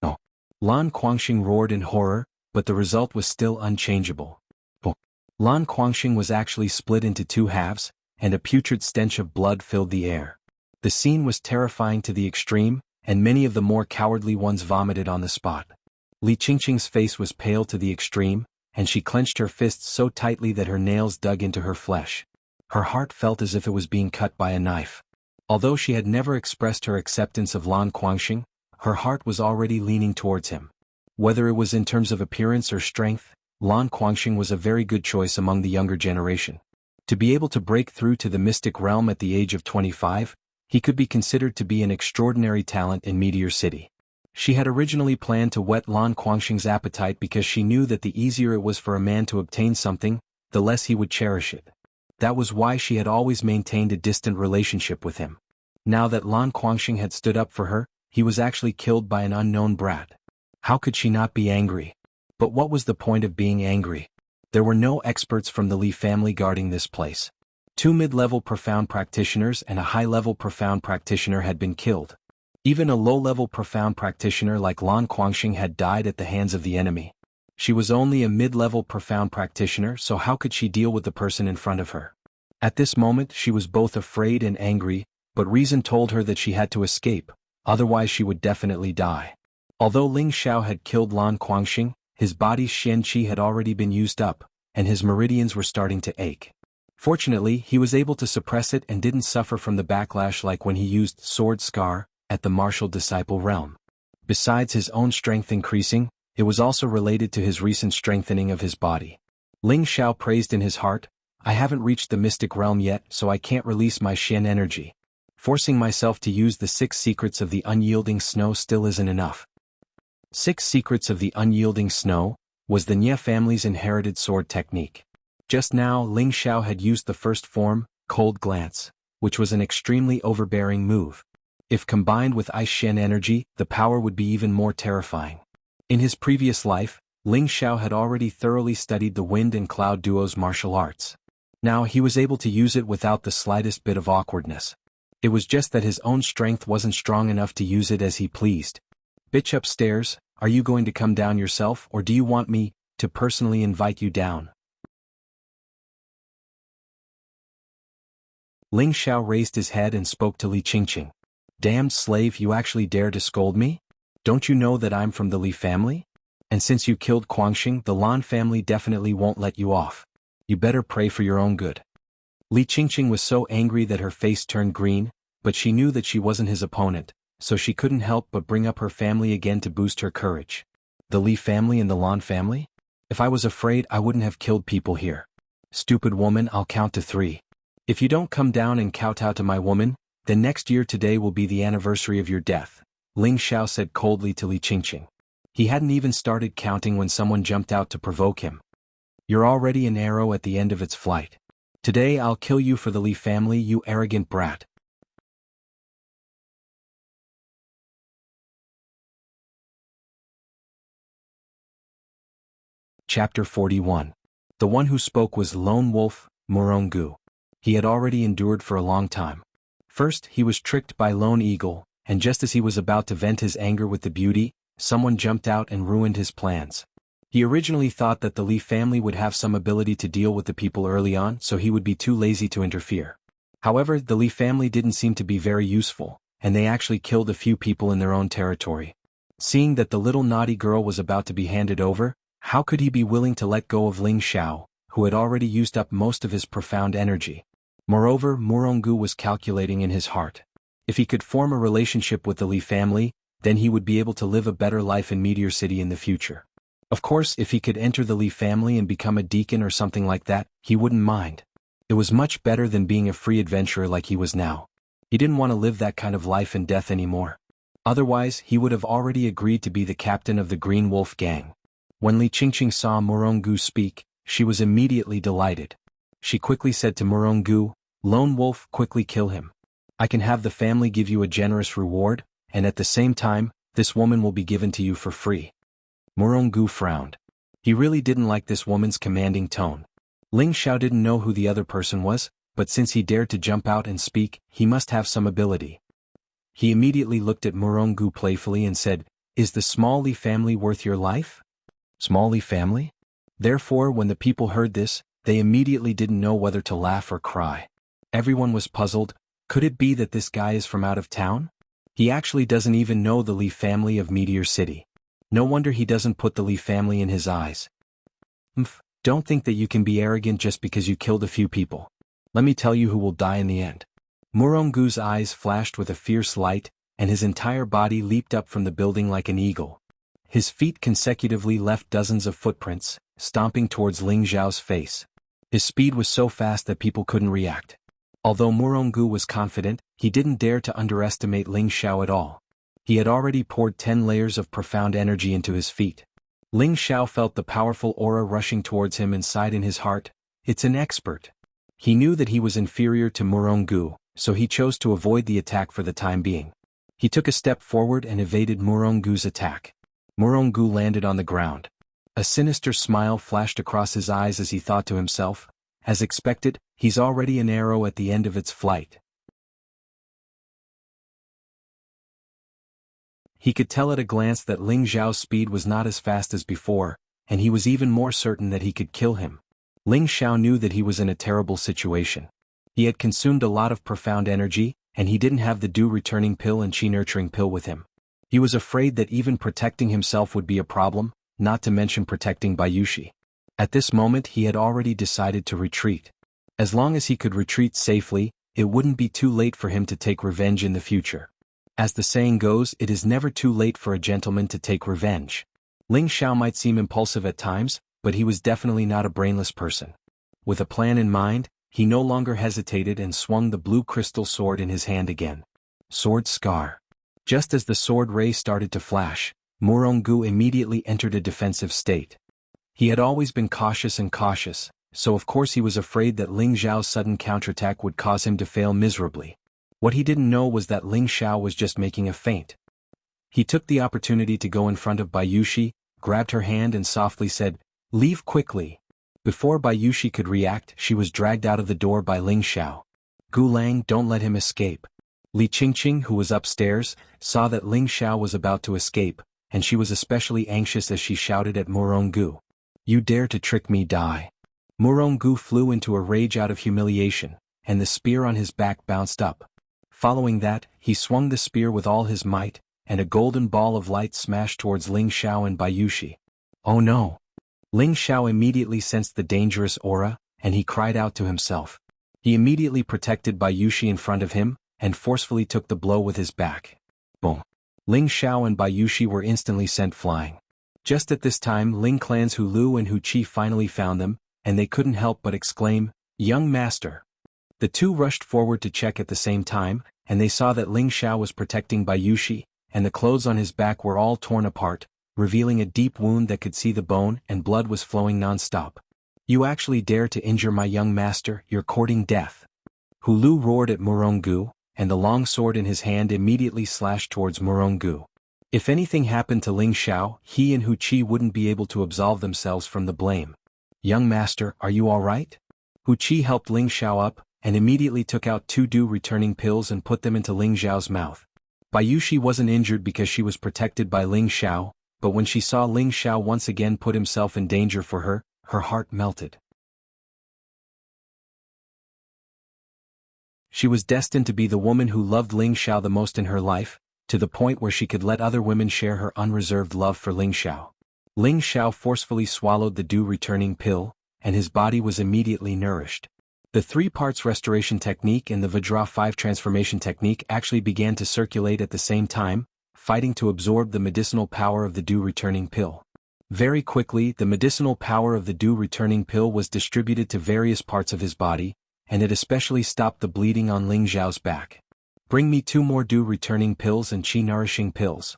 [SPEAKER 1] No. Lan Guangxing roared in horror, but the result was still unchangeable. Lan Guangxing was actually split into two halves, and a putrid stench of blood filled the air. The scene was terrifying to the extreme, and many of the more cowardly ones vomited on the spot. Li Qingqing's face was pale to the extreme, and she clenched her fists so tightly that her nails dug into her flesh. Her heart felt as if it was being cut by a knife. Although she had never expressed her acceptance of Lan Guangxing, her heart was already leaning towards him. Whether it was in terms of appearance or strength, Lan Guangxing was a very good choice among the younger generation. To be able to break through to the mystic realm at the age of 25, he could be considered to be an extraordinary talent in Meteor City. She had originally planned to whet Lan Guangxing's appetite because she knew that the easier it was for a man to obtain something, the less he would cherish it. That was why she had always maintained a distant relationship with him. Now that Lan Guangxing had stood up for her, he was actually killed by an unknown brat. How could she not be angry? But what was the point of being angry? There were no experts from the Li family guarding this place. 2 mid-level profound practitioners and a high-level profound practitioner had been killed. Even a low-level profound practitioner like Lan Guangxing had died at the hands of the enemy. She was only a mid-level profound practitioner, so how could she deal with the person in front of her? At this moment she was both afraid and angry, but reason told her that she had to escape, otherwise she would definitely die. Although Ling Xiao had killed Lan Guangxing, his body's Xian Qi had already been used up, and his meridians were starting to ache. Fortunately, he was able to suppress it and didn't suffer from the backlash like when he used Sword Scar at the martial disciple realm. Besides his own strength increasing, it was also related to his recent strengthening of his body. Ling Xiao praised in his heart, "I haven't reached the mystic realm yet, so I can't release my Xian energy. Forcing myself to use the 6 secrets of the unyielding snow still isn't enough." 6 secrets of the unyielding snow was the Nie family's inherited sword technique. Just now Ling Xiao had used the first form, Cold Glance, which was an extremely overbearing move. If combined with Ice Xian energy, the power would be even more terrifying. In his previous life, Ling Xiao had already thoroughly studied the Wind and Cloud duo's martial arts. Now he was able to use it without the slightest bit of awkwardness. It was just that his own strength wasn't strong enough to use it as he pleased. "Bitch upstairs, are you going to come down yourself, or do you want me to personally invite you down?" Ling Xiao raised his head and spoke to Li Qingqing. "Damned slave, you actually dare to scold me? Don't you know that I'm from the Li family? And since you killed Guangxing, the Lan family definitely won't let you off. You better pray for your own good." Li Qingqing was so angry that her face turned green, but she knew that she wasn't his opponent, so she couldn't help but bring up her family again to boost her courage. "The Li family and the Lan family? If I was afraid, I wouldn't have killed people here. Stupid woman, I'll count to 3. If you don't come down and kowtow to my woman, then next year today will be the anniversary of your death," Ling Xiao said coldly to Li Qingqing. He hadn't even started counting when someone jumped out to provoke him. "You're already an arrow at the end of its flight. Today I'll kill you for the Li family, you arrogant brat. Chapter 41. The one who spoke was Lone Wolf, Morongu. He had already endured for a long time. First, he was tricked by Lone Eagle, and just as he was about to vent his anger with the beauty, someone jumped out and ruined his plans. He originally thought that the Li family would have some ability to deal with the people early on, so he would be too lazy to interfere. However, the Li family didn't seem to be very useful, and they actually killed a few people in their own territory. Seeing that the little naughty girl was about to be handed over, how could he be willing to let go of Ling Xiao, who had already used up most of his profound energy? Moreover, Morongu was calculating in his heart. If he could form a relationship with the Li family, then he would be able to live a better life in Meteor City in the future. Of course, if he could enter the Li family and become a deacon or something like that, he wouldn't mind. It was much better than being a free adventurer like he was now. He didn't want to live that kind of life and death anymore. Otherwise, he would have already agreed to be the captain of the Green Wolf gang. When Li Qingqing saw Morongu speak, she was immediately delighted. She quickly said to Morongu, "Lone Wolf, quickly kill him. I can have the family give you a generous reward, and at the same time, this woman will be given to you for free." Morongu frowned. He really didn't like this woman's commanding tone. Ling Xiao didn't know who the other person was, but since he dared to jump out and speak, he must have some ability. He immediately looked at Morongu playfully and said, "Is the small Li family worth your life?" Small Li family? Therefore, when the people heard this, they immediately didn't know whether to laugh or cry. Everyone was puzzled. Could it be that this guy is from out of town? He actually doesn't even know the Li family of Meteor City. No wonder he doesn't put the Li family in his eyes. Don't think that you can be arrogant just because you killed a few people. Let me tell you who will die in the end. Morongu's eyes flashed with a fierce light, and his entire body leaped up from the building like an eagle. His feet consecutively left dozens of footprints, stomping towards Ling Xiao's face. His speed was so fast that people couldn't react. Although Morongu was confident, he didn't dare to underestimate Ling Xiao at all. He had already poured 10 layers of profound energy into his feet. Ling Xiao felt the powerful aura rushing towards him and sighed in his heart, "It's an expert." He knew that he was inferior to Morongu, so he chose to avoid the attack for the time being. He took a step forward and evaded Morongu's attack. Morongu landed on the ground. A sinister smile flashed across his eyes as he thought to himself, as expected, he's already an arrow at the end of its flight. He could tell at a glance that Ling Xiao's speed was not as fast as before, and he was even more certain that he could kill him. Ling Xiao knew that he was in a terrible situation. He had consumed a lot of profound energy, and he didn't have the dew returning pill and chi nurturing pill with him. He was afraid that even protecting himself would be a problem, not to mention protecting Bayushi. At this moment he had already decided to retreat. As long as he could retreat safely, it wouldn't be too late for him to take revenge in the future. As the saying goes, it is never too late for a gentleman to take revenge. Ling Xiao might seem impulsive at times, but he was definitely not a brainless person. With a plan in mind, he no longer hesitated and swung the blue crystal sword in his hand again. Sword Scar. Just as the sword ray started to flash, Morongu immediately entered a defensive state. He had always been cautious, so of course he was afraid that Ling Xiao's sudden counterattack would cause him to fail miserably. What he didn't know was that Ling Xiao was just making a feint. He took the opportunity to go in front of Bayushi, grabbed her hand and softly said, "Leave quickly." Before Bayushi could react, she was dragged out of the door by Ling Xiao. "Gulang, don't let him escape." Li Qingqing, who was upstairs, saw that Ling Xiao was about to escape, and she was especially anxious as she shouted at Morongu, "You dare to trick me, die." Morongu flew into a rage out of humiliation, and the spear on his back bounced up. Following that, he swung the spear with all his might, and a golden ball of light smashed towards Ling Xiao and Bayushi. Oh no! Ling Xiao immediately sensed the dangerous aura, and he cried out to himself. He immediately protected Bayushi in front of him, and forcefully took the blow with his back. Boom! Ling Xiao and Bayushi were instantly sent flying. Just at this time Ling Clan's Hu Lu and Hu Qi finally found them, and they couldn't help but exclaim, "Young master!" The two rushed forward to check at the same time, and they saw that Ling Xiao was protecting Bayushi, and the clothes on his back were all torn apart, revealing a deep wound that could see the bone, and blood was flowing non-stop. You actually dare to injure my young master, you're courting death. Hu Lu roared at Muronggu, and the long sword in his hand immediately slashed towards Muronggu. If anything happened to Ling Xiao, he and Hu Qi wouldn't be able to absolve themselves from the blame. Young master, are you alright? Hu Qi helped Ling Xiao up, and immediately took out 2 returning pills and put them into Ling Xiao's mouth. Bai Yushi wasn't injured because she was protected by Ling Xiao, but when she saw Ling Xiao once again put himself in danger for her heart melted. She was destined to be the woman who loved Ling Xiao the most in her life, to the point where she could let other women share her unreserved love for Ling Xiao. Ling Xiao forcefully swallowed the returning pill, and his body was immediately nourished. The 3 parts restoration technique and the Vajra 5 transformation technique actually began to circulate at the same time, fighting to absorb the medicinal power of the returning pill. Very quickly, the medicinal power of the returning pill was distributed to various parts of his body, and it especially stopped the bleeding on Ling Xiao's back. Bring me 2 more returning pills and qi nourishing pills.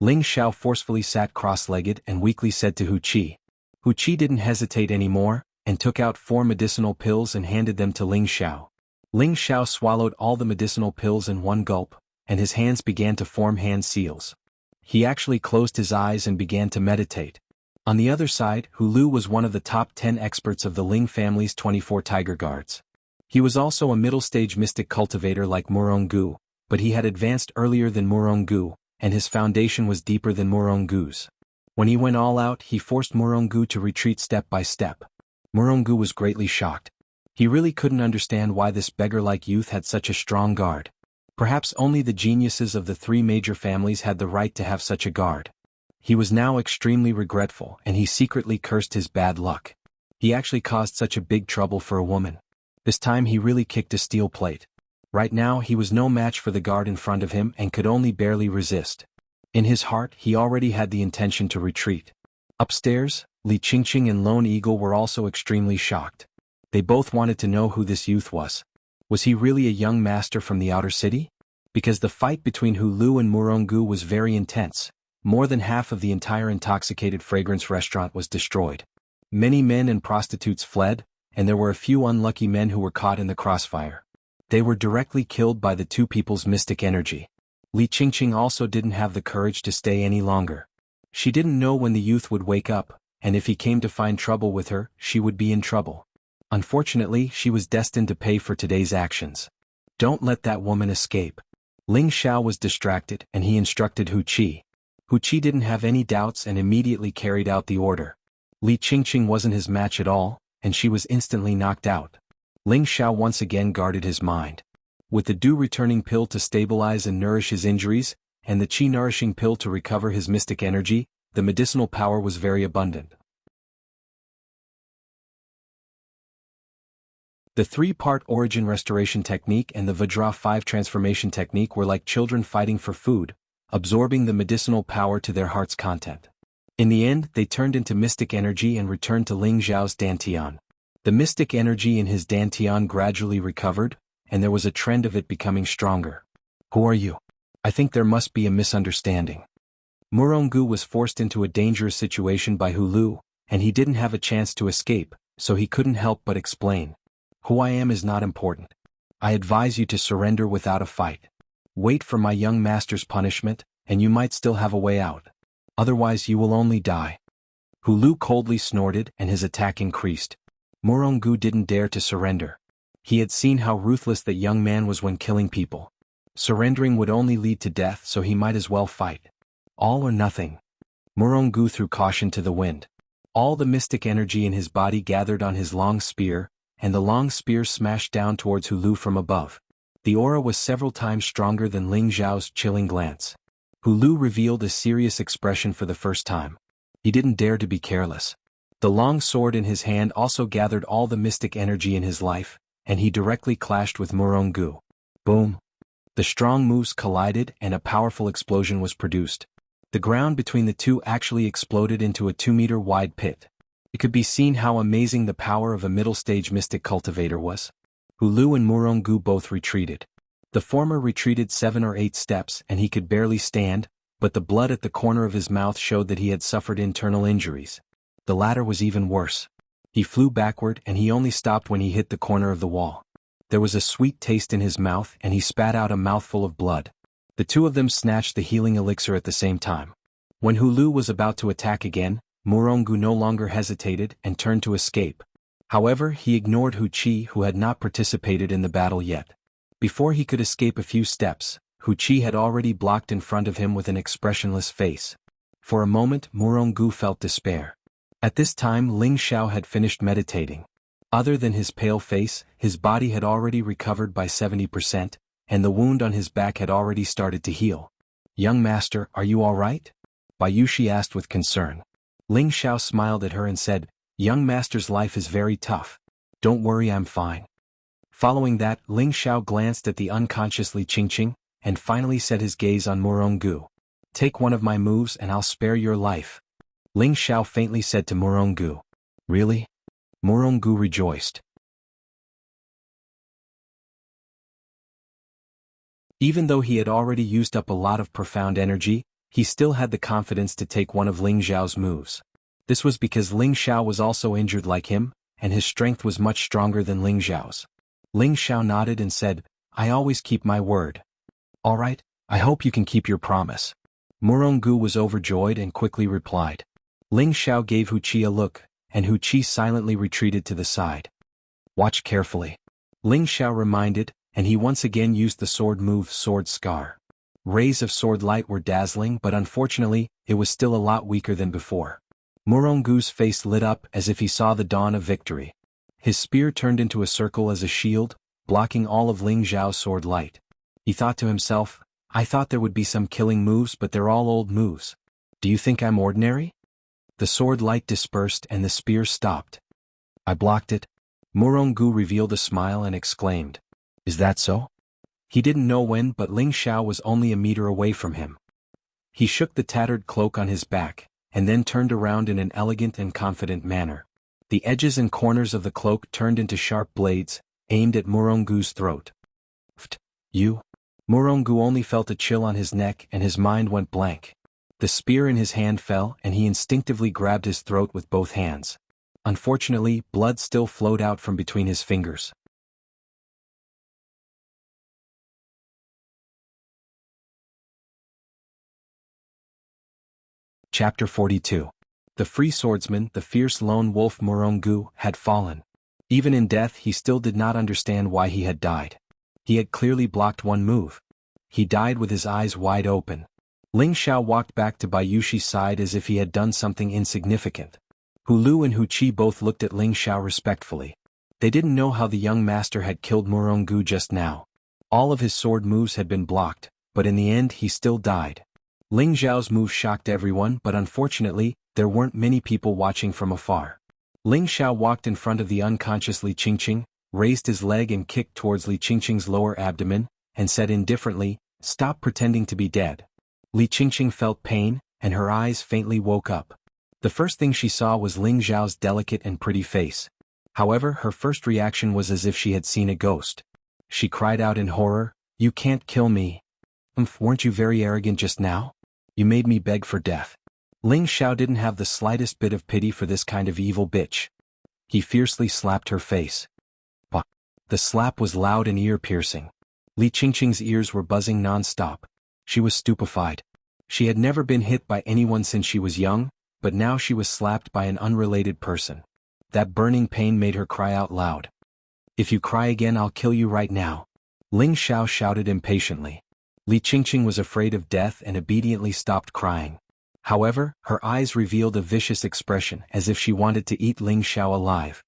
[SPEAKER 1] Ling Xiao forcefully sat cross-legged and weakly said to Hu Qi. Hu Qi didn't hesitate anymore, and took out 4 medicinal pills and handed them to Ling Xiao. Ling Xiao swallowed all the medicinal pills in one gulp, and his hands began to form hand seals. He actually closed his eyes and began to meditate. On the other side, Hu Lu was one of the top 10 experts of the Ling family's 24 Tiger Guards. He was also a middle-stage mystic cultivator like Muronggu, but he had advanced earlier than Muronggu, and his foundation was deeper than Muronggu's. When he went all out, he forced Muronggu to retreat step by step. Muronggu was greatly shocked. He really couldn't understand why this beggar-like youth had such a strong guard. Perhaps only the geniuses of the 3 major families had the right to have such a guard. He was now extremely regretful, and he secretly cursed his bad luck. He actually caused such a big trouble for a woman. This time he really kicked a steel plate. Right now he was no match for the guard in front of him and could only barely resist. In his heart he already had the intention to retreat. Upstairs, Li Qingqing and Lone Eagle were also extremely shocked. They both wanted to know who this youth was. Was he really a young master from the outer city? Because the fight between Hu Lu and Muronggu was very intense. More than half of the entire intoxicated fragrance restaurant was destroyed. Many men and prostitutes fled, and there were a few unlucky men who were caught in the crossfire. They were directly killed by the 2 people's mystic energy. Li Qingqing also didn't have the courage to stay any longer. She didn't know when the youth would wake up, and if he came to find trouble with her, she would be in trouble. Unfortunately, she was destined to pay for today's actions. Don't let that woman escape. Ling Xiao was distracted, and he instructed Hu Qi. Hu Qi didn't have any doubts and immediately carried out the order. Li Qingqing wasn't his match at all, and she was instantly knocked out. Ling Xiao once again guarded his mind. With the returning pill to stabilize and nourish his injuries, and the qi nourishing pill to recover his mystic energy, the medicinal power was very abundant. The 3-part origin restoration technique and the Vajra 5 transformation technique were like children fighting for food, absorbing the medicinal power to their heart's content. In the end, they turned into mystic energy and returned to Ling Xiao's dantian. The mystic energy in his dantian gradually recovered, and there was a trend of it becoming stronger. Who are you? I think there must be a misunderstanding. Muronggu was forced into a dangerous situation by Hu Lu, and he didn't have a chance to escape, so he couldn't help but explain. Who I am is not important. I advise you to surrender without a fight. Wait for my young master's punishment, and you might still have a way out. Otherwise you will only die. Hu Lu coldly snorted and his attack increased. Muronggu didn't dare to surrender. He had seen how ruthless that young man was when killing people. Surrendering would only lead to death, so he might as well fight. All or nothing. Muronggu threw caution to the wind. All the mystic energy in his body gathered on his long spear, and the long spear smashed down towards Hu Lu from above. The aura was several times stronger than Ling Xiao's chilling glance. Hu Lu revealed a serious expression for the first time. He didn't dare to be careless. The long sword in his hand also gathered all the mystic energy in his life, and he directly clashed with Muronggu. Boom! The strong moves collided and a powerful explosion was produced. The ground between the two actually exploded into a 2-meter-wide pit. It could be seen how amazing the power of a middle-stage mystic cultivator was. Hu Lu and Muronggu both retreated. The former retreated 7 or 8 steps and he could barely stand, but the blood at the corner of his mouth showed that he had suffered internal injuries. The latter was even worse. He flew backward and he only stopped when he hit the corner of the wall. There was a sweet taste in his mouth and he spat out a mouthful of blood. The two of them snatched the healing elixir at the same time. When Hulu was about to attack again, Morongu no longer hesitated and turned to escape. However, he ignored Wuxia, who had not participated in the battle yet. Before he could escape a few steps, Wuxia had already blocked in front of him with an expressionless face. For a moment Morongu felt despair. At this time Ling Xiao had finished meditating. Other than his pale face, his body had already recovered by 70%, and the wound on his back had already started to heal. "Young master, are you all right?" Bayushi asked with concern. Ling Xiao smiled at her and said, "Young master's life is very tough. Don't worry, I'm fine." Following that, Ling Xiao glanced at the unconscious Li Qingqing, and finally set his gaze on Morongu. "Take one of my moves and I'll spare your life." Ling Xiao faintly said to Morongu. "Really?" Morongu rejoiced. Even though he had already used up a lot of profound energy, he still had the confidence to take one of Ling Xiao's moves. This was because Ling Xiao was also injured like him, and his strength was much stronger than Ling Xiao's. Ling Xiao nodded and said, "I always keep my word." "All right, I hope you can keep your promise." Morongu was overjoyed and quickly replied. Ling Xiao gave Wuxia a look, and Wuxia silently retreated to the side. "Watch carefully," Ling Xiao reminded, and he once again used the sword move Sword Scar. Rays of sword light were dazzling, but unfortunately, it was still a lot weaker than before. Morongu's face lit up as if he saw the dawn of victory. His spear turned into a circle as a shield, blocking all of Ling Xiao's sword light. He thought to himself, "I thought there would be some killing moves, but they're all old moves. Do you think I'm ordinary?" The sword light dispersed and the spear stopped. "I blocked it." Morongu revealed a smile and exclaimed, "Is that so?" He didn't know when, but Ling Xiao was only a meter away from him. He shook the tattered cloak on his back, and then turned around in an elegant and confident manner. The edges and corners of the cloak turned into sharp blades, aimed at Morongu's throat. "Pht, you?" Morongu only felt a chill on his neck and his mind went blank. The spear in his hand fell and he instinctively grabbed his throat with both hands. Unfortunately, blood still flowed out from between his fingers. Chapter 42. The free swordsman, the fierce lone wolf Morongu, had fallen. Even in death he still did not understand why he had died. He had clearly blocked one move. He died with his eyes wide open. Ling Xiao walked back to Bayushi's side as if he had done something insignificant. Hulu and Wuxia both looked at Ling Xiao respectfully. They didn't know how the young master had killed Morongu just now. All of his sword moves had been blocked, but in the end he still died. Ling Xiao's move shocked everyone, but unfortunately, there weren't many people watching from afar. Ling Xiao walked in front of the unconscious Li Qingqing, raised his leg and kicked towards Li Qingqing's lower abdomen, and said indifferently, "Stop pretending to be dead." Li Qingqing felt pain, and her eyes faintly woke up. The first thing she saw was Ling Xiao's delicate and pretty face. However, her first reaction was as if she had seen a ghost. She cried out in horror, "You can't kill me. Weren't you very arrogant just now? You made me beg for death." Ling Xiao didn't have the slightest bit of pity for this kind of evil bitch. He fiercely slapped her face. Bah! The slap was loud and ear-piercing. Li Qingqing's ears were buzzing non-stop. She was stupefied. She had never been hit by anyone since she was young, but now she was slapped by an unrelated person. That burning pain made her cry out loud. "If you cry again, I'll kill you right now," Ling Xiao shouted impatiently. Li Qingqing was afraid of death and obediently stopped crying. However, her eyes revealed a vicious expression as if she wanted to eat Ling Xiao alive.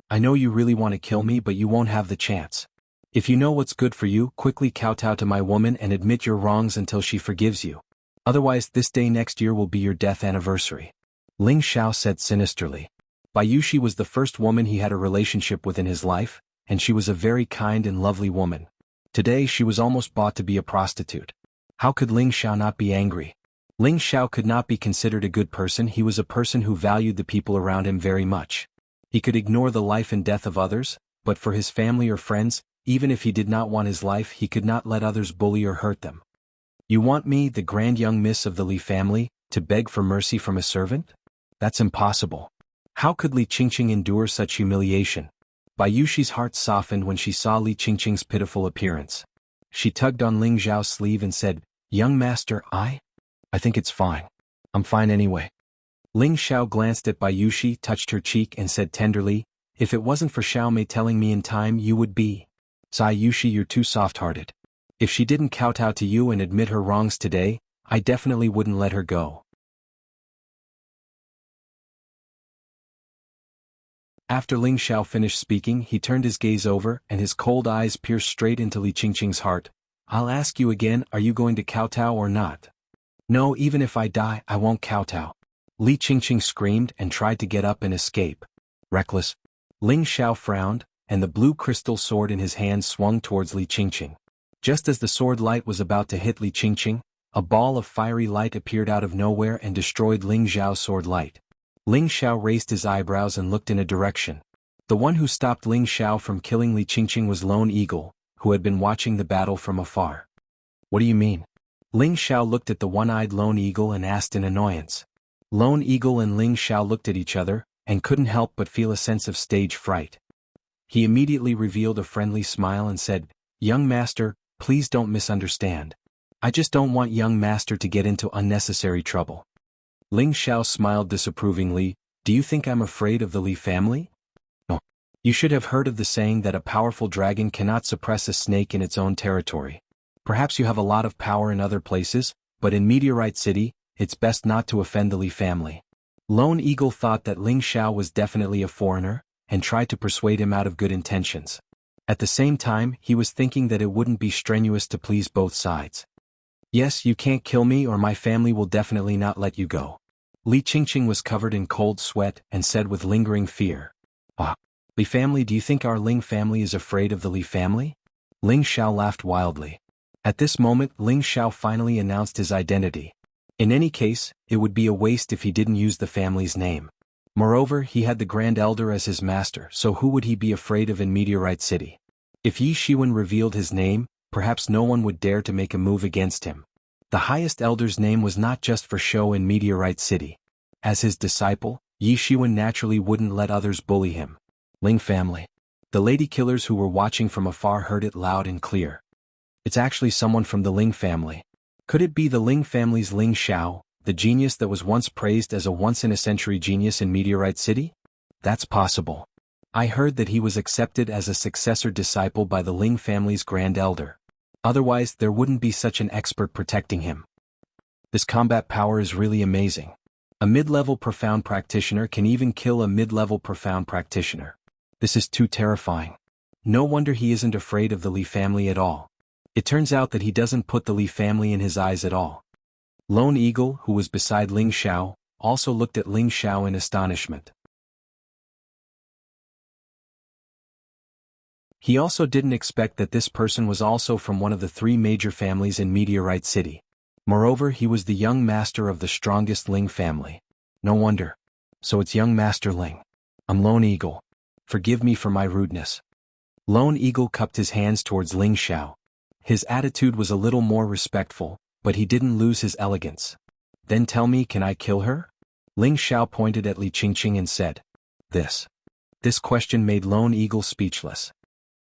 [SPEAKER 1] "I know you really want to kill me, but you won't have the chance. If you know what's good for you, quickly kowtow to my woman and admit your wrongs until she forgives you. Otherwise, this day next year will be your death anniversary," Ling Xiao said sinisterly. Bayushi was the first woman he had a relationship with in his life, and she was a very kind and lovely woman. Today she was almost bought to be a prostitute. How could Ling Xiao not be angry? Ling Xiao could not be considered a good person. He was a person who valued the people around him very much. He could ignore the life and death of others, but for his family or friends, even if he did not want his life, he could not let others bully or hurt them. "You want me, the grand young miss of the Li family, to beg for mercy from a servant? That's impossible." How could Li Qingqing endure such humiliation? Bai Yuxi's heart softened when she saw Li Qingqing's pitiful appearance. She tugged on Ling Zhao's sleeve and said, "Young master, I think it's fine. I'm fine anyway." Ling Xiao glanced at Bai Yuxi, touched her cheek and said tenderly, "If it wasn't for Xiao Mei telling me in time, you would be. Bai Yuxi, you're too soft-hearted. If she didn't kowtow to you and admit her wrongs today, I definitely wouldn't let her go." After Ling Xiao finished speaking, he turned his gaze over, and his cold eyes pierced straight into Li Qingqing's heart. "I'll ask you again, are you going to kowtow or not?" "No, even if I die, I won't kowtow." Li Qingqing screamed and tried to get up and escape. "Reckless." Ling Xiao frowned, and the blue crystal sword in his hand swung towards Li Qingqing. Just as the sword light was about to hit Li Qingqing, a ball of fiery light appeared out of nowhere and destroyed Ling Xiao's sword light. Ling Xiao raised his eyebrows and looked in a direction. The one who stopped Ling Xiao from killing Li Qingqing was Lone Eagle, who had been watching the battle from afar. "What do you mean?" Ling Xiao looked at the one-eyed Lone Eagle and asked in annoyance. Lone Eagle and Ling Xiao looked at each other, and couldn't help but feel a sense of stage fright. He immediately revealed a friendly smile and said, "Young master, please don't misunderstand. I just don't want young master to get into unnecessary trouble." Ling Xiao smiled disapprovingly. "Do you think I'm afraid of the Li family?" "No. You should have heard of the saying that a powerful dragon cannot suppress a snake in its own territory. Perhaps you have a lot of power in other places, but in Meteorite City, it's best not to offend the Li family." Lone Eagle thought that Ling Xiao was definitely a foreigner, and tried to persuade him out of good intentions. At the same time, he was thinking that it wouldn't be strenuous to please both sides. "Yes, you can't kill me or my family will definitely not let you go." Li Qingqing was covered in cold sweat and said with lingering fear, "Ah, Li family, do you think our Ling family is afraid of the Li family?" Ling Xiao laughed wildly. At this moment, Ling Xiao finally announced his identity. In any case, it would be a waste if he didn't use the family's name. Moreover, he had the Grand Elder as his master, so who would he be afraid of in Meteorite City? If Yi Shiwen revealed his name, perhaps no one would dare to make a move against him. The highest elder's name was not just for show in Meteorite City. As his disciple, Yi Shiwen naturally wouldn't let others bully him. Ling family. The lady killers who were watching from afar heard it loud and clear. It's actually someone from the Ling family. Could it be the Ling family's Ling Xiao, the genius that was once praised as a once-in-a-century genius in Meteorite City? That's possible. I heard that he was accepted as a successor disciple by the Ling family's Grand Elder. Otherwise, there wouldn't be such an expert protecting him. This combat power is really amazing. A mid-level profound practitioner can even kill a mid-level profound practitioner. This is too terrifying. No wonder he isn't afraid of the Li family at all. It turns out that he doesn't put the Li family in his eyes at all. Lone Eagle, who was beside Ling Xiao, also looked at Ling Xiao in astonishment. He also didn't expect that this person was also from one of the three major families in Meteorite City. Moreover, he was the young master of the strongest Ling family. No wonder. So it's young Master Ling. I'm Lone Eagle. Forgive me for my rudeness. Lone Eagle cupped his hands towards Ling Xiao. His attitude was a little more respectful, but he didn't lose his elegance. Then tell me, can I kill her? Ling Xiao pointed at Li Qingqing and said. This question made Lone Eagle speechless.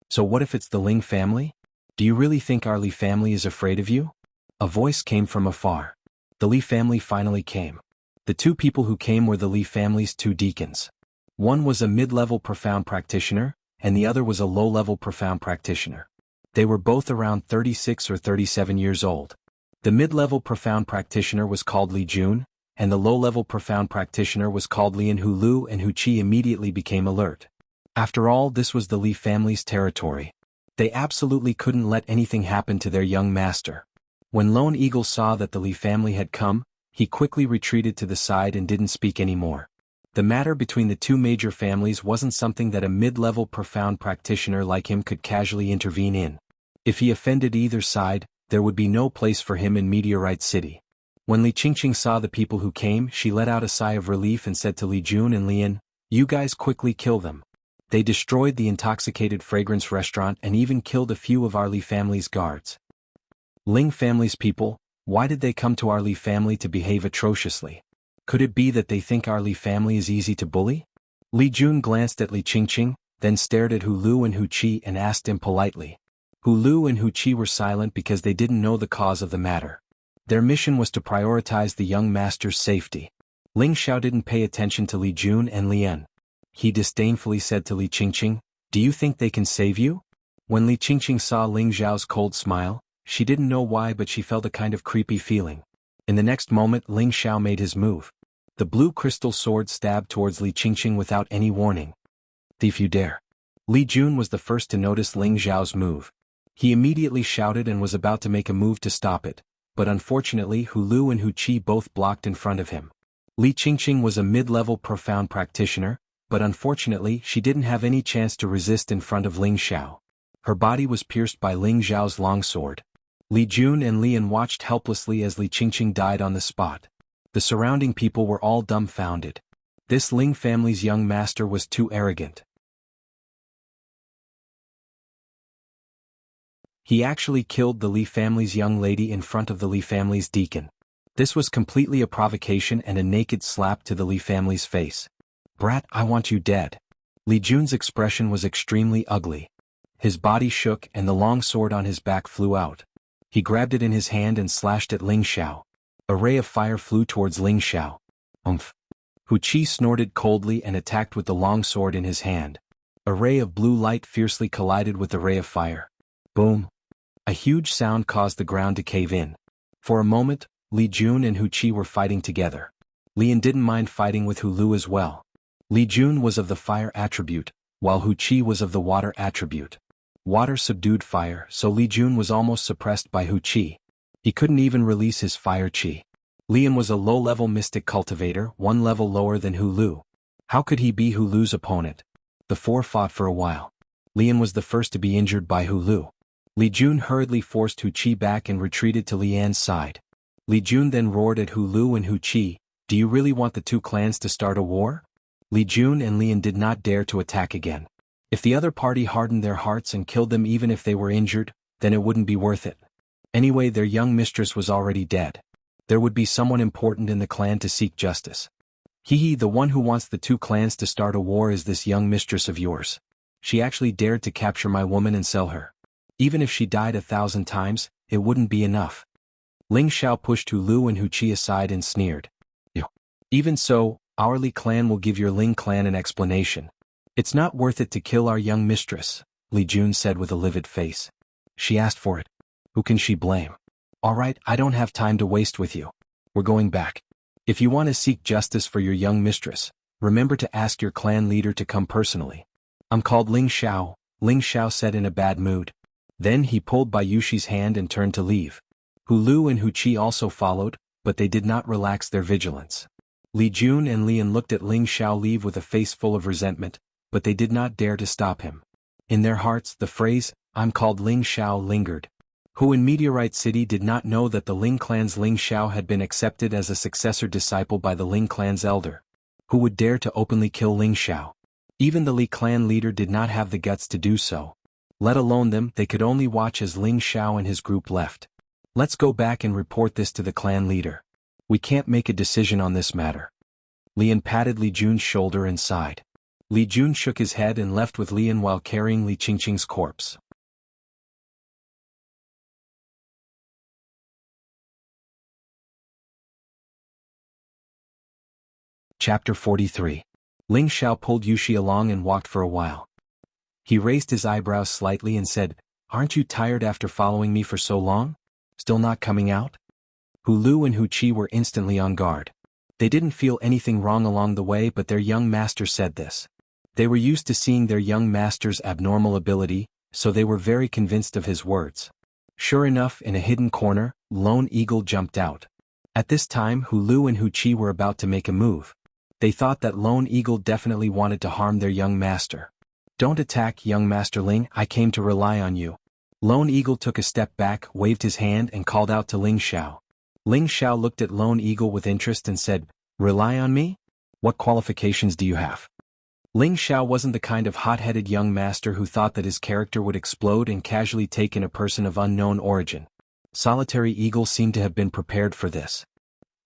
[SPEAKER 1] So what if it's the Ling family? Do you really think our Li family is afraid of you? A voice came from afar. The Li family finally came. The two people who came were the Li family's two deacons. One was a mid-level profound practitioner, and the other was a low-level profound practitioner. They were both around 36 or 37 years old. The mid-level profound practitioner was called Li Jun, and the low-level profound practitioner was called Lian Hu Lu, and Hu Qi immediately became alert. After all, this was the Li family's territory. They absolutely couldn't let anything happen to their young master. When Lone Eagle saw that the Li family had come, he quickly retreated to the side and didn't speak anymore. The matter between the two major families wasn't something that a mid-level profound practitioner like him could casually intervene in. If he offended either side, there would be no place for him in Meteorite City. When Li Qingqing saw the people who came, she let out a sigh of relief and said to Li Jun and Lian, "You guys quickly kill them." They destroyed the intoxicated fragrance restaurant and even killed a few of our Li family's guards. Ling family's people, why did they come to our Li family to behave atrociously? Could it be that they think our Li family is easy to bully? Li Jun glanced at Li Qingqing, then stared at Hu Lu and Hu Qi and asked him politely. Hu Lu and Hu Qi were silent because they didn't know the cause of the matter. Their mission was to prioritize the young master's safety. Ling Xiao didn't pay attention to Li Jun and Lian. He disdainfully said to Li Qingqing, "Do you think they can save you?" When Li Qingqing saw Ling Xiao's cold smile, she didn't know why but she felt a kind of creepy feeling. In the next moment Ling Xiao made his move. The blue crystal sword stabbed towards Li Qingqing without any warning. "Thief, you dare!" Li Jun was the first to notice Ling Xiao's move. He immediately shouted and was about to make a move to stop it, but unfortunately Hu Lu and Hu Qi both blocked in front of him. Li Qingqing was a mid-level profound practitioner, but unfortunately she didn't have any chance to resist in front of Ling Xiao. Her body was pierced by Ling Xiao's long sword. Li Jun and Lian watched helplessly as Li Qingqing died on the spot. The surrounding people were all dumbfounded. This Ling family's young master was too arrogant. He actually killed the Li family's young lady in front of the Li family's deacon. This was completely a provocation and a naked slap to the Li family's face. "Brat, I want you dead." Li Jun's expression was extremely ugly. His body shook and the long sword on his back flew out. He grabbed it in his hand and slashed at Ling Xiao. A ray of fire flew towards Ling Xiao. "Umph." Hu Qi snorted coldly and attacked with the long sword in his hand. A ray of blue light fiercely collided with the ray of fire. Boom. A huge sound caused the ground to cave in. For a moment, Li Jun and Hu Qi were fighting together. Lian didn't mind fighting with Hu Lu as well. Li Jun was of the fire attribute, while Hu Qi was of the water attribute. Water subdued fire, so Li Jun was almost suppressed by Hu Qi. He couldn't even release his fire qi. Lian was a low-level mystic cultivator, one level lower than Hu Lu. How could he be Hu Lu's opponent? The four fought for a while. Lian was the first to be injured by Hu Lu. Li Jun hurriedly forced Hu Qi back and retreated to Lian's side. Li Jun then roared at Hu Lu and Hu Qi, "Do you really want the two clans to start a war?" Li Jun and Lian did not dare to attack again. If the other party hardened their hearts and killed them even if they were injured, then it wouldn't be worth it. Anyway, their young mistress was already dead. There would be someone important in the clan to seek justice. The one who wants the two clans to start a war is this young mistress of yours. She actually dared to capture my woman and sell her. Even if she died 1,000 times, it wouldn't be enough. Ling Xiao pushed Hu Lu and Hu Qi aside and sneered. "Even so, our Li clan will give your Ling clan an explanation. It's not worth it to kill our young mistress," Li Jun said with a livid face. "She asked for it. Who can she blame? Alright, I don't have time to waste with you. We're going back. If you want to seek justice for your young mistress, remember to ask your clan leader to come personally." "I'm called Ling Xiao," Ling Xiao said in a bad mood. Then he pulled Bai Yushi's hand and turned to leave. Hu Lu and Hu Qi also followed, but they did not relax their vigilance. Li Jun and Lian looked at Ling Xiao leave with a face full of resentment, but they did not dare to stop him. In their hearts, the phrase, "I'm called Ling Xiao," lingered. Who in Meteorite City did not know that the Ling clan's Ling Xiao had been accepted as a successor disciple by the Ling clan's elder? Who would dare to openly kill Ling Xiao? Even the Li clan leader did not have the guts to do so. Let alone them, they could only watch as Ling Xiao and his group left. "Let's go back and report this to the clan leader. We can't make a decision on this matter." Lian patted Li Jun's shoulder and sighed. Li Jun shook his head and left with Lian while carrying Li Qingqing's corpse. Chapter 43. Ling Xiao pulled Yushi along and walked for a while. He raised his eyebrows slightly and said, "Aren't you tired after following me for so long? Still not coming out?" Hu Lu and Hu Qi were instantly on guard. They didn't feel anything wrong along the way, but their young master said this. They were used to seeing their young master's abnormal ability, so they were very convinced of his words. Sure enough, in a hidden corner, Lone Eagle jumped out. At this time, Hu Lu and Hu Qi were about to make a move. They thought that Lone Eagle definitely wanted to harm their young master. "Don't attack, young Master Ling, I came to rely on you." Lone Eagle took a step back, waved his hand and called out to Ling Xiao. Ling Xiao looked at Lone Eagle with interest and said, "Rely on me? What qualifications do you have?" Ling Xiao wasn't the kind of hot-headed young master who thought that his character would explode and casually take in a person of unknown origin. Solitary Eagle seemed to have been prepared for this.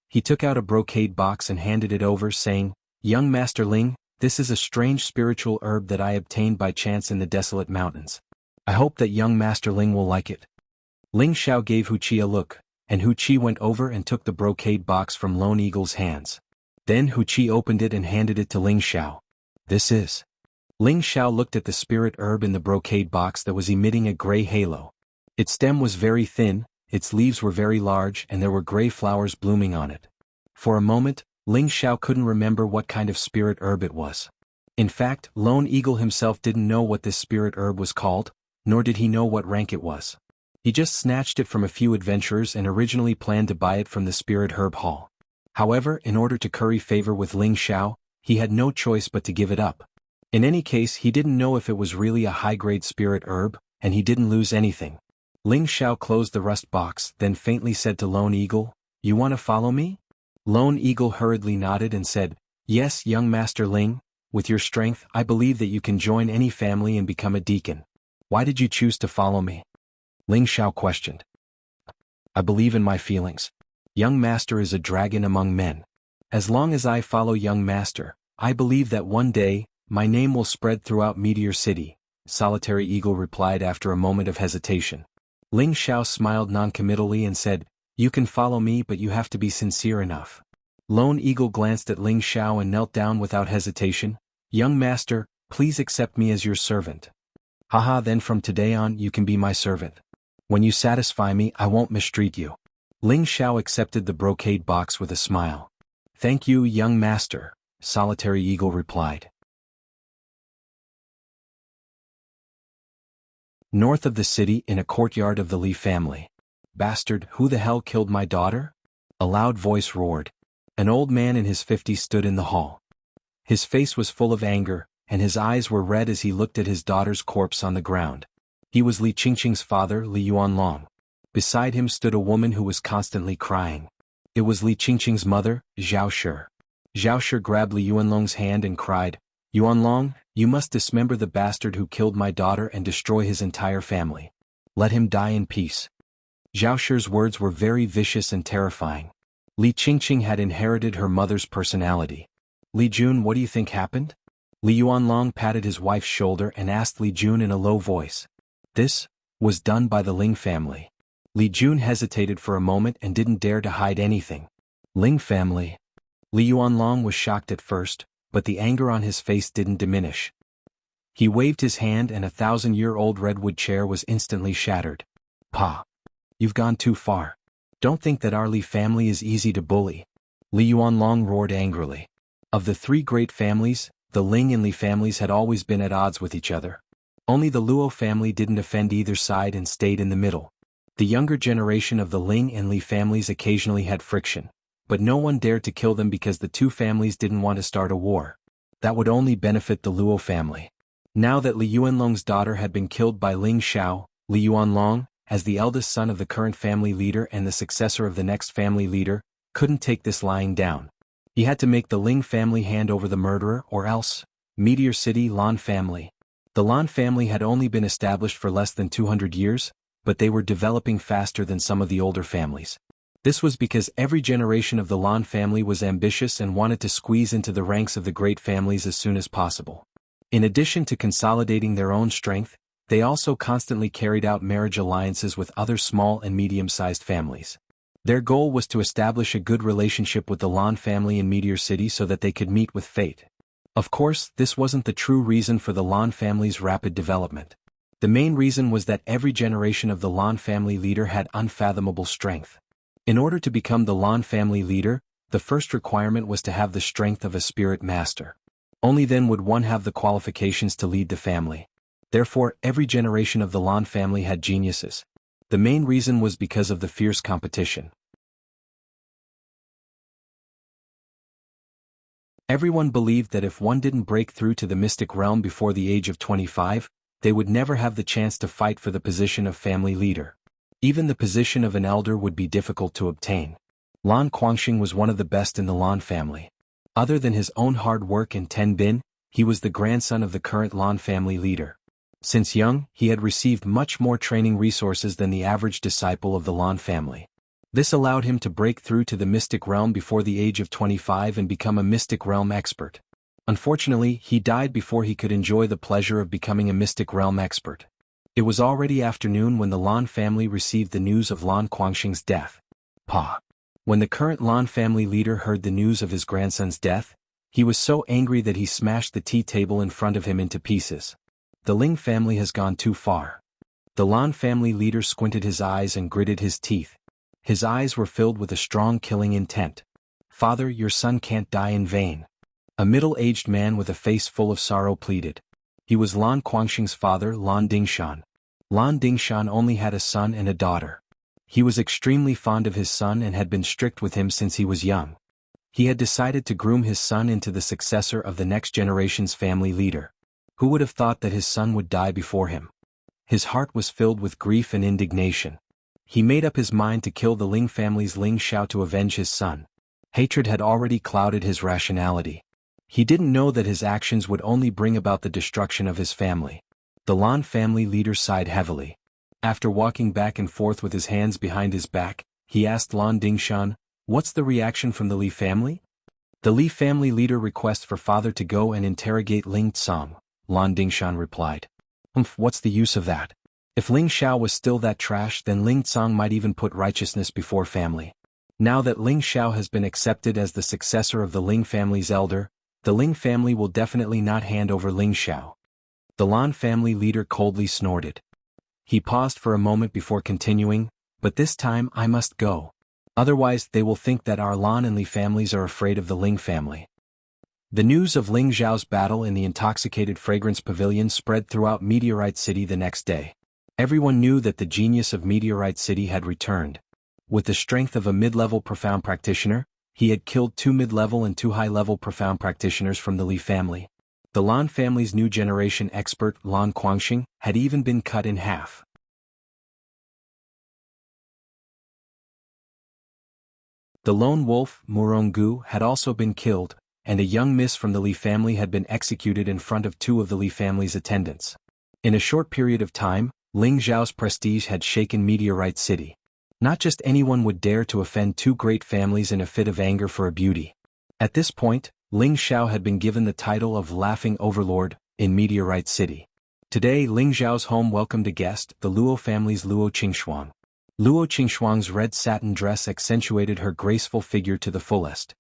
[SPEAKER 1] He took out a brocade box and handed it over, saying, "Young Master Ling, This is a strange spiritual herb that I obtained by chance in the desolate mountains. I hope that young Master Ling will like it." Ling Xiao gave Hu Qi a look, and Hu Qi went over and took the brocade box from Lone Eagle's hands. Then Hu Qi opened it and handed it to Ling Xiao. "This is." Ling Xiao looked at the spirit herb in the brocade box that was emitting a gray halo. Its stem was very thin, its leaves were very large, and there were gray flowers blooming on it. For a moment, Ling Xiao couldn't remember what kind of spirit herb it was. In fact, Lone Eagle himself didn't know what this spirit herb was called, nor did he know what rank it was. He just snatched it from a few adventurers and originally planned to buy it from the spirit herb hall. However, in order to curry favor with Ling Xiao, he had no choice but to give it up. In any case, he didn't know if it was really a high-grade spirit herb, and he didn't lose anything. Ling Xiao closed the rust box, then faintly said to Lone Eagle, "You want to follow me?" Lone Eagle hurriedly nodded and said, "Yes, young Master Ling, with your strength, I believe that you can join any family and become a deacon. Why did you choose to follow me?" Ling Xiao questioned. "I believe in my feelings. Young Master is a dragon among men. As long as I follow young Master, I believe that one day, my name will spread throughout Meteor City," Solitary Eagle replied after a moment of hesitation. Ling Xiao smiled noncommittally and said, "You can follow me, but you have to be sincere enough." Lone Eagle glanced at Ling Xiao and knelt down without hesitation. "Young Master, please accept me as your servant." "Haha, then from today on you can be my servant. When you satisfy me, I won't mistreat you." Ling Xiao accepted the brocade box with a smile. "Thank you, young Master," Solitary Eagle replied. North of the city, in a courtyard of the Li family. "Bastard, who the hell killed my daughter?" a loud voice roared. An old man in his 50s stood in the hall. His face was full of anger, and his eyes were red as he looked at his daughter's corpse on the ground. He was Li Qingqing's father, Li Yuanlong. Beside him stood a woman who was constantly crying. It was Li Qingqing's mother, Zhao Shi. Zhao Shi grabbed Li Yuanlong's hand and cried, "Yuanlong, you must dismember the bastard who killed my daughter and destroy his entire family. Let him die in peace." Zhao Shi's words were very vicious and terrifying. Li Qingqing had inherited her mother's personality. "Li Jun, what do you think happened?" Li Yuanlong patted his wife's shoulder and asked Li Jun in a low voice. "This was done by the Ling family." Li Jun hesitated for a moment and didn't dare to hide anything. "Ling family?" Li Yuanlong was shocked at first, but the anger on his face didn't diminish. He waved his hand and a 1,000-year-old redwood chair was instantly shattered. "Pa! You've gone too far. Don't think that our Li family is easy to bully." Li Yuanlong roared angrily. Of the three great families, the Ling and Li families had always been at odds with each other. Only the Luo family didn't offend either side and stayed in the middle. The younger generation of the Ling and Li families occasionally had friction, but no one dared to kill them because the two families didn't want to start a war. That would only benefit the Luo family. Now that Li Yuanlong's daughter had been killed by Ling Xiao, Li Yuanlong, as the eldest son of the current family leader and the successor of the next family leader, couldn't take this lying down. He had to make the Ling family hand over the murderer or else. Meteor City Lan family. The Lan family had only been established for less than 200 years, but they were developing faster than some of the older families. This was because every generation of the Lan family was ambitious and wanted to squeeze into the ranks of the great families as soon as possible. In addition to consolidating their own strength, they also constantly carried out marriage alliances with other small and medium-sized families. Their goal was to establish a good relationship with the Lan family in Meteor City so that they could meet with fate. Of course, this wasn't the true reason for the Lan family's rapid development. The main reason was that every generation of the Lan family leader had unfathomable strength. In order to become the Lan family leader, the first requirement was to have the strength of a spirit master. Only then would one have the qualifications to lead the family. Therefore, every generation of the Lan family had geniuses. The main reason was because of the fierce competition. Everyone believed that if one didn't break through to the mystic realm before the age of 25, they would never have the chance to fight for the position of family leader. Even the position of an elder would be difficult to obtain. Lan Guangxing was one of the best in the Lan family. Other than his own hard work in Ten Bin, he was the grandson of the current Lan family leader. Since young, he had received much more training resources than the average disciple of the Lan family. This allowed him to break through to the mystic realm before the age of 25 and become a mystic realm expert. Unfortunately, he died before he could enjoy the pleasure of becoming a mystic realm expert. It was already afternoon when the Lan family received the news of Lan Guangxing's death. When the current Lan family leader heard the news of his grandson's death, he was so angry that he smashed the tea table in front of him into pieces. The Ling family has gone too far. The Lan family leader squinted his eyes and gritted his teeth. His eyes were filled with a strong killing intent. Father, your son can't die in vain. A middle-aged man with a face full of sorrow pleaded. He was Lan Guangxing's father, Lan Dingshan. Lan Dingshan only had a son and a daughter. He was extremely fond of his son and had been strict with him since he was young. He had decided to groom his son into the successor of the next generation's family leader. Who would have thought that his son would die before him? His heart was filled with grief and indignation. He made up his mind to kill the Ling family's Ling Xiao to avenge his son. Hatred had already clouded his rationality. He didn't know that his actions would only bring about the destruction of his family. The Lan family leader sighed heavily. After walking back and forth with his hands behind his back, he asked Lan Dingshan, "What's the reaction from the Li family?" "The Li family leader requests for father to go and interrogate Ling Tsang," Lan Dingshan replied. What's the use of that? If Ling Xiao was still that trash, then Ling Tsang might even put righteousness before family. Now that Ling Xiao has been accepted as the successor of the Ling family's elder, the Ling family will definitely not hand over Ling Xiao. The Lan family leader coldly snorted. He paused for a moment before continuing, "But this time I must go. Otherwise they will think that our Lan and Li families are afraid of the Ling family." The news of Ling Xiao's battle in the intoxicated fragrance pavilion spread throughout Meteorite City the next day. Everyone knew that the genius of Meteorite City had returned. With the strength of a mid-level profound practitioner, he had killed 2 mid-level and 2 high-level profound practitioners from the Li family. The Lan family's new generation expert, Lan Guangxing, had even been cut in half. The lone wolf, Murongu, had also been killed, and a young miss from the Li family had been executed in front of 2 of the Li family's attendants. In a short period of time, Ling Xiao's prestige had shaken Meteorite City. Not just anyone would dare to offend 2 great families in a fit of anger for a beauty. At this point, Ling Xiao had been given the title of Laughing Overlord in Meteorite City. Today Ling Xiao's home welcomed a guest, the Luo family's Luo Qingxuang. Luo Qingxuang's red satin dress accentuated her graceful figure to the fullest.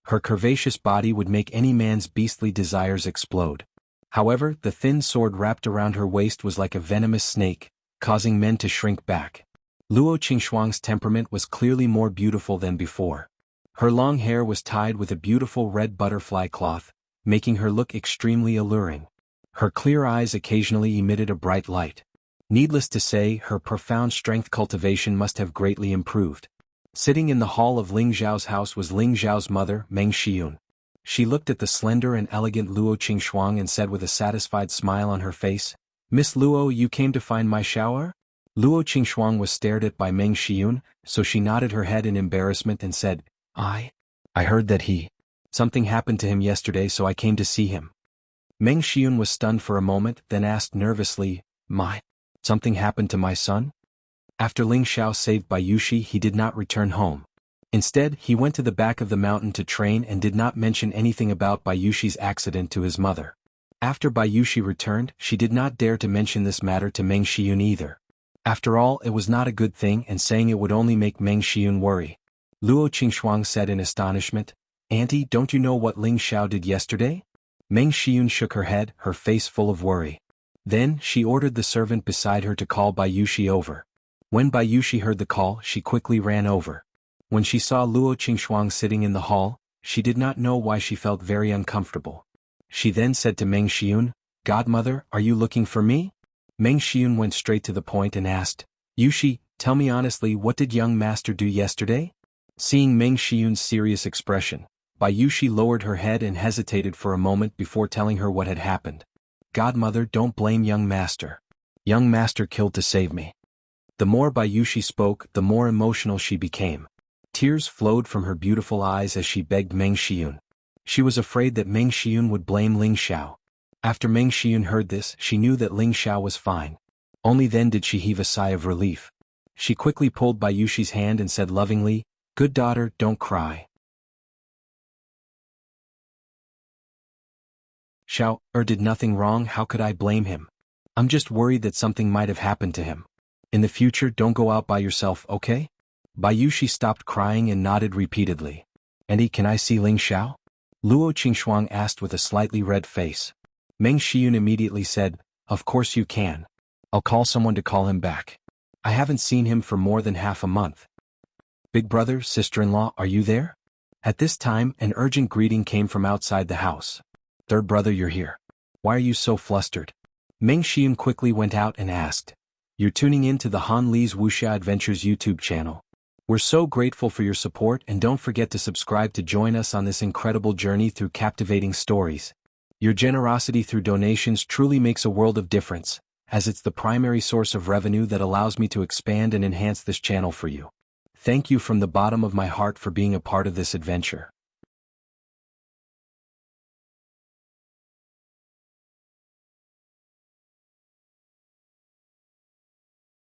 [SPEAKER 1] Her curvaceous body would make any man's beastly desires explode. However, the thin sword wrapped around her waist was like a venomous snake, causing men to shrink back. Luo Qingxuang's temperament was clearly more beautiful than before. Her long hair was tied with a beautiful red butterfly cloth, making her look extremely alluring. Her clear eyes occasionally emitted a bright light. Needless to say, her profound strength cultivation must have greatly improved. Sitting in the hall of Ling Xiao's house was Ling Xiao's mother, Meng Xiyun. She looked at the slender and elegant Luo Qingxuang and said with a satisfied smile on her face, "Miss Luo, you came to find my Xiao?" Luo Qingxuang was stared at by Meng Xiyun, so she nodded her head in embarrassment and said, I heard that something happened to him yesterday, so I came to see him." Meng Xiyun was stunned for a moment, then asked nervously, Something happened to my son?" After Ling Xiao saved Bayushi, he did not return home. Instead, he went to the back of the mountain to train and did not mention anything about Bayushi's accident to his mother. After Bayushi returned, she did not dare to mention this matter to Meng Xiyun either. After all, it was not a good thing, and saying it would only make Meng Xiyun worry. Luo Qingxuang said in astonishment, "Auntie, don't you know what Ling Xiao did yesterday?" Meng Xiyun shook her head, her face full of worry. Then, she ordered the servant beside her to call Bayushi over. When Bayushi heard the call, she quickly ran over. When she saw Luo Qingxuang sitting in the hall, she did not know why she felt very uncomfortable. She then said to Meng Xiyun, "Godmother, are you looking for me?" Meng Xiyun went straight to the point and asked, "Yushi, tell me honestly, what did young master do yesterday?" Seeing Meng Xiyun's serious expression, Bayushi lowered her head and hesitated for a moment before telling her what had happened. "Godmother, don't blame young master. Young master killed to save me." The more Bayushi spoke, the more emotional she became. Tears flowed from her beautiful eyes as she begged Meng Xiyun. She was afraid that Meng Xiyun would blame Ling Xiao. After Meng Xiyun heard this, she knew that Ling Xiao was fine. Only then did she heave a sigh of relief. She quickly pulled Bayushi's hand and said lovingly, "Good daughter, don't cry. Xiao did nothing wrong, how could I blame him? I'm just worried that something might have happened to him. In the future, don't go out by yourself, okay? She stopped crying and nodded repeatedly. Auntie, can I see Ling Xiao? Luo Qingxuang asked with a slightly red face. Meng Xiyun immediately said, of course you can. I'll call someone to call him back. I haven't seen him for more than half a month. Big brother, sister-in-law, are you there? At this time, an urgent greeting came from outside the house. Third brother, you're here. Why are you so flustered? Meng Xiyun quickly went out and asked. You're tuning in to the Han Li's Wuxia Adventures YouTube channel. We're so grateful for your support, and don't forget to subscribe to join us on this incredible journey through captivating stories. Your generosity through donations truly makes a world of difference, as it's the primary source of revenue that allows me to expand and enhance this channel for you. Thank you from the bottom of my heart for being a part of this adventure.